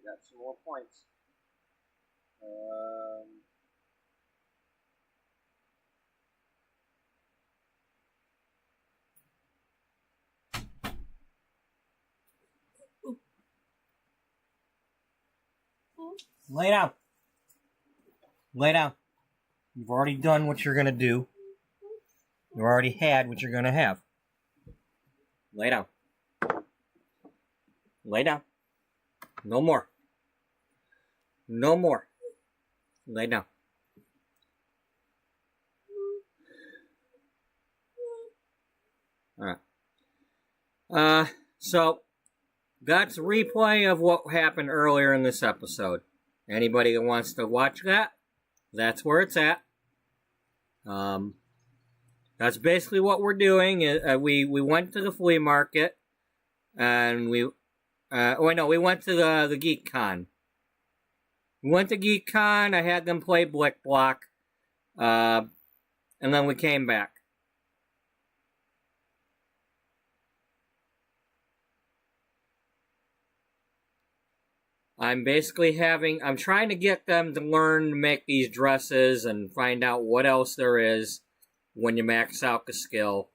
got some more points. Lay down. Lay down. You've already done what you're going to do. You already had what you're going to have. Lay down. Lay down. No more. No more. Lay down. Alright. So, that's a replay of what happened earlier in this episode. Anybody that wants to watch that, that's where it's at. That's basically what we're doing. We went to the flea market, and we went to the Geek Con. We went to Geek Con. I had them play Blick Block, and then we came back. I'm trying to get them to learn to make these dresses and find out what else there is when you max out the skill.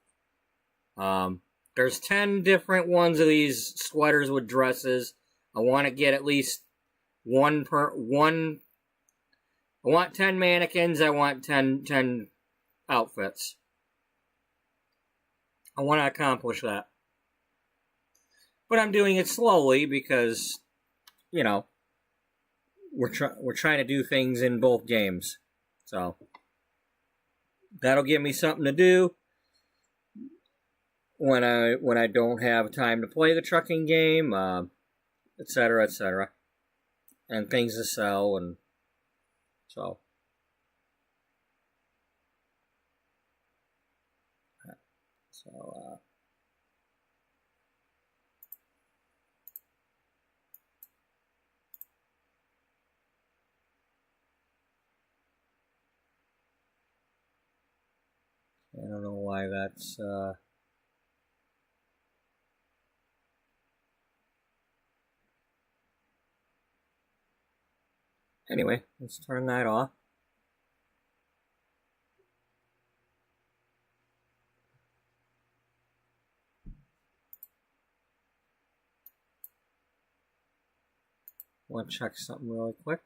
There's 10 different ones of these sweaters with dresses. I want to get at least one. I want 10 mannequins. I want 10 outfits. I want to accomplish that. But I'm doing it slowly because, you know, we're trying to do things in both games. So that'll give me something to do when I don't have time to play the trucking game, etc., etc., and things to sell, and so. I don't know why that's, Anyway, let's turn that off. I want to check something really quick.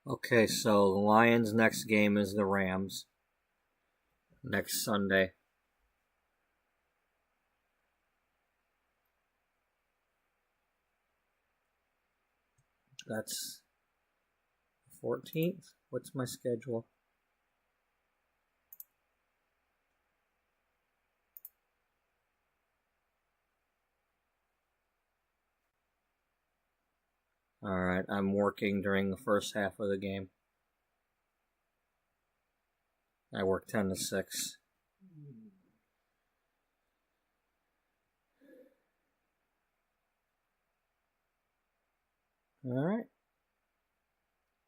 Okay, so the Lions' next game is the Rams. Next Sunday. That's 14th. What's my schedule? Alright, I'm working during the first half of the game. I work 10 to 6. Alright.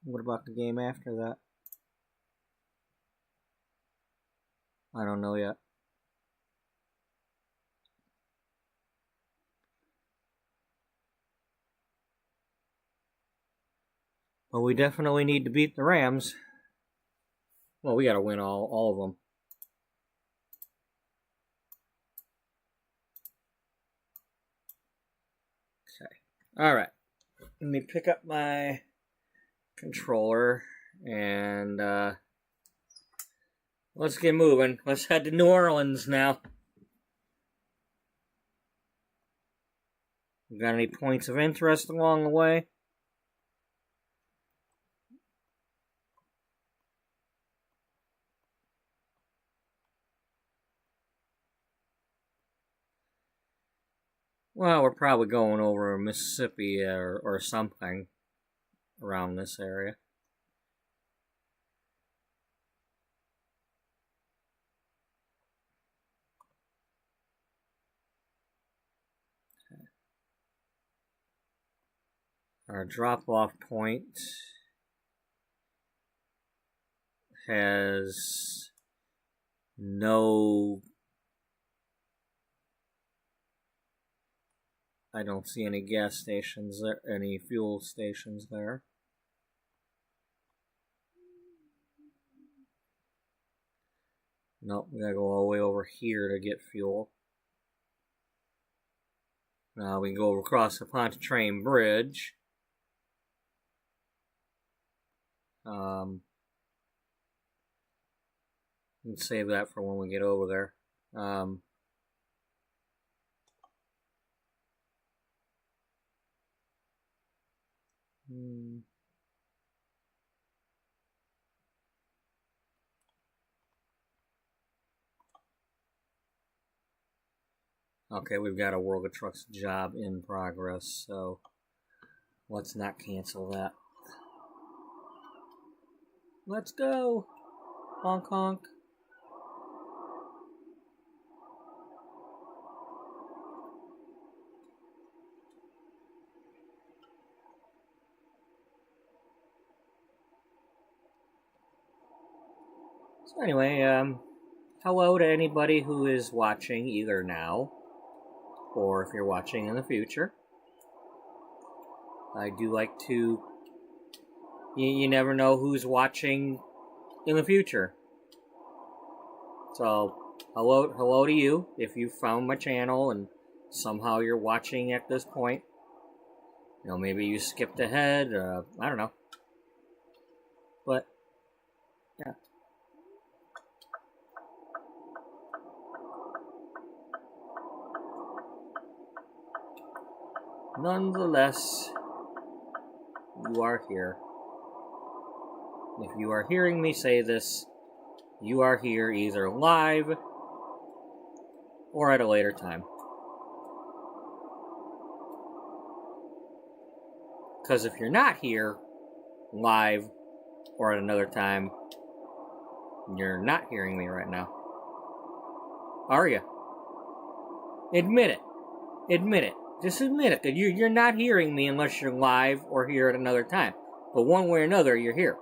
What about the game after that? I don't know yet. Well, we definitely need to beat the Rams. Well, we gotta win all of them. Okay. Alright. Let me pick up my controller and let's get moving. Let's head to New Orleans now. Got any points of interest along the way? Well, we're probably going over Mississippi or something around this area. Okay. Our drop-off point has no... I don't see any gas stations there, any fuel stations there. Nope, we gotta go all the way over here to get fuel. Now we can go across the Pontchartrain Bridge. Let's save that for when we get over there. Okay, we've got a World of Trucks job in progress, so let's not cancel that. Let's go! Honk honk. So anyway, hello to anybody who is watching either now or if you're watching in the future. I do like to... You never know who's watching in the future. So, hello to you if you found my channel and somehow you're watching at this point. You know, maybe you skipped ahead, I don't know. But, yeah. Nonetheless, you are here. If you are hearing me say this, you are here either live or at a later time. Because if you're not here live or at another time, you're not hearing me right now. Are you? Admit it. Admit it. Just admit it. That you're not hearing me unless you're live or here at another time. But one way or another, you're here.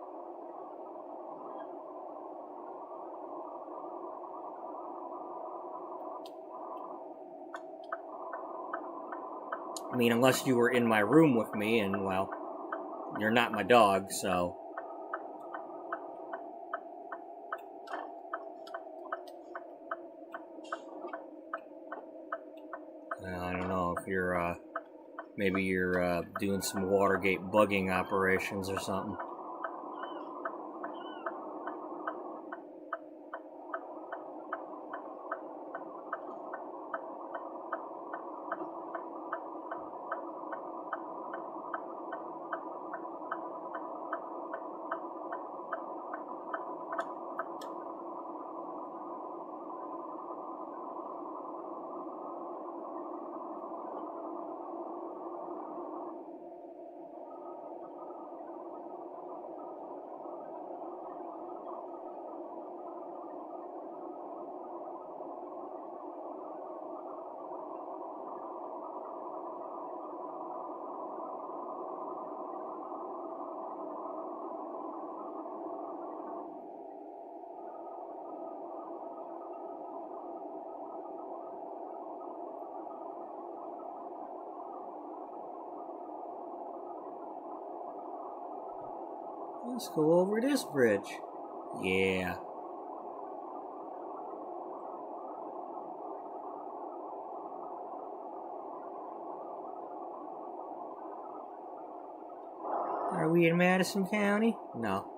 I mean, unless you were in my room with me, and, well, you're not my dog, so... I don't know if you're, maybe you're, doing some Watergate bugging operations or something. Let's go over this bridge. Yeah. Are we in Madison County? No.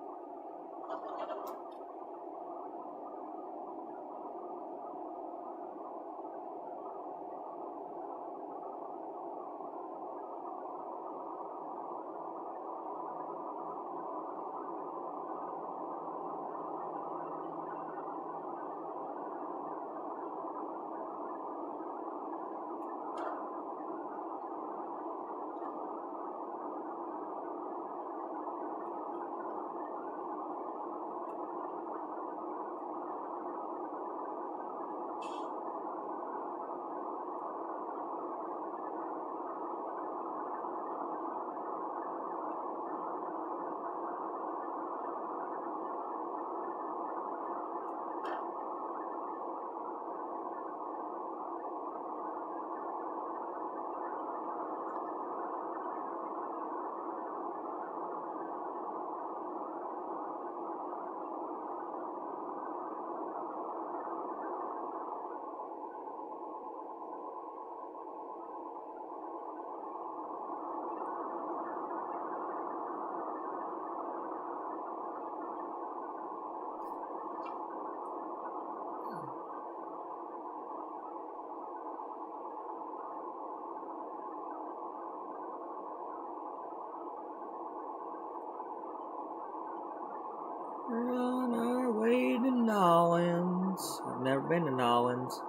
We're on our way to Nolans. I've never been to Nolans.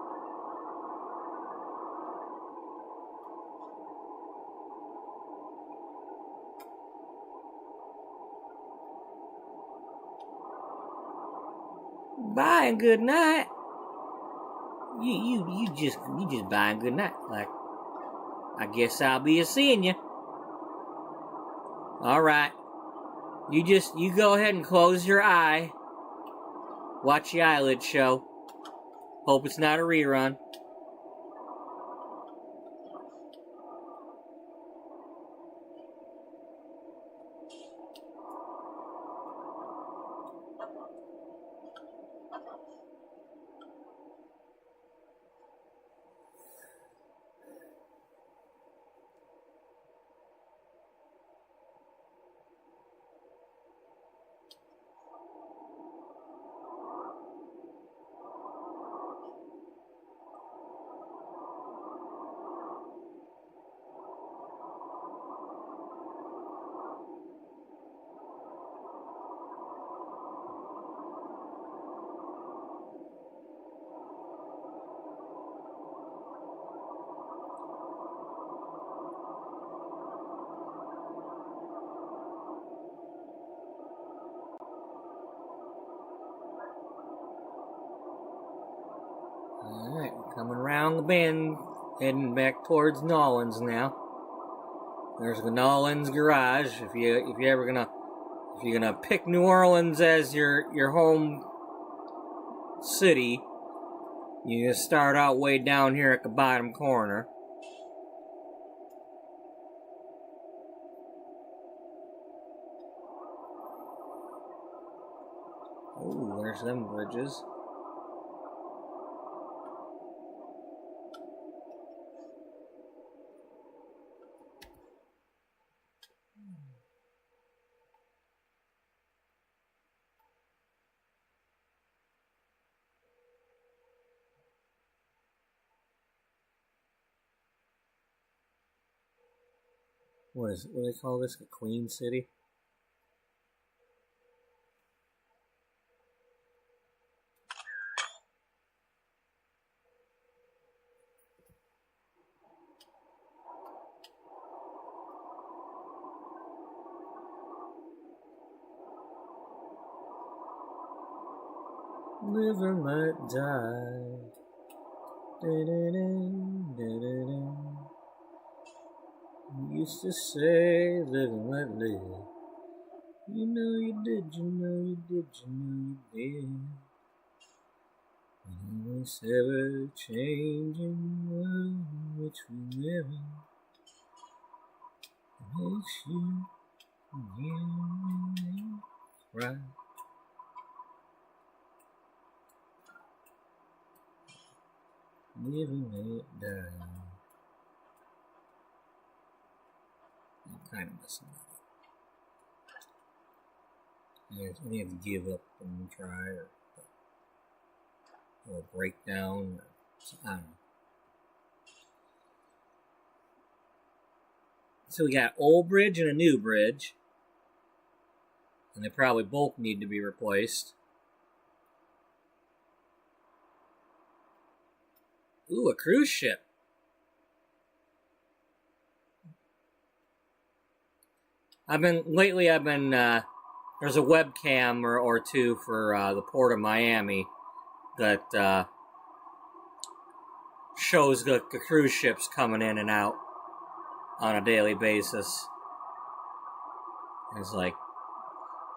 Bye and good night. You just bye and good night. Like, I guess I'll be seeing you. All right. You go ahead and close your eye. Watch the eyelid show. Hope it's not a rerun. Alright, we're coming around the bend, heading back towards Nolans now. There's the Nolans garage. If you're gonna pick New Orleans as your home city, you just start out way down here at the bottom corner. Oh, there's them bridges. What do they call this? The Queen City? Live and let die. You used to say, live and let live. You know you did, you know you did, you know you did. In this ever-changing world in which we live in, it makes you Right. Living it down. I'm kind of messing up. I need to give up and try, or break down, or I don't know. So we got old bridge and a new bridge, and they probably both need to be replaced. Ooh, a cruise ship. I've been there's a webcam or two for the Port of Miami that shows the cruise ships coming in and out on a daily basis. It's like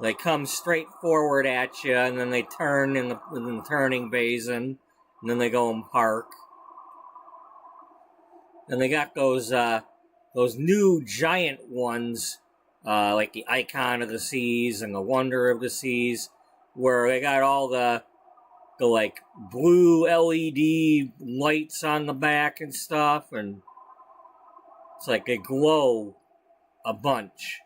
they come straight forward at you, and then they turn in the turning basin, and then they go and park. And they got those new giant ones, like the Icon of the Seas and the Wonder of the Seas, where they got all the like blue LED lights on the back and stuff, and it's like they glow a bunch.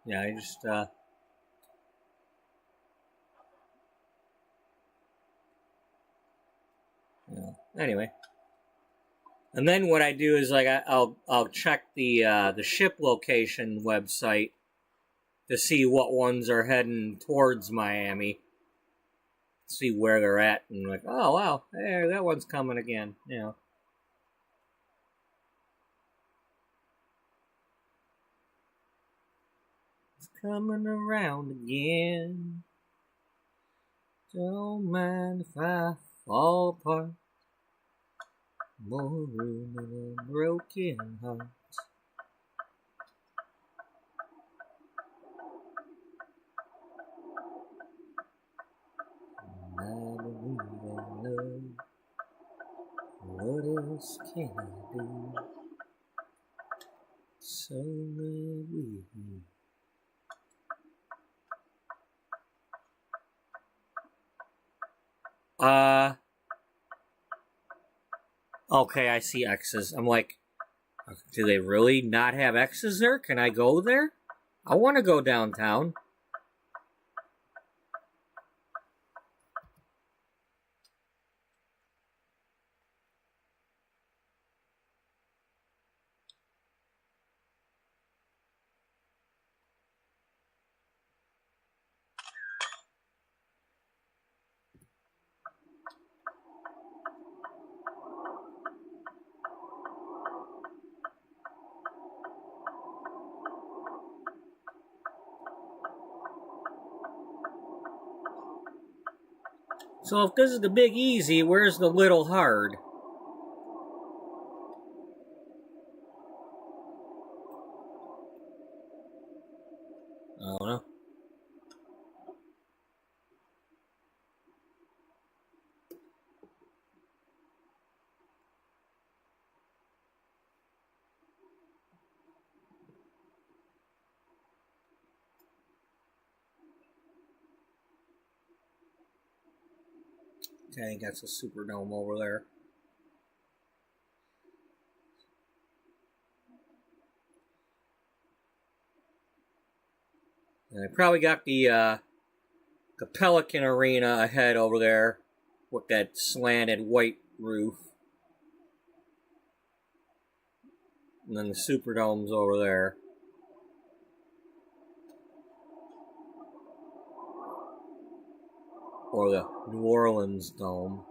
Yeah, I just anyway. And then what I do is like I'll check the ship location website to see what ones are heading towards Miami. See where they're at, and like, oh wow, there, that one's coming again. You know. It's coming around again. Don't mind if I fall apart. More room in a broken heart. I believe in love. What else can I do? So maybe. Okay, I see X's. I'm like, do they really not have X's there? Can I go there? I want to go downtown. So if this is the big easy, where's the little hard? I don't know. Okay, I think that's a Superdome over there. And I probably got the Pelican Arena ahead over there with that slanted white roof. And then the Superdome's over there. Or the New Orleans Dome.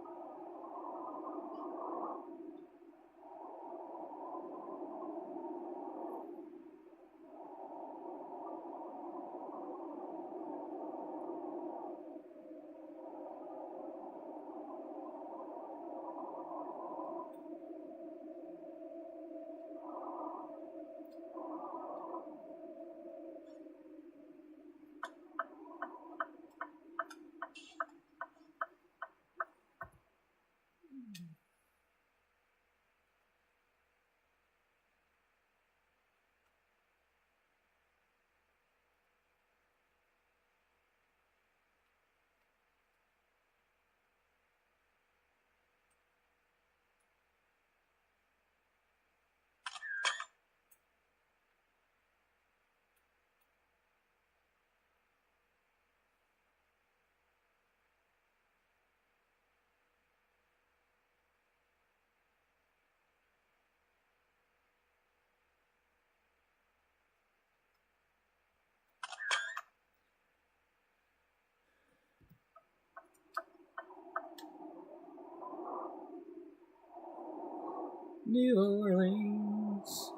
New Orleans.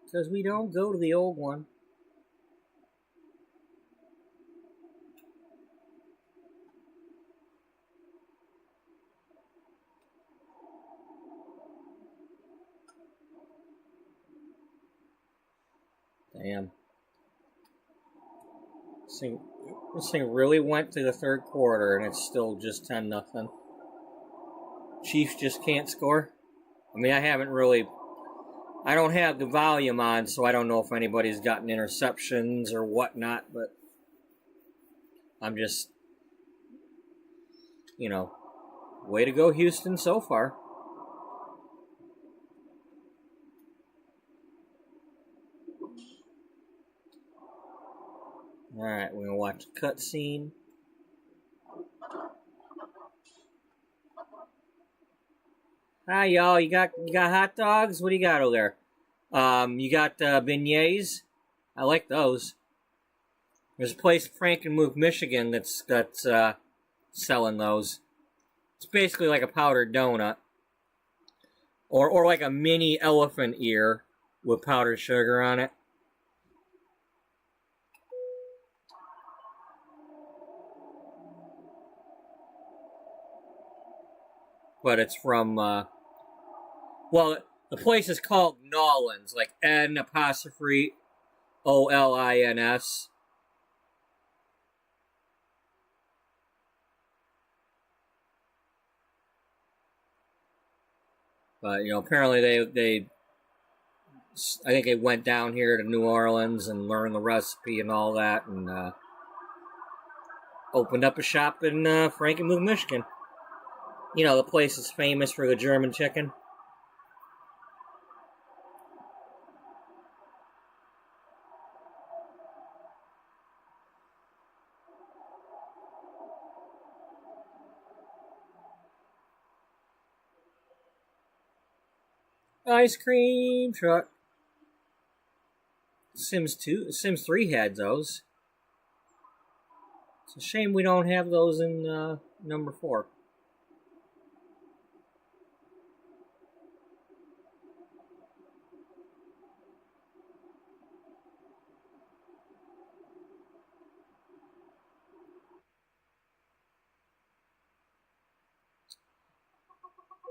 Because we don't go to the old one. Damn. This thing really went to the third quarter and it's still just 10-0. Chiefs just can't score. I mean, I don't have the volume on, so I don't know if anybody's gotten interceptions or whatnot, but I'm just, way to go, Houston, so far. Alright, we're gonna watch a cutscene. Hi, y'all. You got hot dogs? What do you got over there? You got beignets? I like those. There's a place in Frankenmuth, Michigan that's selling those. It's basically like a powdered donut. Or like a mini elephant ear with powdered sugar on it. But it's from, the place is called Nolans, like N''Olins. But, apparently they I think they went down here to New Orleans and learned the recipe and all that, and opened up a shop in Frankenmuth, Michigan. The place is famous for the German chicken. Ice cream truck. Sims 3 had those. It's a shame we don't have those in number 4.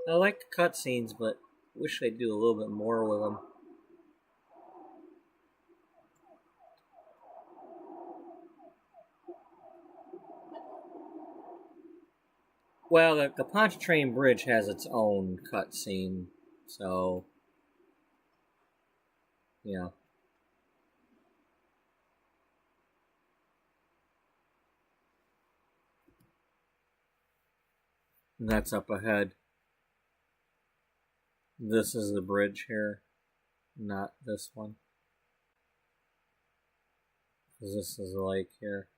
I like the cutscenes, but wish they'd do a little bit more with them. Well, the Pontchartrain Bridge has its own cutscene, so yeah. And that's up ahead. This is the bridge here, not this one. Because this is the lake here.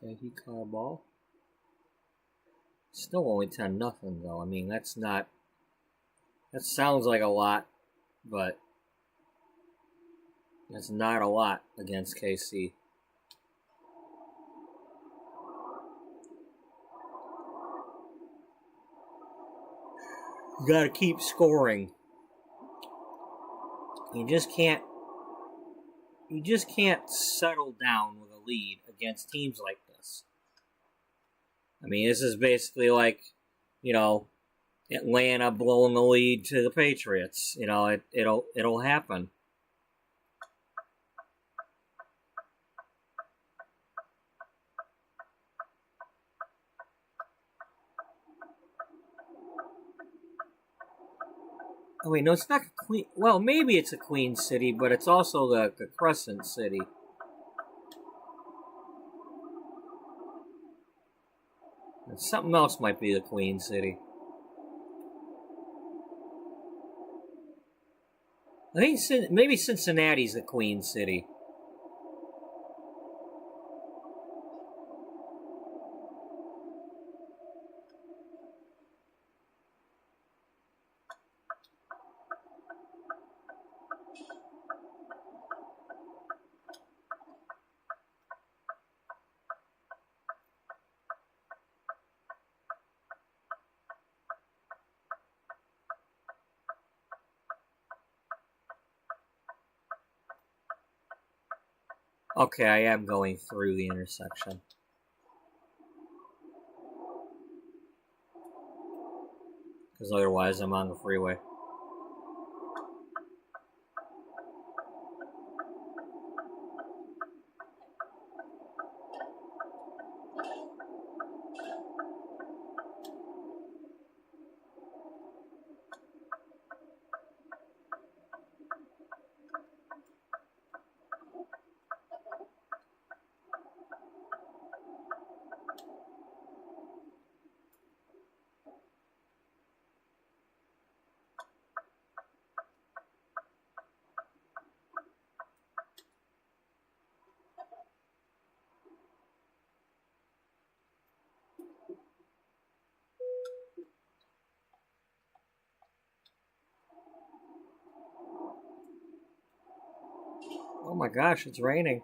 Okay, he caught a ball. Still only 10-0 though. I mean, that sounds like a lot, but that's not a lot against KC. You gotta keep scoring. You just can't settle down with a lead against teams like this. I mean, this is basically like, Atlanta blowing the lead to the Patriots. It'll happen. Oh wait, no, it's not Queen. Well, maybe it's a Queen City, but it's also the Crescent City. And something else might be the Queen City. I think maybe Cincinnati's the Queen City. Okay, I am going through the intersection. Because otherwise I'm on the freeway. Oh my gosh, it's raining.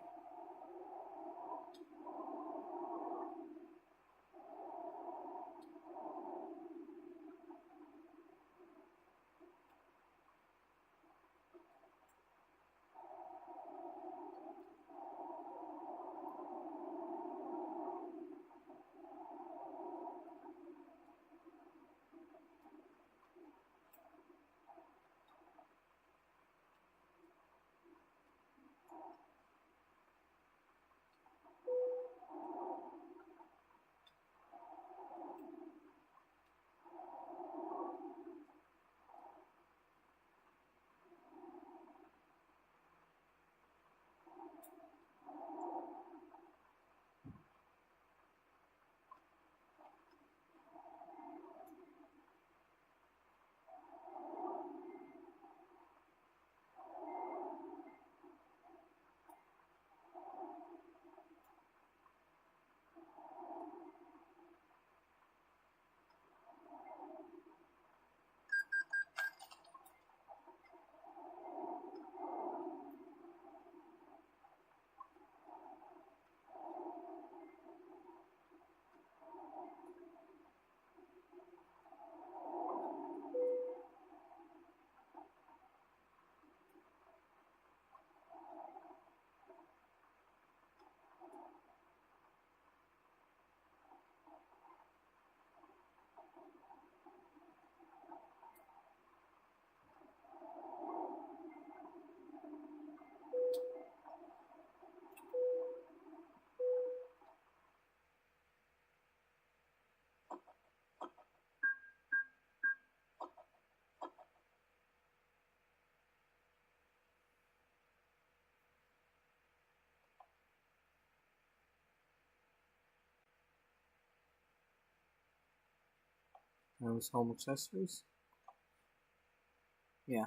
Those home accessories? Yeah.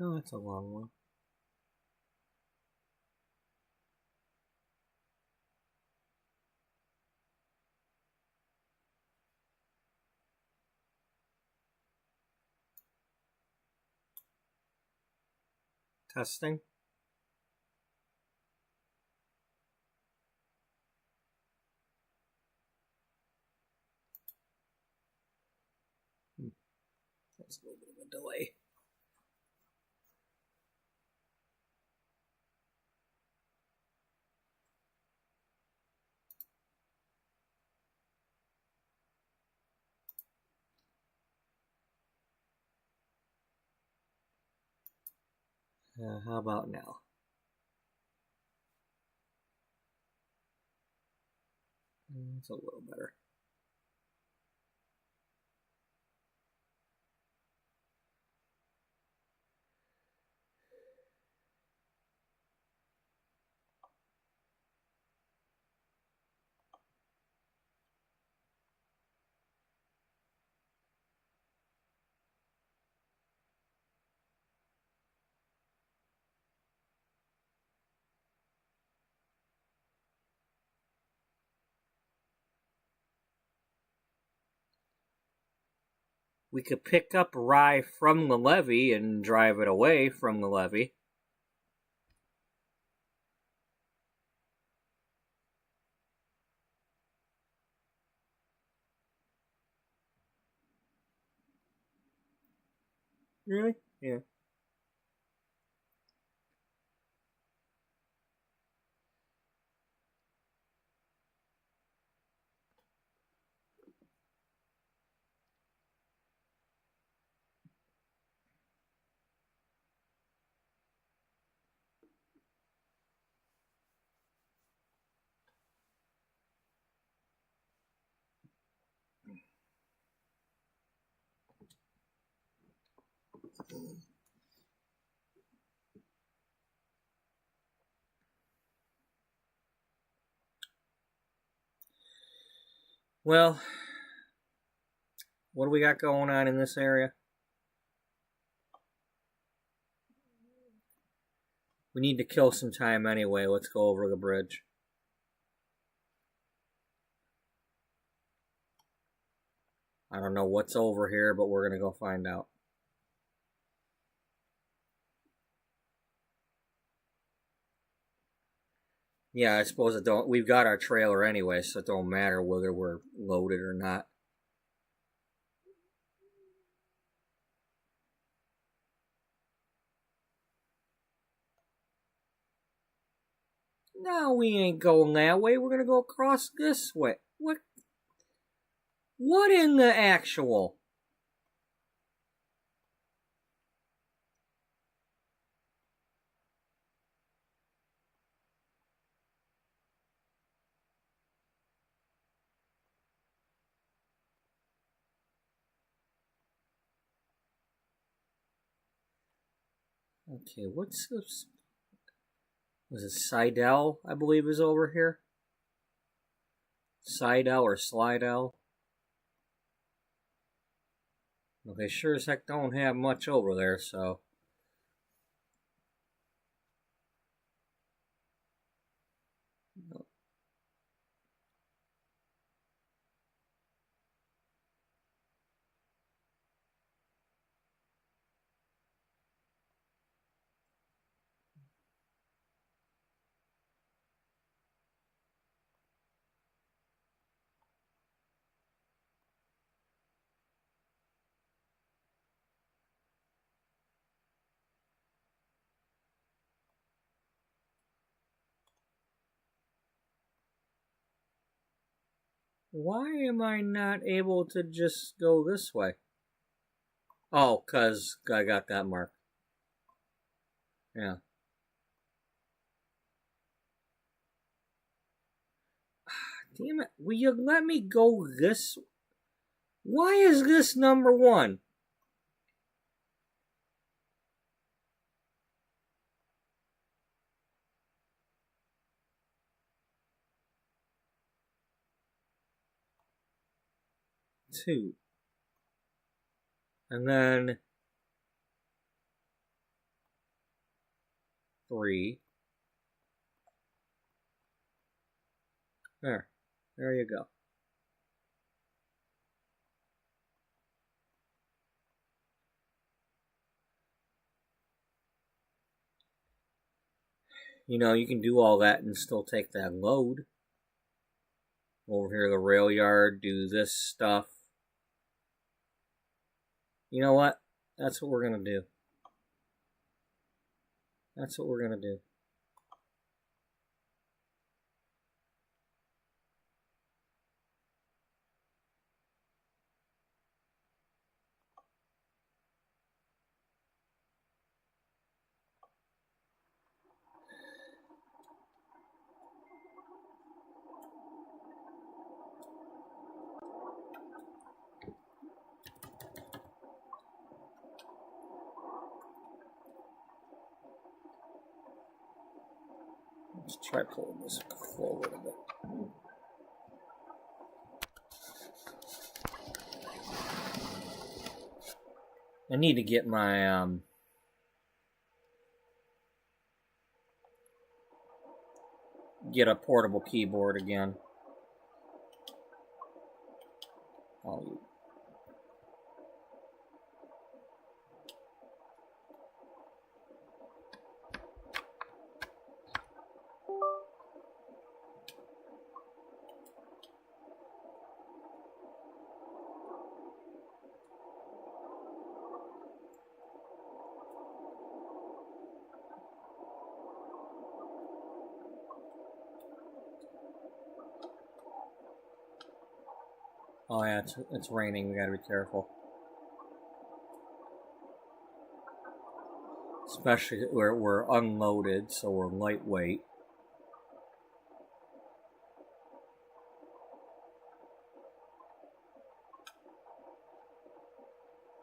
Oh, that's a long one. Testing. That's a little bit of a delay. How about now? It's a little better. We could pick up rye from the levee and drive it away from the levee. Really? Yeah. Well, what do we got going on in this area? We need to kill some time anyway. Let's go over the bridge. I don't know what's over here, but we're going to go find out. Yeah, I suppose it don't. We've got our trailer anyway, so it don't matter whether we're loaded or not. No, we ain't going that way. We're gonna go across this way. What? What in the actual? Okay, what's this? Was it Seidel, I believe, is over here? Seidel or Slidell? Well, they sure as heck don't have much over there, so. Why am I not able to just go this way? Oh, 'cause I got that mark. Yeah. Damn it. Will you let me go this? Why is this number one? Two. And then 3. There you go. You know, you can do all that and still take that load. Over here, the rail yard, do this stuff. You know what? That's what we're going to do. That's what we're going to do. Let's try pulling this forward a bit. I need to get my get a portable keyboard again. Oh, oh yeah, it's raining. We gotta be careful. Especially where we're unloaded, so we're lightweight.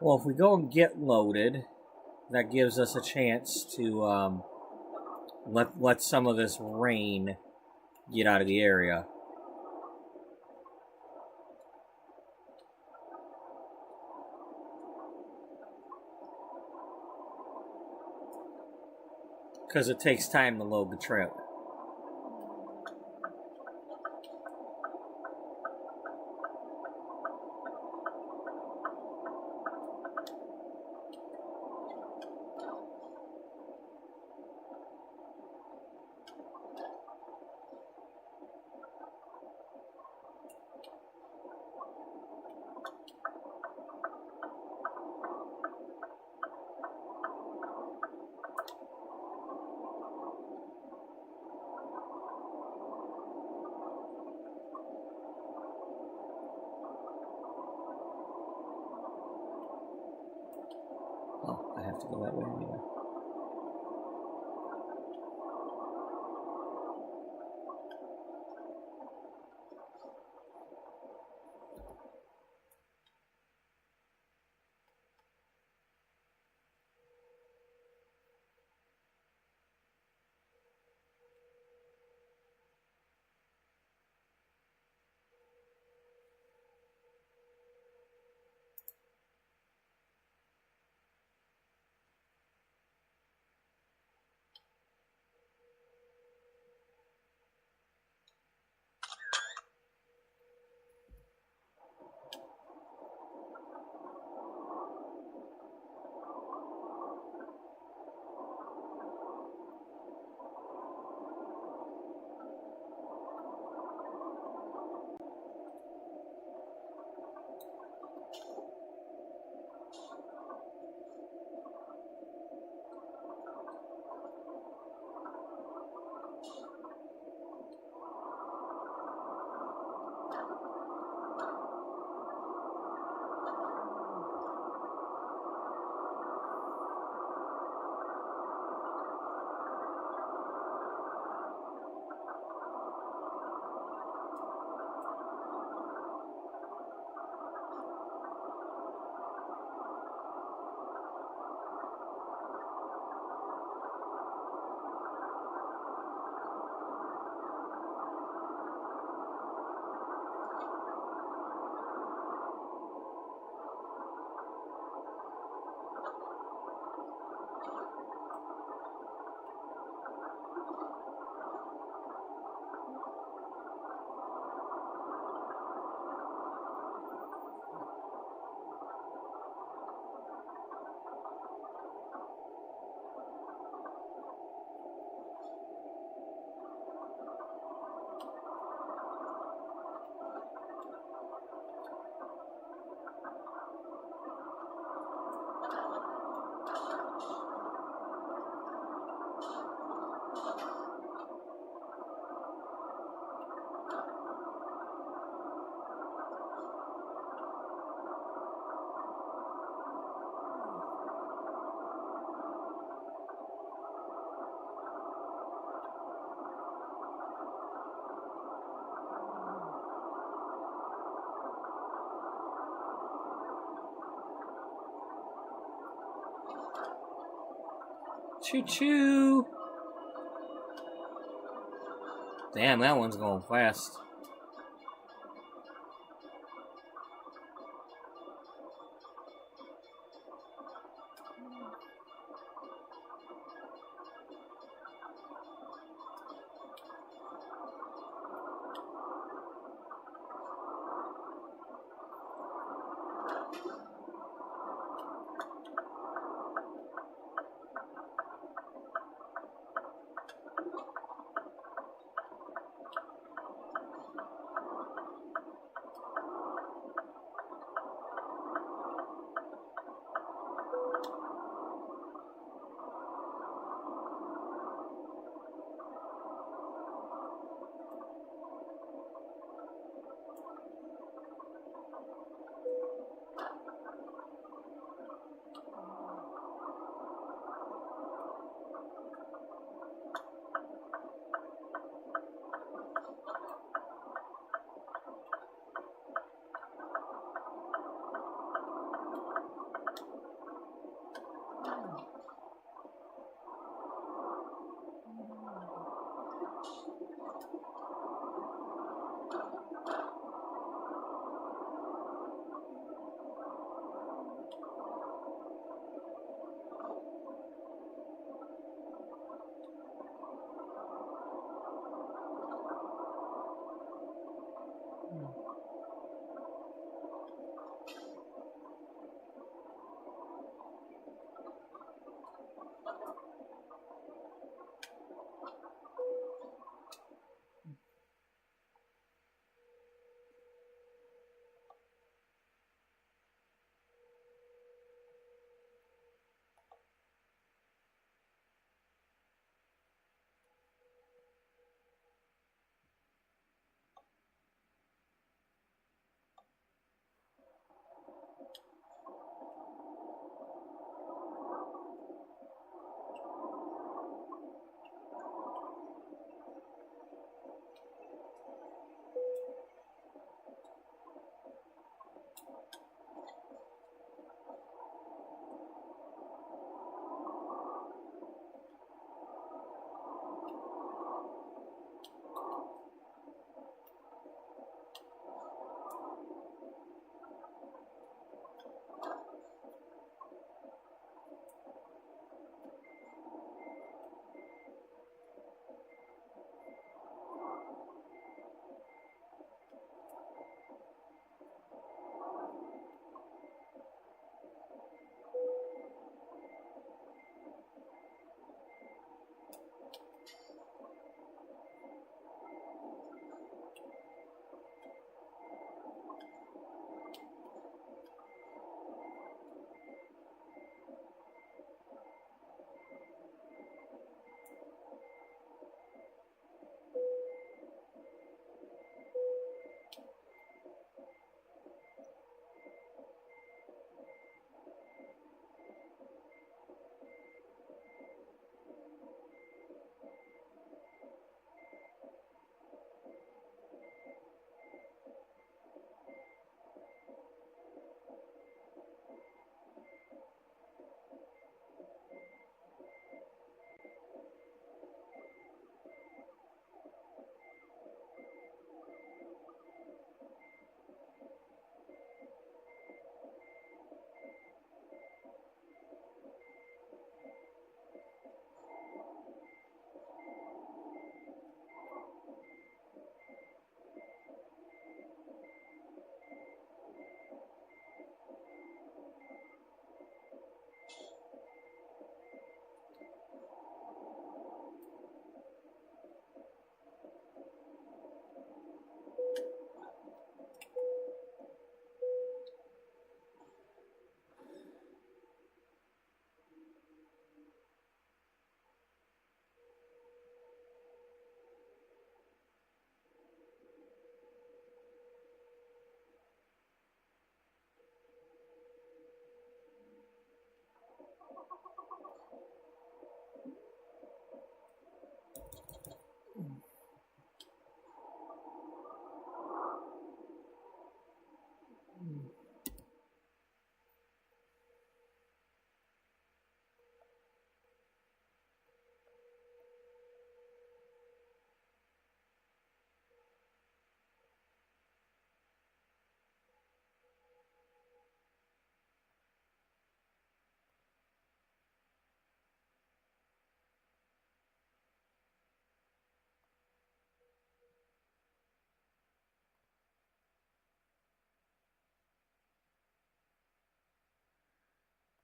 Well, if we go and get loaded, that gives us a chance to let some of this rain get out of the area. Because it takes time to load the trailer. Oh, I have to go that way anyway. Choo-choo! Damn, that one's going fast.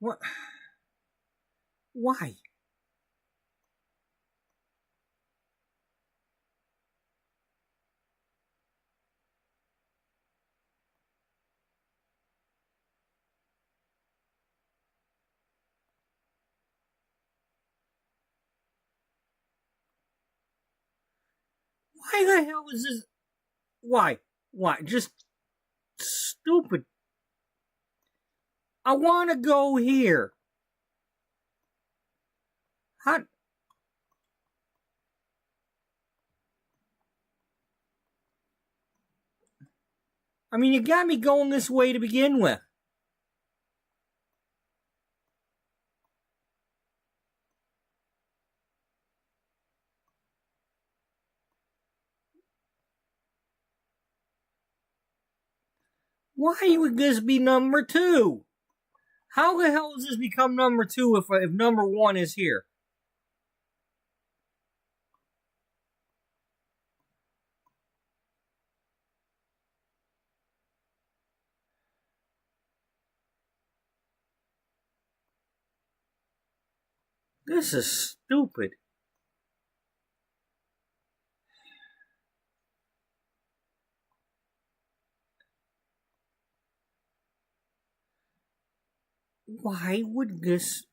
What? Why? Why the hell is this? Why? Why? Just stupid. I want to go here. How? I mean, you got me going this way to begin with. Why would this be number 2? How the hell does this become number 2 if number 1 is here? This is stupid. Why would this...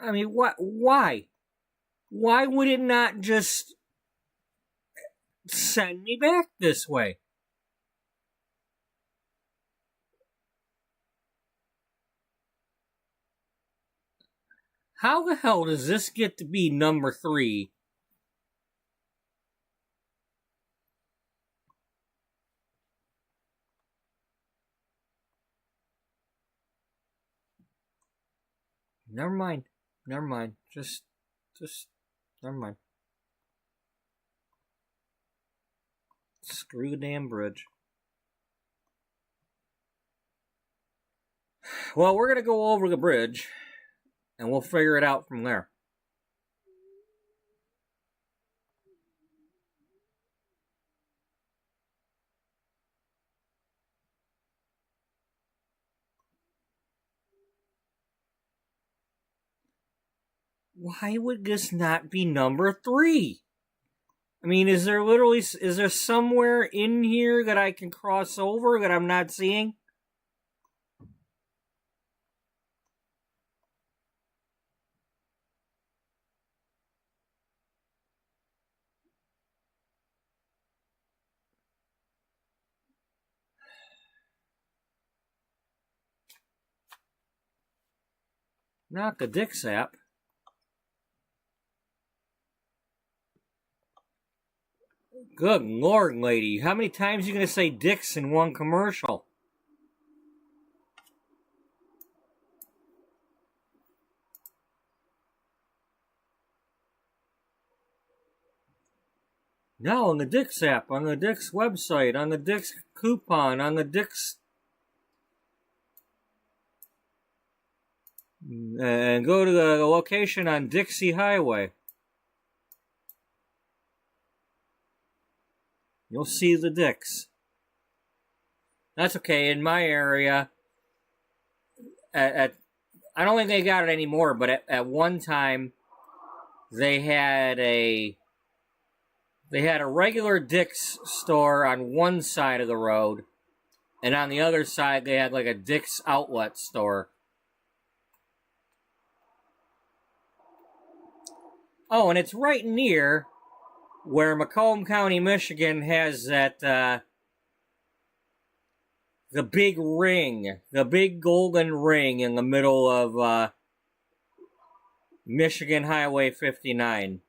I mean, what? Why? Why would it not just send me back this way? How the hell does this get to be number 3? Never mind. Never mind. Just, never mind. Screw the damn bridge. Well, we're gonna go over the bridge, and we'll figure it out from there. Why would this not be number 3? I mean, is there somewhere in here that I can cross over that I'm not seeing? Not the Dix app. Good Lord, lady. How many times are you going to say Dix in one commercial? No, on the Dix app, on the Dix website, on the Dix coupon, on the Dix... And go to the location on Dixie Highway. You'll see the Dix. That's okay. In my area, I don't think they got it anymore, but at one time, they had a regular Dix store on one side of the road, and on the other side, they had like a Dix outlet store. Oh, and it's right near where Macomb County, Michigan has that, the big ring, the big golden ring in the middle of, Michigan Highway 59.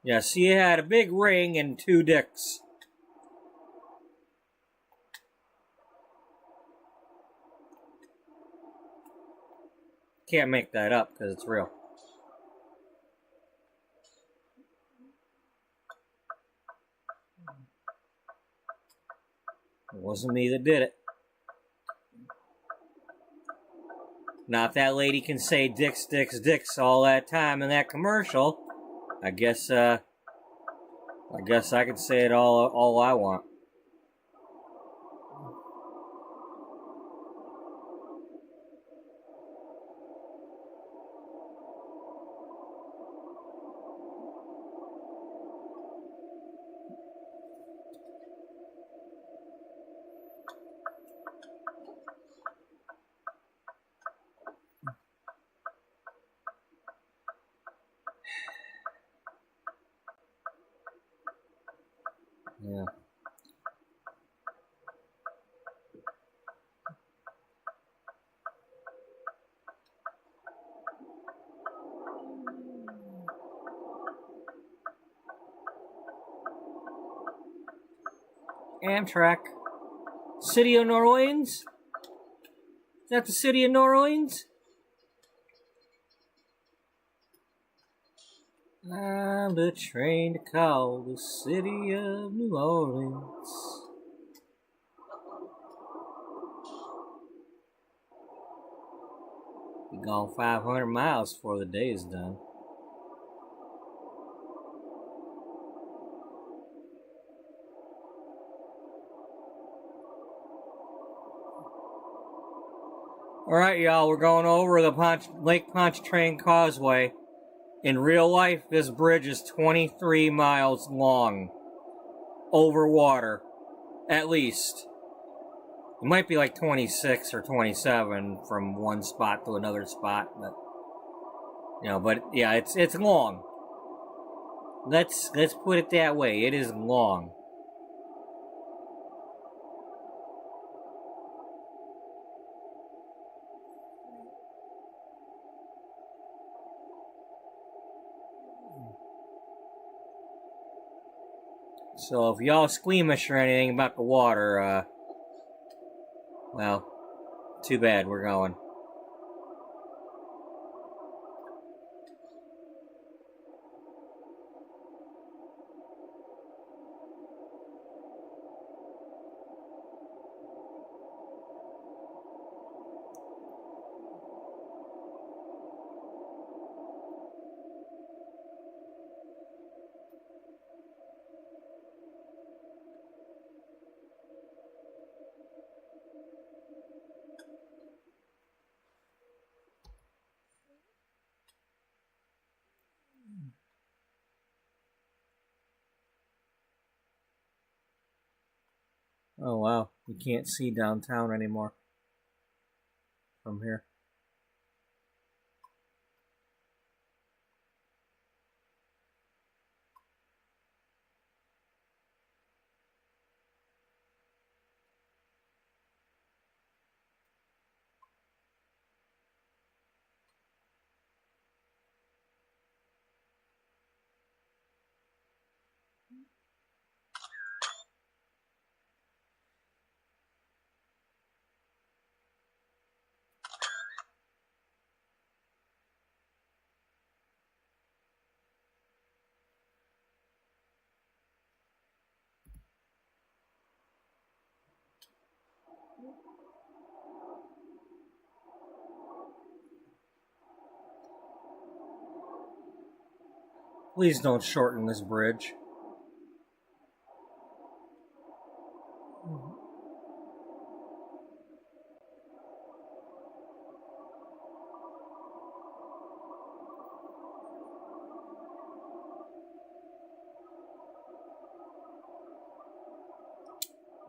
Yeah, she had a big ring and 2 dicks. Can't make that up because it's real. It wasn't me that did it. Now, if that lady can say dicks, dicks, dicks all that time in that commercial, I guess I can say it all I want. Yeah. Amtrak. City of New Orleans? Is that the city of New Orleans? I'm the train to call the city of New Orleans. Be gone 500 miles before the day is done. Alright, y'all, we're going over the Lake Pontchartrain Causeway. In real life, this bridge is 23 miles long. Over water. At least. It might be like 26 or 27 from one spot to another spot, but but yeah, it's long. Let's put it that way. It is long. So if y'all squeamish or anything about the water, well, too bad, we're going. Oh wow, you can't see downtown anymore from here. Please don't shorten this bridge.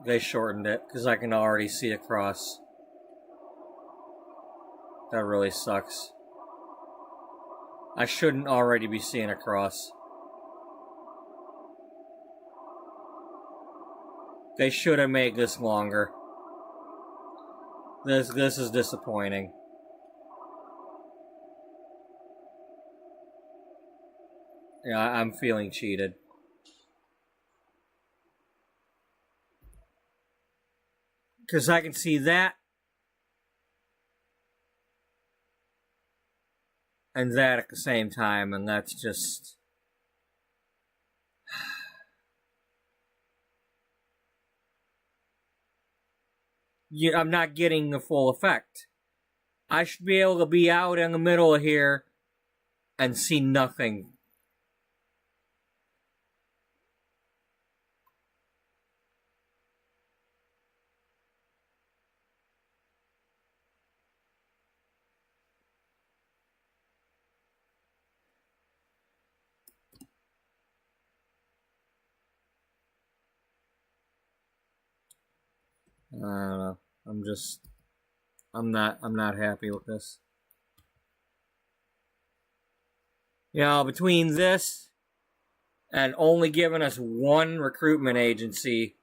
They shortened it because I can already see across. That really sucks. I shouldn't already be seeing across. They should have made this longer. This is disappointing. Yeah, I'm feeling cheated. Because I can see that and that at the same time, and that's just... I'm not getting the full effect. I should be able to be out in the middle of here and see nothing. I don't know. I'm not happy with this. You know, between this and only giving us one recruitment agency,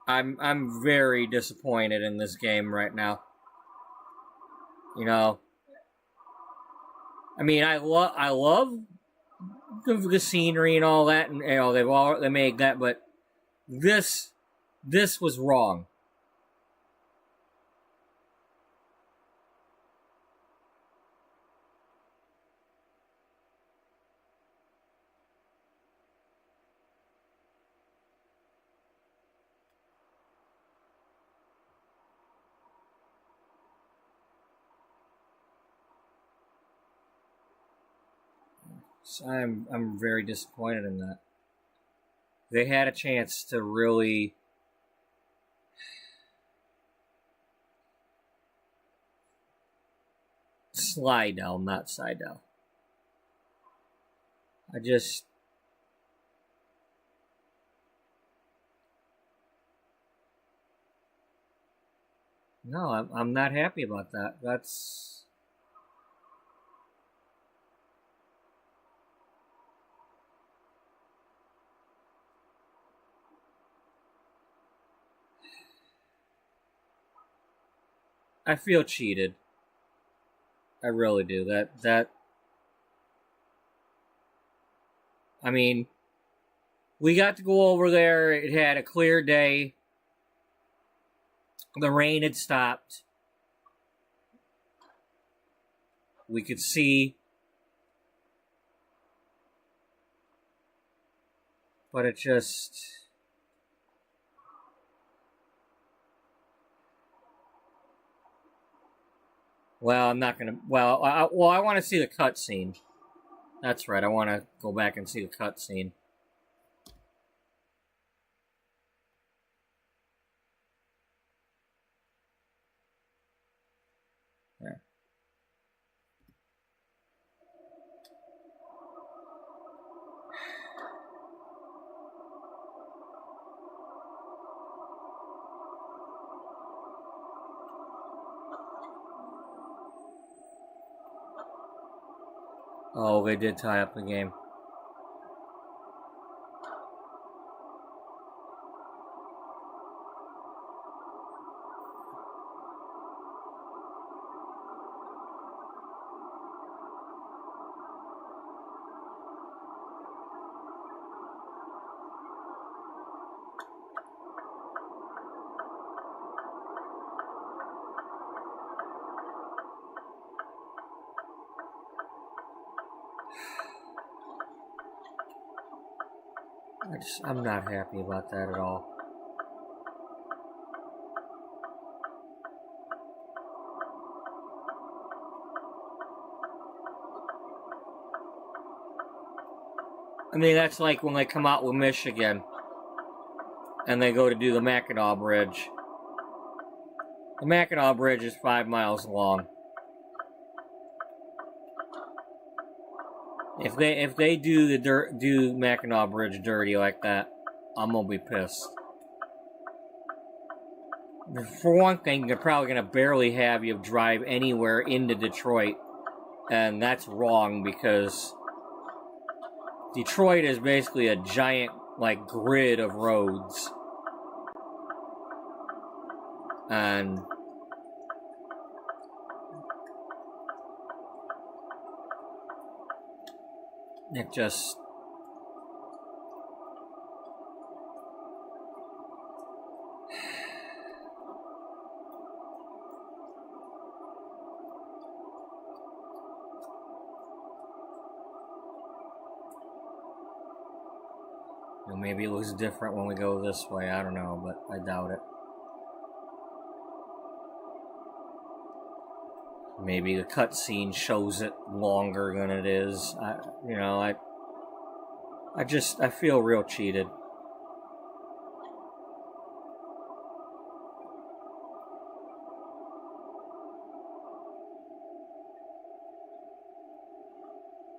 I'm very disappointed in this game right now. You know, I mean, I love the scenery and all that, and you know they made that, but this was wrong. So I'm very disappointed in that. They had a chance to really slide down, not side down. No, I'm not happy about that. I feel cheated. I really do. I mean, we got to go over there. It had a clear day. The rain had stopped. We could see. But it just... Well, I'm not gonna... Well, I want to see the cutscene. That's right, I want to go back and see the cutscene. There. Oh, they did tie up the game. I'm not happy about that at all. I mean, that's like when they come out with Michigan and they go to do the Mackinac Bridge. The Mackinac Bridge is 5 miles long. If they do Mackinac Bridge dirty like that, I'm gonna be pissed. For one thing, they're probably gonna barely have you drive anywhere into Detroit, and that's wrong because Detroit is basically a giant like grid of roads, and it just Well, maybe it looks different when we go this way. I don't know, but I doubt it. Maybe the cutscene shows it longer than it is. I feel real cheated.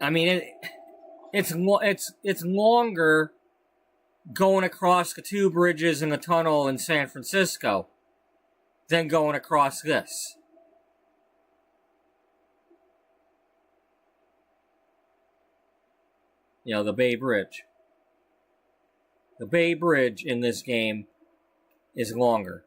I mean, it's longer going across the two bridges in the tunnel in San Francisco than going across this. You know, the Bay Bridge. The Bay Bridge in this game is longer.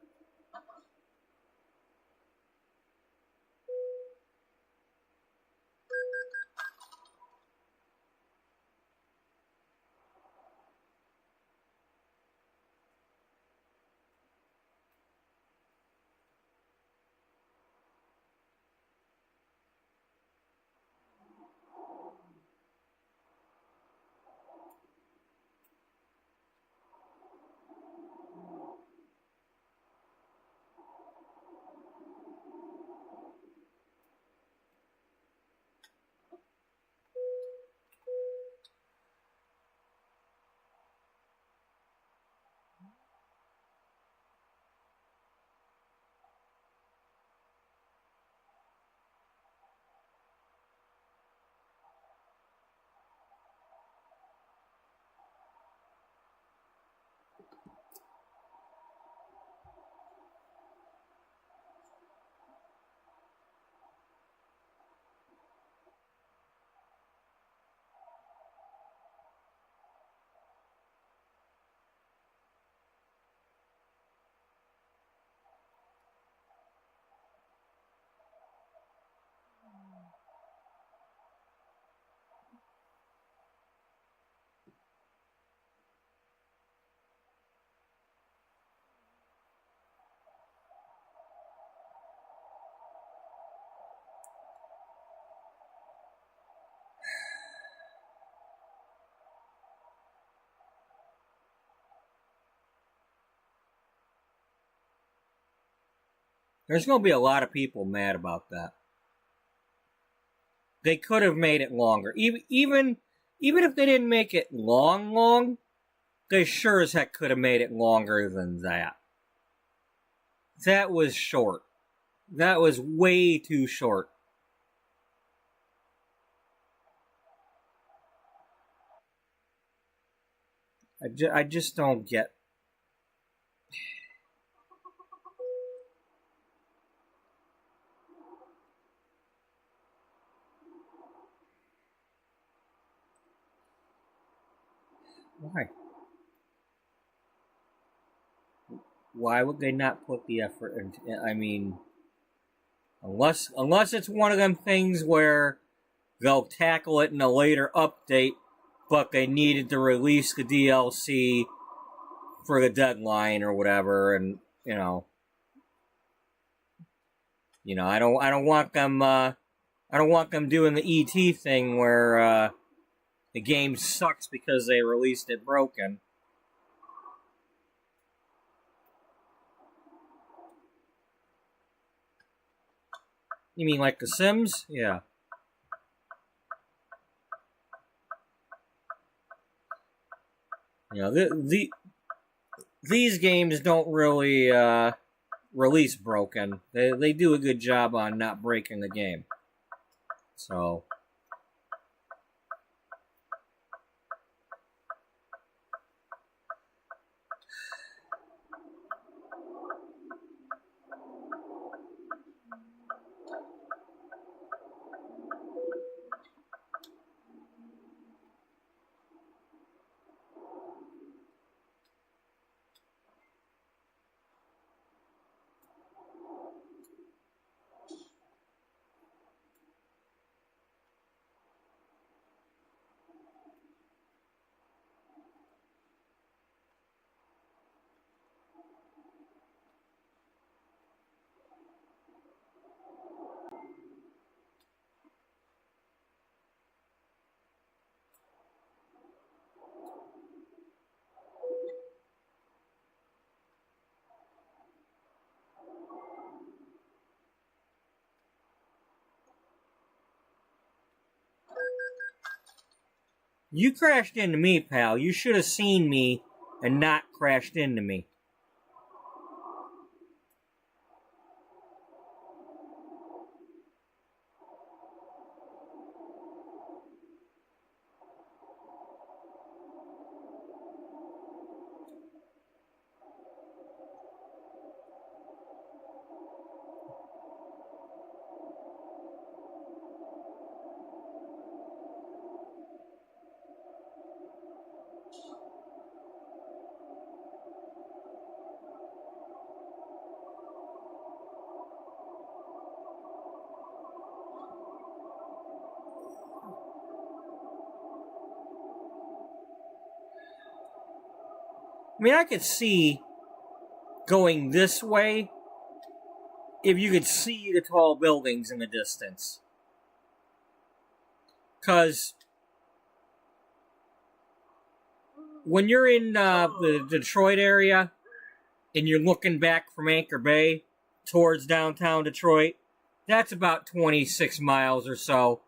There's going to be a lot of people mad about that. They could have made it longer. Even if they didn't make it long, they sure as heck could have made it longer than that. That was short. That was way too short. I just don't get. Why? Why would they not put the effort into? I mean, unless it's one of them things where they'll tackle it in a later update, but they needed to release the DLC for the deadline or whatever, and I don't want them. I don't want them doing the ET thing where the game sucks because they released it broken. You mean like The Sims? Yeah. These games don't really release broken. They do a good job on not breaking the game. So. You crashed into me, pal. You should have seen me and not crashed into me. I mean, I could see going this way if you could see the tall buildings in the distance. Because when you're in the Detroit area and you're looking back from Anchor Bay towards downtown Detroit, that's about 26 miles or so.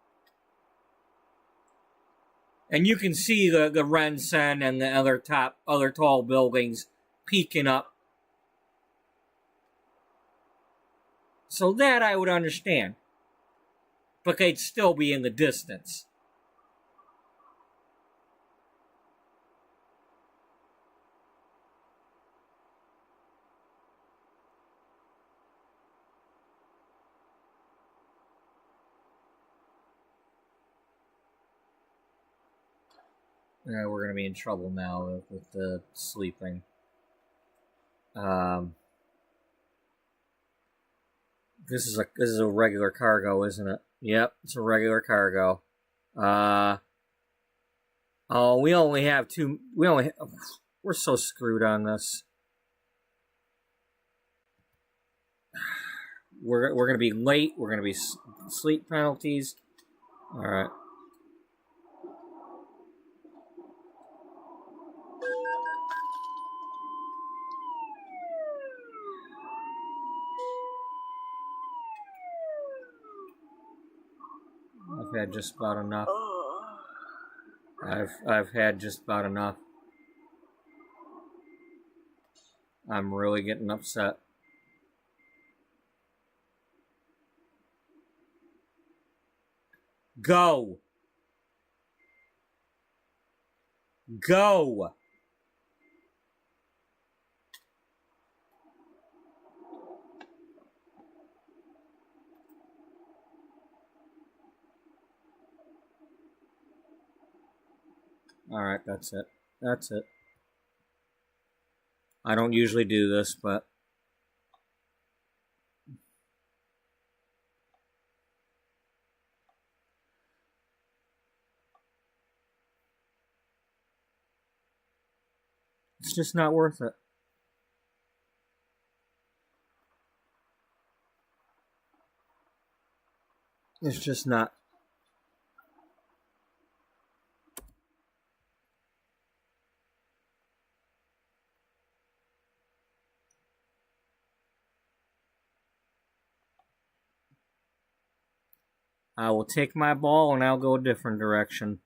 And you can see the Rensen and the other tall buildings peeking up. So that I would understand. But they'd still be in the distance. Yeah, we're gonna be in trouble now with the sleeping. This is a regular cargo, isn't it? Yep, it's a regular cargo. Oh, we only have two. We're so screwed on this. We're gonna be late. We're gonna be sleep penalties. All right. I've had just about enough. I've had just about enough. I'm really getting upset. Go. Go. Alright, that's it. That's it. I don't usually do this, but... it's just not worth it. It's just not. I will take my ball and I'll go a different direction.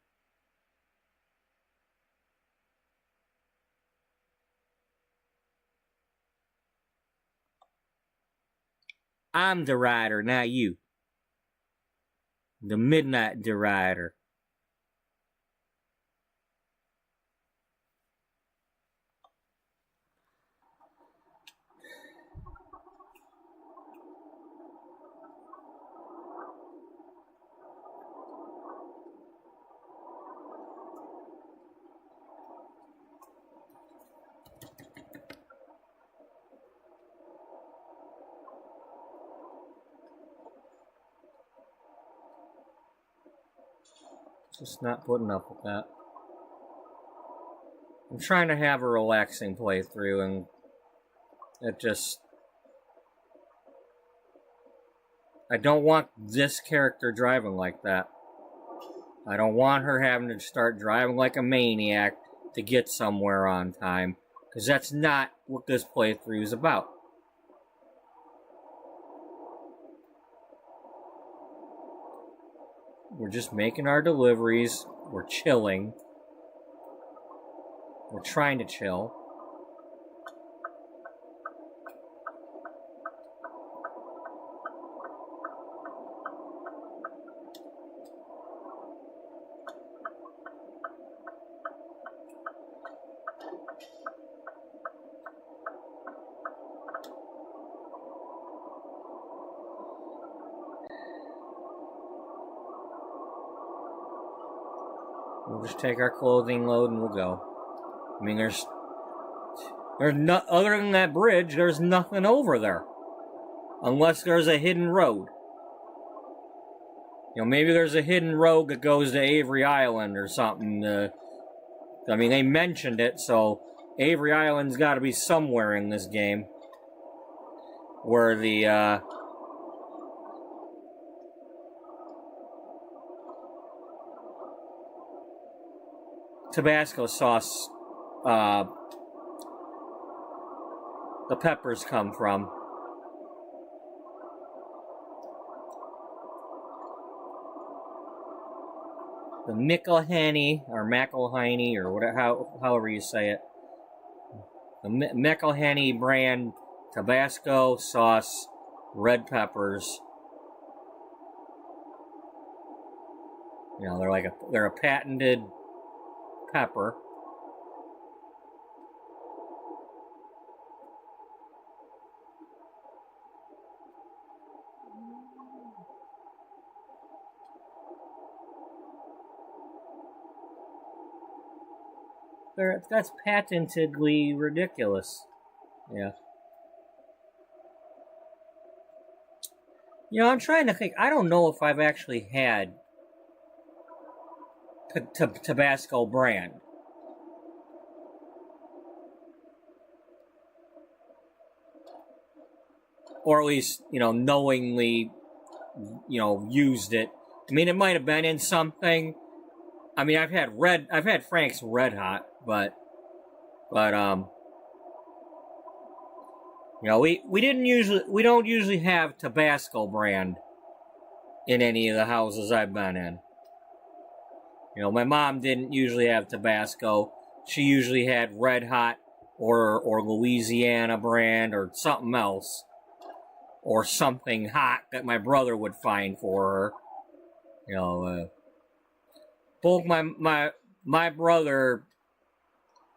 I'm the rider, not you. The Midnight Derider. Just not putting up with that. I'm trying to have a relaxing playthrough, and it just... I don't want this character driving like that. I don't want her having to start driving like a maniac to get somewhere on time, because that's not what this playthrough is about. We're just making our deliveries. We're chilling. We're trying to chill. We'll just take our clothing load and we'll go. I mean, there's no, other than that bridge, there's nothing over there. Unless there's a hidden road. You know, maybe there's a hidden road that goes to Avery Island or something. I mean, they mentioned it, so Avery Island's got to be somewhere in this game. Where the, Tabasco sauce, the peppers come from. The McElhaney, or McElhaney, or whatever, however you say it. The McElhaney brand Tabasco sauce, red peppers. You know, they're a patented pepper. That's patentedly ridiculous. Yeah. You know, I'm trying to think. I don't know if I've actually had Tabasco brand. Or at least, you know, knowingly, you know, used it. I mean, it might have been in something. I mean, I've had Frank's Red Hot, but you know, we don't usually have Tabasco brand in any of the houses I've been in. You know, my mom didn't usually have Tabasco. She usually had Red Hot or Louisiana brand or something else. Or something hot that my brother would find for her. You know, both my brother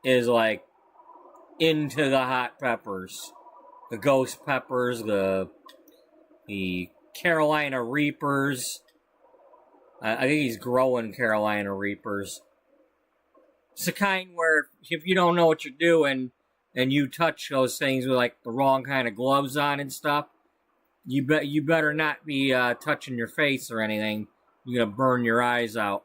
is like into the hot peppers. The ghost peppers, the Carolina Reapers. I think he's growing Carolina Reapers. It's the kind where if you don't know what you're doing and you touch those things with like the wrong kind of gloves on and stuff, you better not be touching your face or anything. You're gonna burn your eyes out.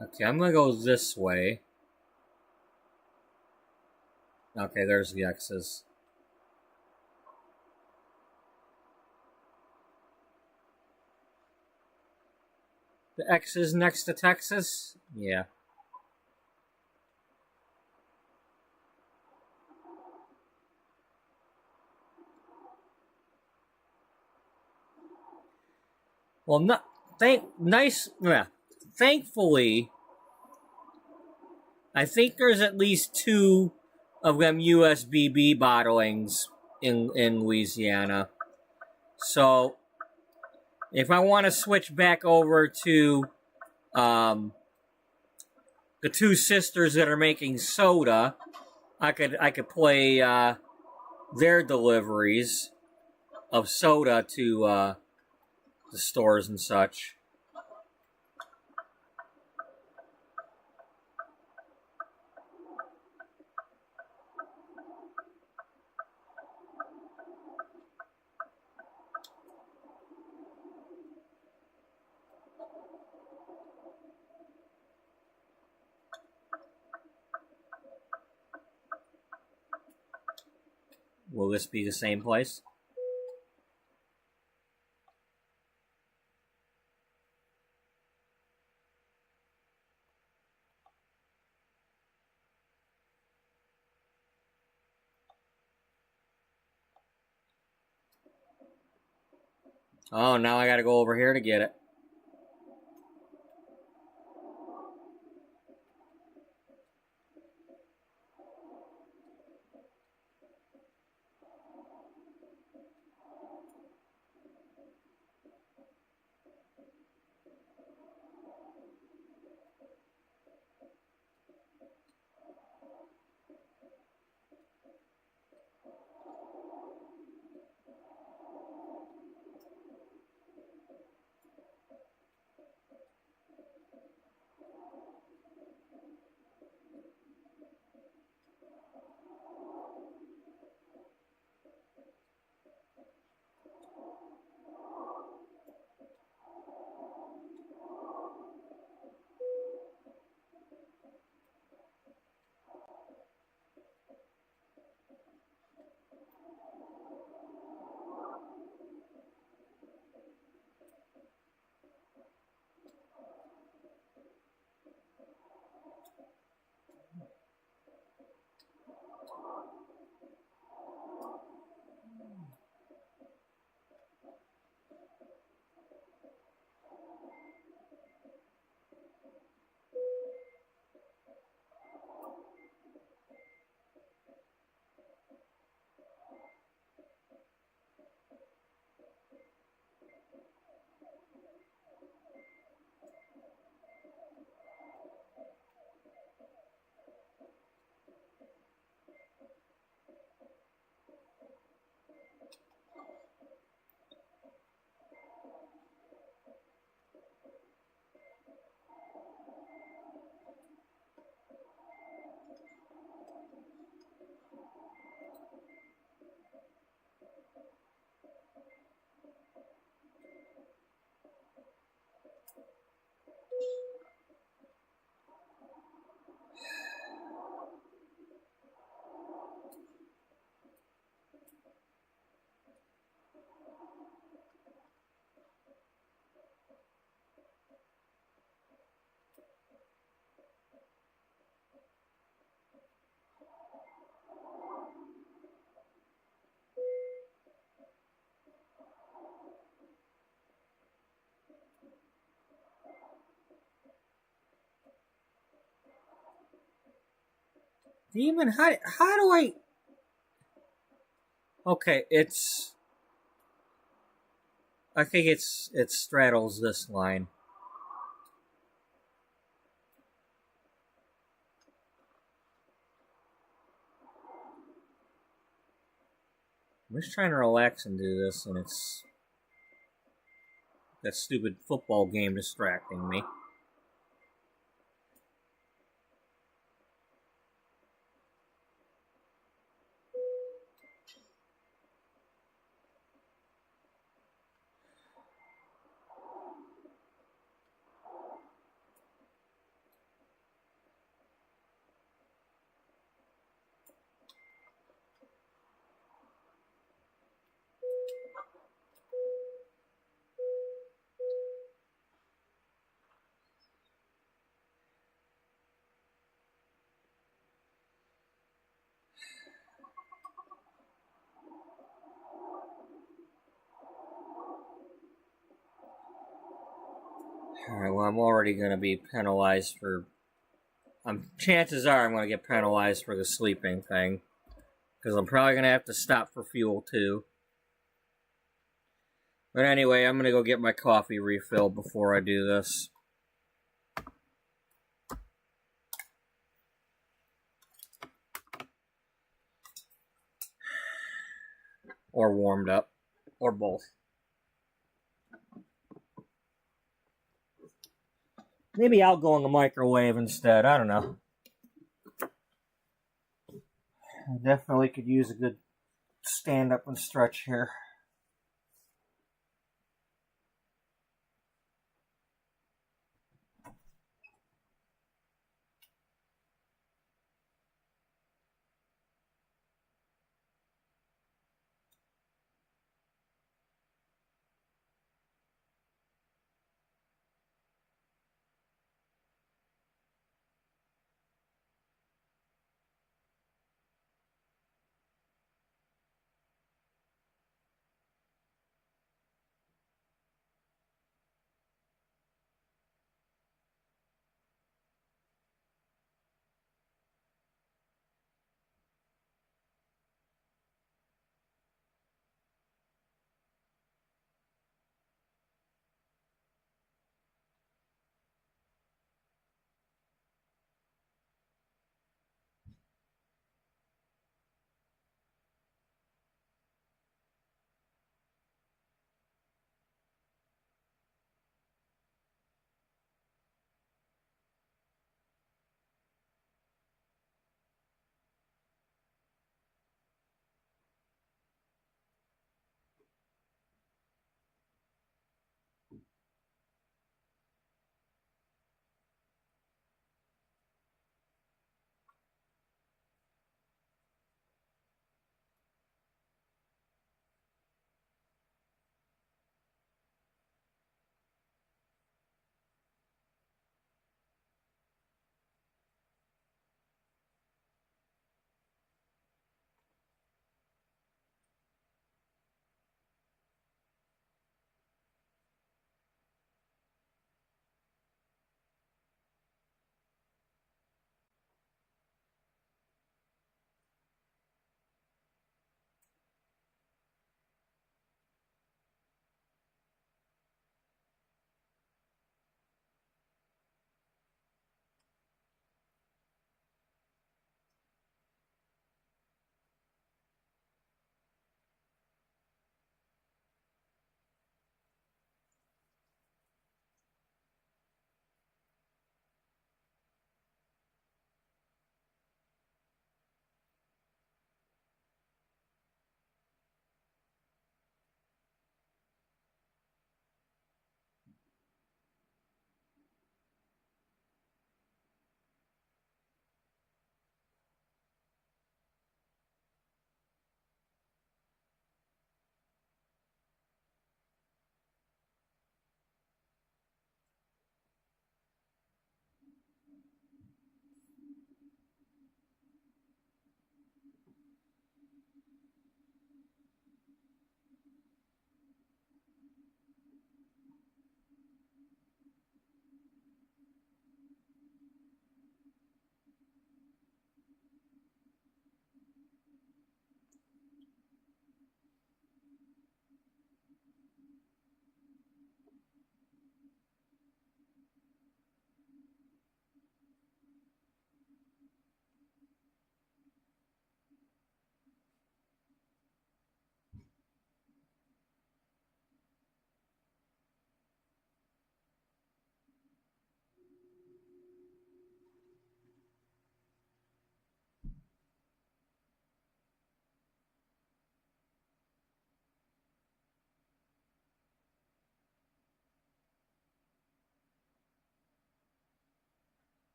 Okay, I'm gonna go this way. Okay, there's the X's. The X's next to Texas? Yeah. Well, thankfully, I think there's at least 2 of them USBB bottlings in Louisiana. So, if I want to switch back over to the 2 sisters that are making soda, I could play their deliveries of soda to the stores and such. Will this be the same place? Oh, now I gotta go over here to get it. Demon, how do I... Okay, it's... I think it straddles this line. I'm just trying to relax and do this, and it's... that stupid football game distracting me. Alright, well, I'm already going to be penalized for... chances are I'm going to get penalized for the sleeping thing. Because I'm probably going to have to stop for fuel, too. But anyway, I'm going to go get my coffee refilled before I do this. Or warmed up. Or both. Maybe I'll go in the microwave instead. I don't know. I definitely could use a good stand up and stretch here.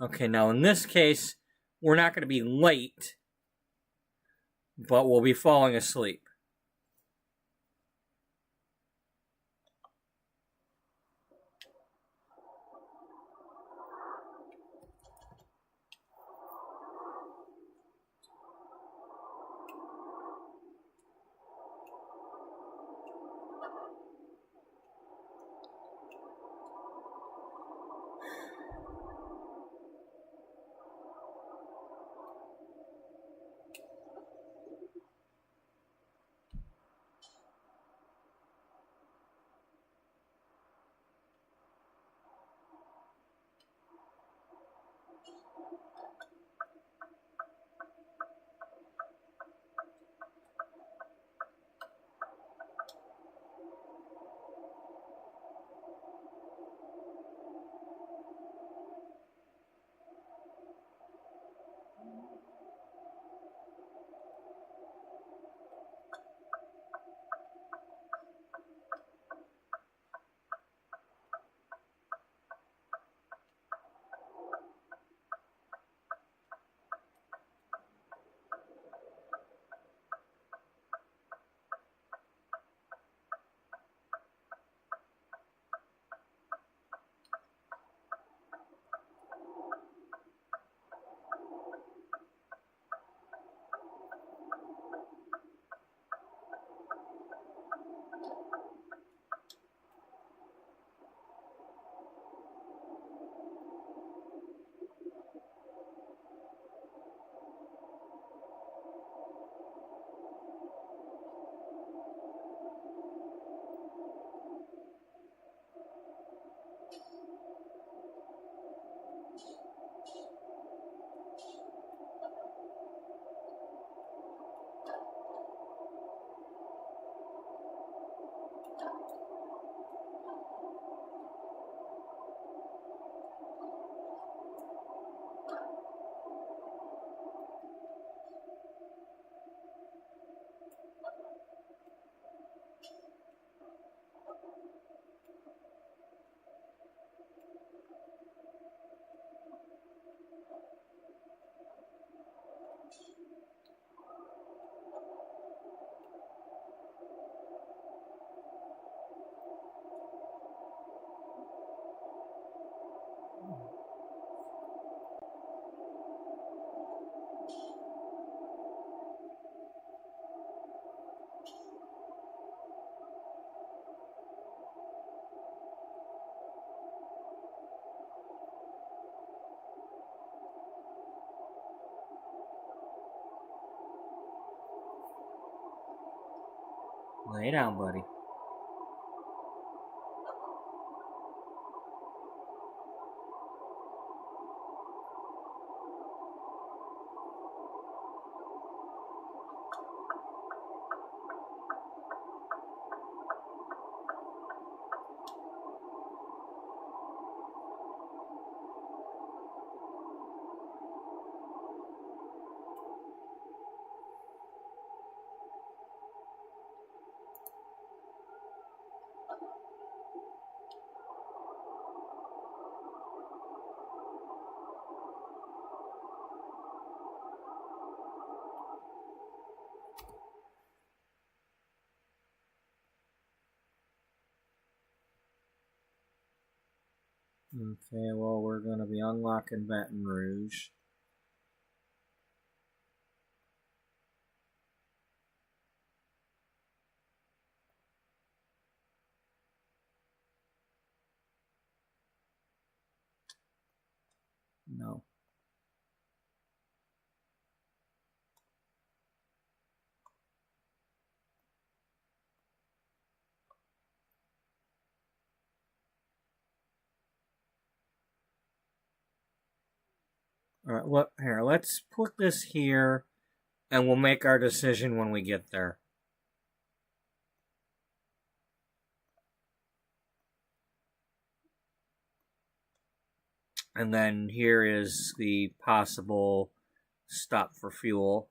Okay, now in this case, we're not going to be late, but we'll be falling asleep. Lay down, buddy. Okay, well, we're going to be unlocking Baton Rouge. No. Alright, look, here, let's put this here, and we'll make our decision when we get there. And then here is the possible stop for fuel.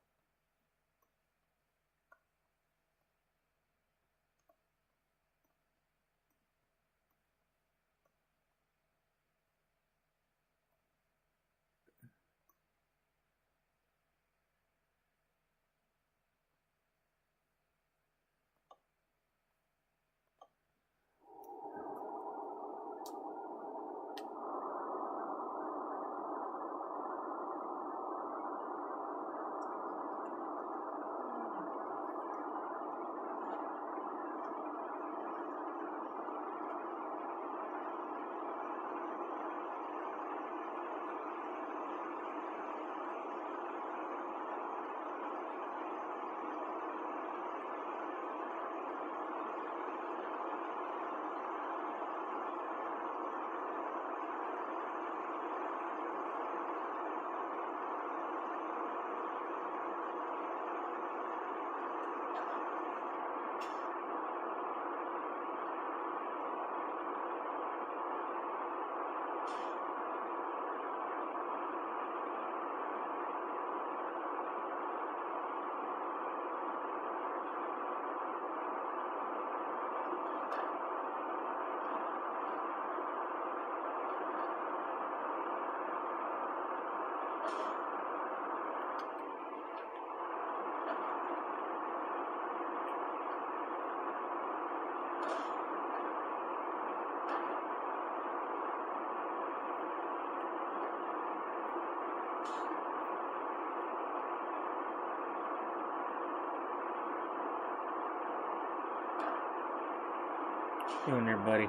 doing there, buddy?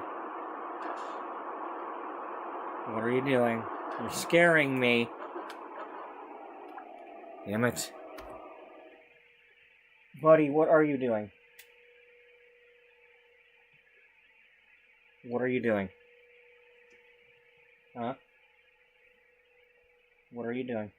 What are you doing? You're scaring me. Damn it. Buddy, what are you doing? What are you doing? Huh? What are you doing?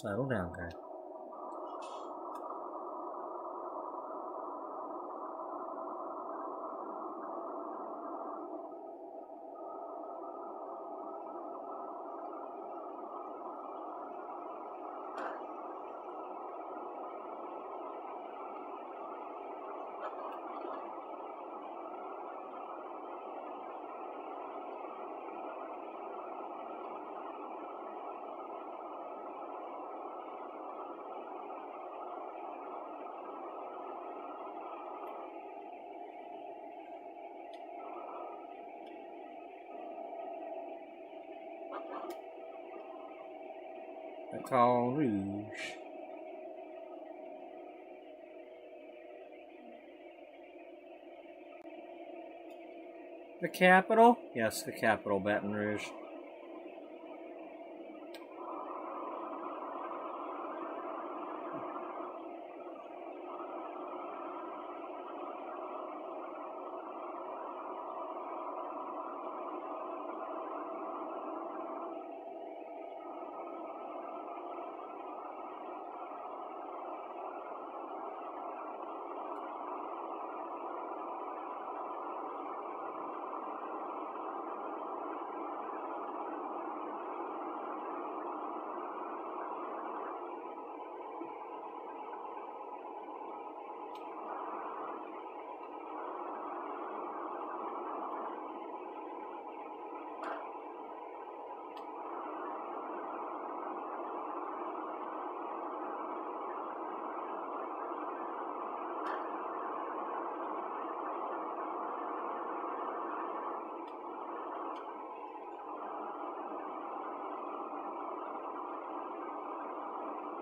Settle down, guy. Baton Rouge. The capital? Yes, the capital, Baton Rouge.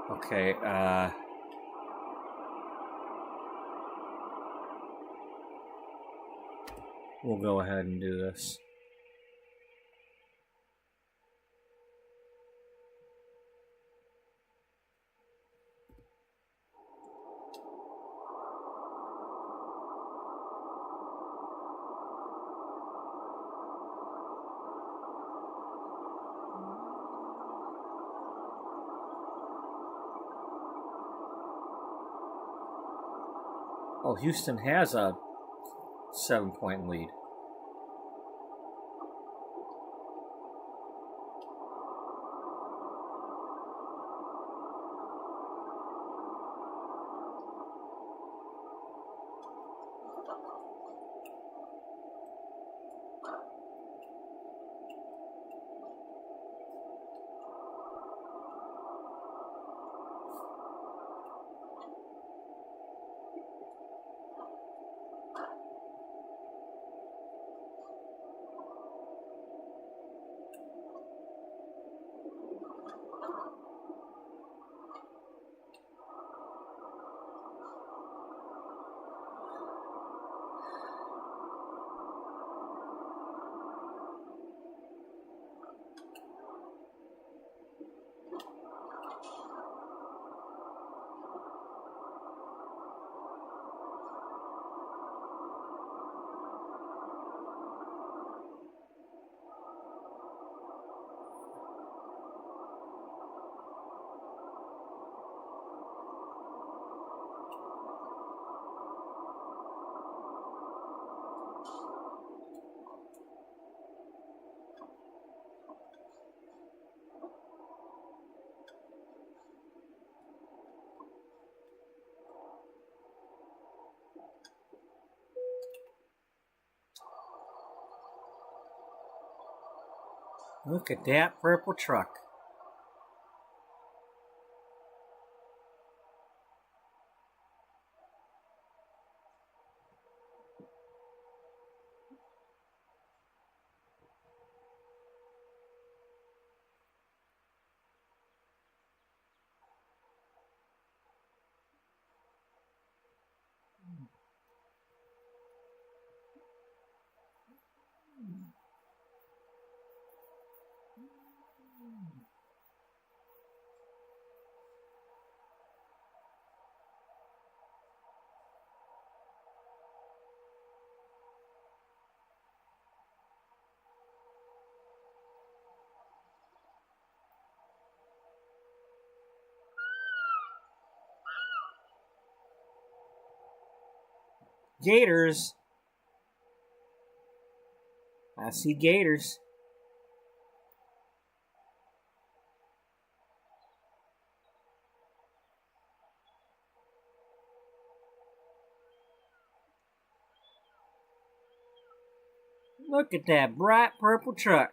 Okay, we'll go ahead and do this. Oh, Houston has a 7-point lead. Look at that purple truck. Gators. I see gators. Look at that bright purple truck.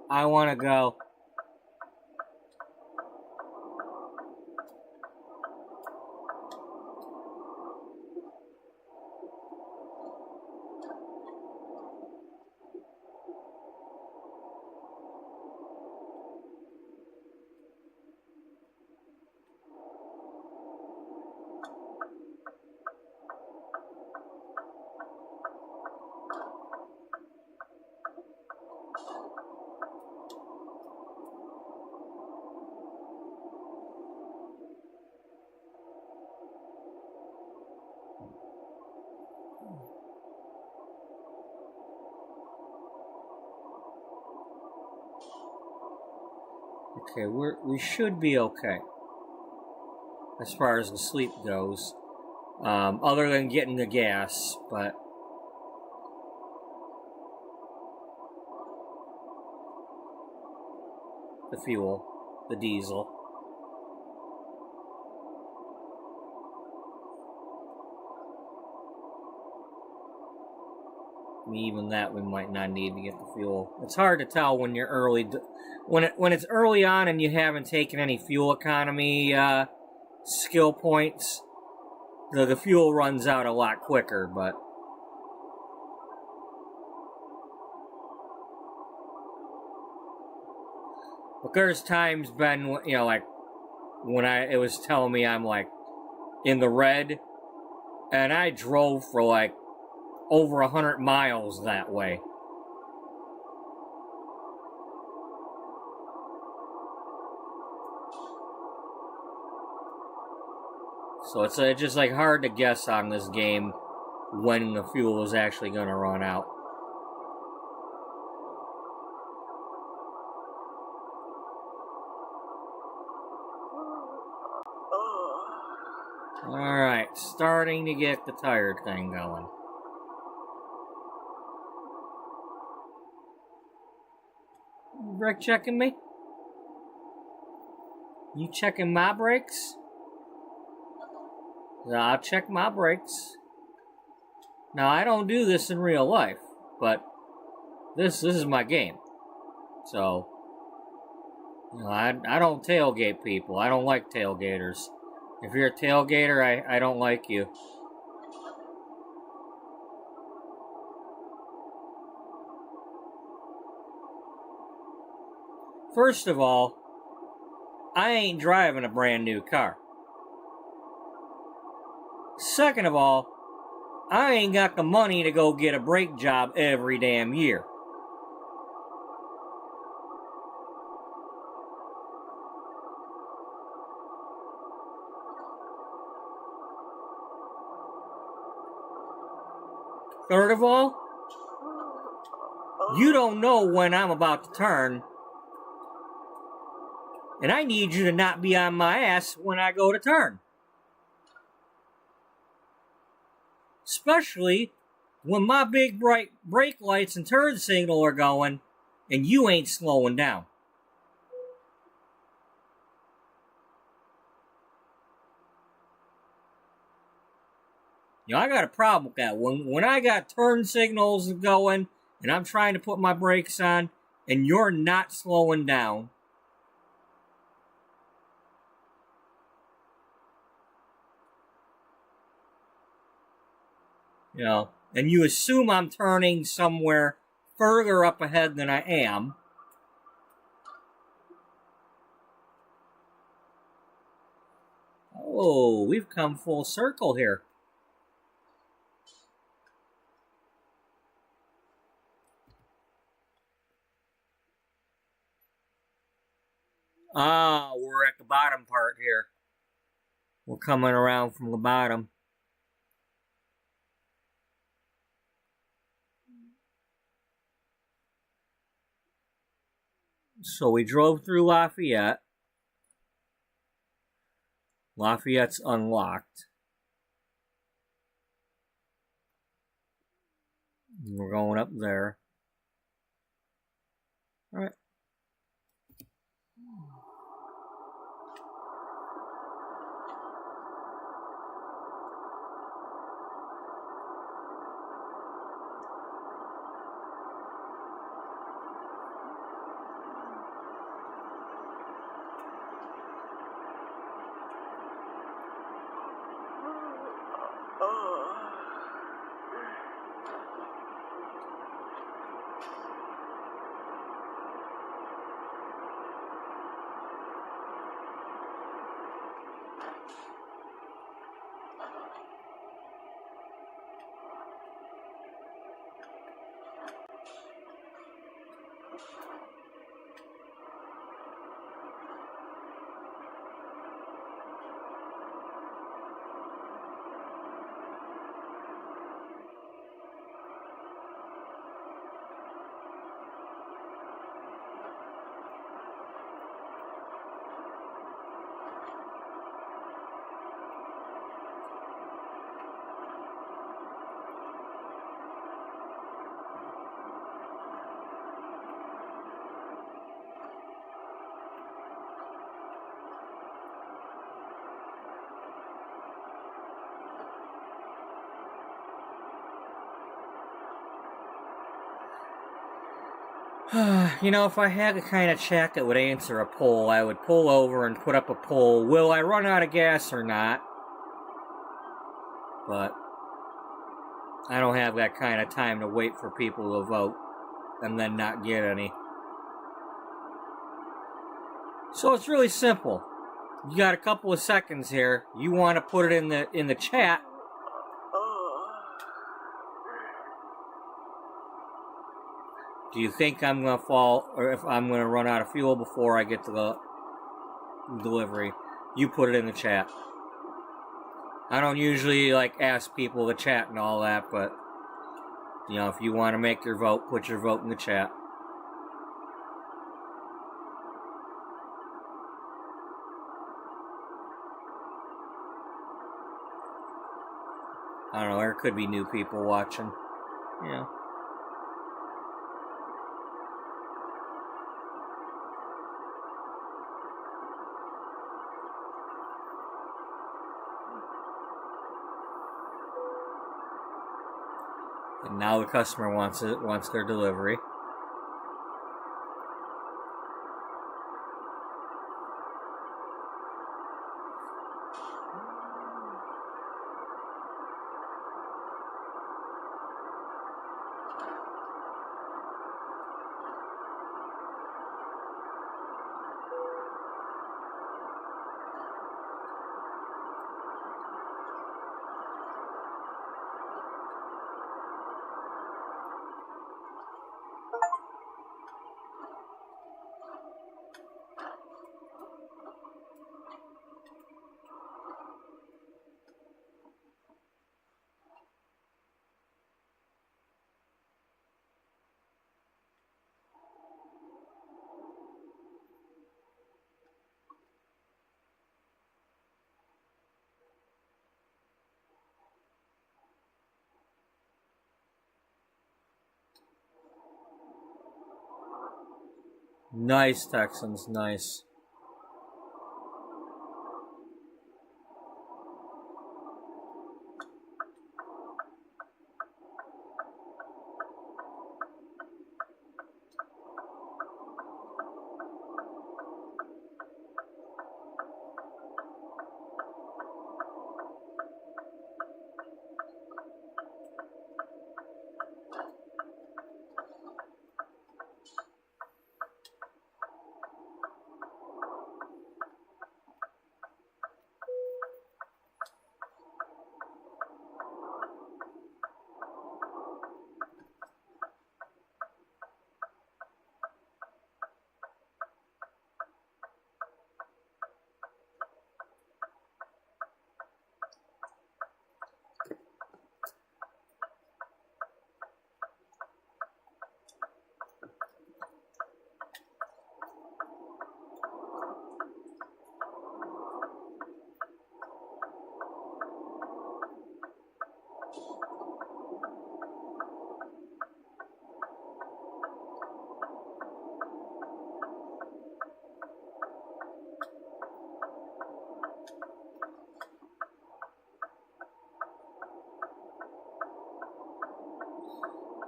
I want to go. Okay, we should be okay as far as the sleep goes, other than getting the gas, but the fuel, the diesel. I mean, even that we might not need to get the fuel. It's hard to tell when you're early, when it's early on and you haven't taken any fuel economy skill points. The fuel runs out a lot quicker, but there's times been, like when it was telling me I'm like in the red, and I drove for like over 100 miles that way. So it's just like hard to guess on this game when the fuel is actually going to run out. Alright, starting to get the tire thing going. Brake checking me? You checking my brakes? I'll check my brakes. Now, I don't do this in real life, but this is my game. So, I don't tailgate people. I don't like tailgaters. If you're a tailgater, I don't like you. First of all, I ain't driving a brand new car. Second of all, I ain't got the money to go get a brake job every damn year. Third of all, you don't know when I'm about to turn, and I need you to not be on my ass when I go to turn. Especially when my big bright brake lights and turn signal are going and you ain't slowing down. You know, I got a problem with that. When I got turn signals going and I'm trying to put my brakes on and you're not slowing down. You know, and you assume I'm turning somewhere further up ahead than I am. Oh, we've come full circle here. Ah, we're at the bottom part here. We're coming around from the bottom. So we drove through Lafayette. Lafayette's unlocked. We're going up there. All right. You know, if I had the kind of chat that would answer a poll, I would pull over and put up a poll. Will I run out of gas or not? But I don't have that kind of time to wait for people to vote and then not get any. So it's really simple. You got a couple of seconds here. You want to put it in the chat. Do you think I'm going to fall, or if I'm going to run out of fuel before I get to the delivery? You put it in the chat. I don't usually, ask people to chat and all that, but, you know, if you want to make your vote, put your vote in the chat. I don't know, there could be new people watching. Yeah. And now the customer wants their delivery. Nice, Texans, nice.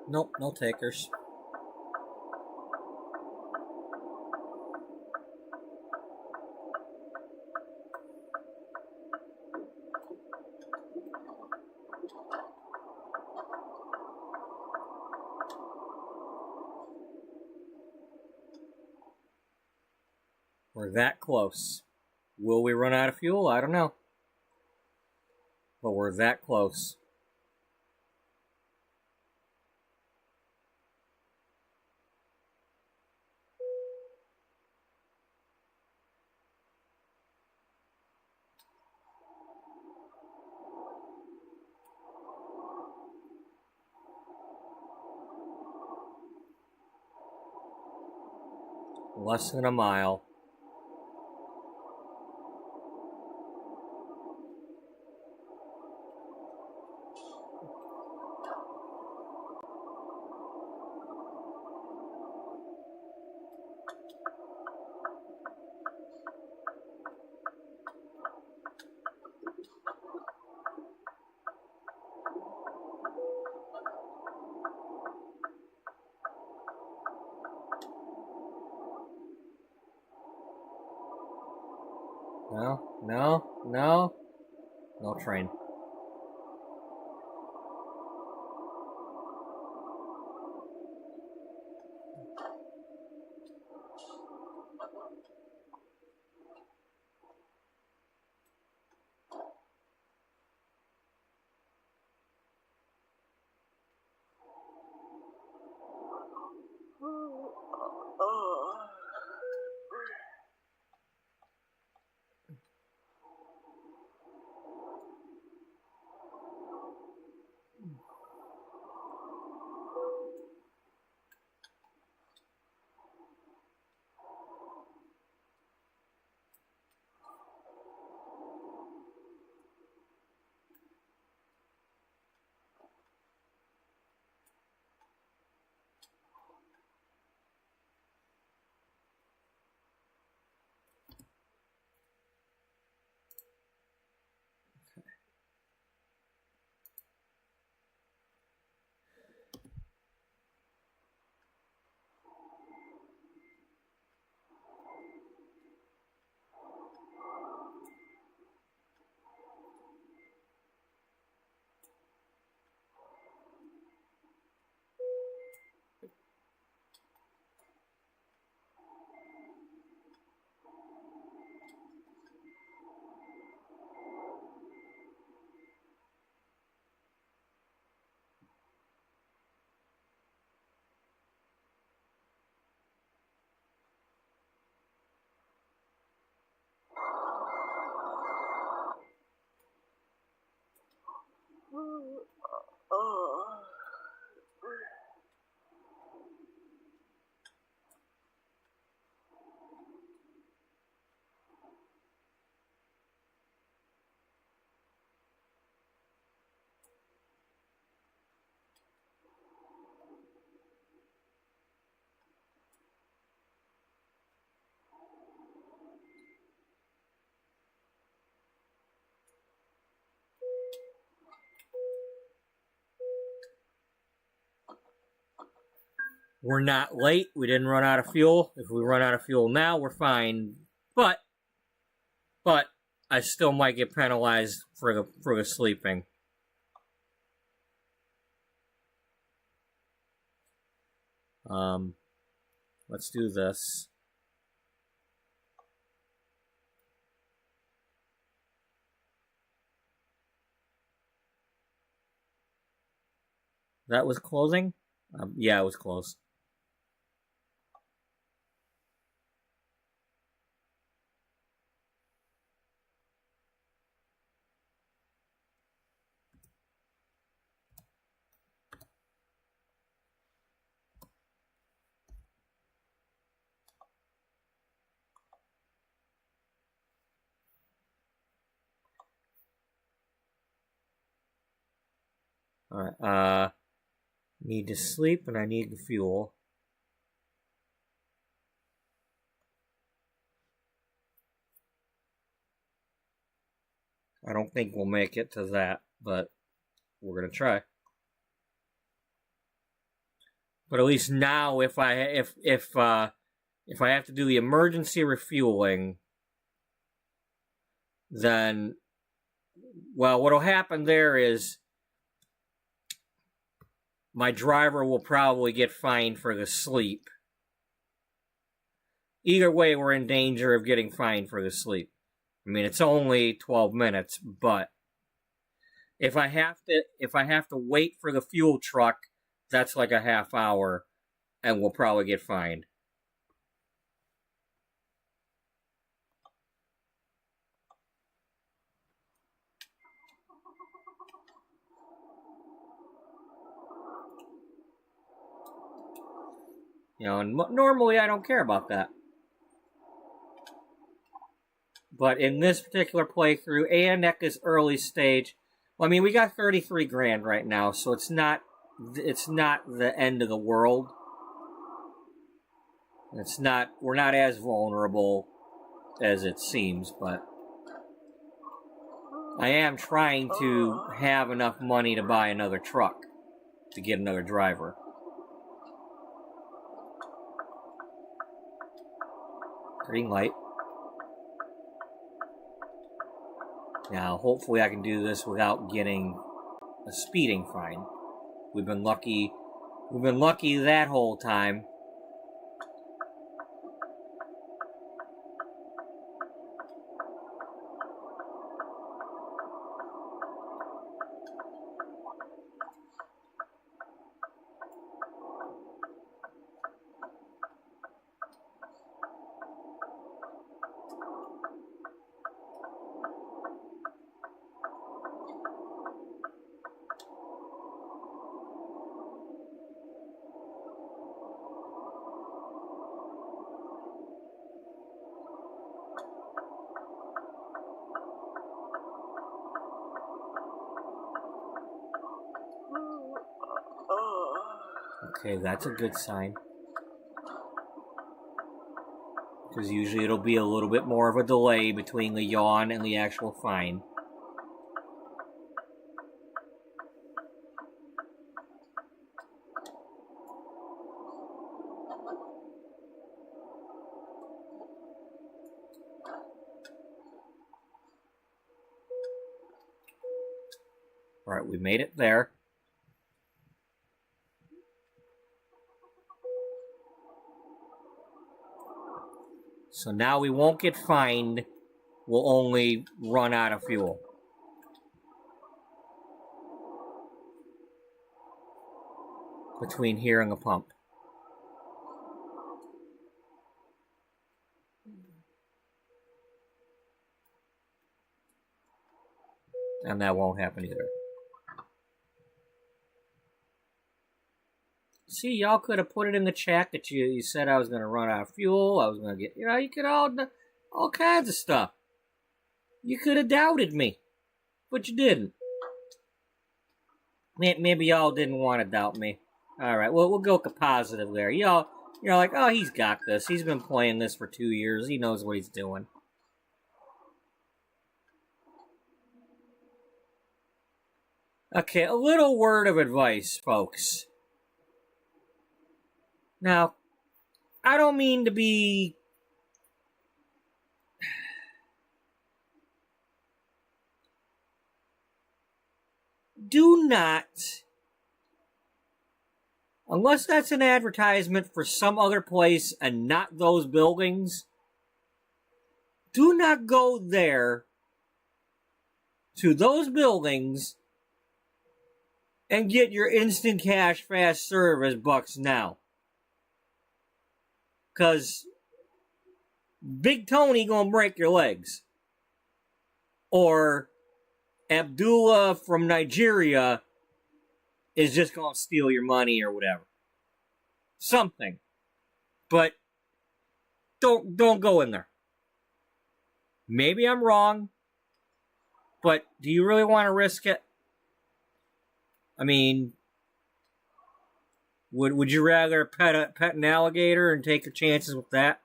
Nope, no takers. We're that close. Will we run out of fuel? I don't know. But we're that close. Less than a mile. No train. We're not late. We didn't run out of fuel. If we run out of fuel now, we're fine. But I still might get penalized for the sleeping. Let's do this. That was closing? Yeah, it was close. Alright, need to sleep and I need the fuel. I don't think we'll make it to that, but we're gonna try. But at least now, if I have to do the emergency refueling, then, well, what'll happen there is my driver will probably get fined for the sleep. Either way, we're in danger of getting fined for the sleep. I mean, it's only 12 minutes, but if I have to wait for the fuel truck, that's like a half hour, and we'll probably get fined. And normally I don't care about that. But in this particular playthrough, and at this early stage, well, I mean, we got 33 grand right now, so it's not the end of the world. We're not as vulnerable as it seems, but I am trying to have enough money to buy another truck, to get another driver. Green light. Now, hopefully I can do this without getting a speeding fine. We've been lucky that whole time. Okay, that's a good sign. Because usually it'll be a little bit more of a delay between the yawn and the actual fine. Alright, we made it there. So now we won't get fined, we'll only run out of fuel. Between here and the pump. And that won't happen either. See, y'all could have put it in the chat that you said I was going to run out of fuel. I was going to get, you could all kinds of stuff. You could have doubted me, but you didn't. Maybe y'all didn't want to doubt me. All right, well, we'll go positive there. Y'all, you're like, oh, he's got this. He's been playing this for 2 years. He knows what he's doing. Okay, a little word of advice, folks. Now, I don't mean to be do not, unless that's an advertisement for some other place and not those buildings, do not go there to those buildings and get your instant cash fast service bucks now. Because Big Tony gonna break your legs. Or Abdullah from Nigeria is just gonna steal your money or whatever. Something. But don't go in there. Maybe I'm wrong, but do you really want to risk it? I mean, would you rather pet an alligator and take your chances with that?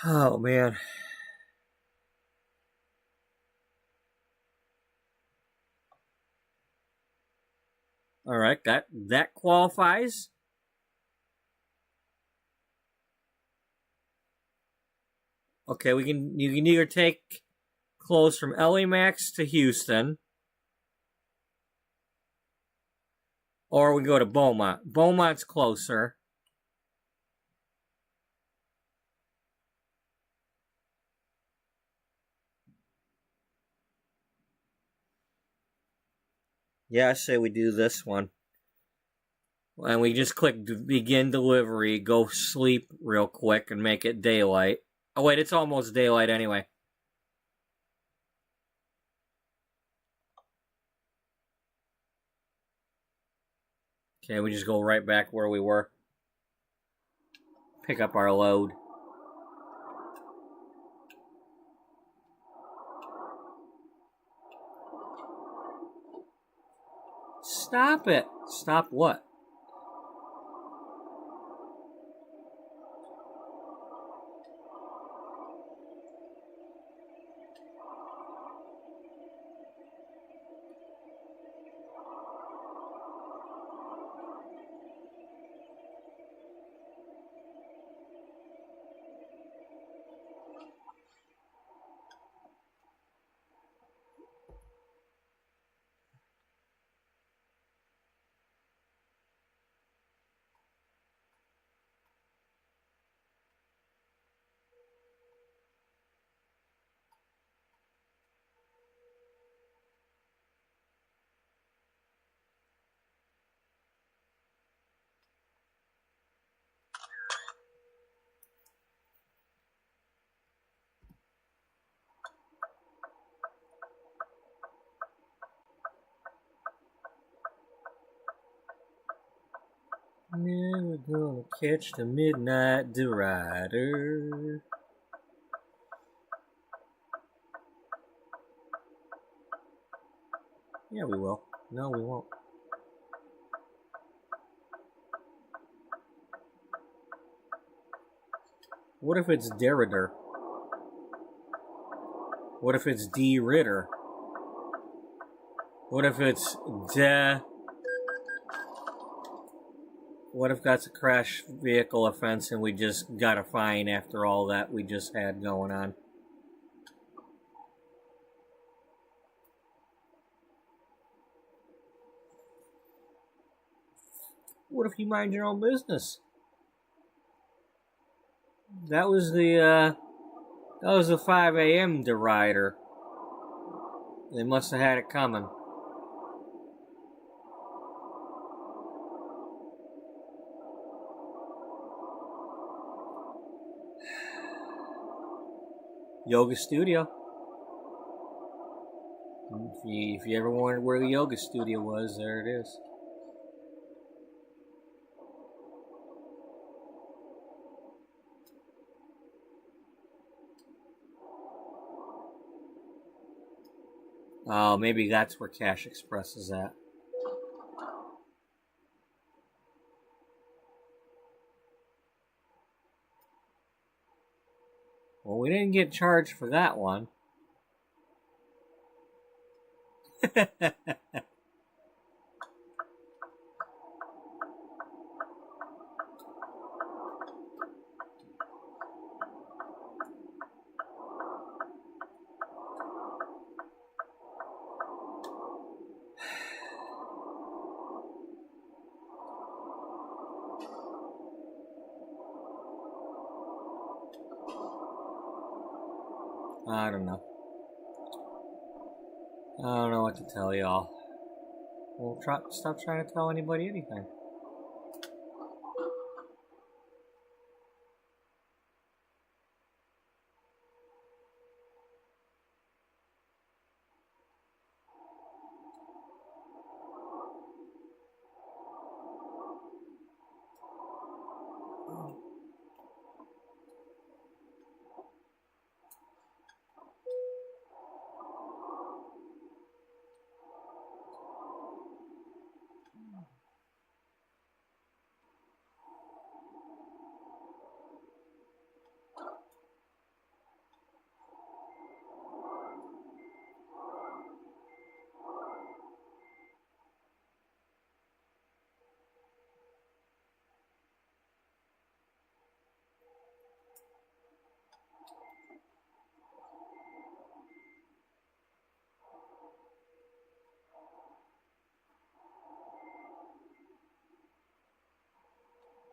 Oh, man. All right, that qualifies. Okay, you can either take clothes from LA Max to Houston, or we go to Beaumont. Beaumont's closer. Yeah, I say we do this one. And we just click begin delivery, go sleep real quick, and make it daylight. Oh, wait, it's almost daylight anyway. Okay, we just go right back where we were. Pick up our load. Stop it. Stop what? Never gonna catch the midnight rider. Yeah, we will. No, we won't. What if it's Derrida? What if it's D. Ritter? What if it's What if that's a crash vehicle offense and we just got a fine after all that we just had going on? What if you mind your own business? That was the 5 a.m. derider. They must have had it coming. Yoga studio. If you ever wondered where the yoga studio was, there it is. Oh, maybe that's where Cash Express is at. Well, we didn't get charged for that one. I don't know. I don't know what to tell y'all. Well, stop trying to tell anybody anything.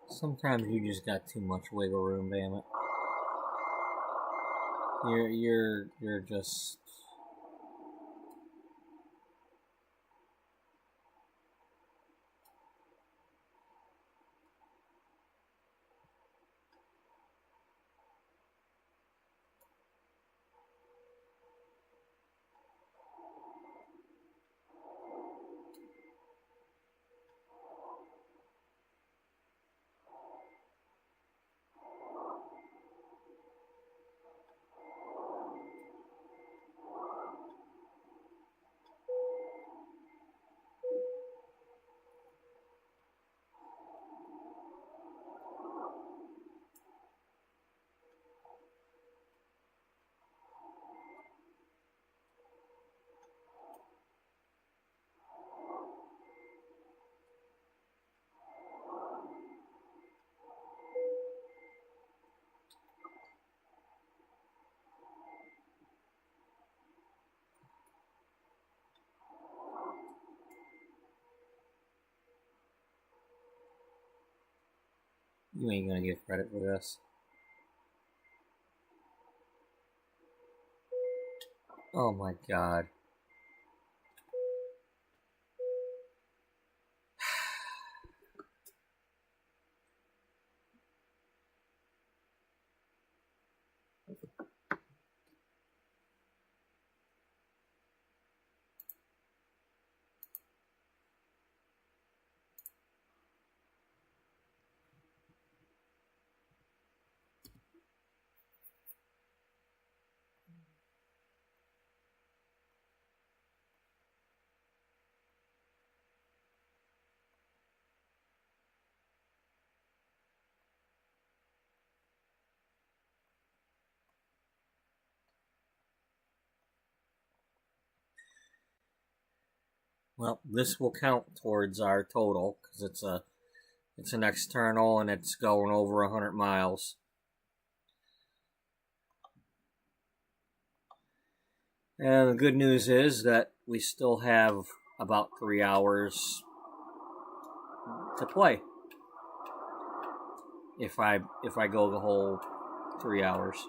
Sometimes you just got too much wiggle room, damn it. You're just... You ain't gonna get credit for this. Oh my god. Well, this will count towards our total because it's an external and it's going over 100 miles. And the good news is that we still have about 3 hours to play. If I go the whole 3 hours.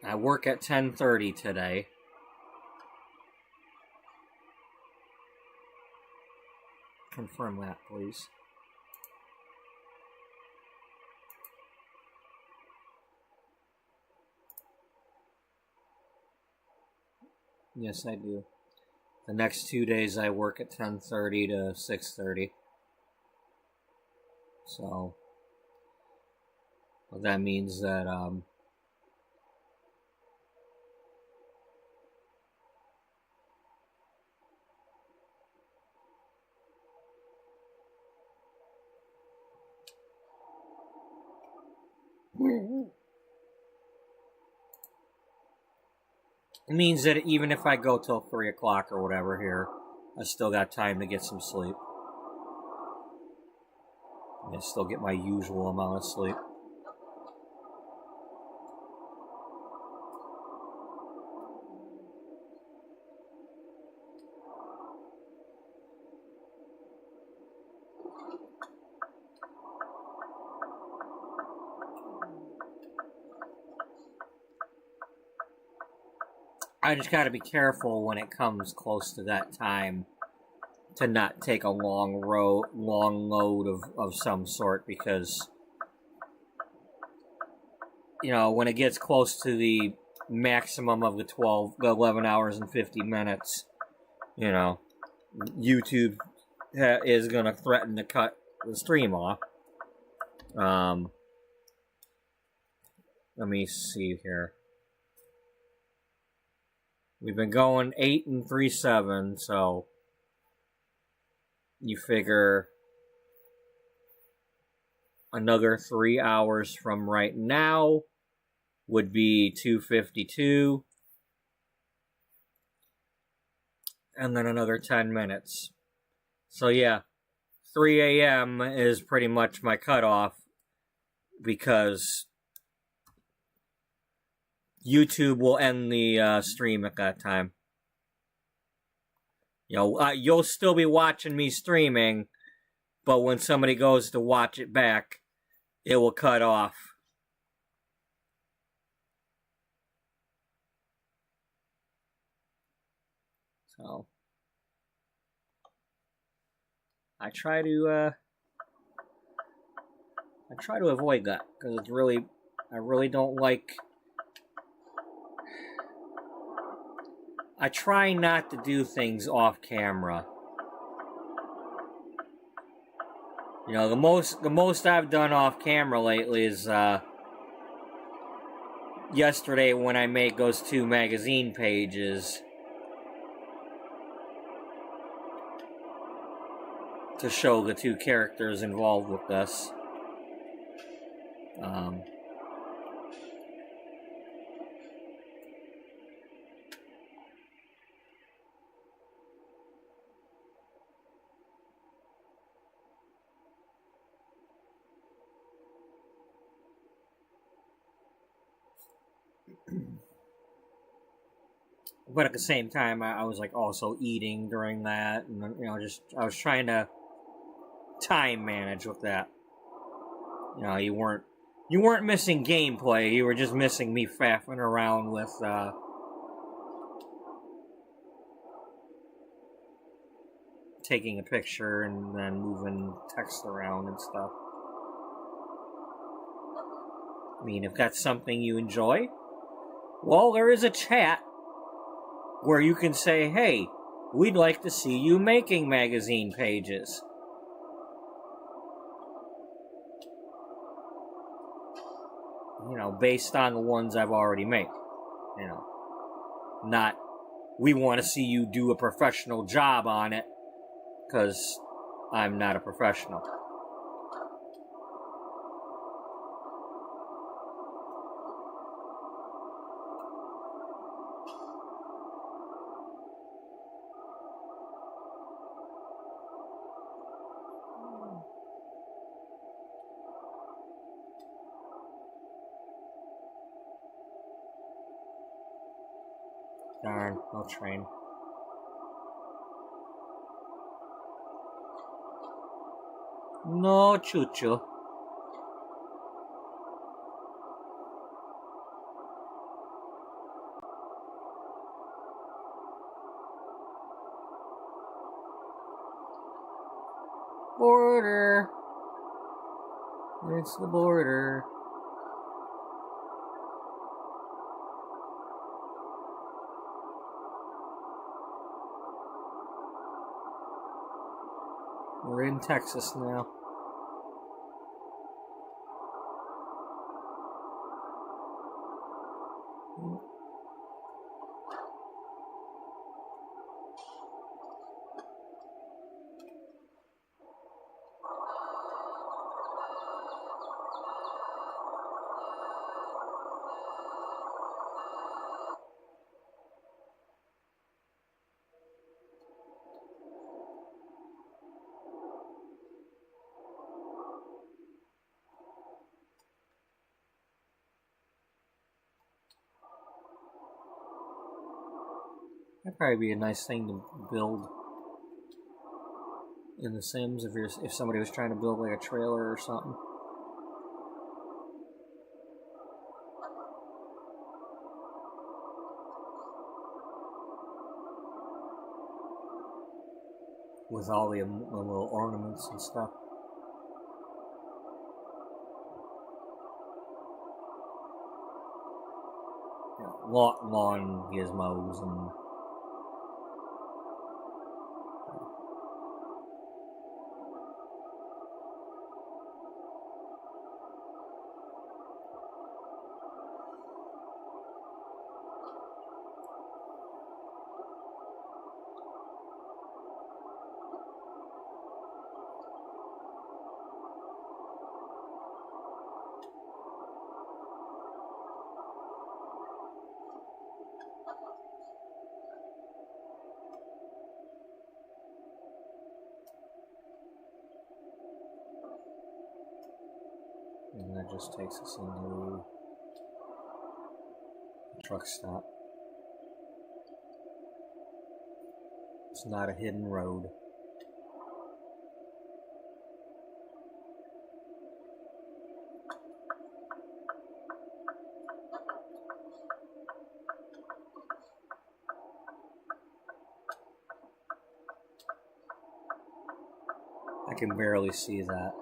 I work at 10:30 today. Confirm that, please. Yes, I do. The next 2 days I work at 10:30 to 6:30. So, well, that means that it means that even if I go till 3 o'clock or whatever here, I still got time to get some sleep. I still get my usual amount of sleep. I just gotta be careful when it comes close to that time to not take a long load of some sort, because, you know, when it gets close to the maximum of the 11 hours and 50 minutes, you know, YouTube is gonna threaten to cut the stream off. Let me see here. We've been going 8 and 3/7, so you figure another 3 hours from right now would be 2:52, and then another 10 minutes. So yeah, 3 a.m. is pretty much my cutoff, because YouTube will end the stream at that time. You know, you'll still be watching me streaming, but when somebody goes to watch it back, it will cut off. So I try to avoid that because it's really, I really don't like. I try not to do things off camera. You know, the most I've done off camera lately is yesterday when I made those 2 magazine pages to show the 2 characters involved with this. But at the same time, I was like also eating during that, and you know, I was trying to time manage with that. You know, you weren't missing gameplay. You were just missing me faffing around with taking a picture and then moving text around and stuff. I mean, if that's something you enjoy, well, there is a chat where you can say, hey, we'd like to see you making magazine pages. You know, based on the ones I've already made. You know, not, we want to see you do a professional job on it, because I'm not a professional. Darn, no train. No choo-choo. Border. It's the border. We're in Texas now. That'd probably be a nice thing to build in The Sims if somebody was trying to build like a trailer or something. With all the little ornaments and stuff. You know, lawn gizmos and that just takes us into the truck stop. It's not a hidden road. I can barely see that.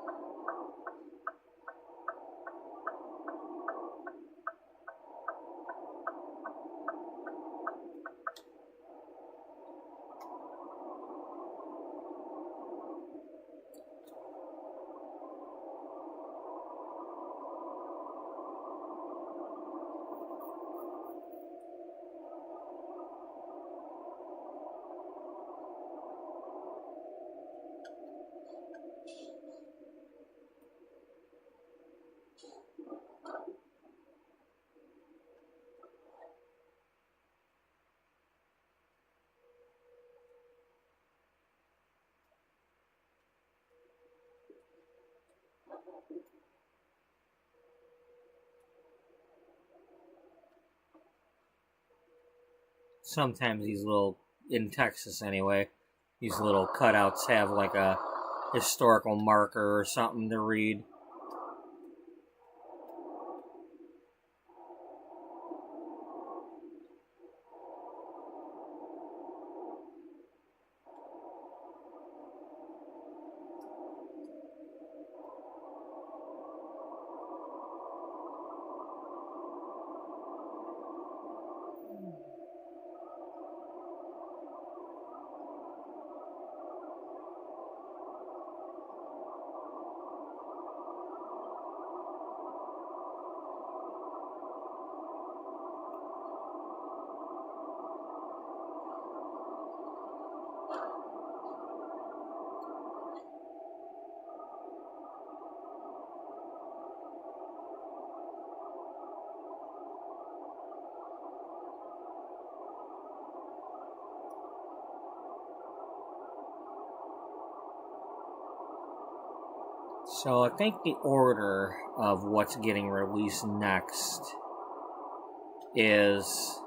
Sometimes these little, in Texas anyway, these little cutouts have like a historical marker or something to read. So I think the order of what's getting released next is,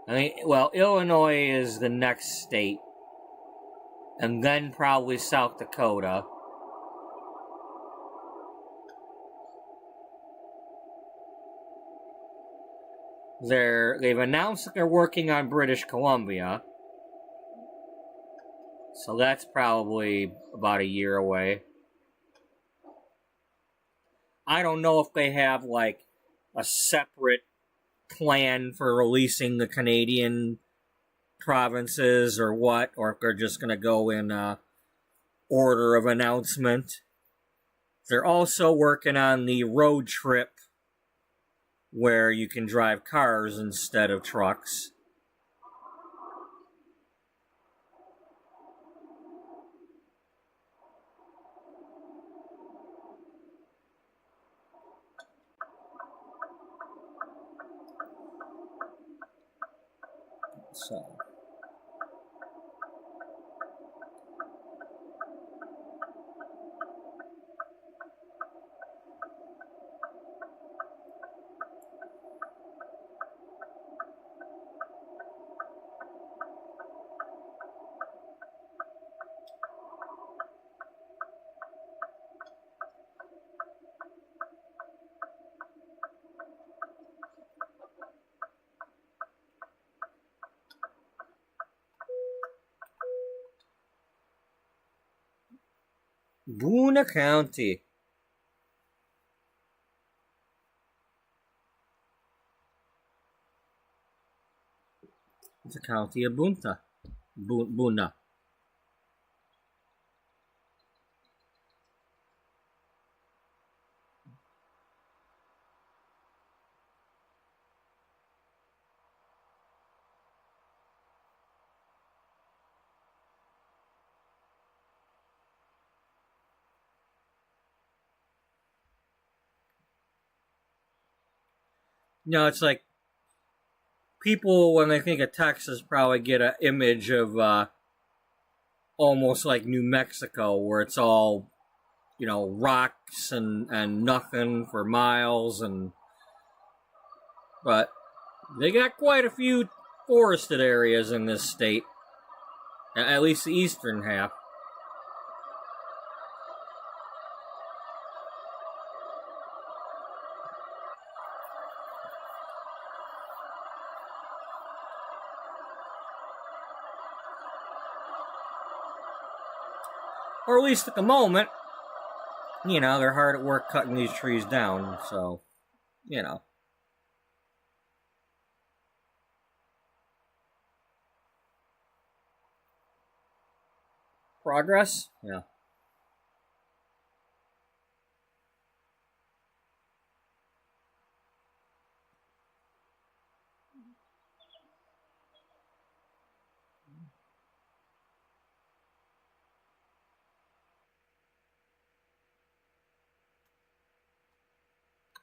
Illinois is the next state, and then probably South Dakota. They've announced that they're working on British Columbia, so that's probably about a year away. I don't know if they have like a separate plan for releasing the Canadian provinces or what, or if they're just going to go in order of announcement. They're also working on the road trip where you can drive cars instead of trucks. So Boone County. It's a county of Boonta. Boona. It's like people, when they think of Texas, probably get an image of almost like New Mexico, where it's all, rocks and nothing for miles, but they got quite a few forested areas in this state. At least the eastern half. Or at least at the moment, you know, they're hard at work cutting these trees down, so, you know. Progress? Yeah.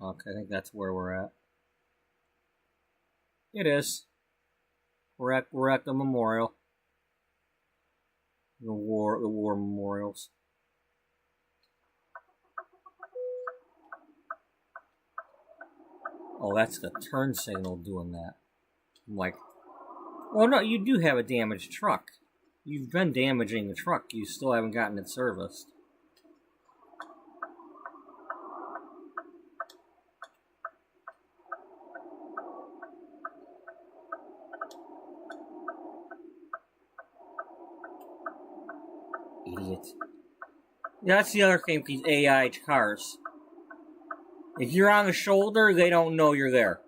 Okay, I think that's where we're at. It is. We're at the memorial. The war memorials. Oh, that's the turn signal doing that. I'm like, well, no, you do have a damaged truck. You've been damaging the truck. You still haven't gotten it serviced. Idiot. Yeah, that's the other thing with these AI cars. If you're on the shoulder, they don't know you're there.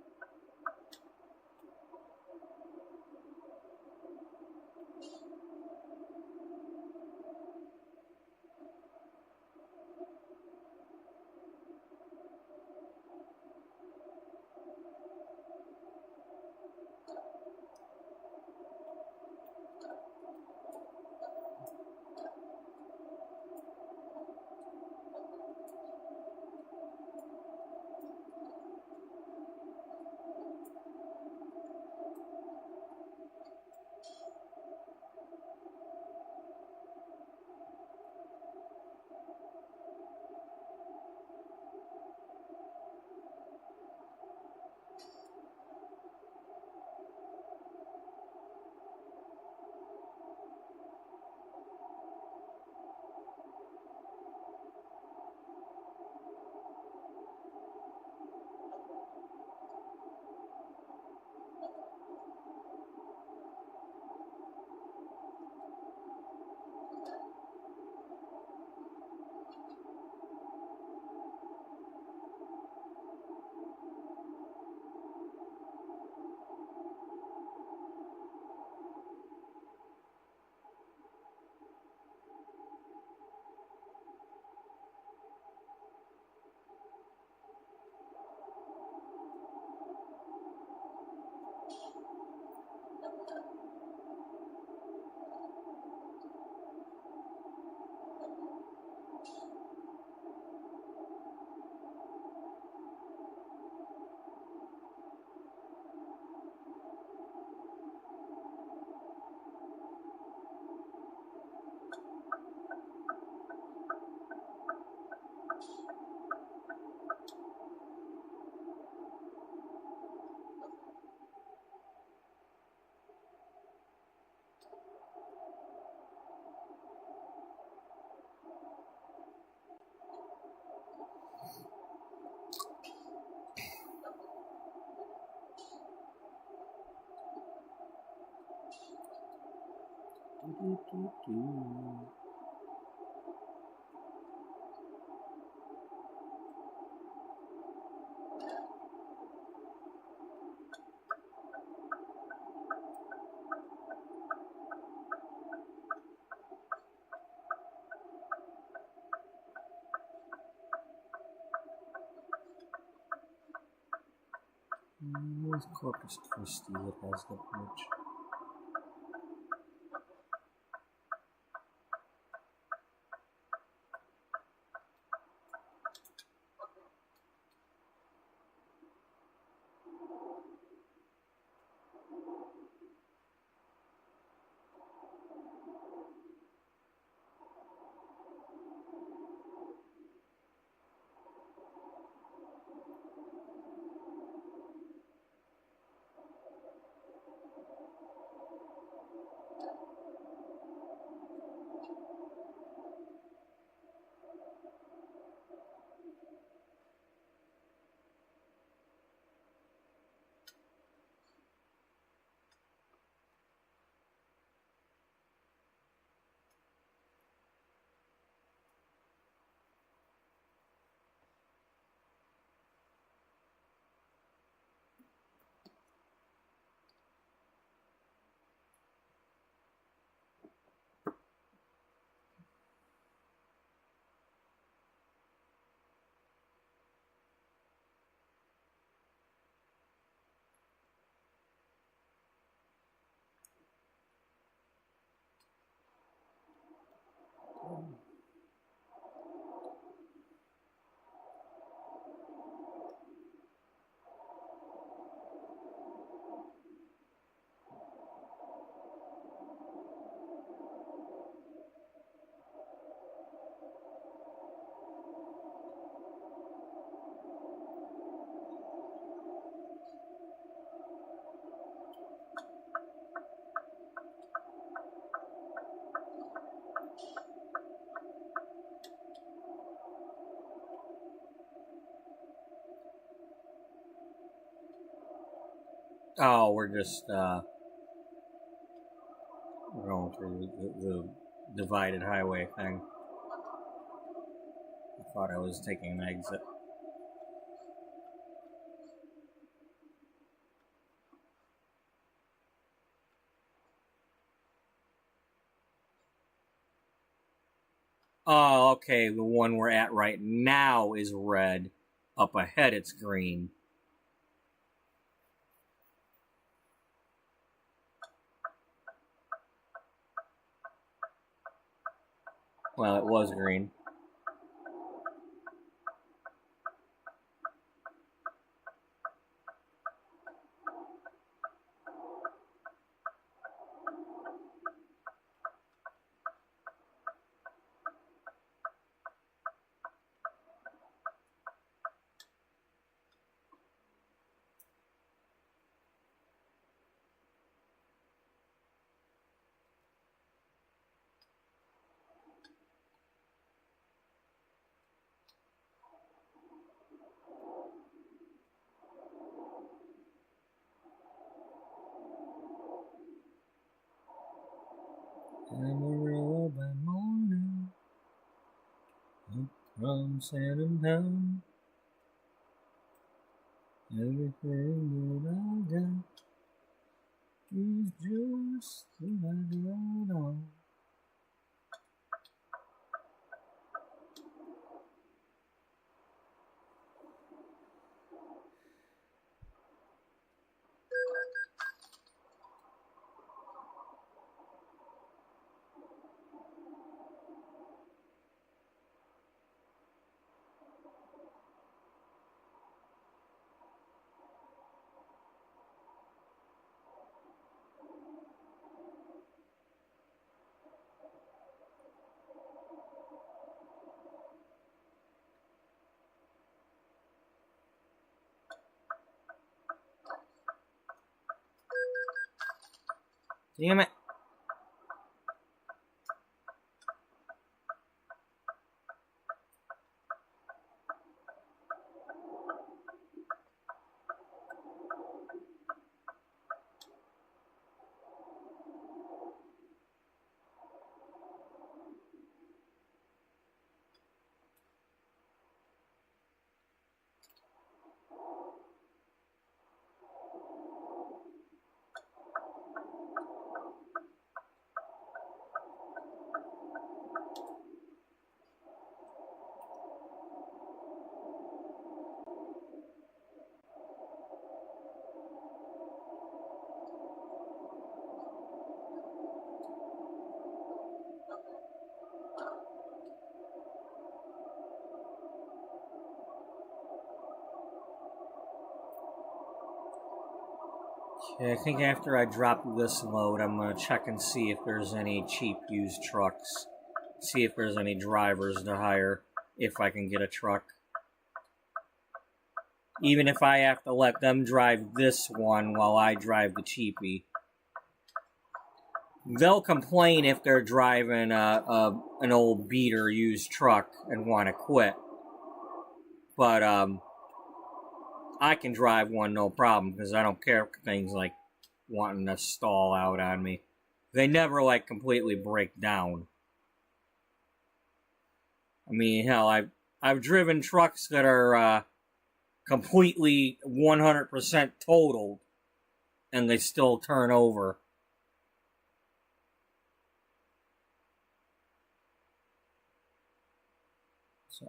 Where's Corpus Christi that has the bridge? Oh, we're just we're going through the divided highway thing. I thought I was taking an exit. Oh, okay, the one we're at right now is red. Up ahead it's green. Well, it was green. Amarillo by morning, up from San Antonio. Everything that I got is just what I got on. Damn it. Okay, I think after I drop this load, I'm going to check and see if there's any cheap used trucks. See if there's any drivers to hire, if I can get a truck. Even if I have to let them drive this one while I drive the cheapie. They'll complain if they're driving an old beater used truck and want to quit. But I can drive one no problem because I don't care for things like wanting to stall out on me. They never like completely break down. I mean, hell, I've driven trucks that are completely 100% totaled and they still turn over. So.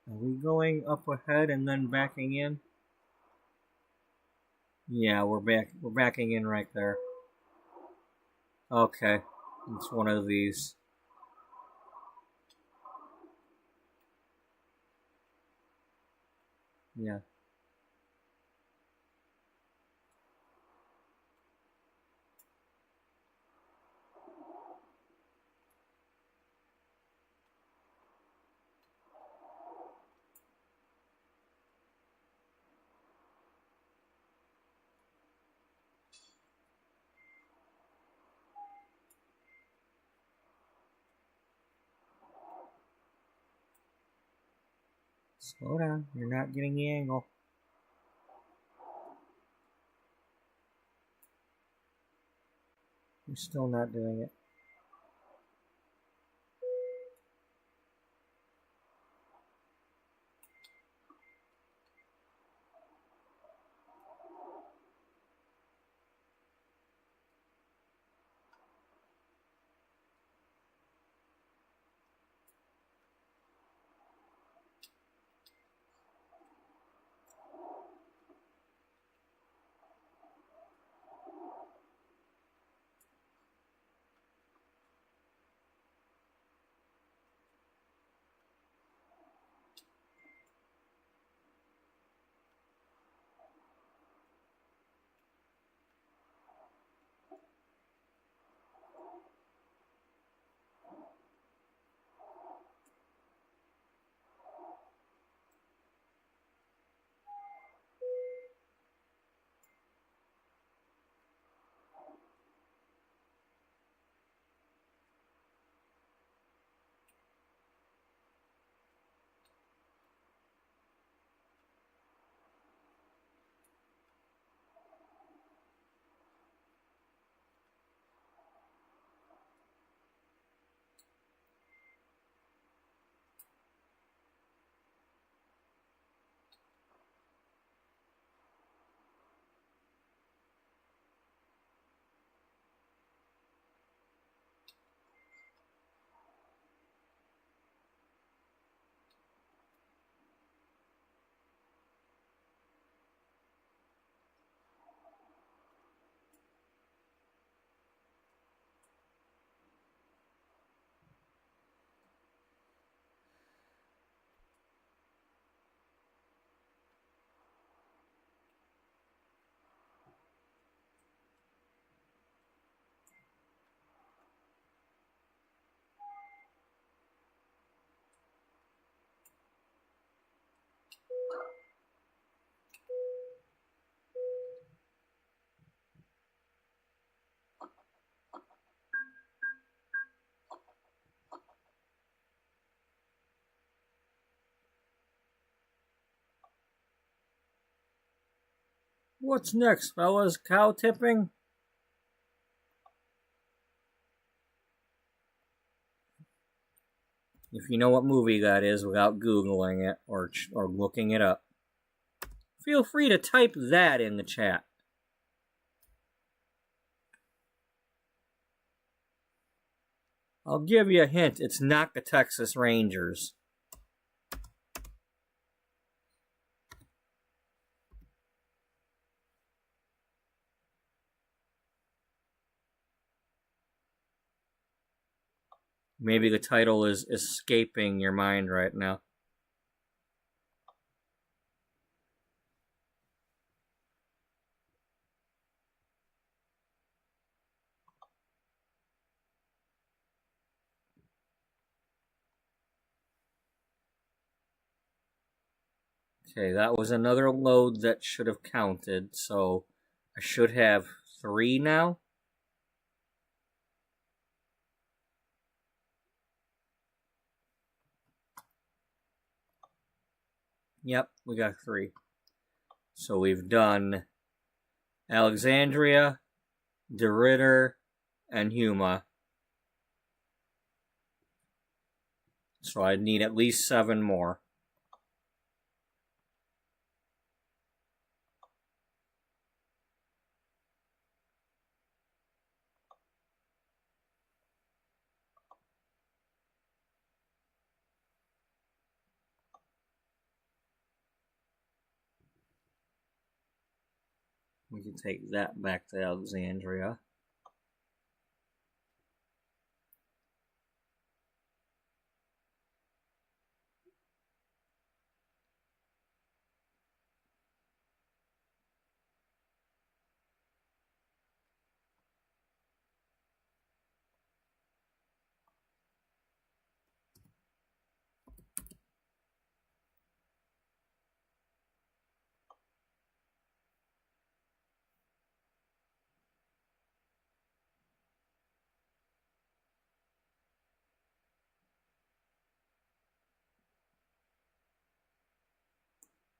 Are we going up ahead and then backing in? Yeah, we're backing in right there. Okay. It's one of these. Yeah. Slow down. You're not getting the angle. You're still not doing it. What's next, fellas? Cow tipping? If you know what movie that is without Googling it or looking it up, feel free to type that in the chat. I'll give you a hint. It's not the Texas Rangers. Maybe the title is escaping your mind right now. Okay, that was another load that should have counted, so I should have 3 now. Yep, we got 3. So we've done Alexandria, DeRitter, and Huma. So I need at least 7 more. We can take that back to Alexandria.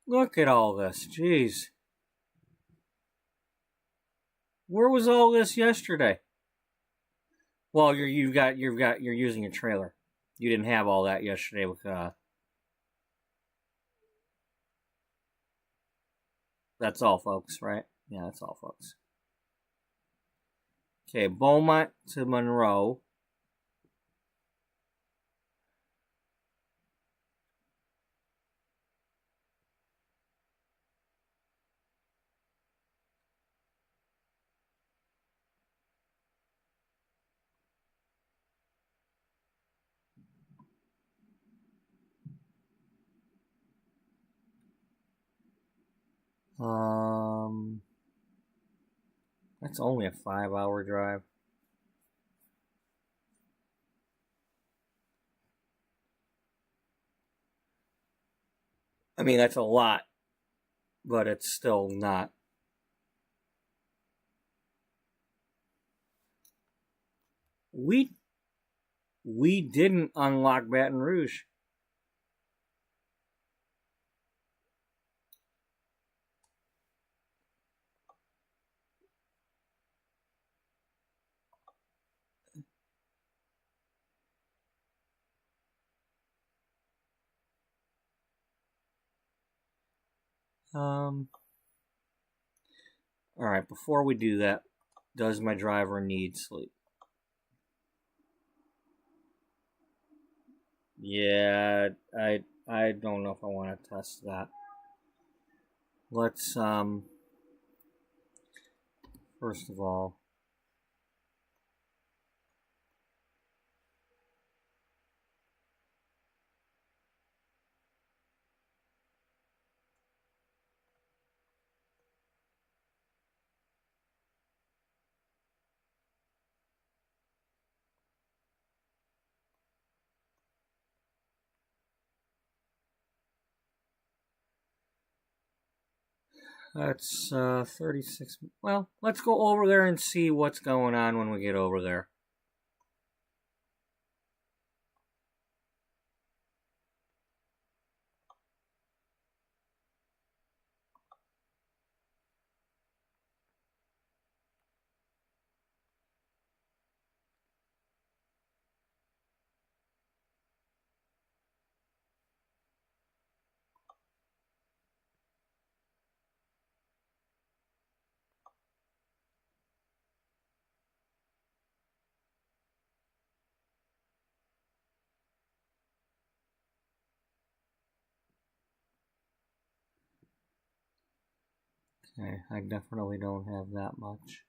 Look at all this. Jeez. Where was all this yesterday? Well, you're using a trailer. You didn't have all that yesterday with that's all, folks, right? Yeah, that's all, folks. Okay, Beaumont to Monroe. That's only a 5-hour drive. I mean, that's a lot, but it's still not. We didn't unlock Baton Rouge. All right, before we do that, does my driver need sleep? Yeah, I don't know if I want to test that. Let's first of all, that's 36. Well, let's go over there and see what's going on when we get over there. Okay, I definitely don't have that much.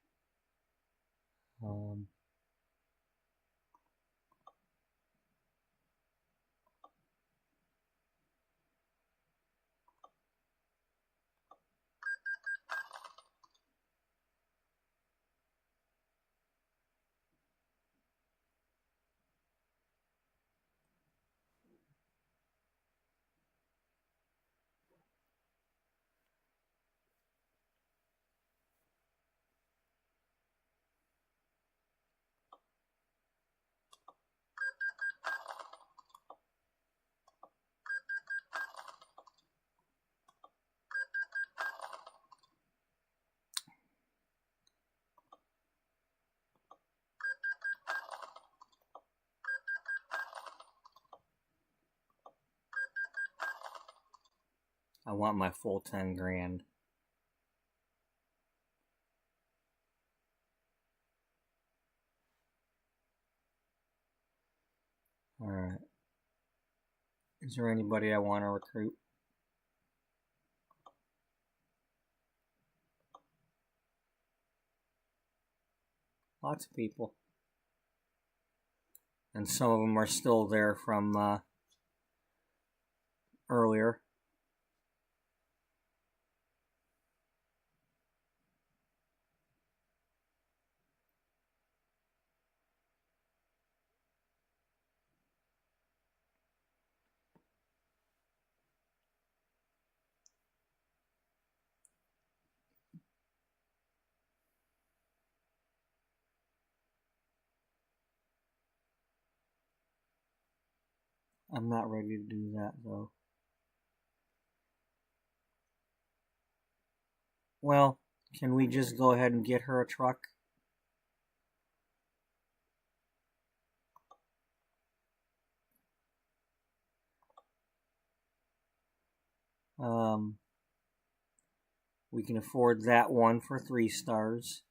I want my full 10 grand. Alright. Is there anybody I want to recruit? Lots of people. And some of them are still there from earlier. I'm not ready to do that though. Well, can we just go ahead and get her a truck? We can afford that one for 3 stars.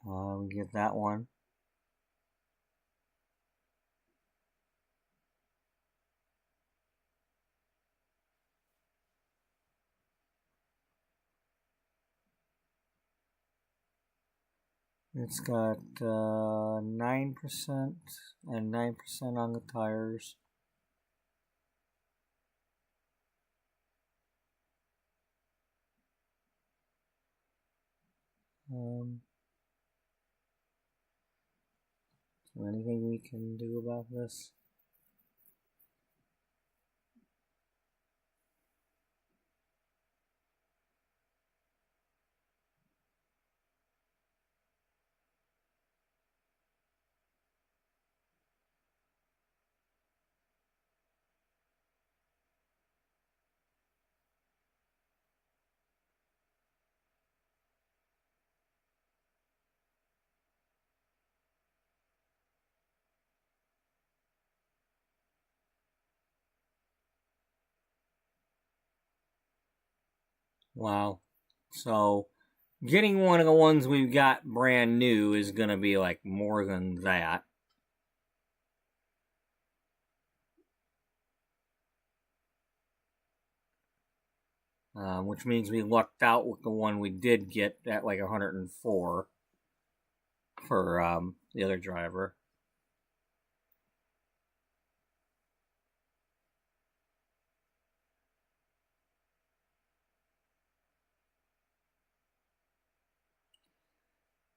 We get that one. It's got 9% and 9% on the tires. Is there anything we can do about this? Wow. So, getting one of the ones we've got brand new is going to be like more than that. Which means we lucked out with the one we did get at like 104 for the other driver.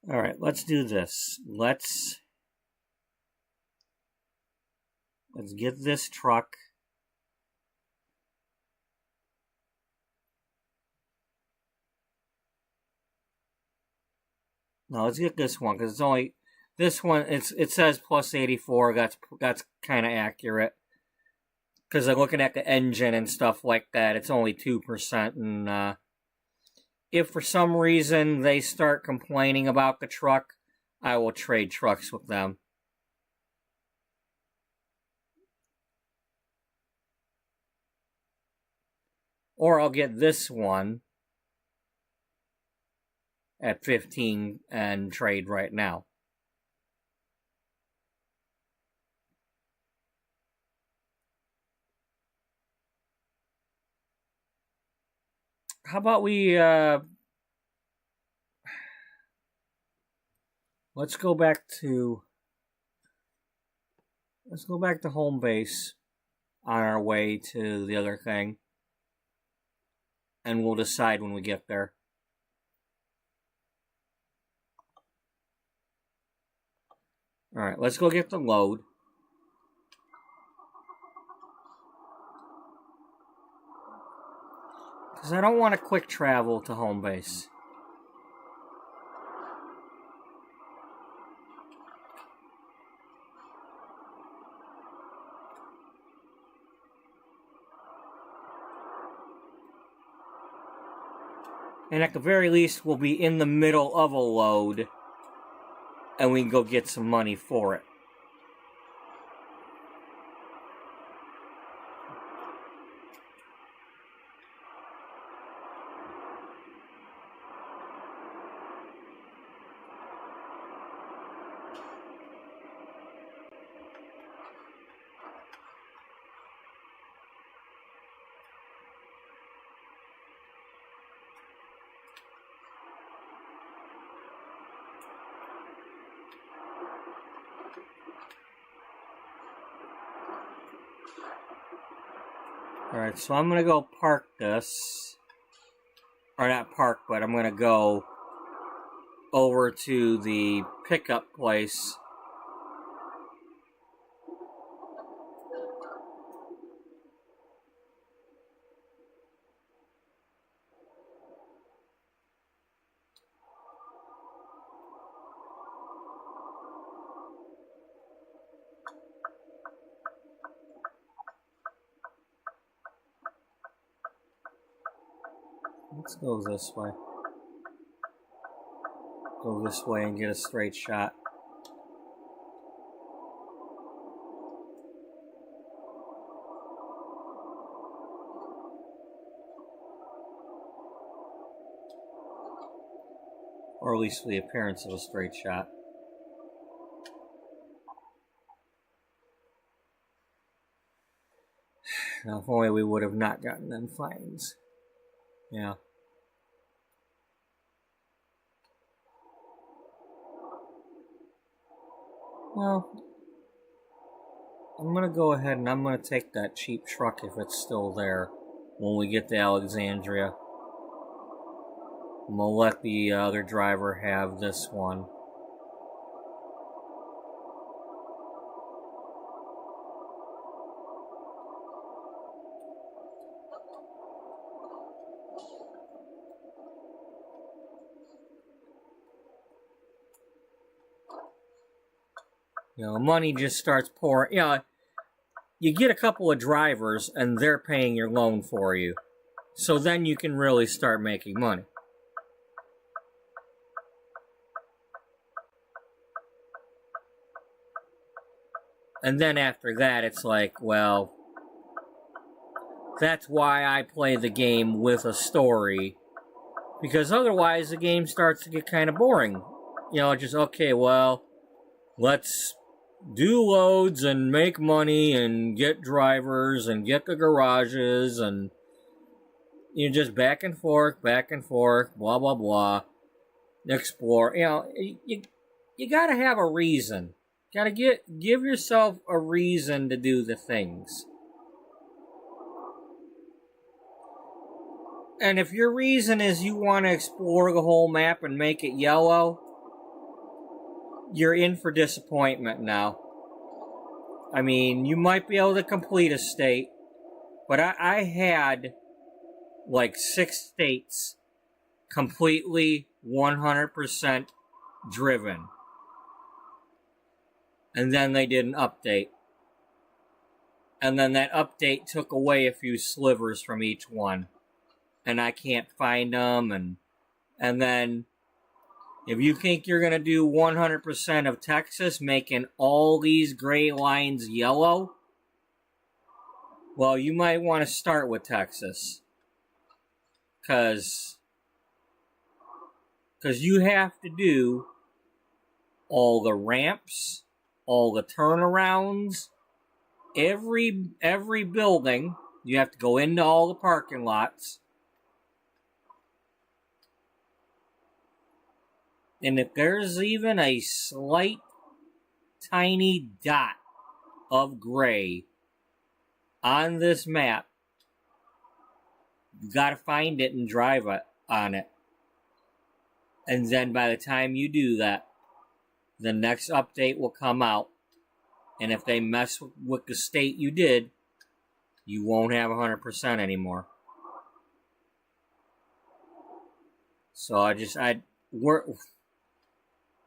All right, let's do this. Let's get this truck. No, let's get this one because it's only this one. It says plus 84. That's kind of accurate because I'm looking at the engine and stuff like that. It's only 2%, and if for some reason they start complaining about the truck, I will trade trucks with them. Or I'll get this one at 15 and trade right now. How about we let's go back to home base on our way to the other thing, and we'll decide when we get there. Alright, let's go get the load. Because I don't want a quick travel to home base. And at the very least, we'll be in the middle of a load, and we can go get some money for it. Alright, so I'm going to go park this. Or not park, but I'm going to go over to the pickup place. Let's go this way. Go this way and get a straight shot. Or at least the appearance of a straight shot. Now, if only we would have not gotten them fines. Yeah. Well, I'm going to go ahead and I'm going to take that cheap truck if it's still there when we get to Alexandria. I'm going to let the other driver have this one. You know, money just starts pouring. You know, you get a couple of drivers and they're paying your loan for you. So then you can really start making money. And then after that, it's like, well, that's why I play the game with a story. Because otherwise the game starts to get kind of boring. You know, just, okay, well, let's do loads and make money and get drivers and get the garages and you know, just back and forth, blah, blah, blah. Explore. You know, you gotta have a reason. Gotta give yourself a reason to do the things. And if your reason is you want to explore the whole map and make it yellow, you're in for disappointment now. I mean, you might be able to complete a state, but I had like 6 states completely 100% driven. And then they did an update. And then that update took away a few slivers from each one. And I can't find them. And then if you think you're going to do 100% of Texas, making all these gray lines yellow, well, you might want to start with Texas. Because you have to do all the ramps, all the turnarounds, every building. You have to go into all the parking lots. And if there's even a slight, tiny dot of gray on this map, you gotta find it and drive it on it. And then by the time you do that, the next update will come out. And if they mess with the state you did, you won't have 100% anymore. So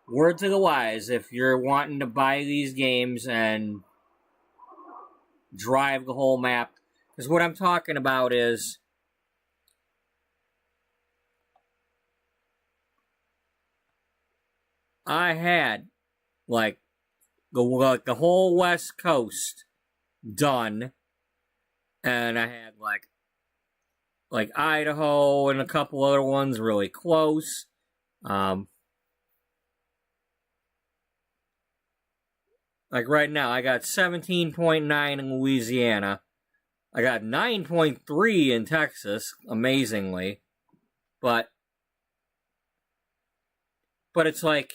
word to the wise, if you're wanting to buy these games and drive the whole map, because what I'm talking about is I had like the whole West Coast done, and I had like Idaho and a couple other ones really close. Like right now, I got 17.9 in Louisiana. I got 9.3 in Texas, amazingly. But it's like,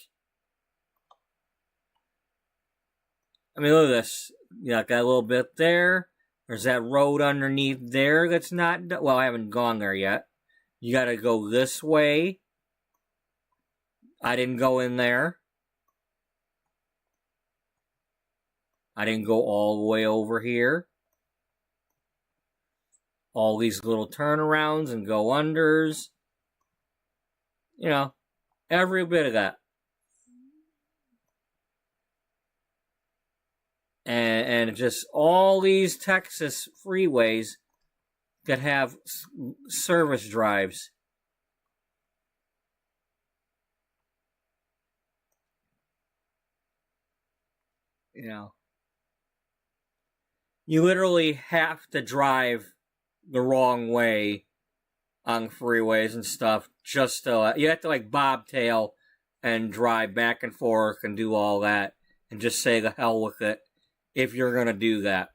I mean, look at this. You got that little bit there. There's that road underneath there that's not, well, I haven't gone there yet. You gotta go this way. I didn't go in there. I didn't go all the way over here. All these little turnarounds and go unders. You know, every bit of that. And just all these Texas freeways that have service drives. you know, you literally have to drive the wrong way on freeways and stuff just to, you have to like bobtail and drive back and forth and do all that and just say the hell with it if you're going to do that.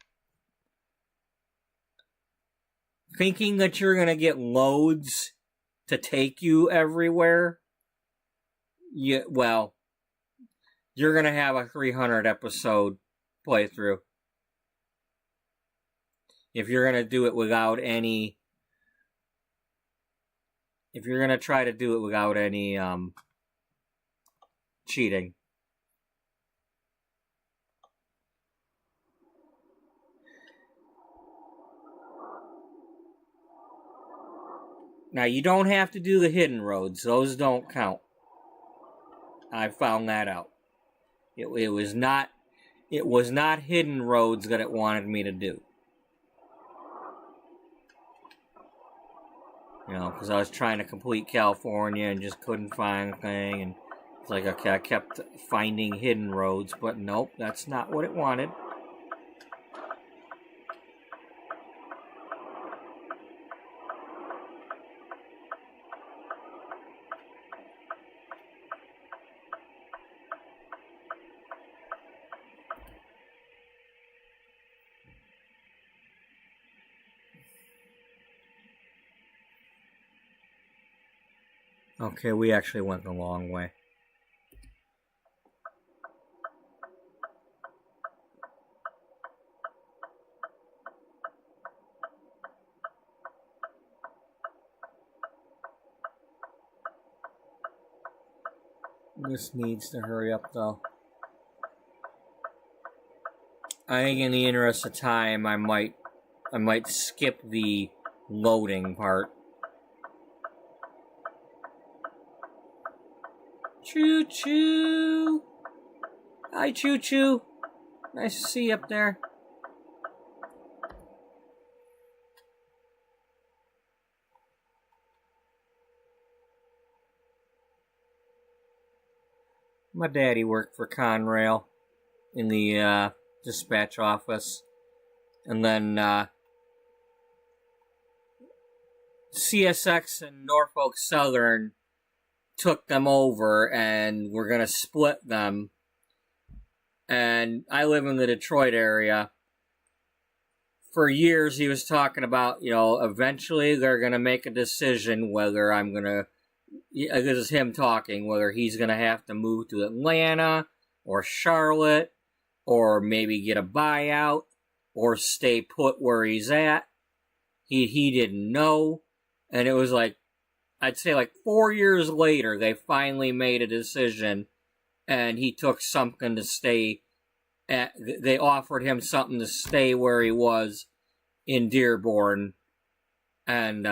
Thinking that you're going to get loads to take you everywhere, well, you're going to have a 300 episode playthrough. If you're going to do it without any... If you're going to try to do it without any cheating. Now, you don't have to do the hidden roads. Those don't count. I found that out. It was not hidden roads that it wanted me to do. You know, because I was trying to complete California and just couldn't find anything. And it's like, okay, I kept finding hidden roads, but nope, that's not what it wanted. Okay, we actually went the long way. This needs to hurry up, though. I think in the interest of time, I might skip the loading part. Choo choo! Hi, Choo Choo. Nice to see you up there. My daddy worked for Conrail in the dispatch office, and then CSX and Norfolk Southern took them over and we're going to split them. And I live in the Detroit area. For years he was talking about, you know, eventually they're going to make a decision whether I'm going to, this is him talking, whether he's going to have to move to Atlanta or Charlotte or maybe get a buyout or stay put where he's at. He didn't know. And it was like, I'd say like 4 years later, they finally made a decision, and he took something to stay at. They offered him something to stay where he was in Dearborn, and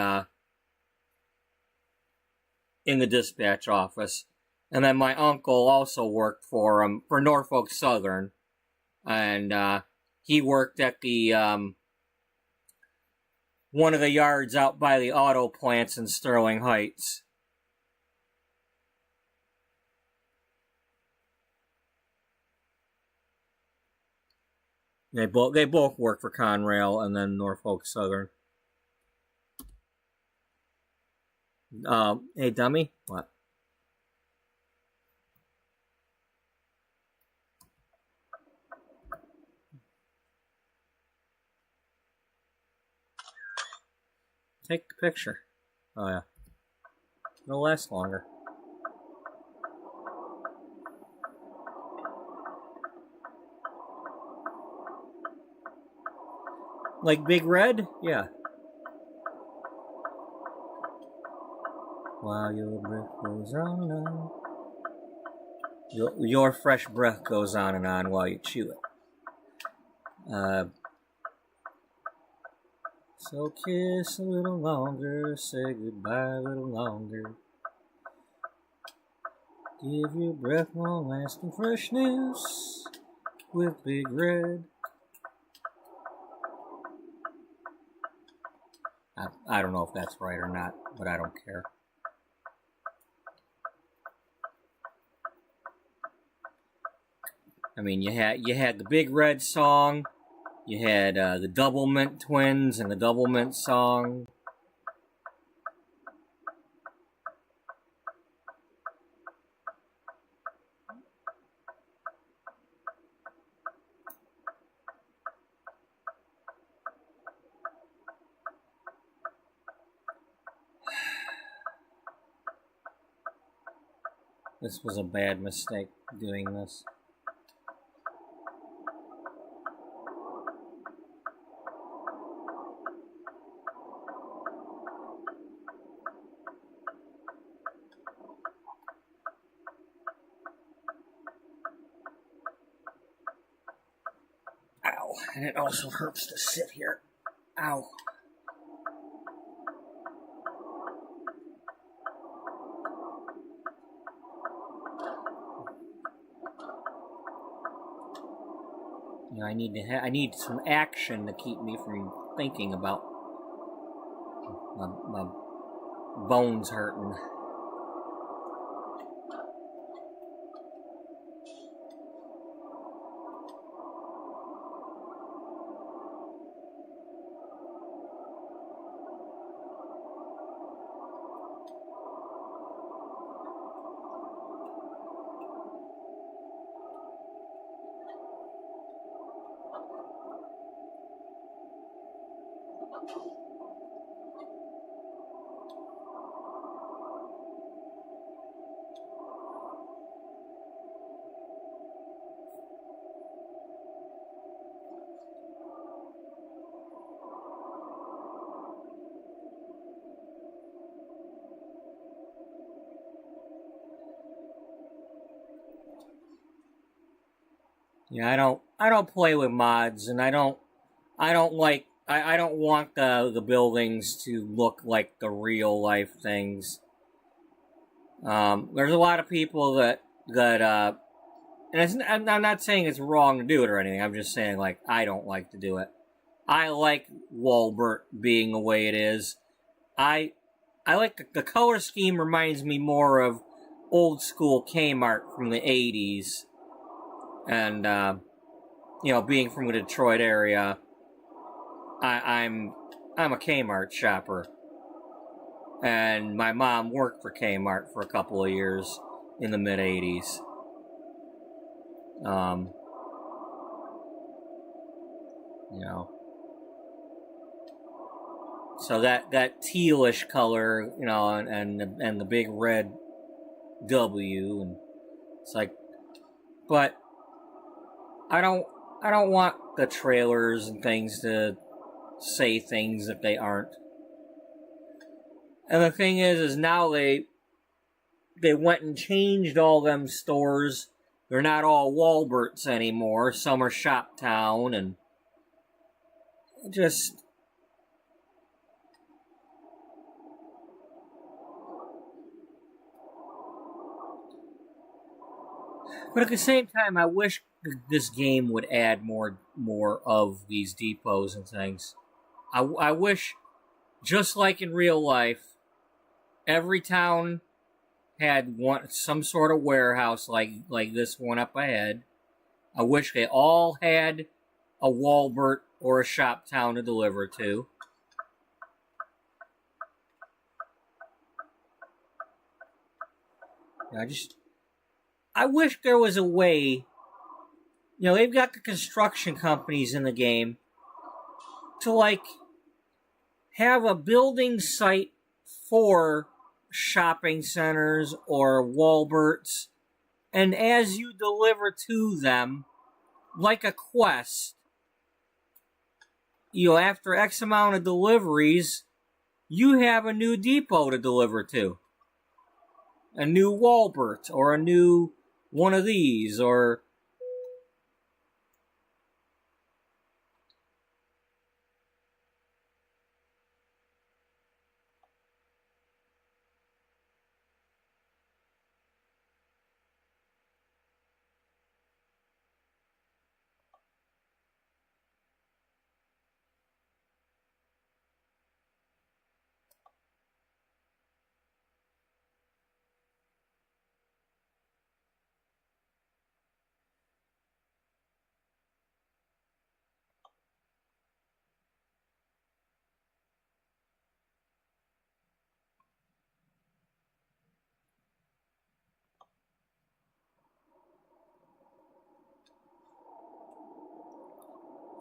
in the dispatch office. And then my uncle also worked for Norfolk Southern, and he worked at the one of the yards out by the auto plants in Sterling Heights. They both work for Conrail and then Norfolk Southern. Hey, dummy. What? Take the picture. Oh, yeah. It'll last longer. Like Big Red? Yeah. While your breath goes on and on. Your fresh breath goes on and on while you chew it. So kiss a little longer, say goodbye a little longer. Give your breath long-lasting freshness with Big Red. I don't know if that's right or not, but I don't care. I mean, you had the Big Red song, you had the Doublemint Twins and the Doublemint song. This was a bad mistake doing this. Ow, and it also hurts to sit here. Ow. You know, I need some action to keep me from thinking about my bones hurting. Yeah, I don't play with mods, and I don't want the buildings to look like the real life things. There's a lot of people that and I'm not saying it's wrong to do it or anything. I'm just saying, like, I don't like to do it. I like Walbert being the way it is. I like the color scheme reminds me more of old school Kmart from the 80s. And, you know, being from the Detroit area, I'm a Kmart shopper. And my mom worked for Kmart for a couple of years in the mid 80s. You know. So that tealish color, you know, and the big red W, and it's like, but I don't want the trailers and things to say things that they aren't. And the thing is now they went and changed all them stores. They're not all Walberts anymore. Some are Shoptown, and just, but at the same time, I wish this game would add more of these depots and things. I wish, just like in real life, every town had some sort of warehouse like this one up ahead. I wish they all had a Walbert or a Shoptown to deliver to. I wish there was a way. You know, they've got the construction companies in the game to, like, have a building site for shopping centers or Walberts, and as you deliver to them, like a quest, you know, after X amount of deliveries, you have a new depot to deliver to. A new Walbert, or a new one of these, or...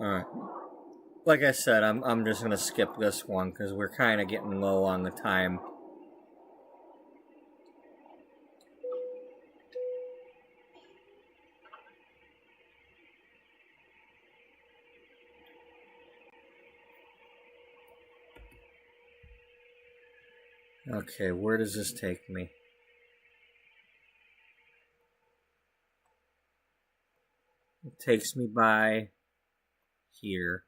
Alright. Like I said, I'm just gonna skip this one because we're kind of getting low on the time. Okay, where does this take me? It takes me by here.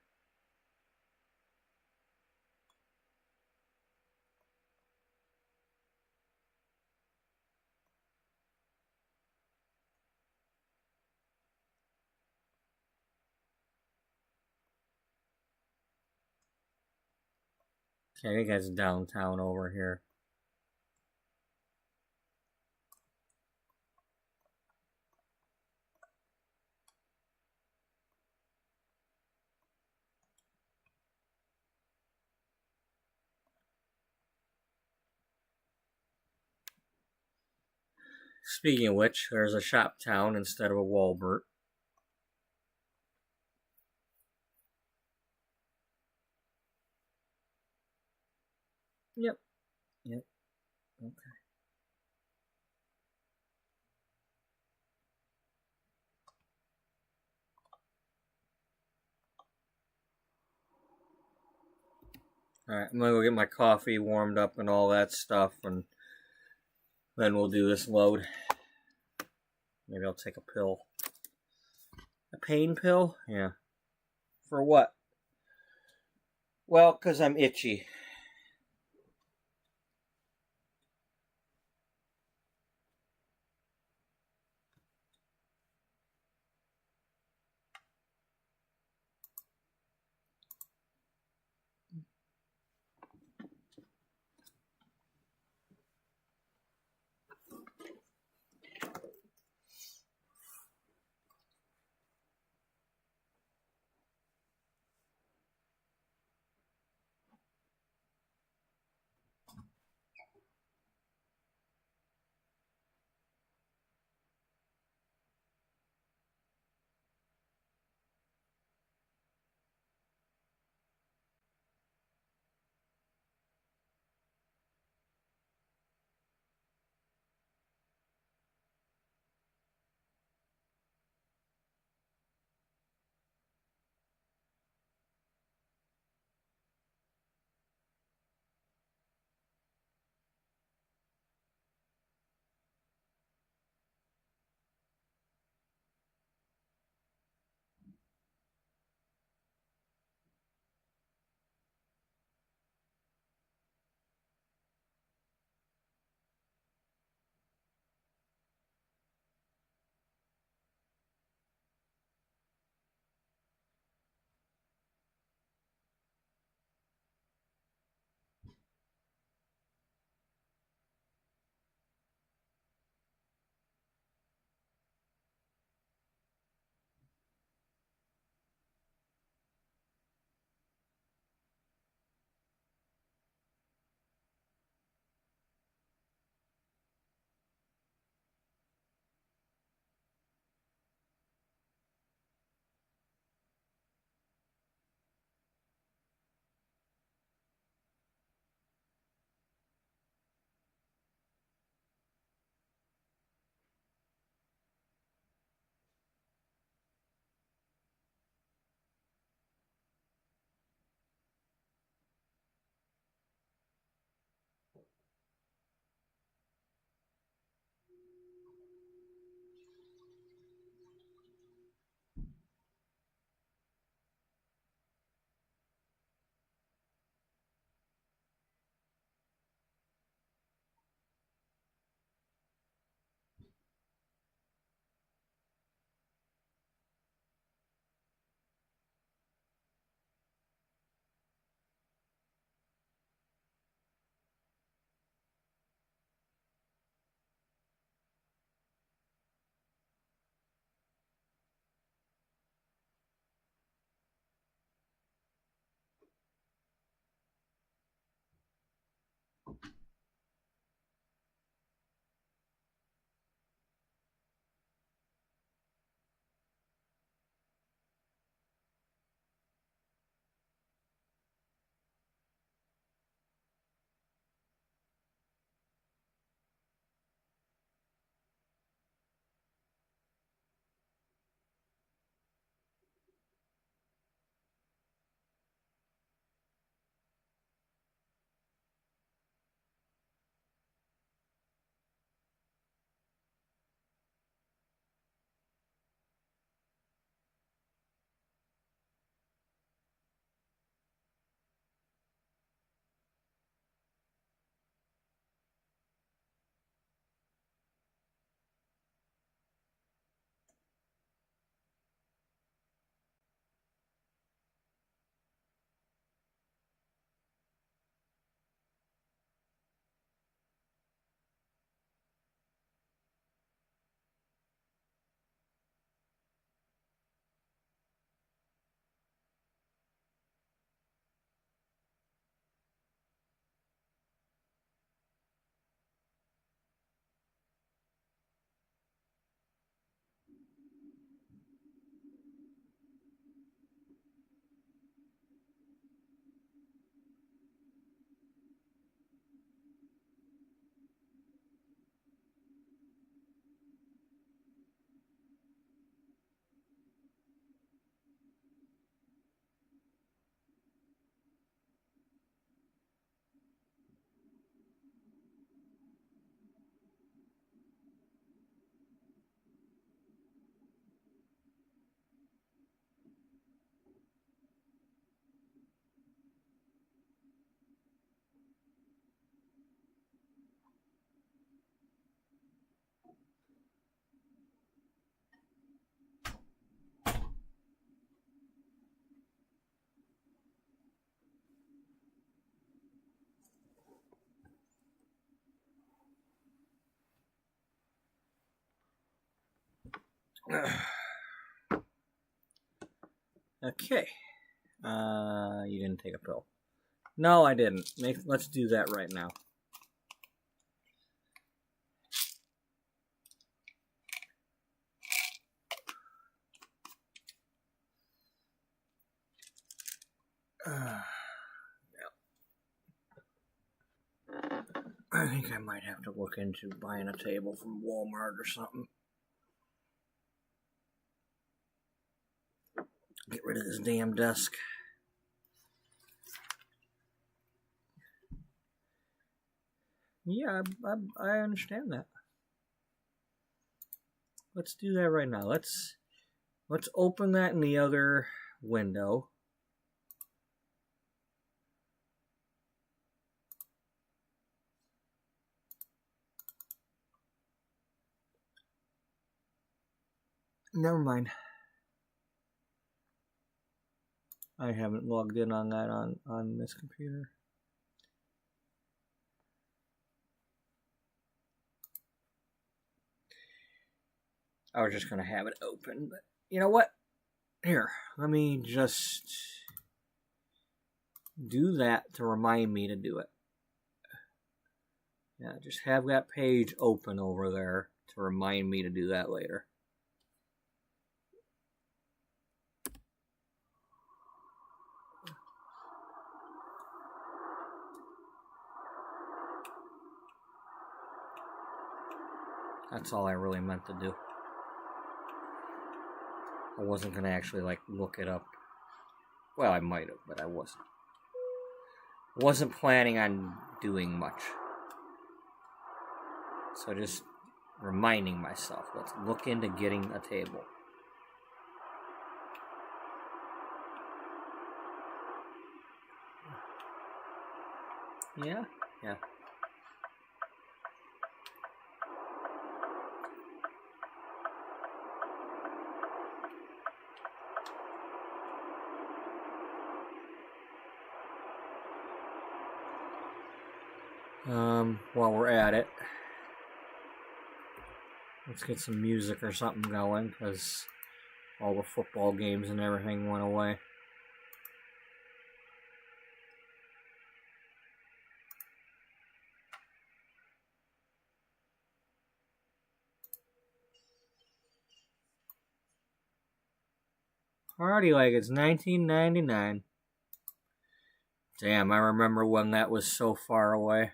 Okay, I think that's downtown over here. Speaking of which, there's a shop town instead of a Walbert. Yep. Okay. Alright, I'm gonna go get my coffee warmed up and all that stuff, and then we'll do this load. Maybe I'll take a pill. A pain pill? Yeah. For what? Well, because I'm itchy. Okay. You didn't take a pill. No, I didn't. Let's do that right now. I think I might have to look into buying a table from Walmart or something. Get rid of this damn desk. Yeah, I understand that. Let's do that right now. Let's open that in the other window. Never mind. I haven't logged in on that on this computer. I was just going to have it open, but you know what? Here, let me just do that to remind me to do it. Yeah, just have that page open over there to remind me to do that later. That's all I really meant to do. I wasn't going to actually, look it up. Well, I might have, but I wasn't. Wasn't planning on doing much. So just reminding myself, let's look into getting a table. Yeah. While we're at it, let's get some music or something going, because all the football games and everything went away. Party like it's 1999. Damn, I remember when that was so far away.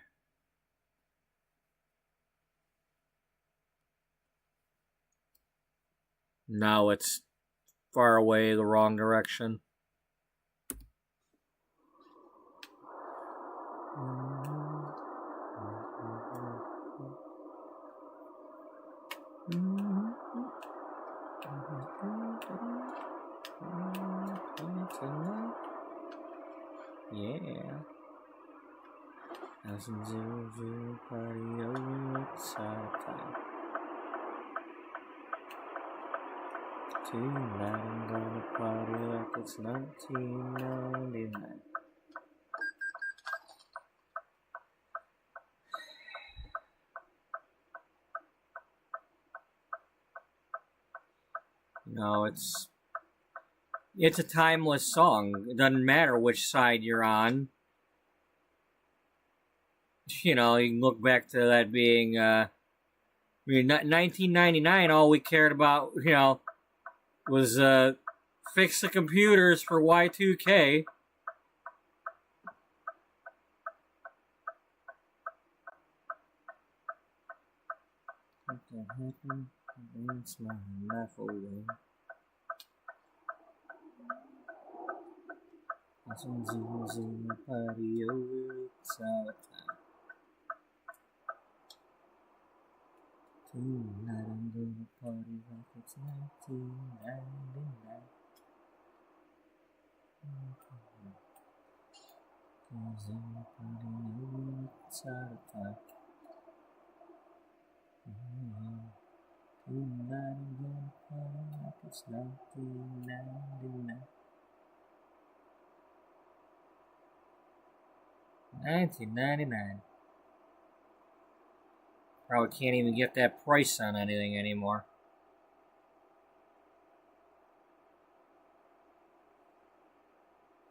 Now it's far away the wrong direction. Yeah. 1000 party over, it's out of time. Tonight I'm gonna party like it's 1999. No, it's a timeless song. It doesn't matter which side you're on. You know, you can look back to that being, 1999, all we cared about, was, fix the computers for Y2K. Something happened, it's my life away. Some zeros in the party over, it's out of time. Tonight I'm gonna party like it's 1999. Cause in the party over, it's out of time. Tonight I'm gonna party like it's 1999. 1999. Probably can't even get that price on anything anymore.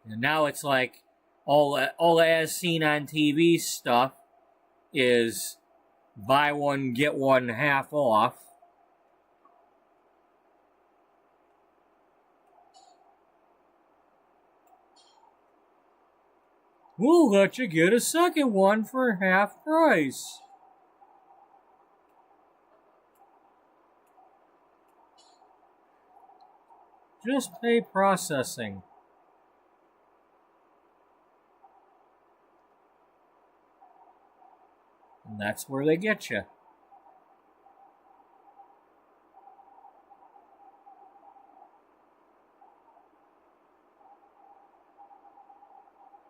And now it's like all the as seen on TV stuff is buy one get one half off. We'll let you get a second one for half price. Just pay processing. And that's where they get you.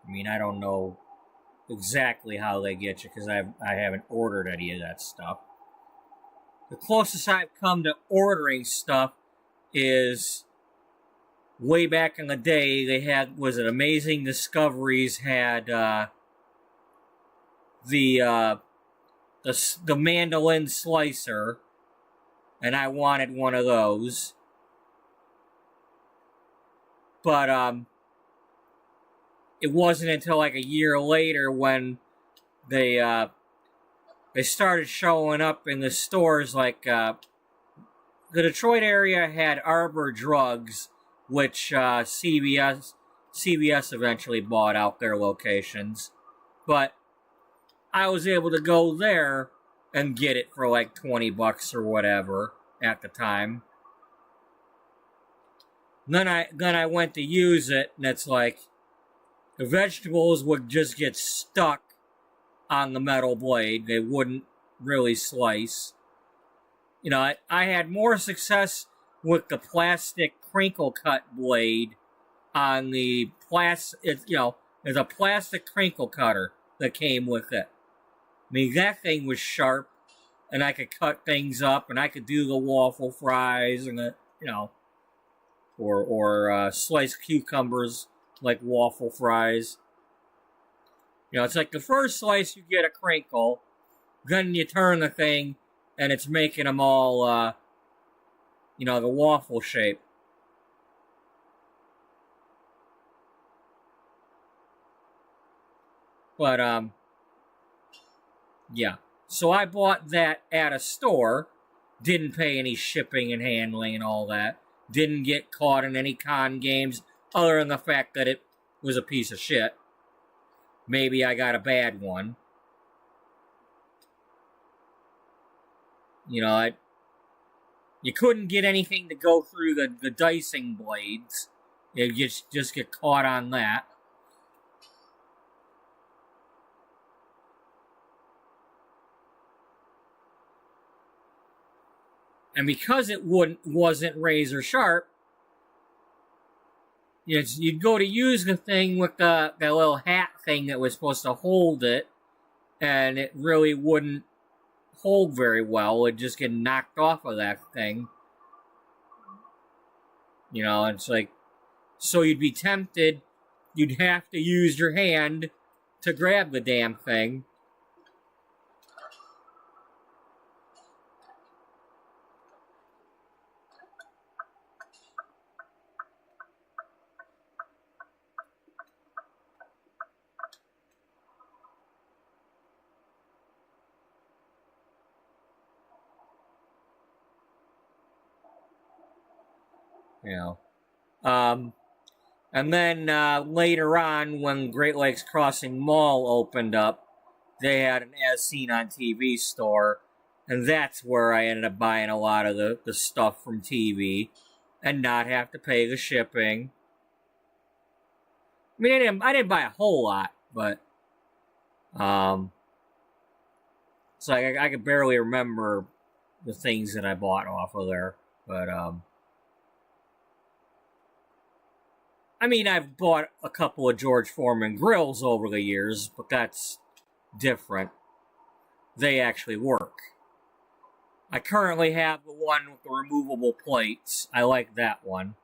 I mean, I don't know exactly how they get you because I haven't ordered any of that stuff. The closest I've come to ordering stuff is way back in the day. They had, was it Amazing Discoveries had the mandolin slicer, and I wanted one of those. But it wasn't until like a year later when they started showing up in the stores. Like the Detroit area had Arbor Drugs, which CVS eventually bought out their locations, but I was able to go there and get it for like $20 or whatever at the time. Then I went to use it, and it's like the vegetables would just get stuck on the metal blade. They wouldn't really slice. You know, I had more success with the plastic crinkle cut blade on the there's a plastic crinkle cutter that came with it. I mean, that thing was sharp, and I could cut things up, and I could do the waffle fries, and or slice cucumbers like waffle fries. You know, it's like the first slice you get a crinkle, then you turn the thing, and it's making them all, the waffle shape. But, yeah. So I bought that at a store, didn't pay any shipping and handling and all that, didn't get caught in any con games, other than the fact that it was a piece of shit. Maybe I got a bad one. You know, you couldn't get anything to go through the dicing blades. You just get caught on that. And because it wasn't razor sharp, you'd go to use the thing with that little hat thing that was supposed to hold it, and it really wouldn't hold very well. It'd just get knocked off of that thing. You know, it's like, so you'd be tempted, you'd have to use your hand to grab the damn thing. You know, and then later on, when Great Lakes Crossing Mall opened up, they had an as seen on TV store, and that's where I ended up buying a lot of the stuff from TV and not have to pay the shipping. I mean, I didn't buy a whole lot, but so I could barely remember the things that I bought off of there, but I mean, I've bought a couple of George Foreman grills over the years, but that's different. They actually work. I currently have the one with the removable plates. I like that one.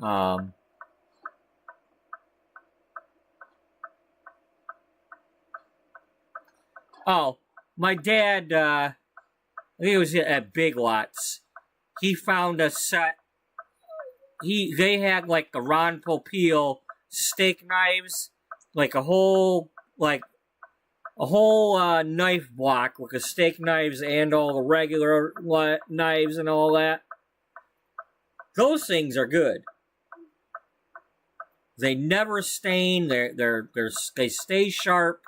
Um, oh, my dad, I think it was at Big Lots. He found a set. They had like the Ron Popeil steak knives, like a whole knife block with the steak knives and all the regular knives and all that. Those things are good. They never stain. They stay sharp.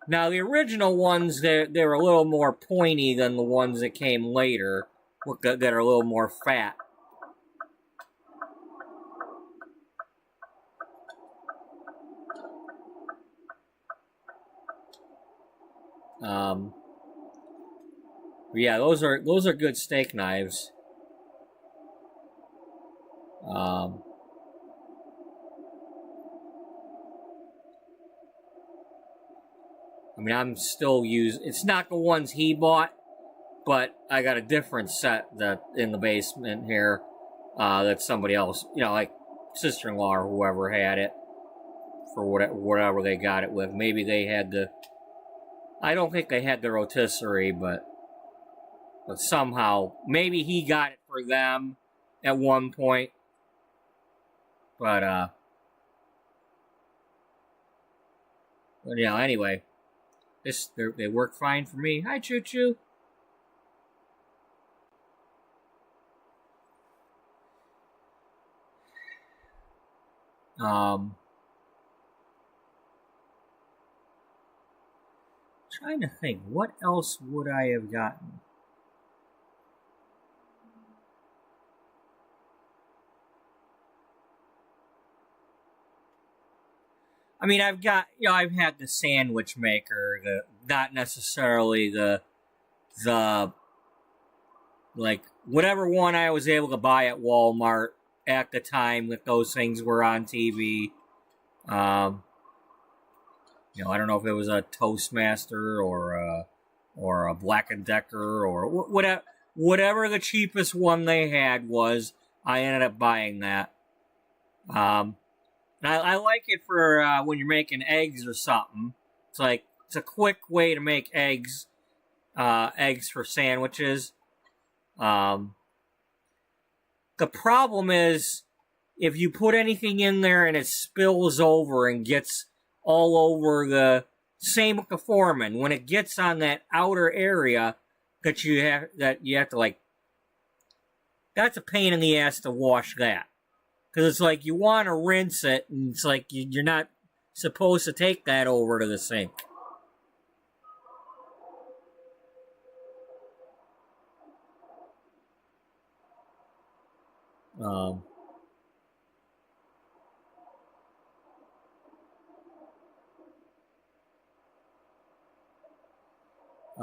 Now the original ones, they're a little more pointy than the ones that came later, that are a little more fat. Yeah, those are good steak knives. I mean, I'm still using. It's not the ones he bought, but I got a different set that in the basement here. That somebody else, like sister-in-law or whoever had it for whatever they got it with. Maybe they had the. I don't think they had the rotisserie, but somehow maybe he got it for them at one point. But yeah. Anyway. They work fine for me. Hi, Choo Choo. Trying to think, what else would I have gotten? I mean, I've had the sandwich maker, not necessarily the like whatever one I was able to buy at Walmart at the time that those things were on TV. I don't know if it was a Toastmaster or a Black and Decker or whatever the cheapest one they had was. I ended up buying that. I like it for when you're making eggs or something. It's a quick way to make eggs for sandwiches. The problem is if you put anything in there and it spills over and gets all over same with the Foreman. When it gets on that outer area that you have to that's a pain in the ass to wash that. Because it's like you want to rinse it, and it's like you're not supposed to take that over to the sink.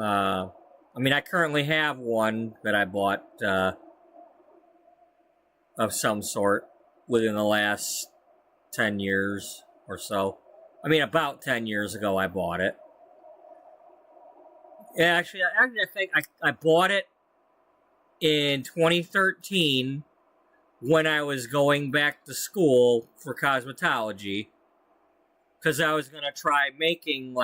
I mean, I currently have one that I bought of some sort within the last 10 years or so. I mean, about 10 years ago I bought it. Yeah, actually, I think I bought it in 2013 when I was going back to school for cosmetology. Because I was going to try making,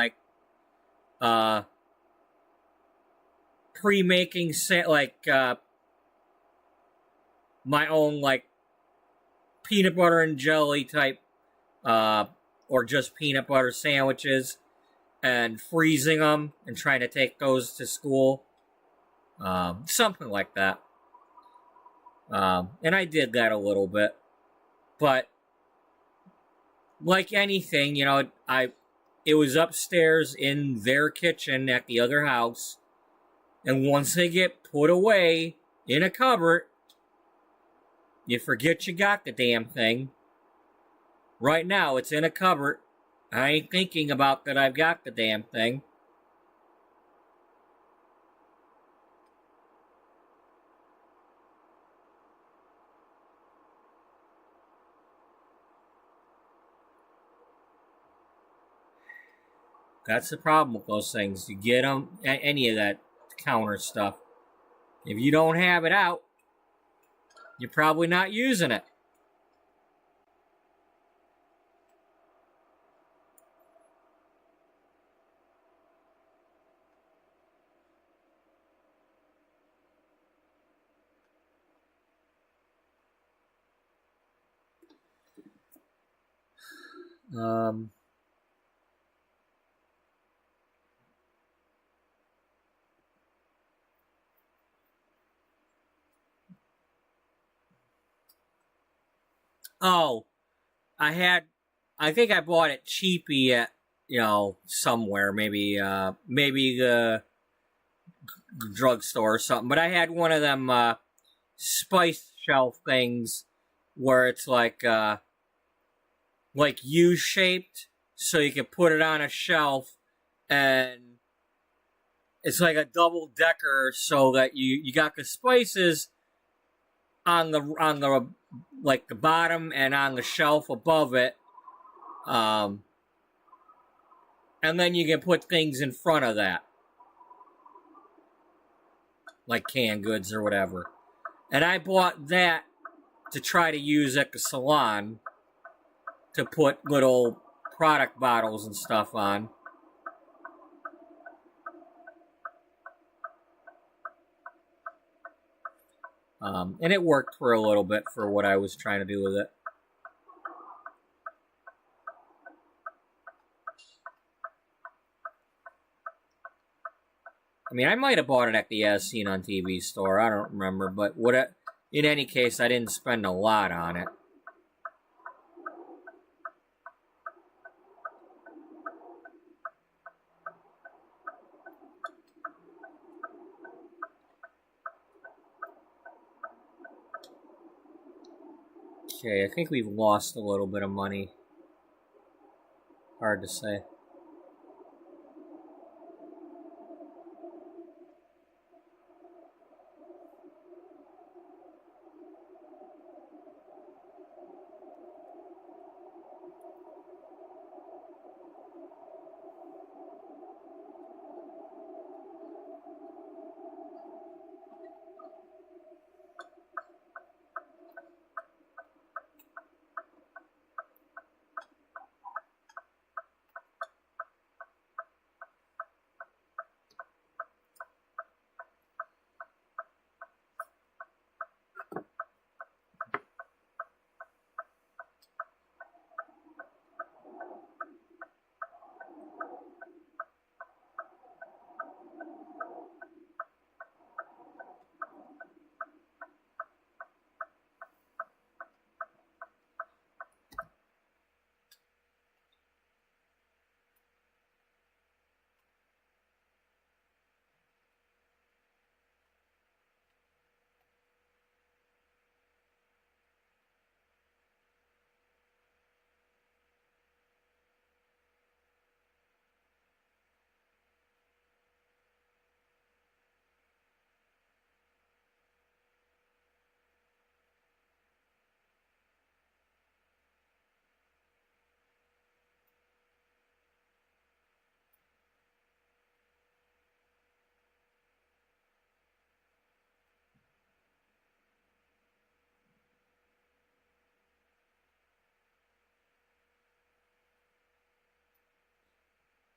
pre-making, my own, peanut butter and jelly type, or just peanut butter sandwiches, and freezing them and trying to take those to school. Something like that. And I did that a little bit. But, like anything, it was upstairs in their kitchen at the other house. And once they get put away in a cupboard, you forget you got the damn thing. Right now, it's in a cupboard. I ain't thinking about that I've got the damn thing. That's the problem with those things. You get them, any of that counter stuff. If you don't have it out, you're probably not using it. Oh, I think I bought it cheapy at, somewhere, maybe the drugstore or something. But I had one of them spice shelf things where it's like U-shaped, so you can put it on a shelf, and it's like a double decker, so that you got the spices on the like the bottom and on the shelf above it, and then you can put things in front of that, like canned goods or whatever. And I bought that to try to use at the salon to put little product bottles and stuff on. And it worked for a little bit for what I was trying to do with it. I mean, I might have bought it at the As Seen on TV store. I don't remember. But in any case, I didn't spend a lot on it. Okay, I think we've lost a little bit of money. Hard to say.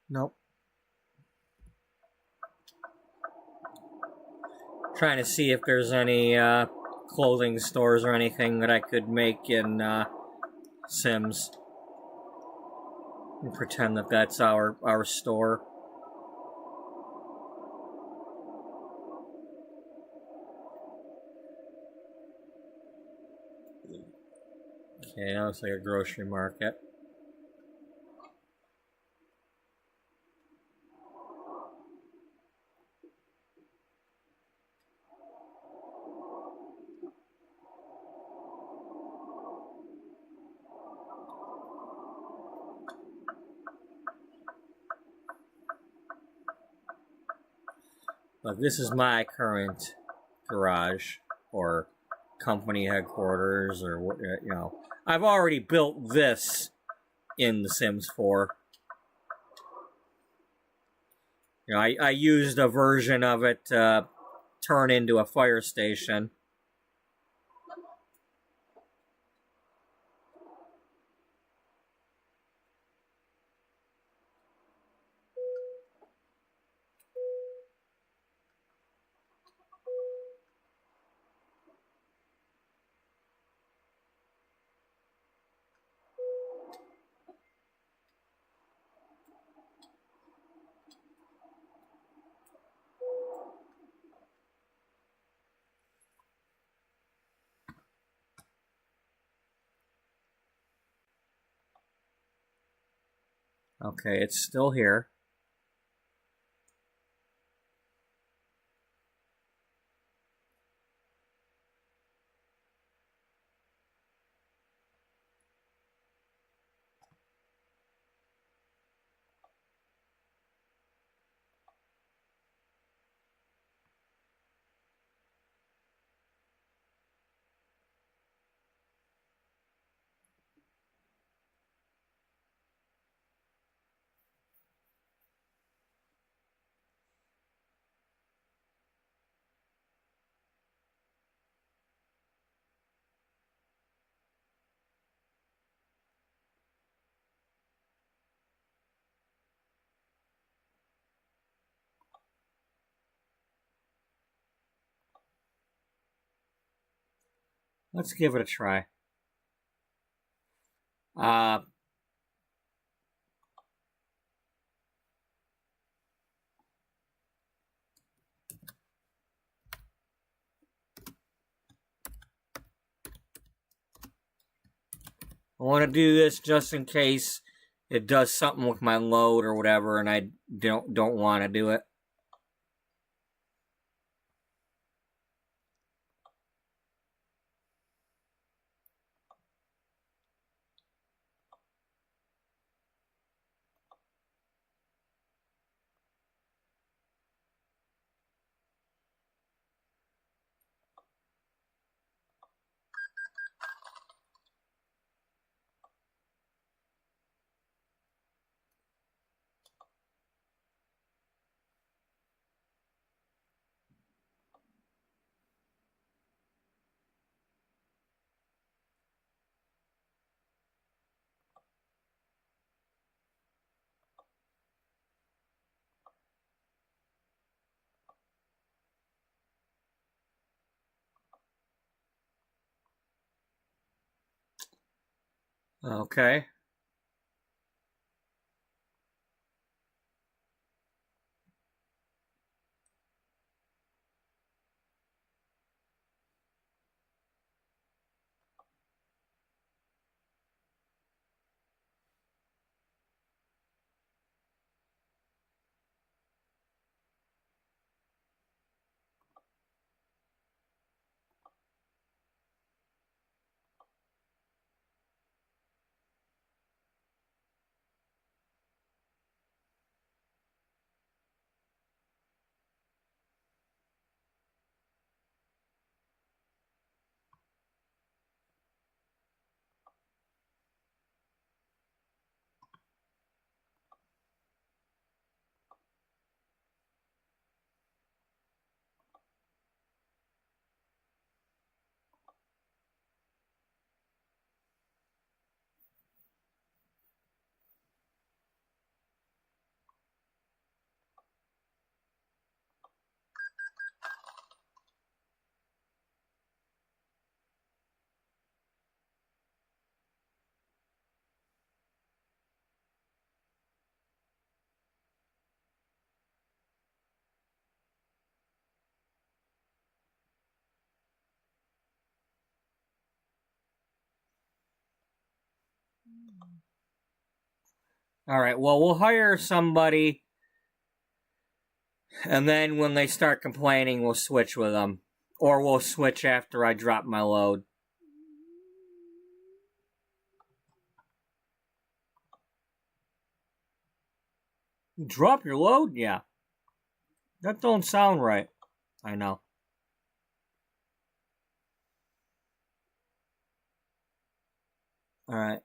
Nope. Trying to see if there's any clothing stores or anything that I could make in Sims. And pretend that that's our store. Okay, that looks like a grocery market. Look, this is my current garage or company headquarters, or I've already built this in The Sims 4. I used a version of it to turn into a fire station. Okay, it's still here. Let's give it a try. I want to do this just in case it does something with my load or whatever, and I don't want to do it. Okay. All right, well, we'll hire somebody, and then when they start complaining, we'll switch with them. Or we'll switch after I drop my load. Drop your load? Yeah. That don't sound right. I know. All right.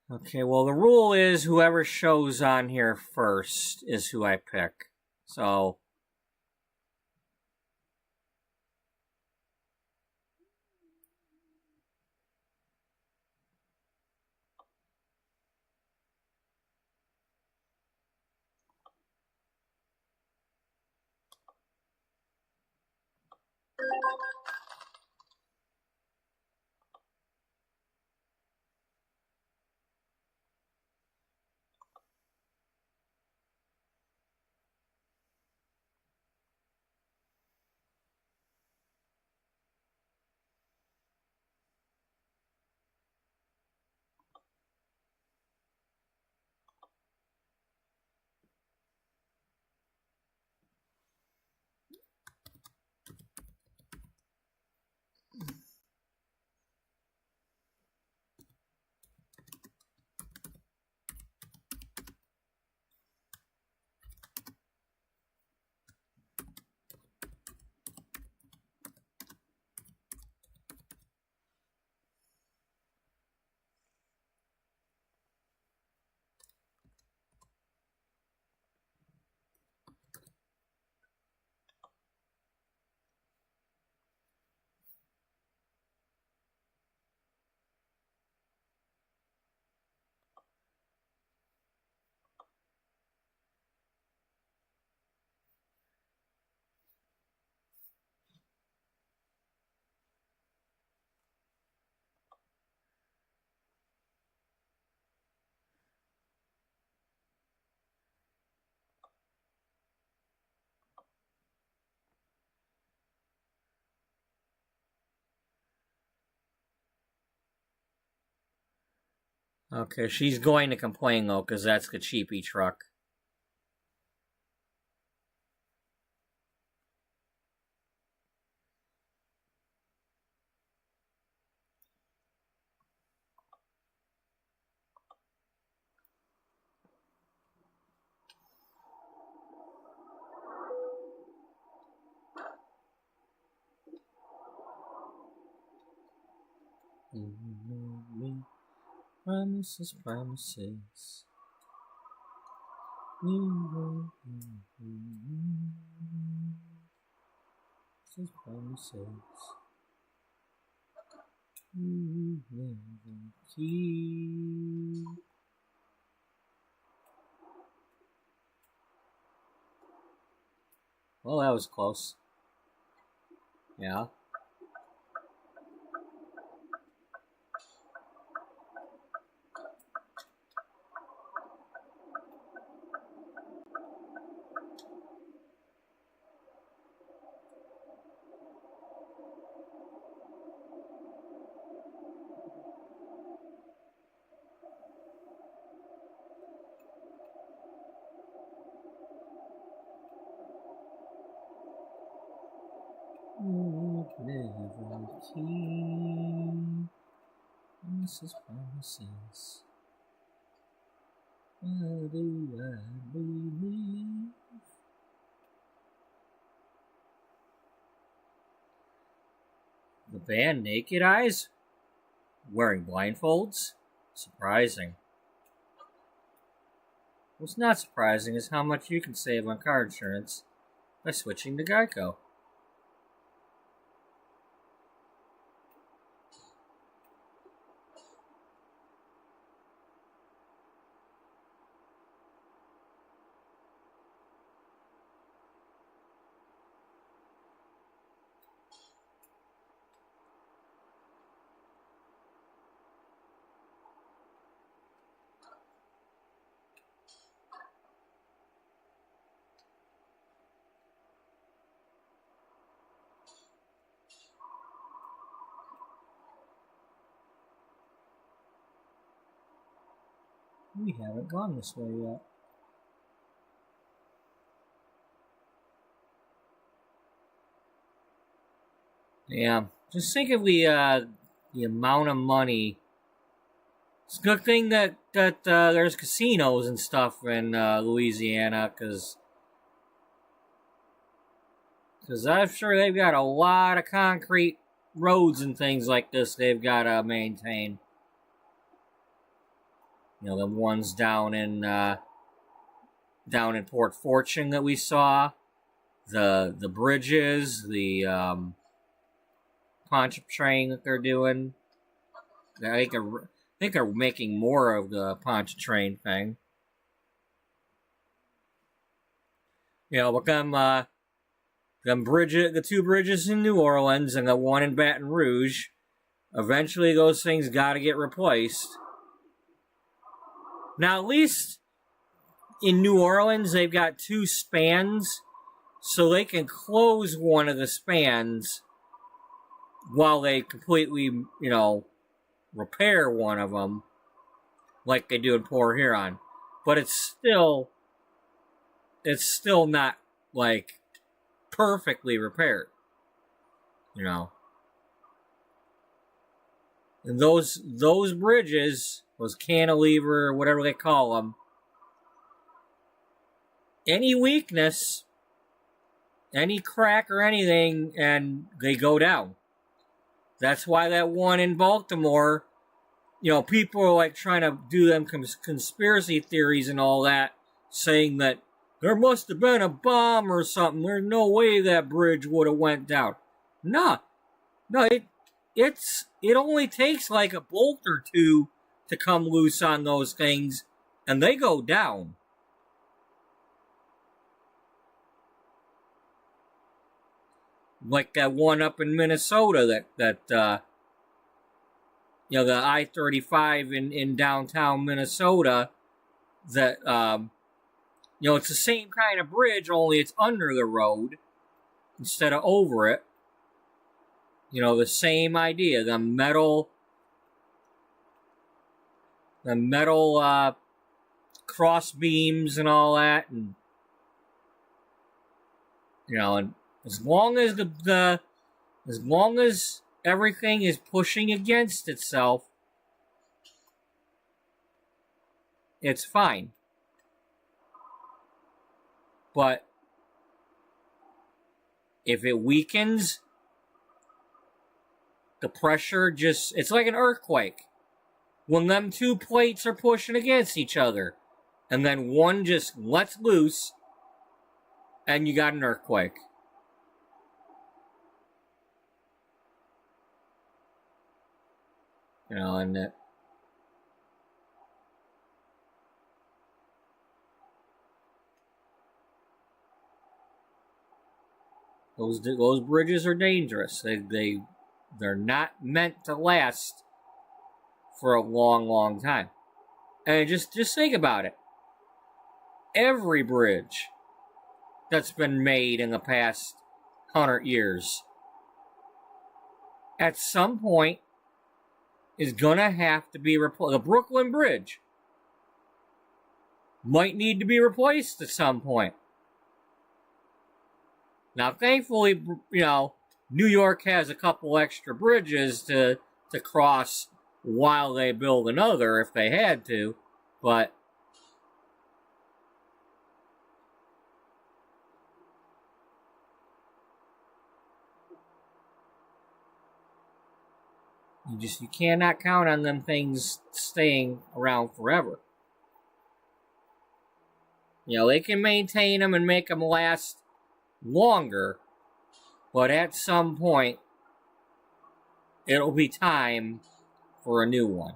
Okay, well, the rule is whoever shows on here first is who I pick. So, okay, she's going to complain though, because that's the cheapy truck. Promises, promises. Promises. You never keep. Well, that was close. Yeah. You never keep. Promises, promises. Why do I believe? The band Naked Eyes? Wearing blindfolds? Surprising. What's not surprising is how much you can save on car insurance by switching to Geico. We haven't gone this way yet. Yeah, just think of the amount of money. It's a good thing that there's casinos and stuff in Louisiana, because I'm sure they've got a lot of concrete roads and things like this they've got to maintain. You know, the ones down in Port Fortune that we saw, the bridges, the Pontchartrain that they're doing. I think they're making more of the Pontchartrain thing. You know, but them bridges, the 2 bridges in New Orleans and the one in Baton Rouge, eventually those things got to get replaced. Now, at least in New Orleans, they've got 2 spans, so they can close one of the spans while they completely, you know, repair one of them, like they do in Port Huron. But it's still not, like, perfectly repaired, you know. And those bridges, those cantilever, whatever they call them, any weakness, any crack or anything, and they go down. That's why that one in Baltimore, you know, people are like trying to do them conspiracy theories and all that, saying that there must have been a bomb or something. There's no way that bridge would have went down. No, it only takes like a bolt or 2 to come loose on those things, and they go down. Like that one up in Minnesota that you know, the I-35 in downtown Minnesota, that you know, it's the same kind of bridge, only it's under the road instead of over it. You know, the same idea. The metal cross beams and all that, and you know, and as long as as long as everything is pushing against itself, it's fine. But if it weakens, the pressure it's like an earthquake. When them 2 plates are pushing against each other, and then one just lets loose, and you got an earthquake. You know, and those bridges are dangerous. They're not meant to last for a long, long time. And just think about it. Every bridge that's been made in the past 100 years, at some point, is gonna have to be replaced. The Brooklyn Bridge might need to be replaced at some point. Now, thankfully, you know, New York has a couple extra bridges to cross while they build another if they had to, but you cannot count on them things staying around forever. You know, they can maintain them and make them last longer, but at some point, it'll be time for a new one.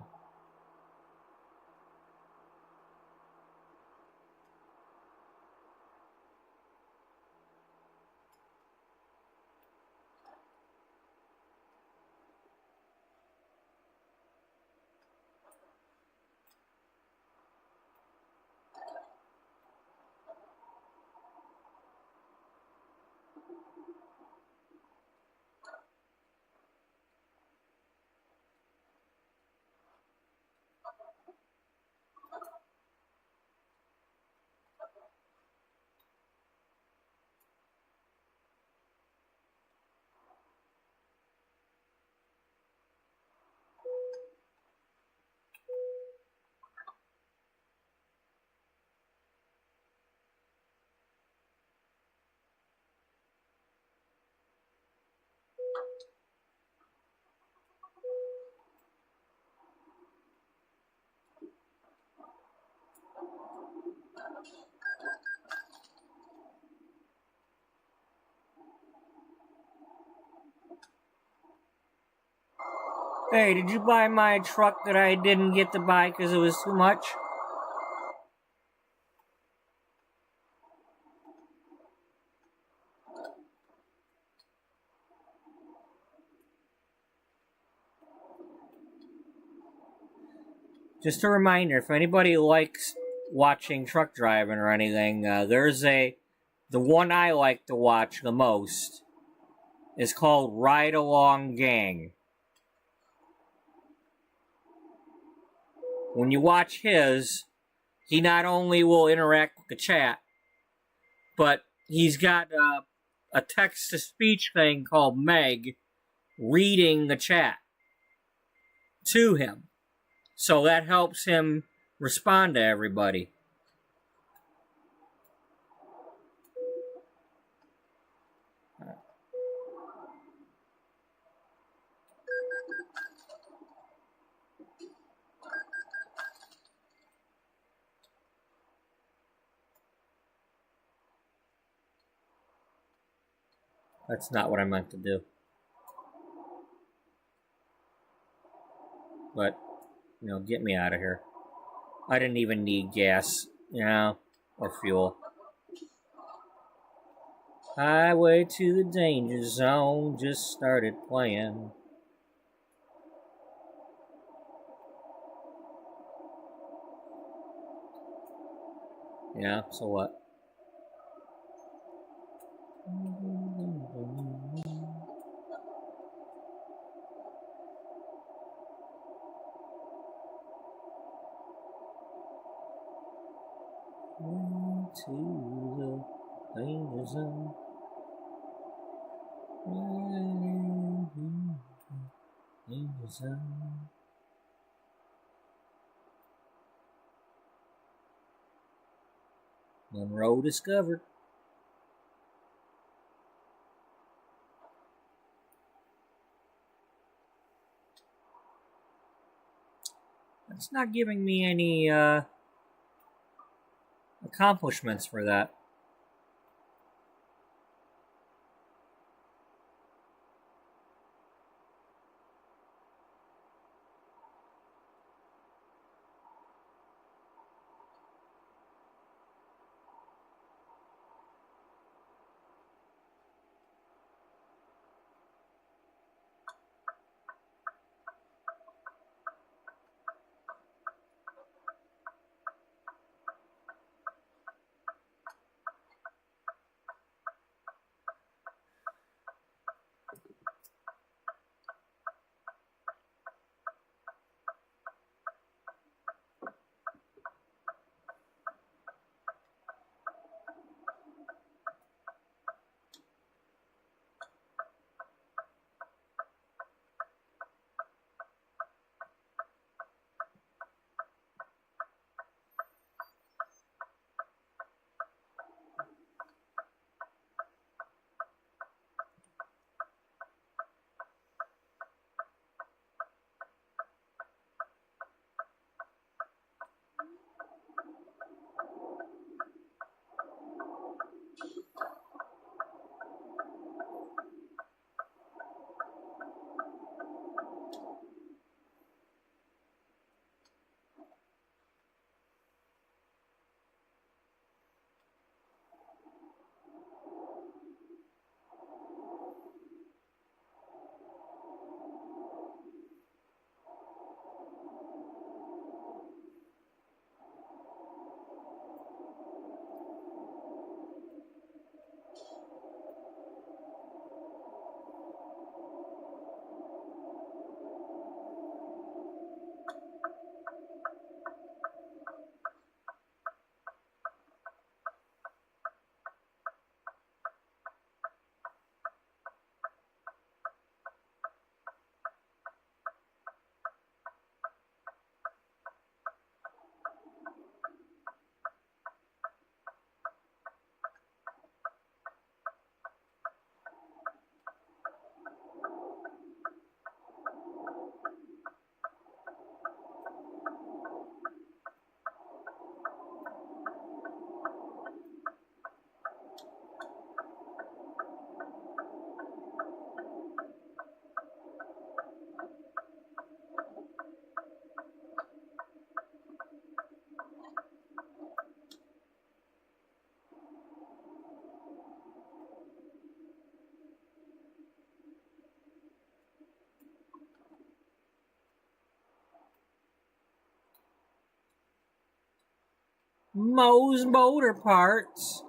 Hey, did you buy my truck that I didn't get to buy because it was too much? Just a reminder, if anybody likes watching truck driving or anything, the one I like to watch the most is called Ride Along Gang. When you watch his, he not only will interact with the chat, but he's got a text-to-speech thing called Meg reading the chat to him. So that helps him respond to everybody. That's not what I meant to do. But, get me out of here. I didn't even need gas, or fuel. Highway to the danger zone just started playing. Yeah, so what? To the danger zone. Danger zone. Monroe discovered. It's not giving me any accomplishments for that. Moe's Motor Parts.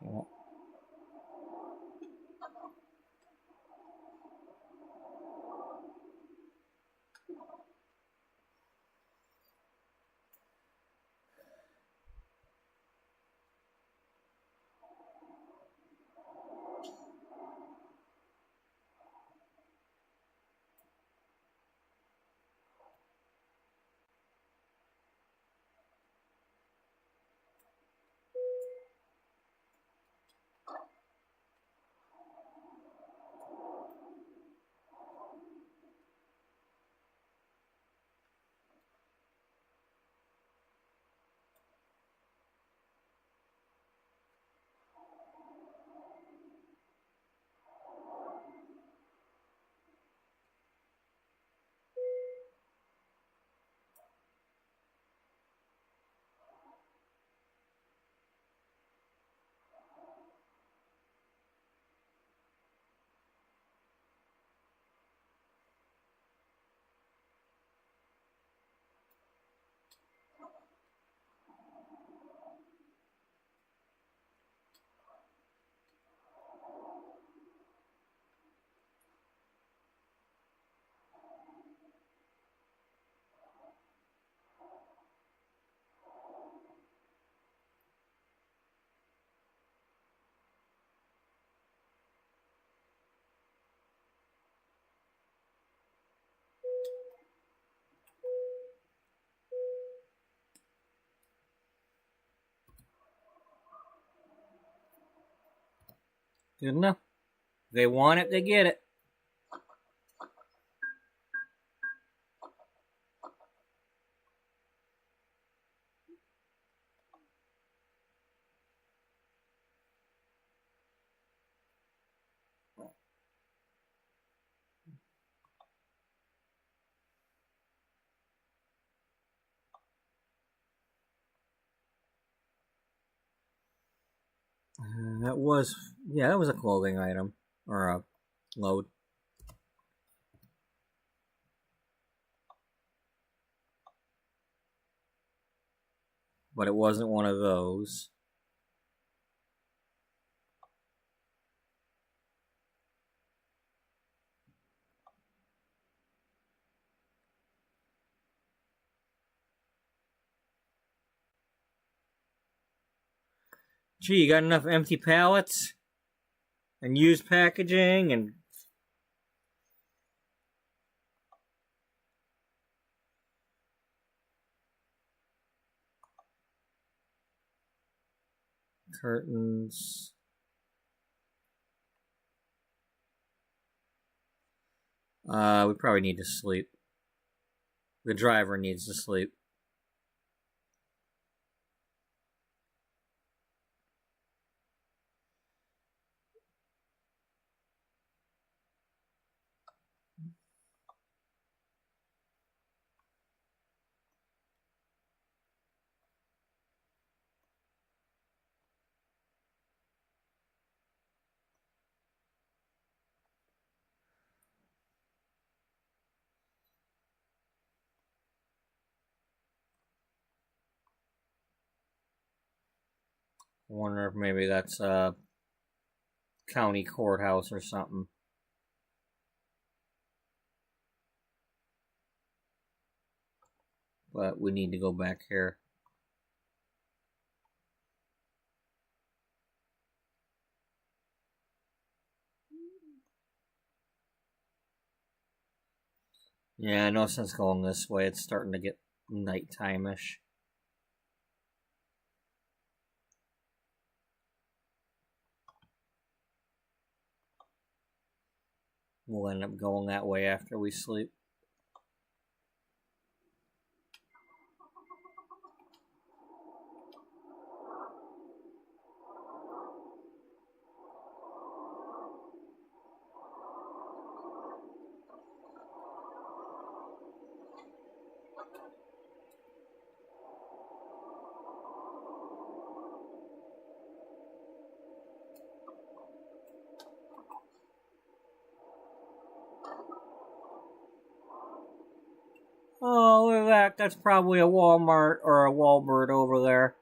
Yeah. Good enough. They want it, they get it. That was a clothing item or a load. But it wasn't one of those. Gee, you got enough empty pallets and used packaging and curtains. We probably need to sleep. The driver needs to sleep. Wonder if maybe that's a county courthouse or something. But we need to go back here. Yeah, no sense going this way. It's starting to get nighttime-ish. We'll end up going that way after we sleep. Oh, look at that. That's probably a Walmart or a Walmart over there.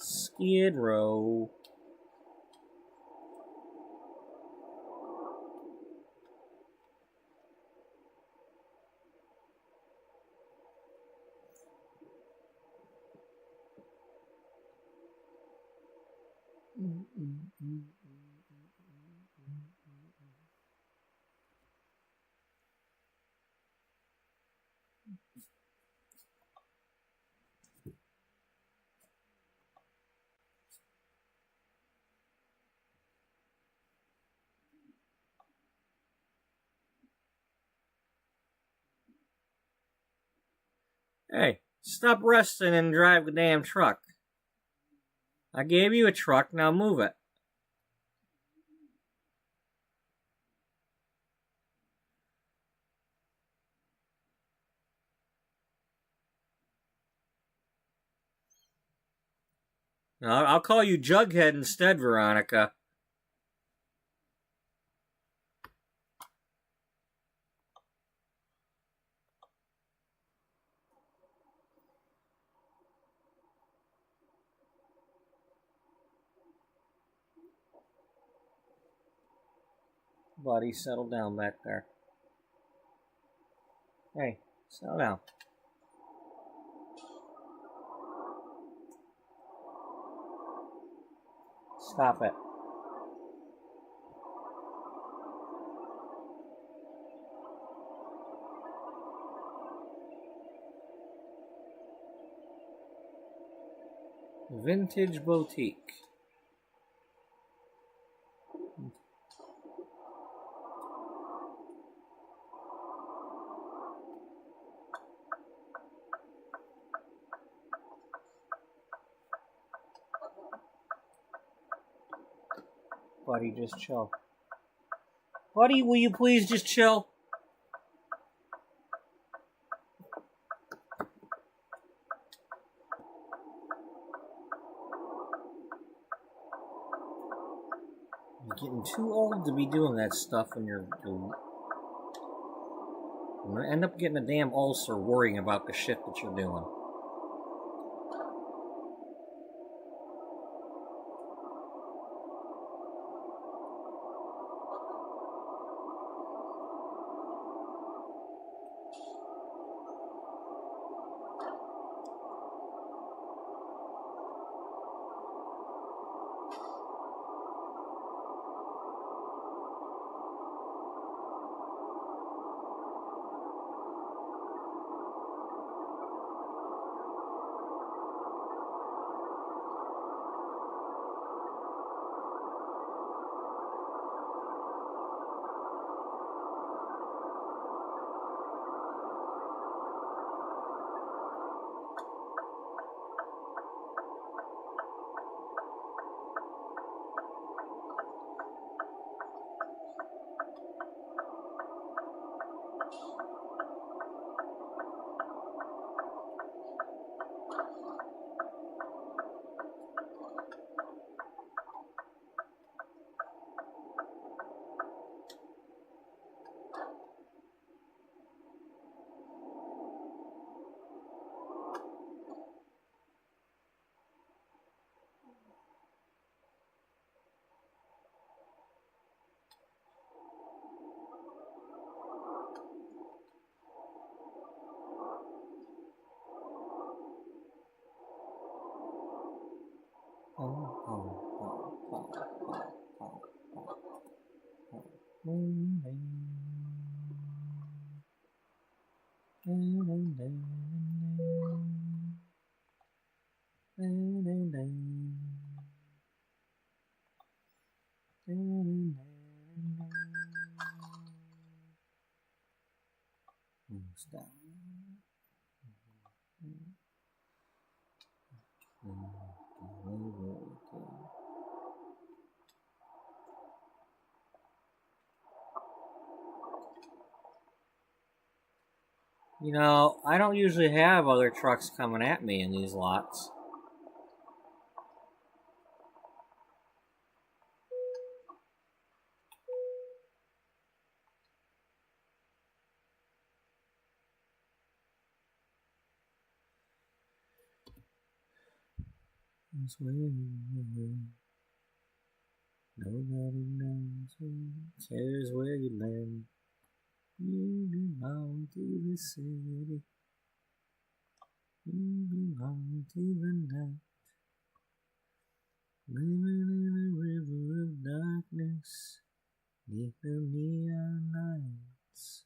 Skid Row. Hey, stop resting and drive the damn truck. I gave you a truck, now move it. I'll call you Jughead instead, Veronica. Buddy, settle down back there. Hey, settle down. Stop it. Vintage Boutique. Buddy, just chill. Buddy, will you please just chill? You're getting too old to be doing that stuff when you're going to end up getting a damn ulcer worrying about the shit that you're doing. Stop. You know, I don't usually have other trucks coming at me in these lots. Nobody knows who cares where you live. You belong to the city. You belong to the night. Living in a river of darkness, neath the neon lights.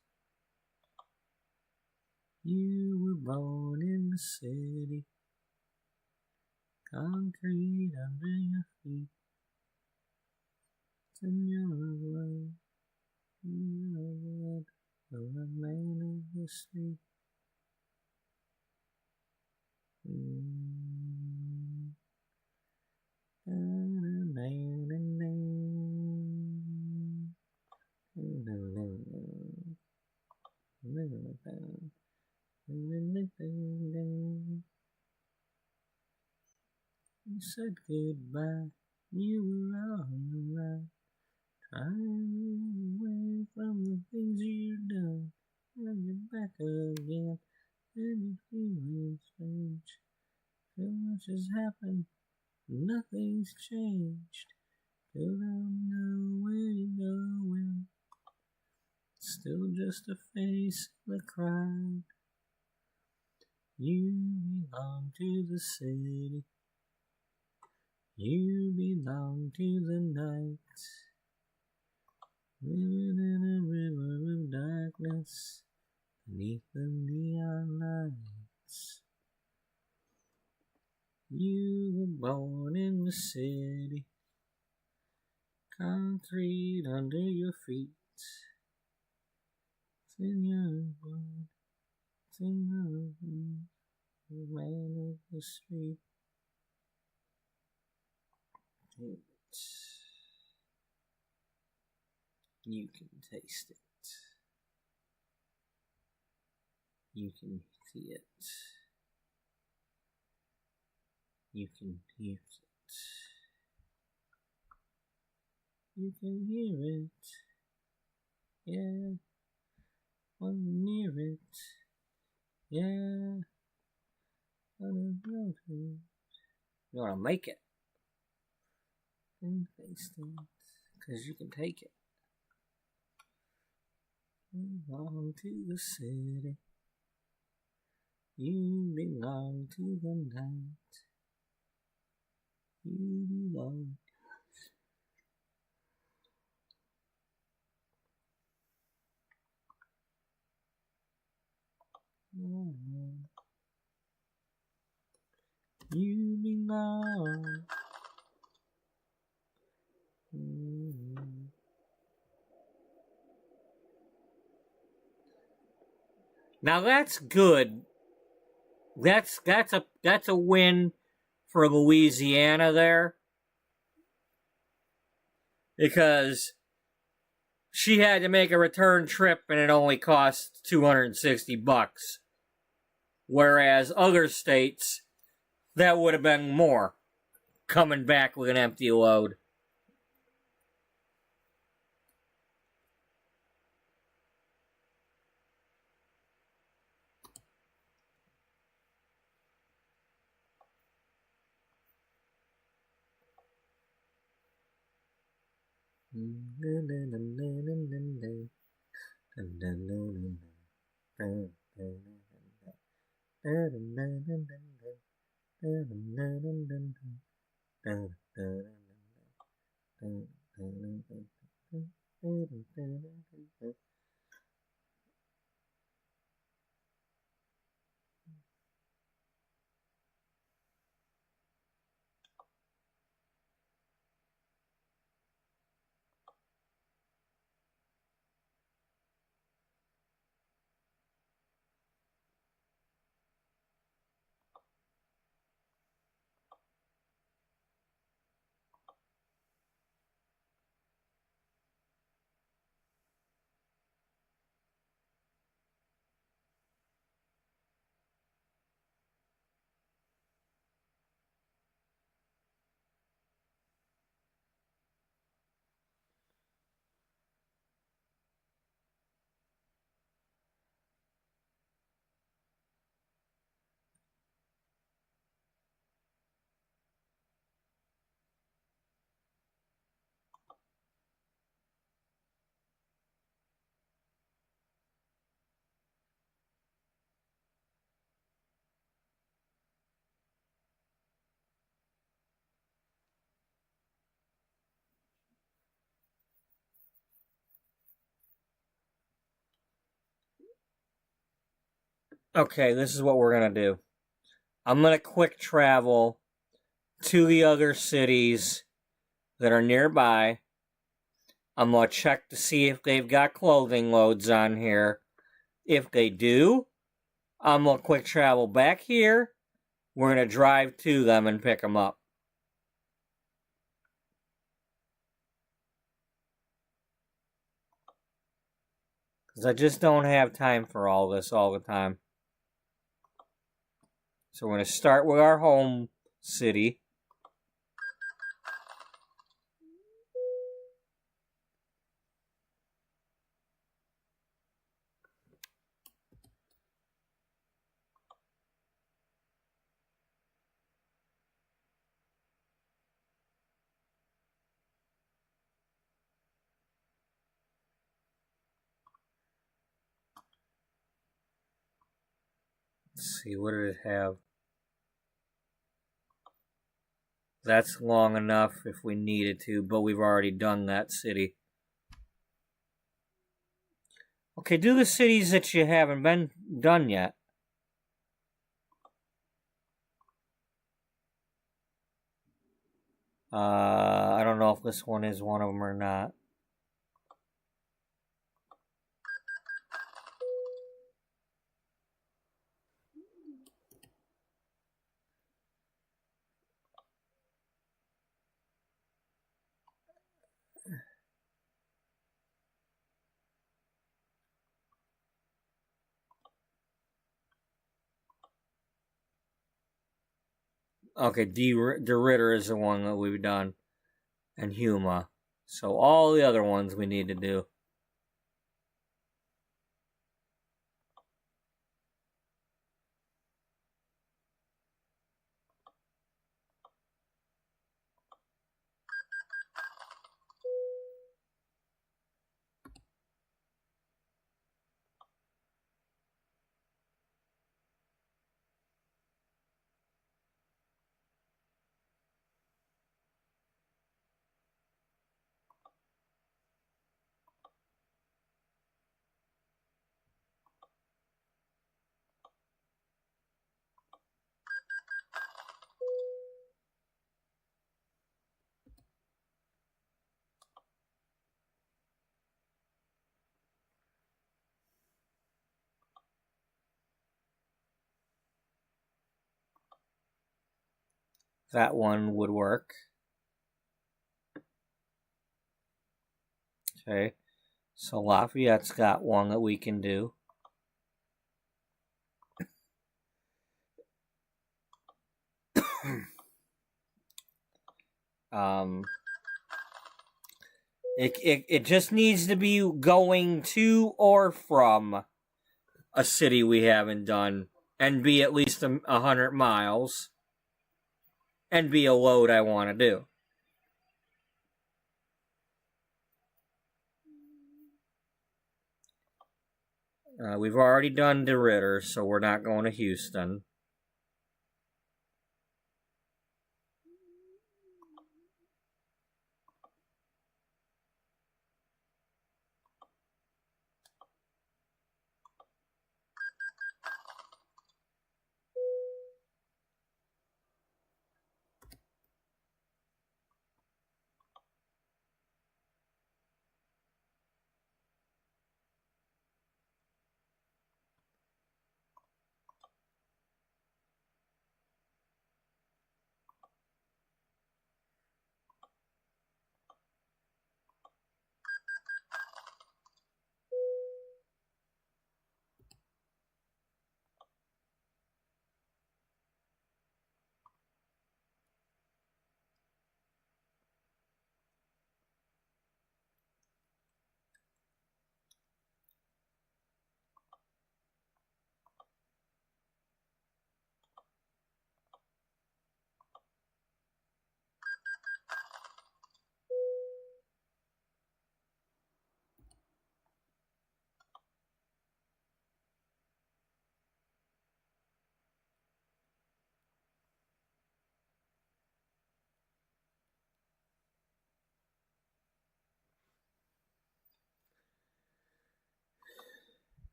You were born in the city, concrete under your feet. It's in your blood, of a man of the street. You said goodbye, you were all right, trying away from the things you've done. Now you're back again, and you're feeling strange. So much has happened, nothing's changed. Still don't know where you're going. Still just a face in the crowd. You belong to the city. You belong to the night. Living in a river of darkness, beneath the neon lights. You were born in the city, concrete under your feet. It's in your blood, it's in your blood, the man of the street. You can taste it. You can see it. You can hear it. You can hear it. Yeah. I'm near it. Yeah. I'm about to. You want to make it. And taste it. Because you can take it. Belong to the city. You belong to the night. You belong. You belong. Now that's good. That's a win for Louisiana there, because she had to make a return trip and it only cost $260, whereas other states that would have been more, coming back with an empty load. Okay, this is what we're gonna do. I'm gonna quick travel to the other cities that are nearby. I'm gonna check to see if they've got clothing loads on here. If they do, I'm gonna quick travel back here. We're gonna drive to them and pick them up. Because I just don't have time for all this all the time. So we're going to start with our home city. Let's see, what did it have? That's long enough if we needed to, but we've already done that city. Okay, do the cities that you haven't been done yet. I don't know if this one is one of them or not. Okay, De Ritter is the one that we've done. And Huma. So all the other ones we need to do. That one would work. Okay. So Lafayette's got one that we can do. It just needs to be going to or from a city we haven't done and be at least 100 miles and be a load I want to do. We've already done De Ritter, so we're not going to Houston.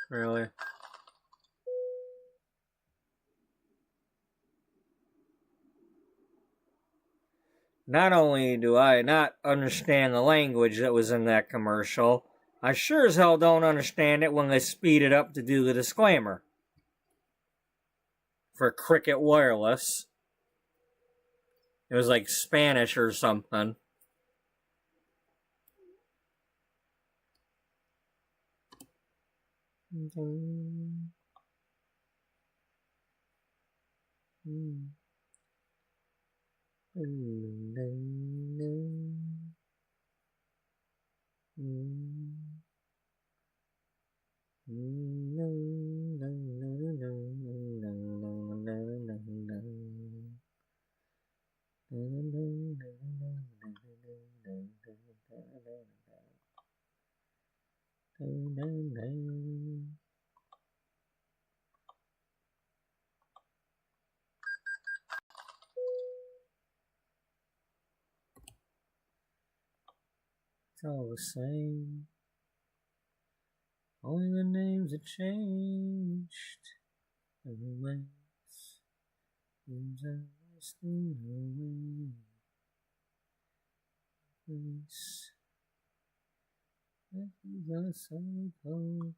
Really? Not only do I not understand the language that was in that commercial, I sure as hell don't understand it when they speed it up to do the disclaimer. For Cricket Wireless. It was like Spanish or something. It's all the same. Only the names have changed. Everywhere seems I lost in the way. This is so cold.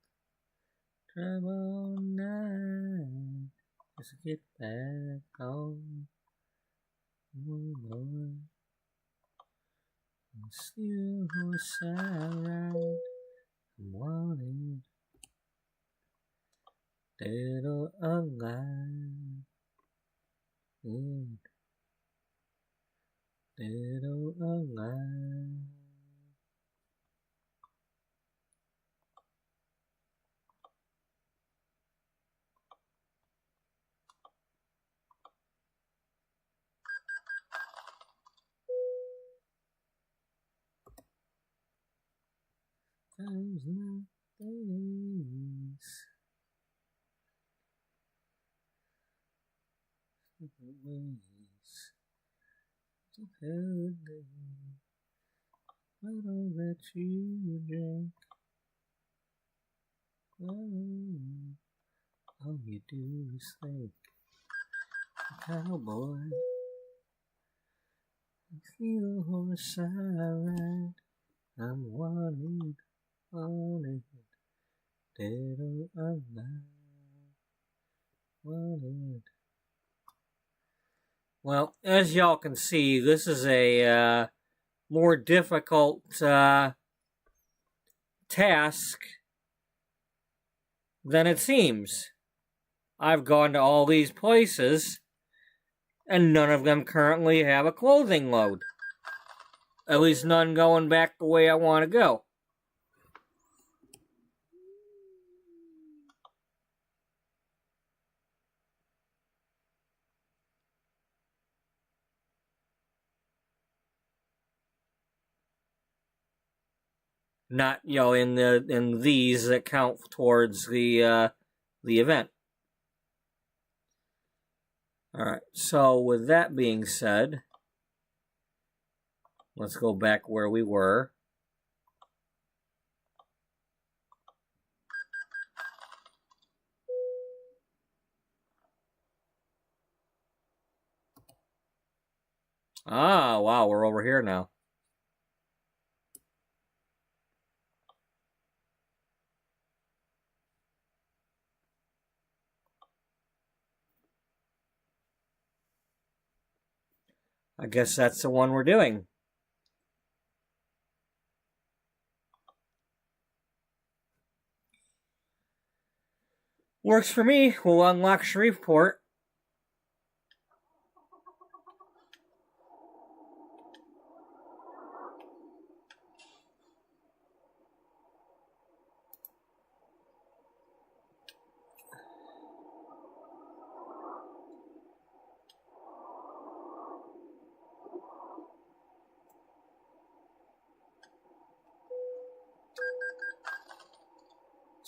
Drive all night just to get back home. Oh boy, I'm still horse I ride. I'm wanted, dead or alive. Yeah. Dead or alive. Times not days. Different ways. To hell I don't let you drink. Oh, all you do is think. Cowboy, I feel horse I ride. I'm wanted, wanted, dead or alive. Wanted. Well, as y'all can see, this is a more difficult task than it seems. I've gone to all these places, and none of them currently have a clothing load. At least none going back the way I want to go. Not, in these that count towards the event. Alright, so with that being said, let's go back where we were. Ah, wow, we're over here now. I guess that's the one we're doing. Works for me. We'll unlock Shreveport.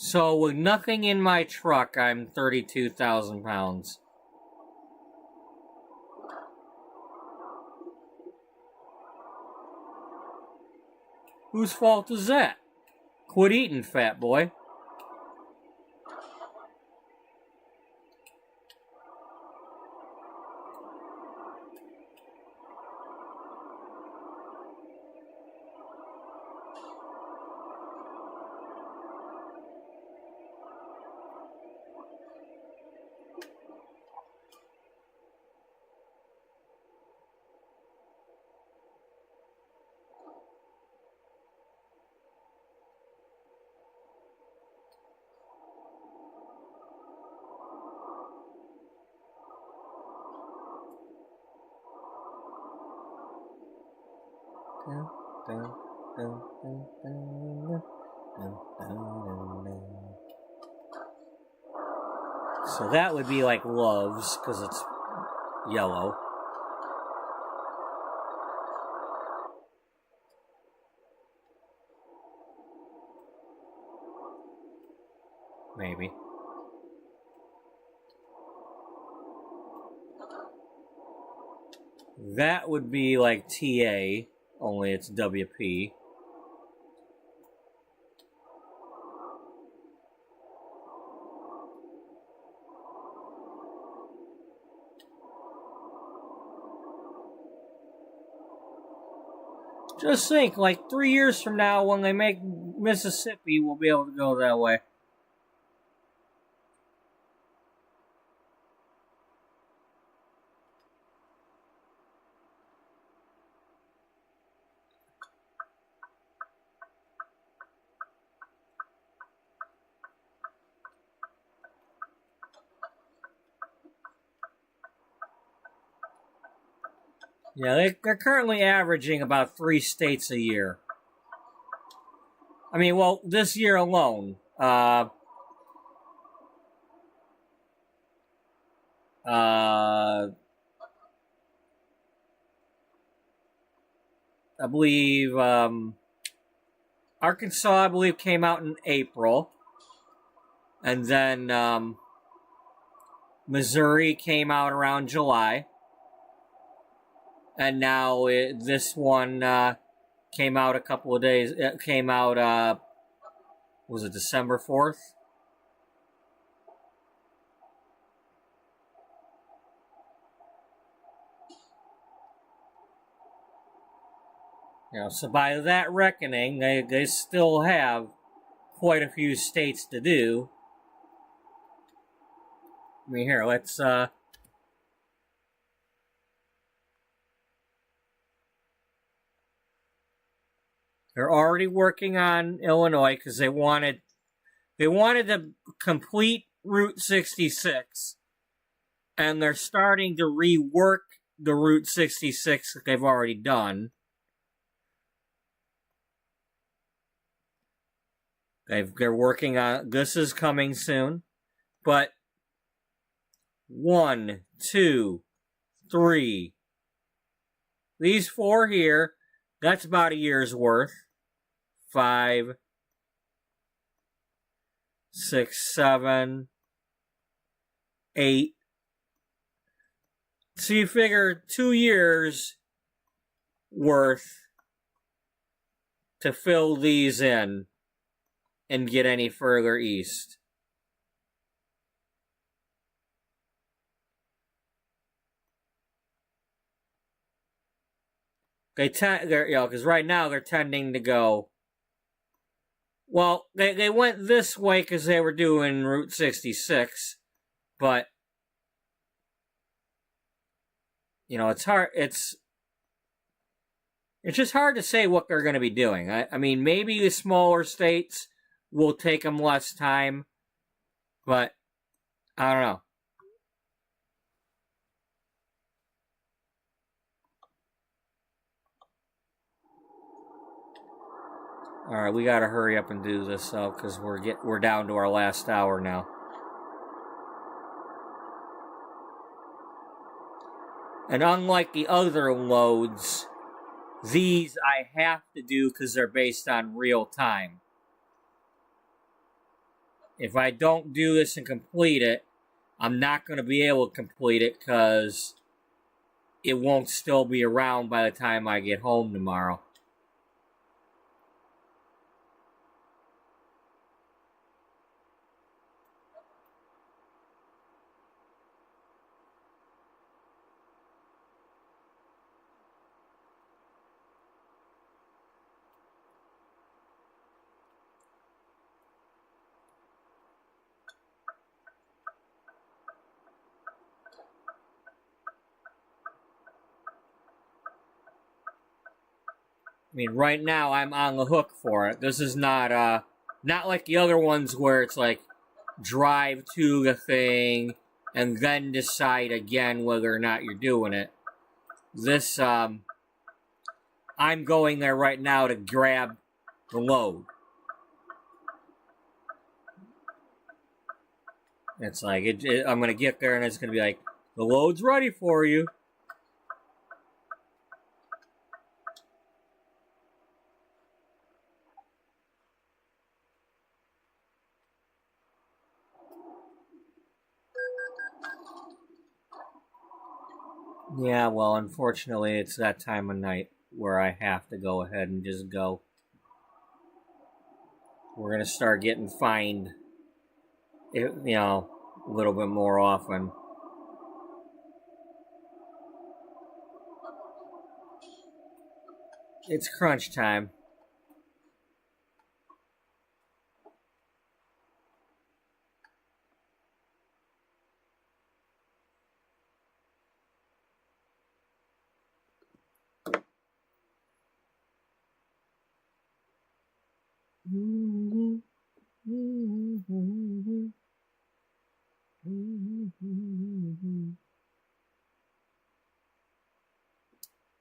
So, with nothing in my truck, I'm 32,000 pounds. Whose fault is that? Quit eating, fat boy. So that would be like Loves, because it's yellow. Maybe. That would be like TA, only it's WP. Just think, like 3 years from now, when they make Mississippi, we'll be able to go that way. Yeah, they're currently averaging about 3 states a year. I mean, well, this year alone. I believe Arkansas, I believe, came out in April. And then Missouri came out around July. And now this one came out a couple of days. It came out, was it December 4th? You know, so by that reckoning, they still have quite a few states to do. I mean, here, let's... They're already working on Illinois because they wanted to complete Route 66, and they're starting to rework the Route 66 that they've already done. They're working on, this is coming soon, but 1, 2, 3, these 4 here, that's about a year's worth. 5, 6, 7, 8. So you figure 2 years worth to fill these in and get any further east. Because right now they're tending to go. Well, they went this way because they were doing Route 66, but you know it's hard. It's just hard to say what they're going to be doing. I mean, maybe the smaller states will take them less time, but I don't know. All right, we got to hurry up and do this though, because we're down to our last hour now. And unlike the other loads, these I have to do because they're based on real time. If I don't do this and complete it, I'm not going to be able to complete it because it won't still be around by the time I get home tomorrow. I mean, right now I'm on the hook for it. This is not like the other ones where it's like drive to the thing and then decide again whether or not you're doing it. This, I'm I'm going there right now to grab the load. It's like, I'm going to get there and it's going to be like, the load's ready for you. Yeah, well, unfortunately, it's that time of night where I have to go ahead and just go. We're going to start getting fined, you know, a little bit more often. It's crunch time.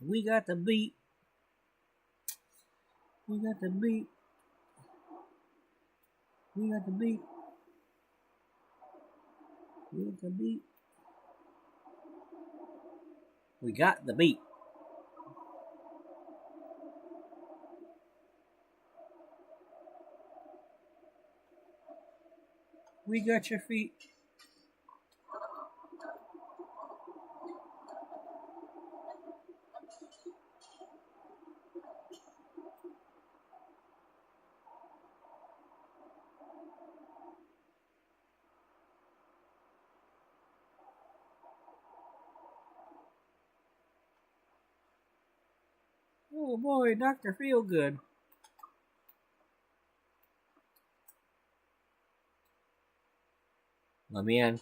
We got the beat. We got the beat. We got the beat. We got the beat. We got the beat. We got your feet. Oh boy, Dr. Feelgood. Let me in.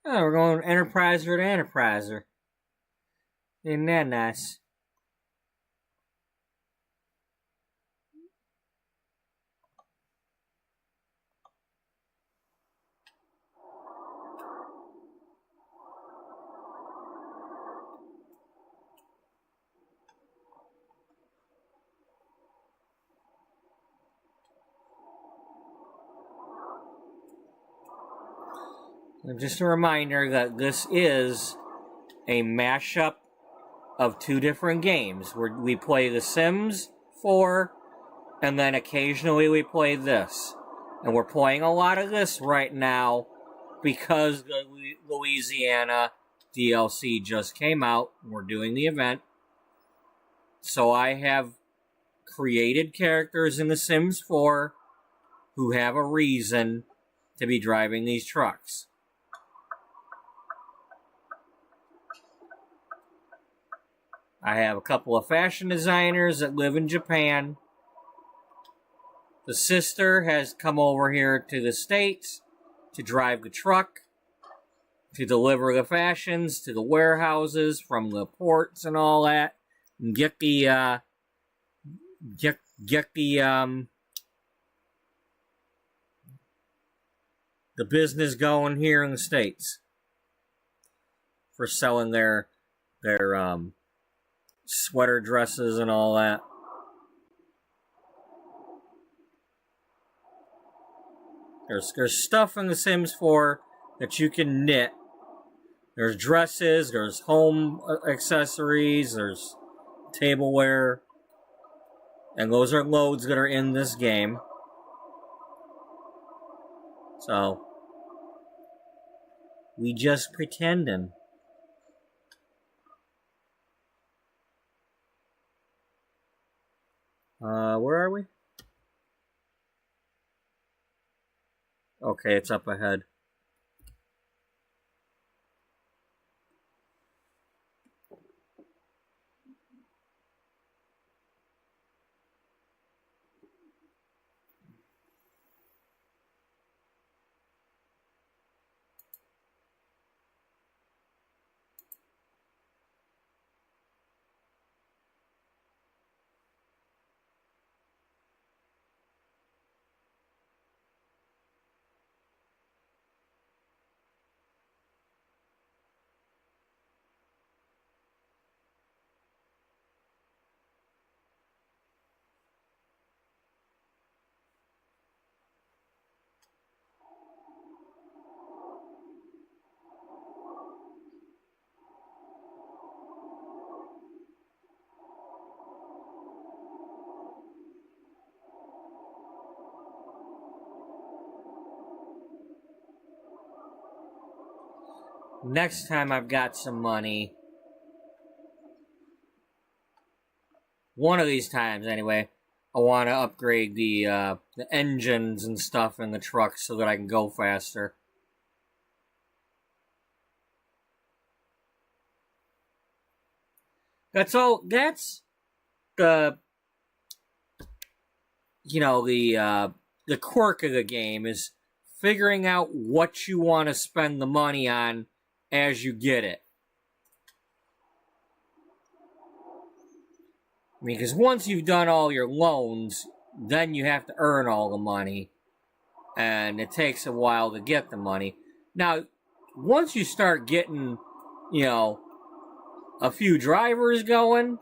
Oh, we're going Enterpriser to Enterpriser. Isn't that nice? And just a reminder that this is a mashup of two different games. We play The Sims 4, and then occasionally we play this. And we're playing a lot of this right now because the Louisiana DLC just came out. We're doing the event. So I have created characters in The Sims 4 who have a reason to be driving these trucks. I have a couple of fashion designers that live in Japan. The sister has come over here to the States to drive the truck, to deliver the fashions to the warehouses from the ports and all that, and get the business going here in the States for selling their sweater dresses and all that. There's stuff in The Sims 4 that you can knit. There's dresses, there's home accessories, there's tableware, and those are loads that are in this game. So, We just pretending. Where are we? Okay, it's up ahead. Next time I've got some money, one of these times anyway, I want to upgrade the engines and stuff in the truck so that I can go faster. That's all. That's the the quirk of the game is figuring out what you want to spend the money on as you get it. I mean, because once you've done all your loans, then you have to earn all the money. And it takes a while to get the money. Now, once you start getting, a few drivers going,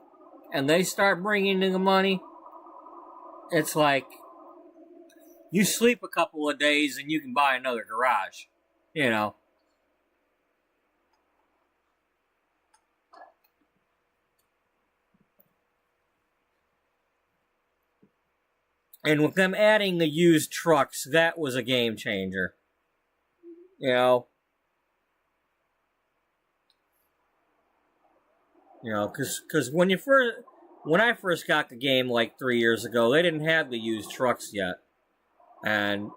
and they start bringing in the money, it's like, you sleep a couple of days and you can buy another garage. And with them adding the used trucks, that was a game changer. Because when I first got the game like 3 years ago, they didn't have the used trucks yet, and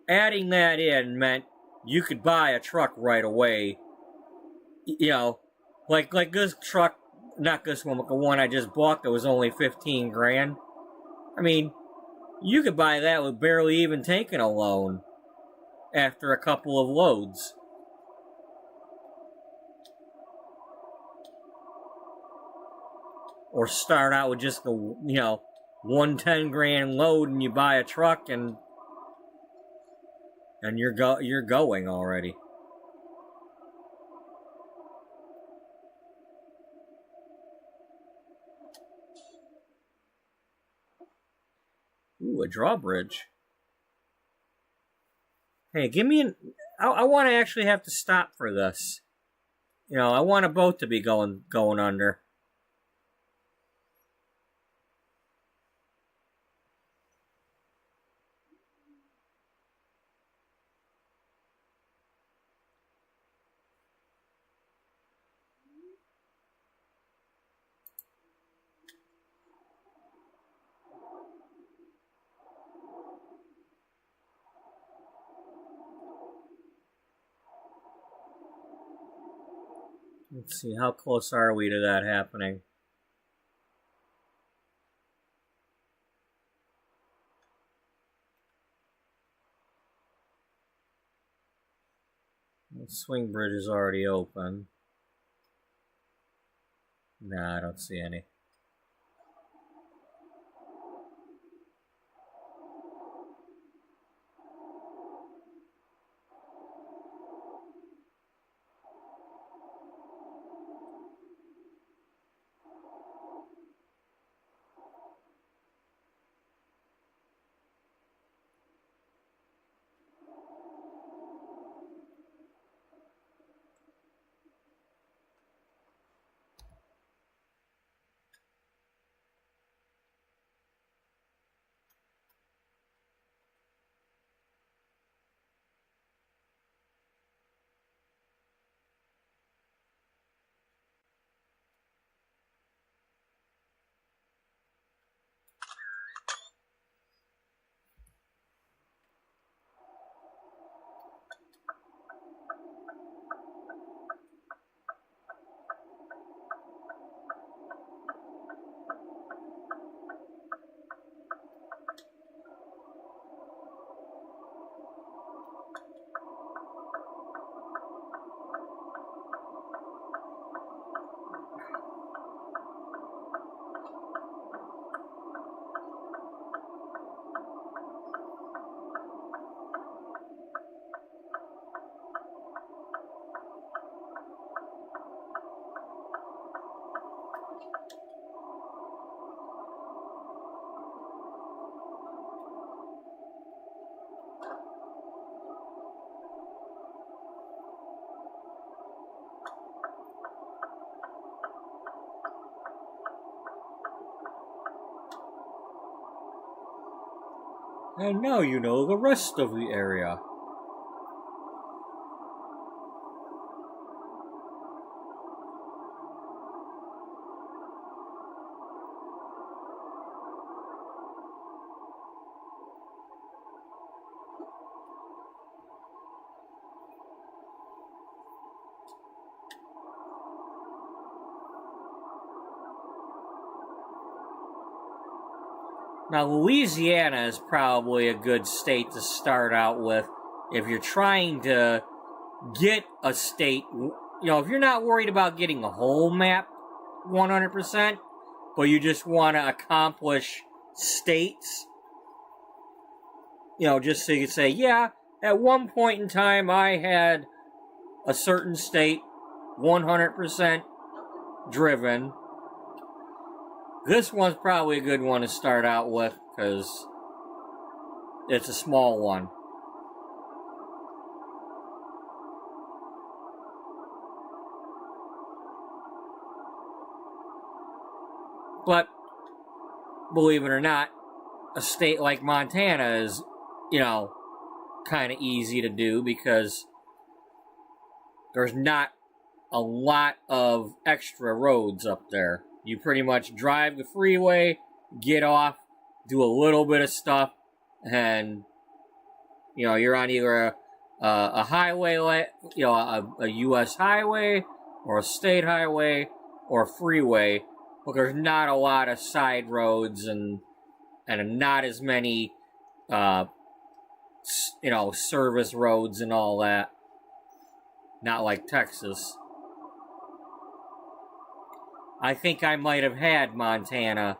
adding that in meant you could buy a truck right away. Like this truck, not this one, but the one I just bought that was only 15 grand. I mean, you could buy that with barely even taking a loan after a couple of loads. Or start out with just the, 110 grand load and you buy a truck and you're going already. Ooh, a drawbridge. Hey, give me I want to actually have to stop for this. I want a boat to be going under. Let's see, how close are we to that happening? The swing bridge is already open. Nah, I don't see any. And now you know the rest of the area. Now, Louisiana is probably a good state to start out with if you're trying to get a state. If you're not worried about getting a whole map 100%, but you just want to accomplish states, just so you can say, yeah, at one point in time I had a certain state 100% driven. This one's probably a good one to start out with because it's a small one. But, believe it or not, a state like Montana is, kind of easy to do because there's not a lot of extra roads up there. You pretty much drive the freeway, get off, do a little bit of stuff, and, you're on either a highway, a U.S. highway, or a state highway, or a freeway. But there's not a lot of side roads and not as many, service roads and all that. Not like Texas. I think I might have had Montana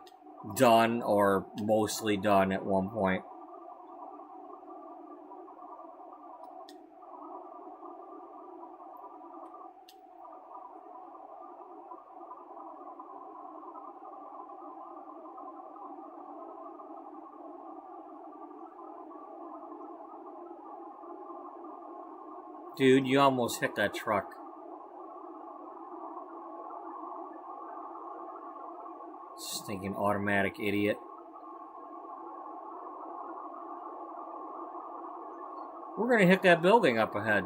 done or mostly done at one point. Dude, you almost hit that truck. Stinking automatic idiot. We're gonna hit that building up ahead.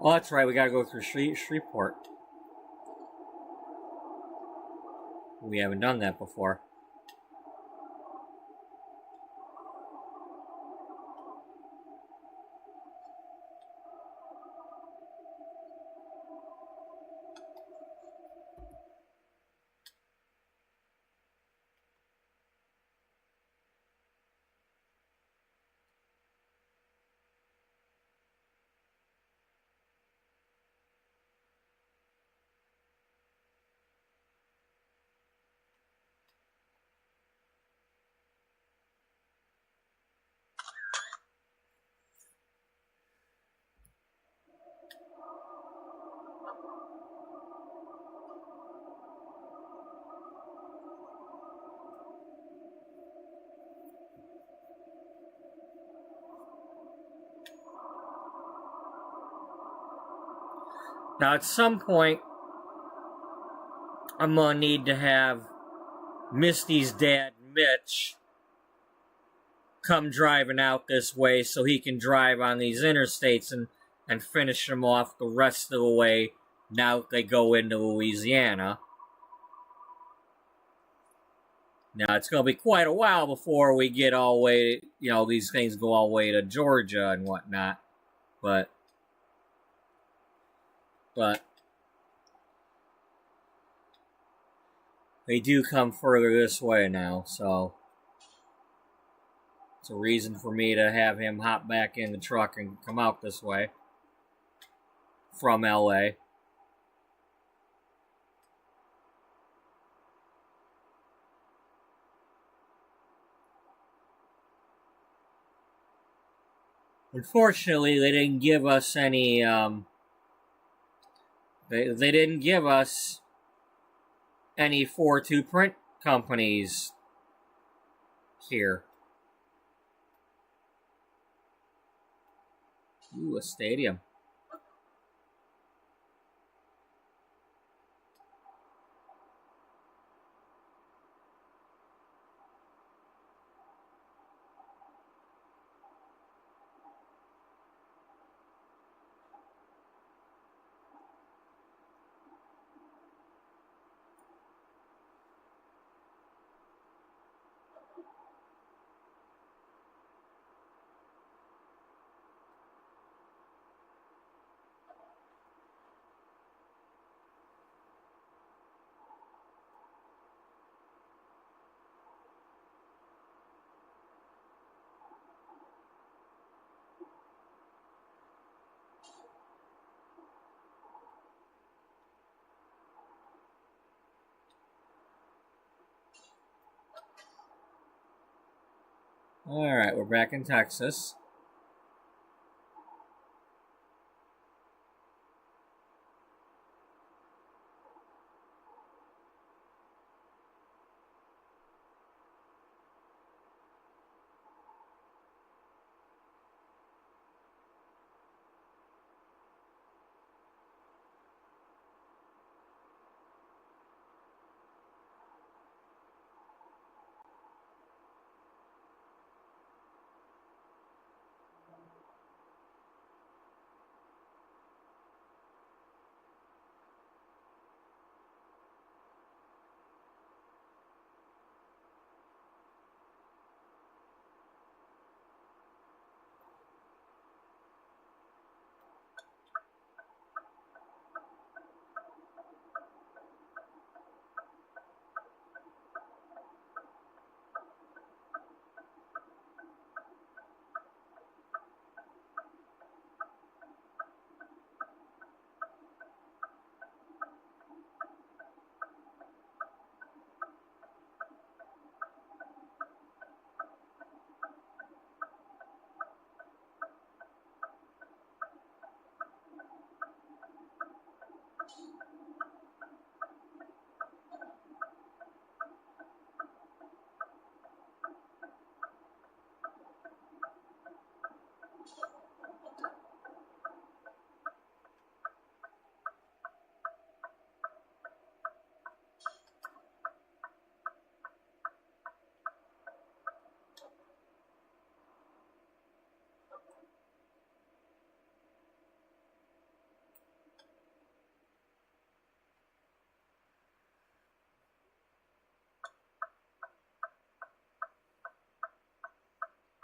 Oh, that's right, we gotta go through Shreveport. We haven't done that before. Now, at some point, I'm gonna need to have Misty's dad, Mitch, come driving out this way so he can drive on these interstates and finish them off the rest of the way now that they go into Louisiana. Now, it's going to be quite a while before we get all the way, these things go all the way to Georgia and whatnot. But they do come further this way now, so it's a reason for me to have him hop back in the truck and come out this way from LA. Unfortunately, they didn't give us any. They didn't give us any 4-2 print companies here. Ooh, a stadium. Alright, we're back in Texas.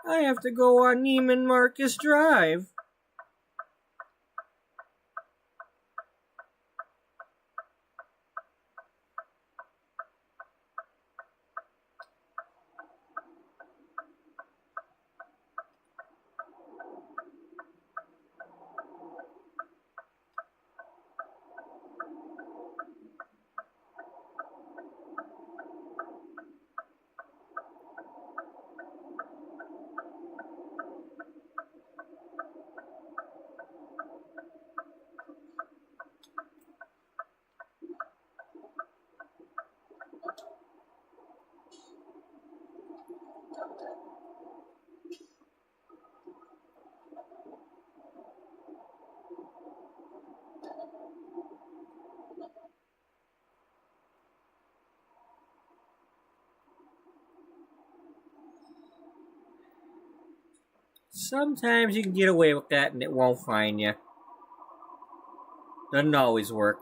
I have to go on Neiman Marcus Drive. Sometimes you can get away with that and it won't find you. Doesn't always work.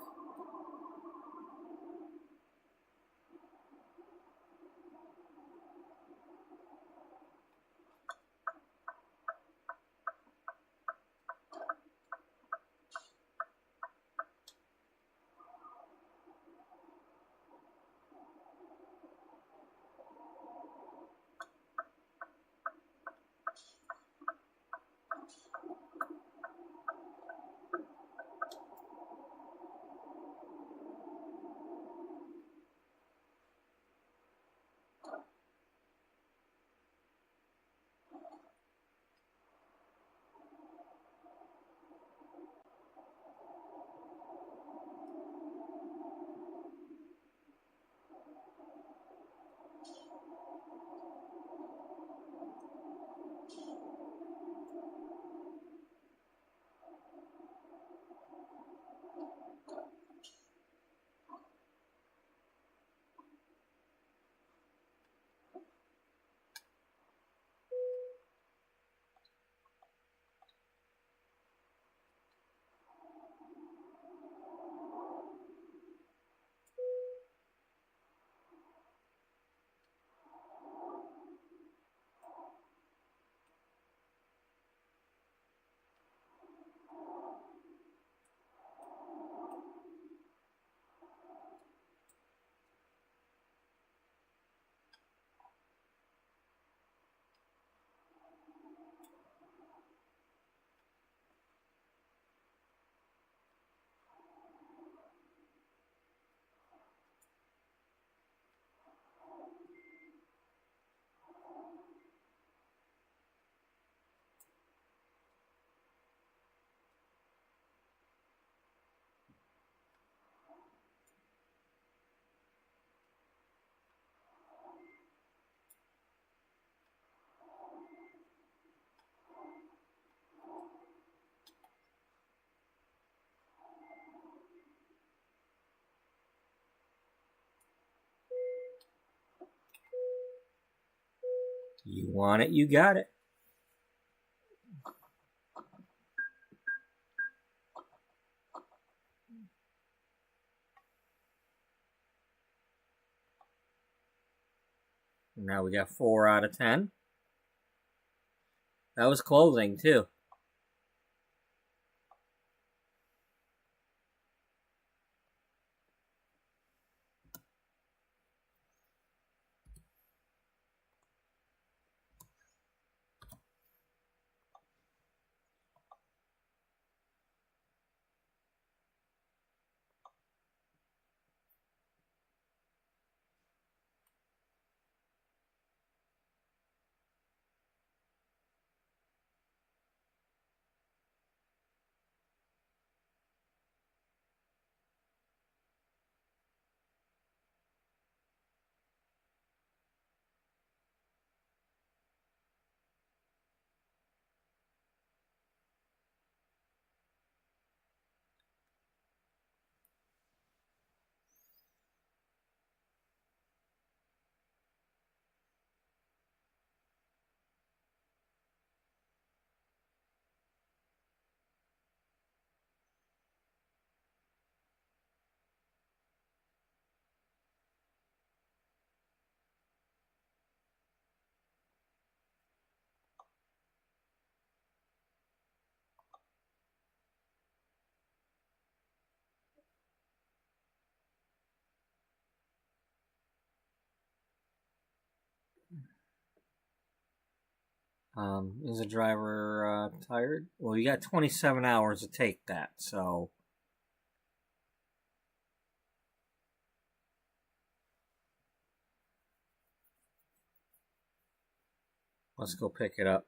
You want it, you got it. Now we got 4 out of 10. That was closing, too. Is the driver tired? Well, you got 27 hours to take that, so... Let's go pick it up.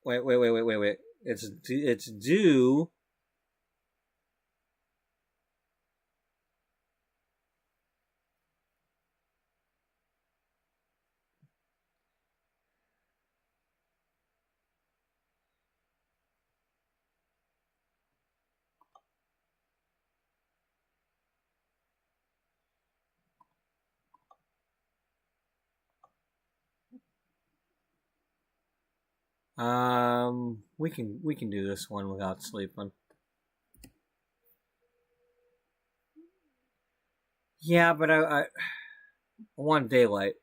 Wait. It's due... we can do this one without sleeping. Yeah, but I want daylight.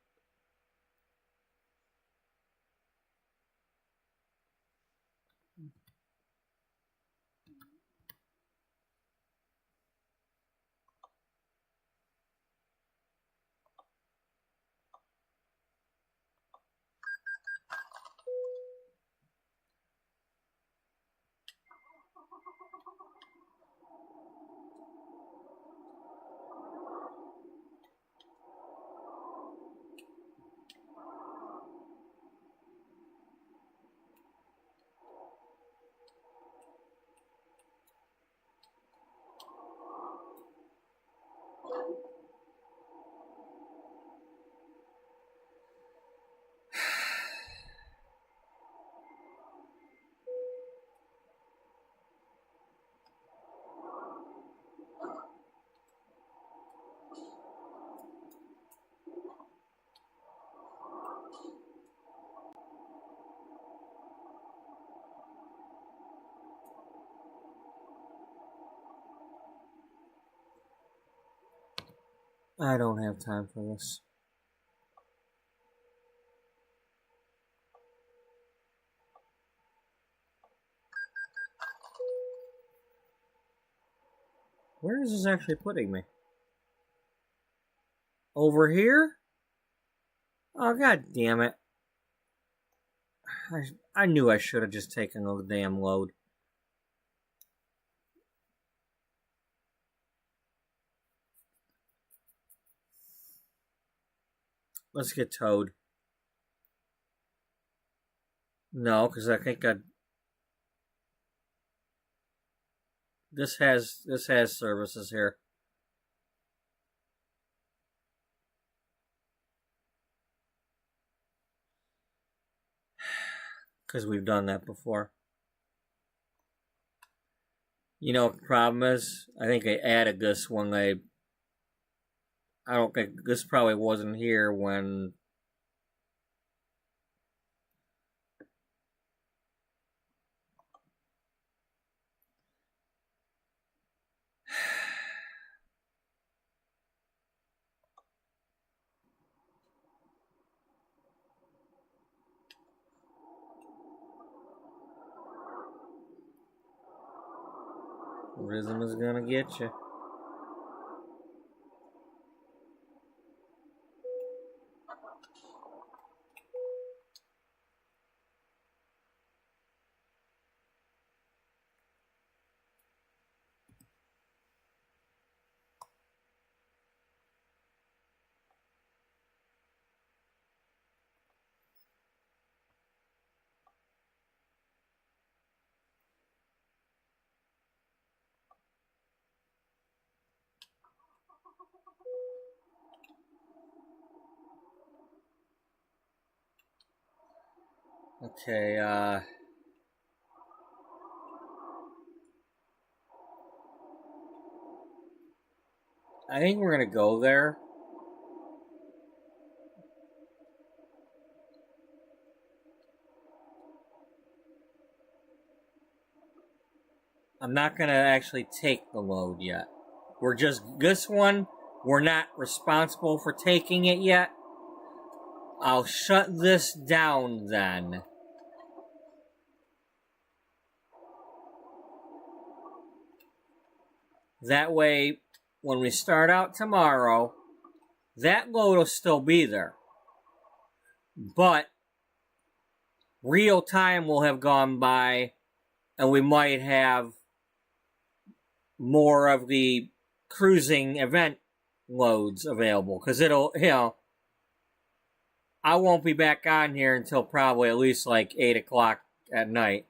I don't have time for this. Where is this actually putting me? Over here? Oh, god damn it. I knew I should have just taken the damn load. Let's get towed. No, because I think this has services here. Because we've done that before. You know what the problem is? I think they added this when I don't think this probably wasn't here when Rhythm is gonna get you. Okay, I think we're gonna go there. I'm not gonna actually take the load yet. We're just, this one, we're not responsible for taking it yet. I'll shut this down then. That way, when we start out tomorrow, that load will still be there. But real time will have gone by, and we might have more of the cruising event loads available. Because it'll, I won't be back on here until probably at least like 8 o'clock at night.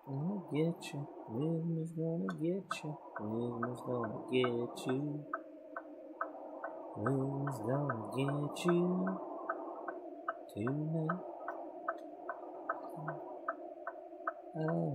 Gonna get you. Rhythm is gonna get you. Rhythm is gonna get you. Rhythm is gonna get you tonight. Oh.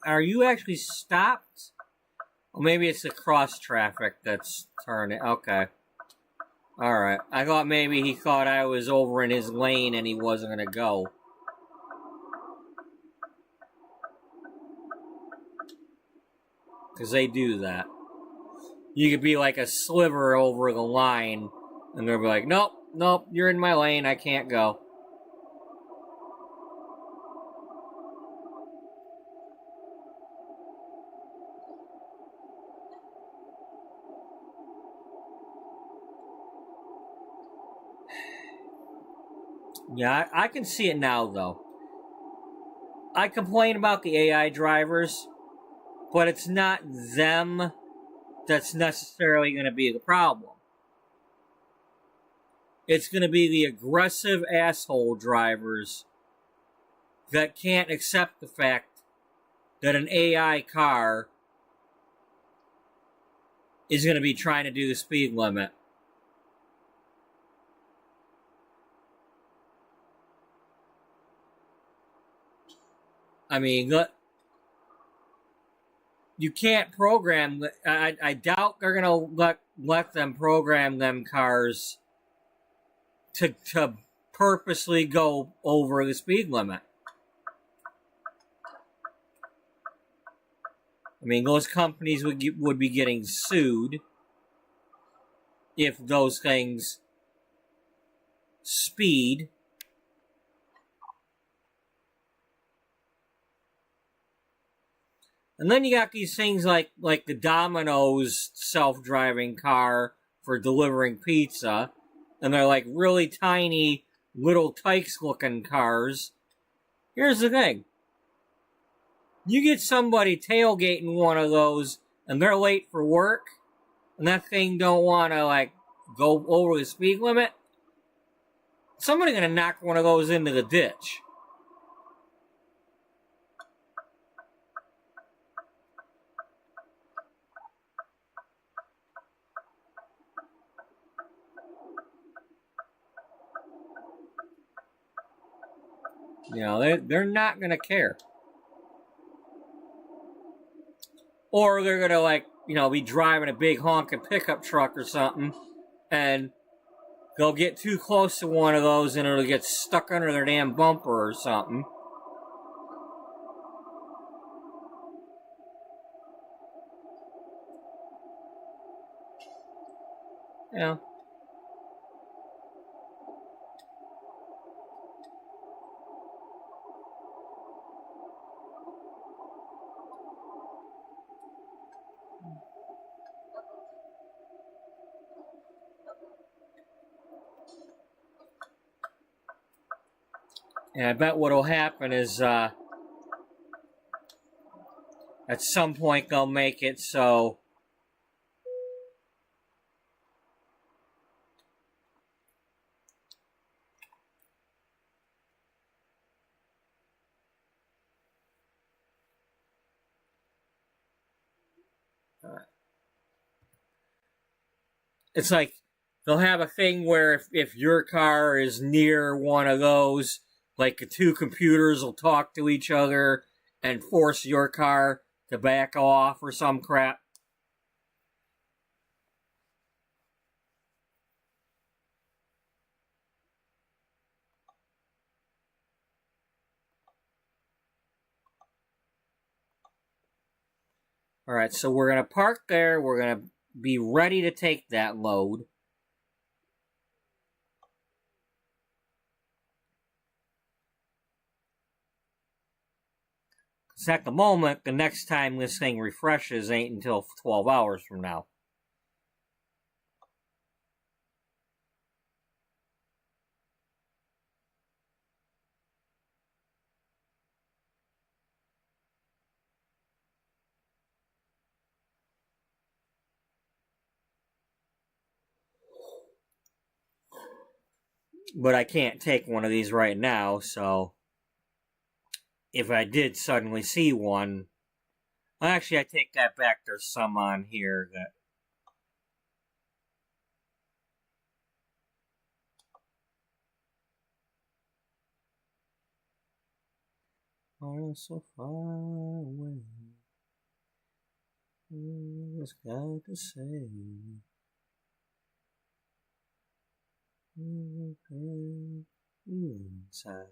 Are you actually stopped? Or maybe it's the cross traffic that's turning. Okay. Alright. I thought maybe he thought I was over in his lane and he wasn't gonna go. Because they do that. You could be like a sliver over the line, and they'll be like, nope, you're in my lane, I can't go. Yeah, I can see it now, though. I complain about the AI drivers, but it's not them that's necessarily going to be the problem. It's going to be the aggressive asshole drivers that can't accept the fact that an AI car is going to be trying to do the speed limit. I mean, you can't program. I doubt they're gonna let them program them cars to purposely go over the speed limit. I mean, those companies would be getting sued if those things speed. And then you got these things like the Domino's self-driving car for delivering pizza. And they're like really tiny, little tykes-looking cars. Here's the thing. You get somebody tailgating one of those, and they're late for work, and that thing don't want to, like, go over the speed limit, somebody's going to knock one of those into the ditch. You know, they're not going to care. Or they're going to, like, you know, be driving a big honking pickup truck or something, and they'll get too close to one of those and it'll get stuck under their damn bumper or something. Yeah. And I bet what'll happen is, at some point they'll make it so it's like they'll have a thing where if your car is near one of those, like the two computers will talk to each other and force your car to back off or some crap. Alright, so we're going to park there. We're going to be ready to take that load. Because at the moment, the next time this thing refreshes ain't until 12 hours from now. But I can't take one of these right now, so if I did suddenly see one, well, actually I take that back. There's some on here that are so far away. What's got to say? Inside.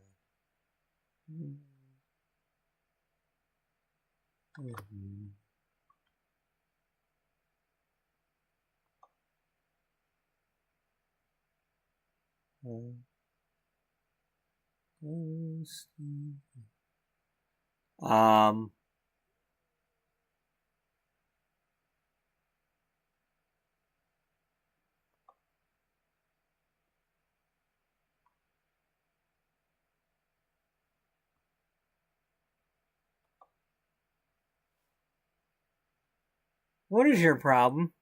What is your problem?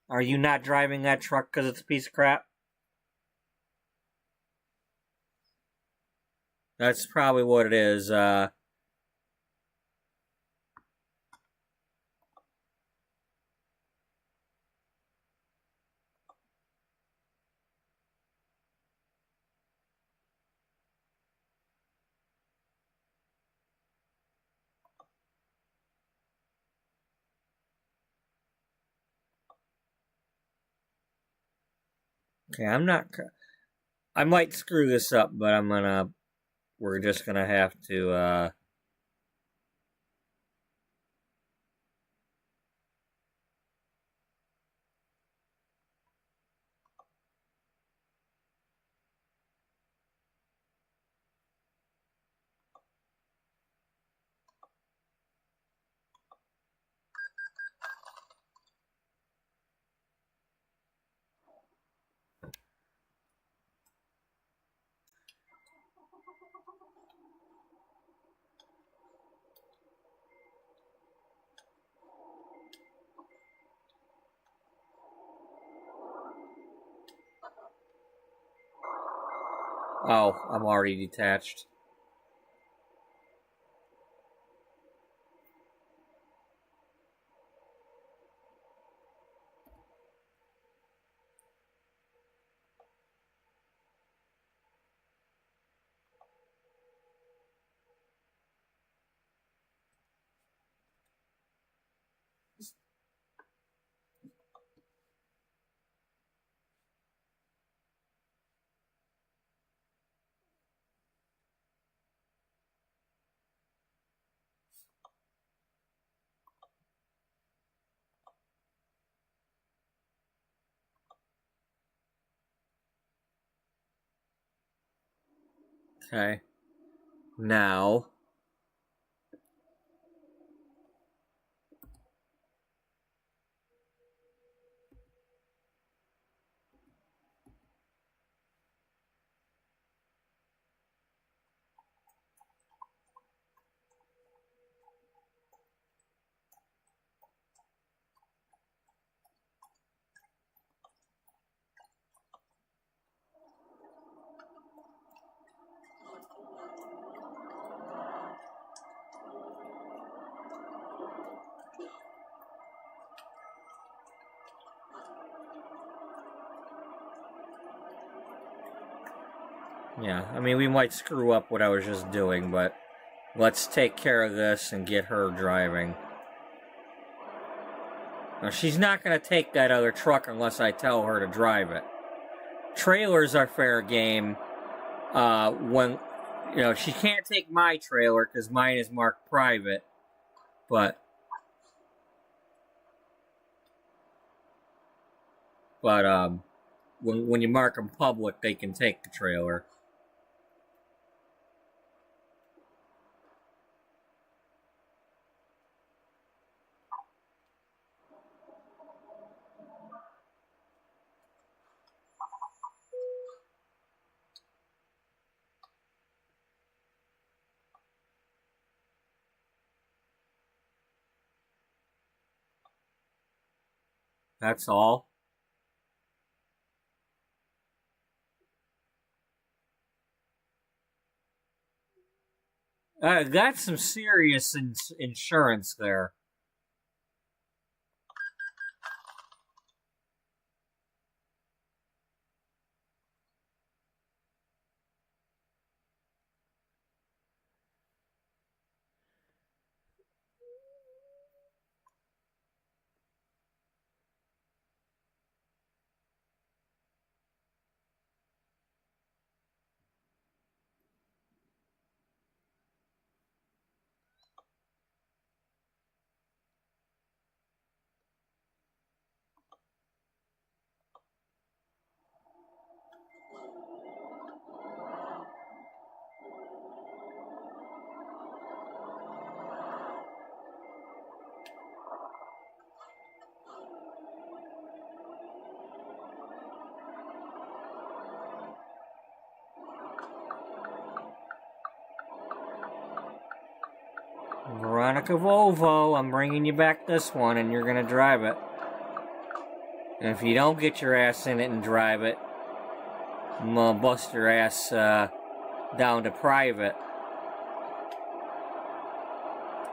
Are you not driving that truck because it's a piece of crap? That's probably what it is. Okay, I'm not. I might screw this up, but we're just gonna have to. Oh, I'm already detached. Okay. Now. Yeah, I mean, we might screw up what I was just doing, but let's take care of this and get her driving. Now, she's not going to take that other truck unless I tell her to drive it. Trailers are fair game. When, you know, she can't take my trailer because mine is marked private, but when you mark them public, they can take the trailer. That's all. That's some serious insurance there. Veronica Volvo, I'm bringing you back this one, and you're gonna drive it. And if you don't get your ass in it and drive it, I'm gonna bust your ass down to private.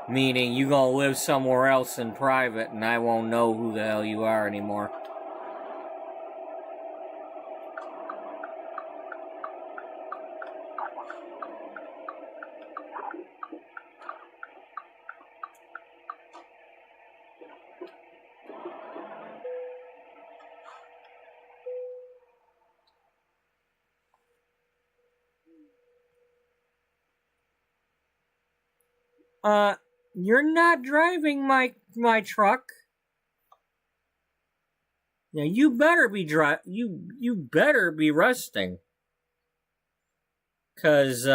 Meaning you gonna live somewhere else in private, and I won't know who the hell you are anymore. You're not driving my truck. Now you better be you better be resting. 'Cause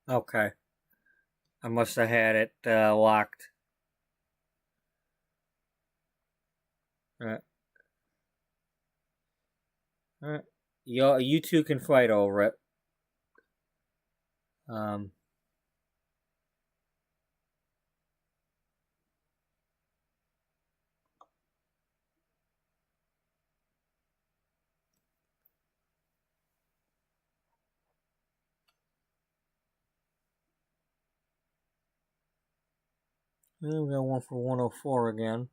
Okay. I must have had it locked. Alright. Alright. You two can fight over it. We got one for 104 again.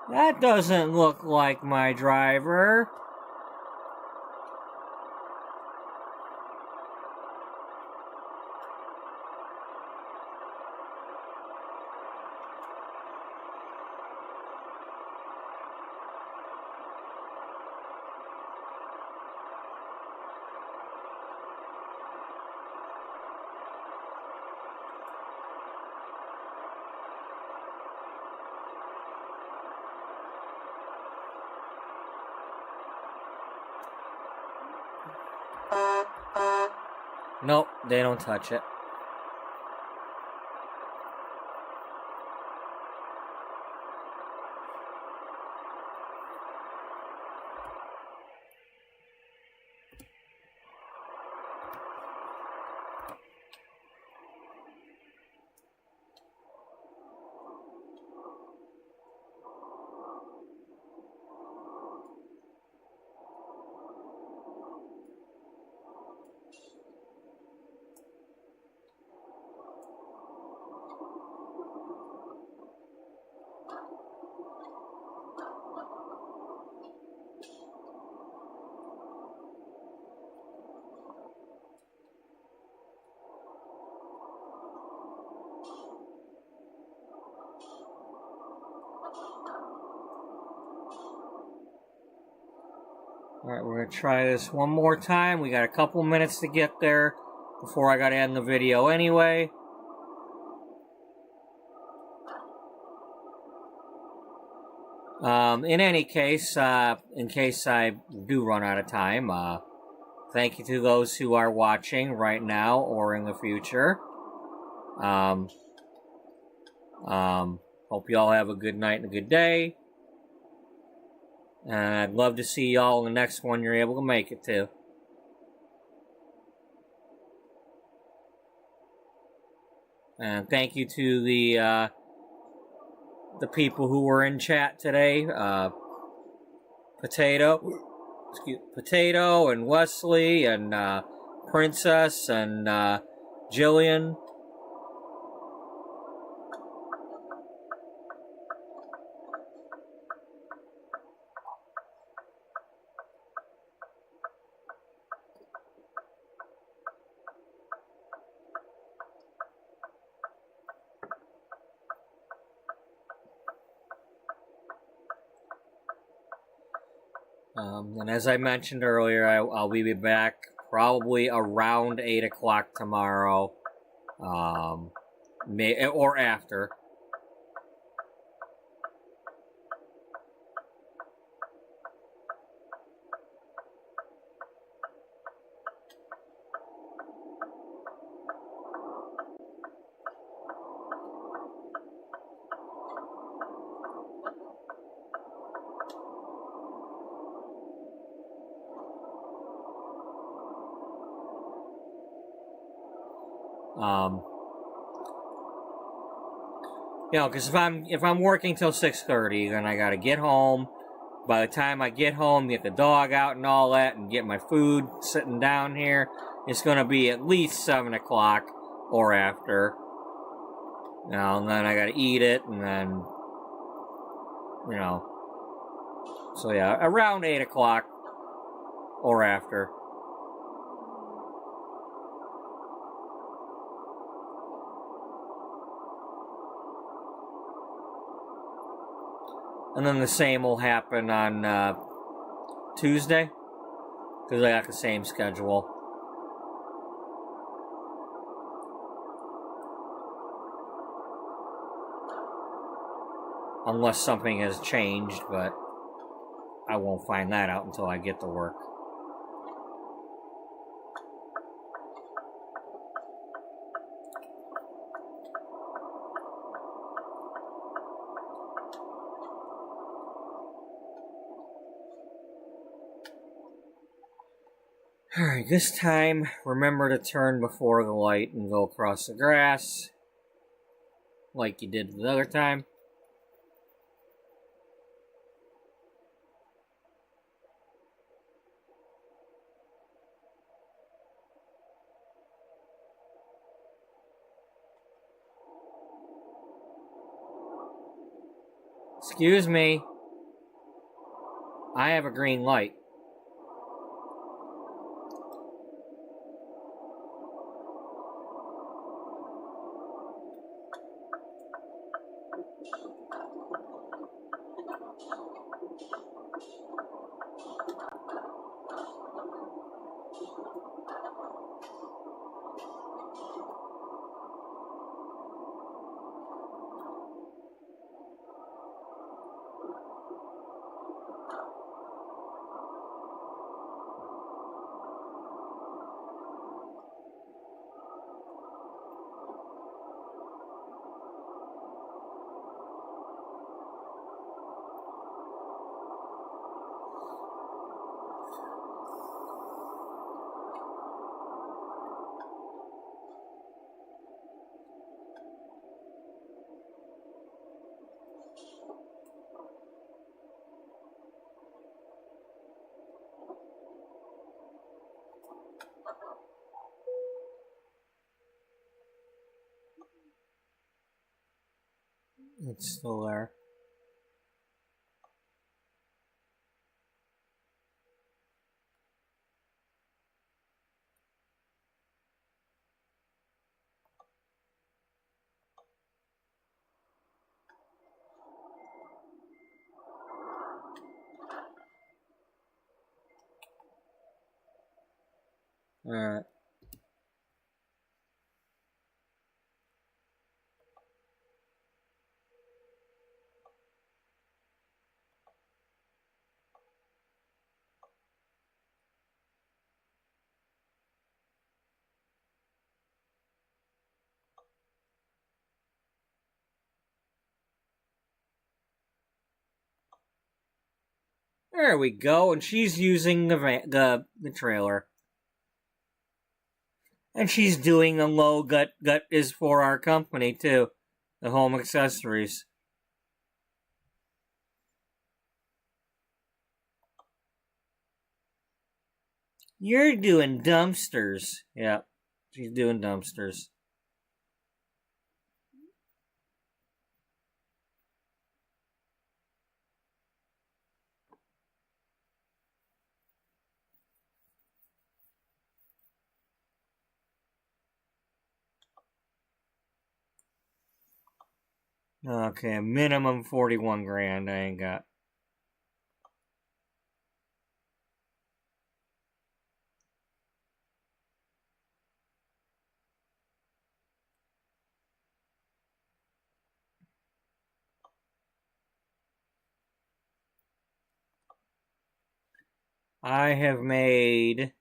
That doesn't look like my driver. Nope, they don't touch it. Alright, we're going to try this one more time. We got a couple minutes to get there before I got to end the video anyway. In any case, in case I do run out of time, thank you to those who are watching right now or in the future. Hope you all have a good night and a good day. And I'd love to see y'all in the next one you're able to make it to. And thank you to the people who were in chat today. Potato and Wesley and Princess and Jillian. And as I mentioned earlier, I'll be back probably around 8 o'clock tomorrow, or after. You know, because if I'm working till 6:30, then I gotta get home. By the time I get home, get the dog out and all that, and get my food sitting down here, it's gonna be at least 7 o'clock or after. You know, and then I gotta eat it, and then, you know. So yeah, around 8 o'clock or after. And then the same will happen on Tuesday, because I got the same schedule. Unless something has changed, but I won't find that out until I get to work. Alright, this time, remember to turn before the light and go across the grass, like you did the other time. Excuse me. I have a green light. It's still there. Alright. There we go, and she's using the trailer. And she's doing a low gut is for our company too. The home accessories. You're doing dumpsters. Yeah, she's doing dumpsters. Okay, minimum 41 grand I ain't got. I have made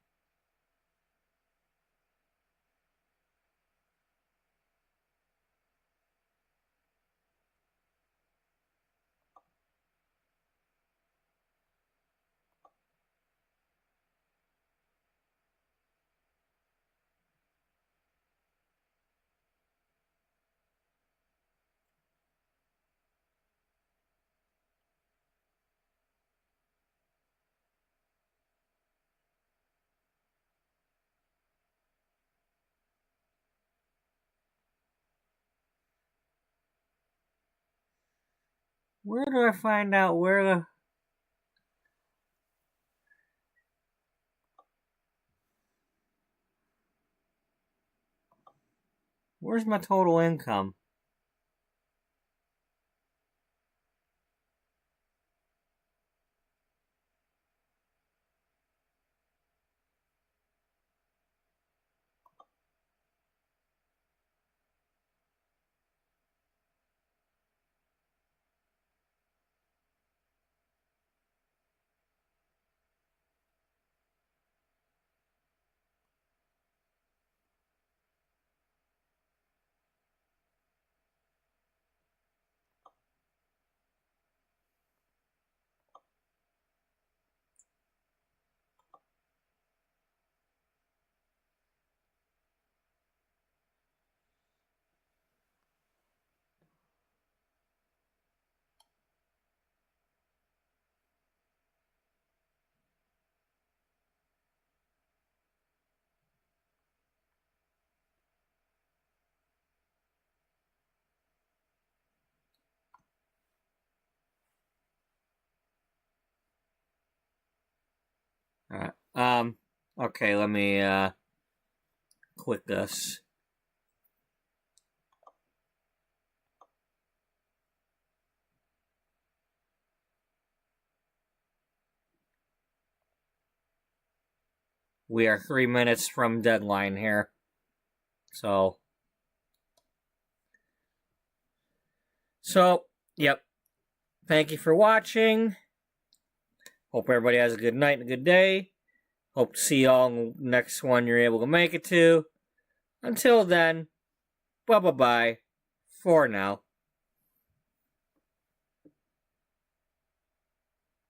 Where do I find out where the... Where's my total income? Alright, okay, let me, click this. We are 3 minutes from deadline here. So, yep. Thank you for watching. Hope everybody has a good night and a good day. Hope to see y'all in the next one you're able to make it to. Until then, bye-bye for now.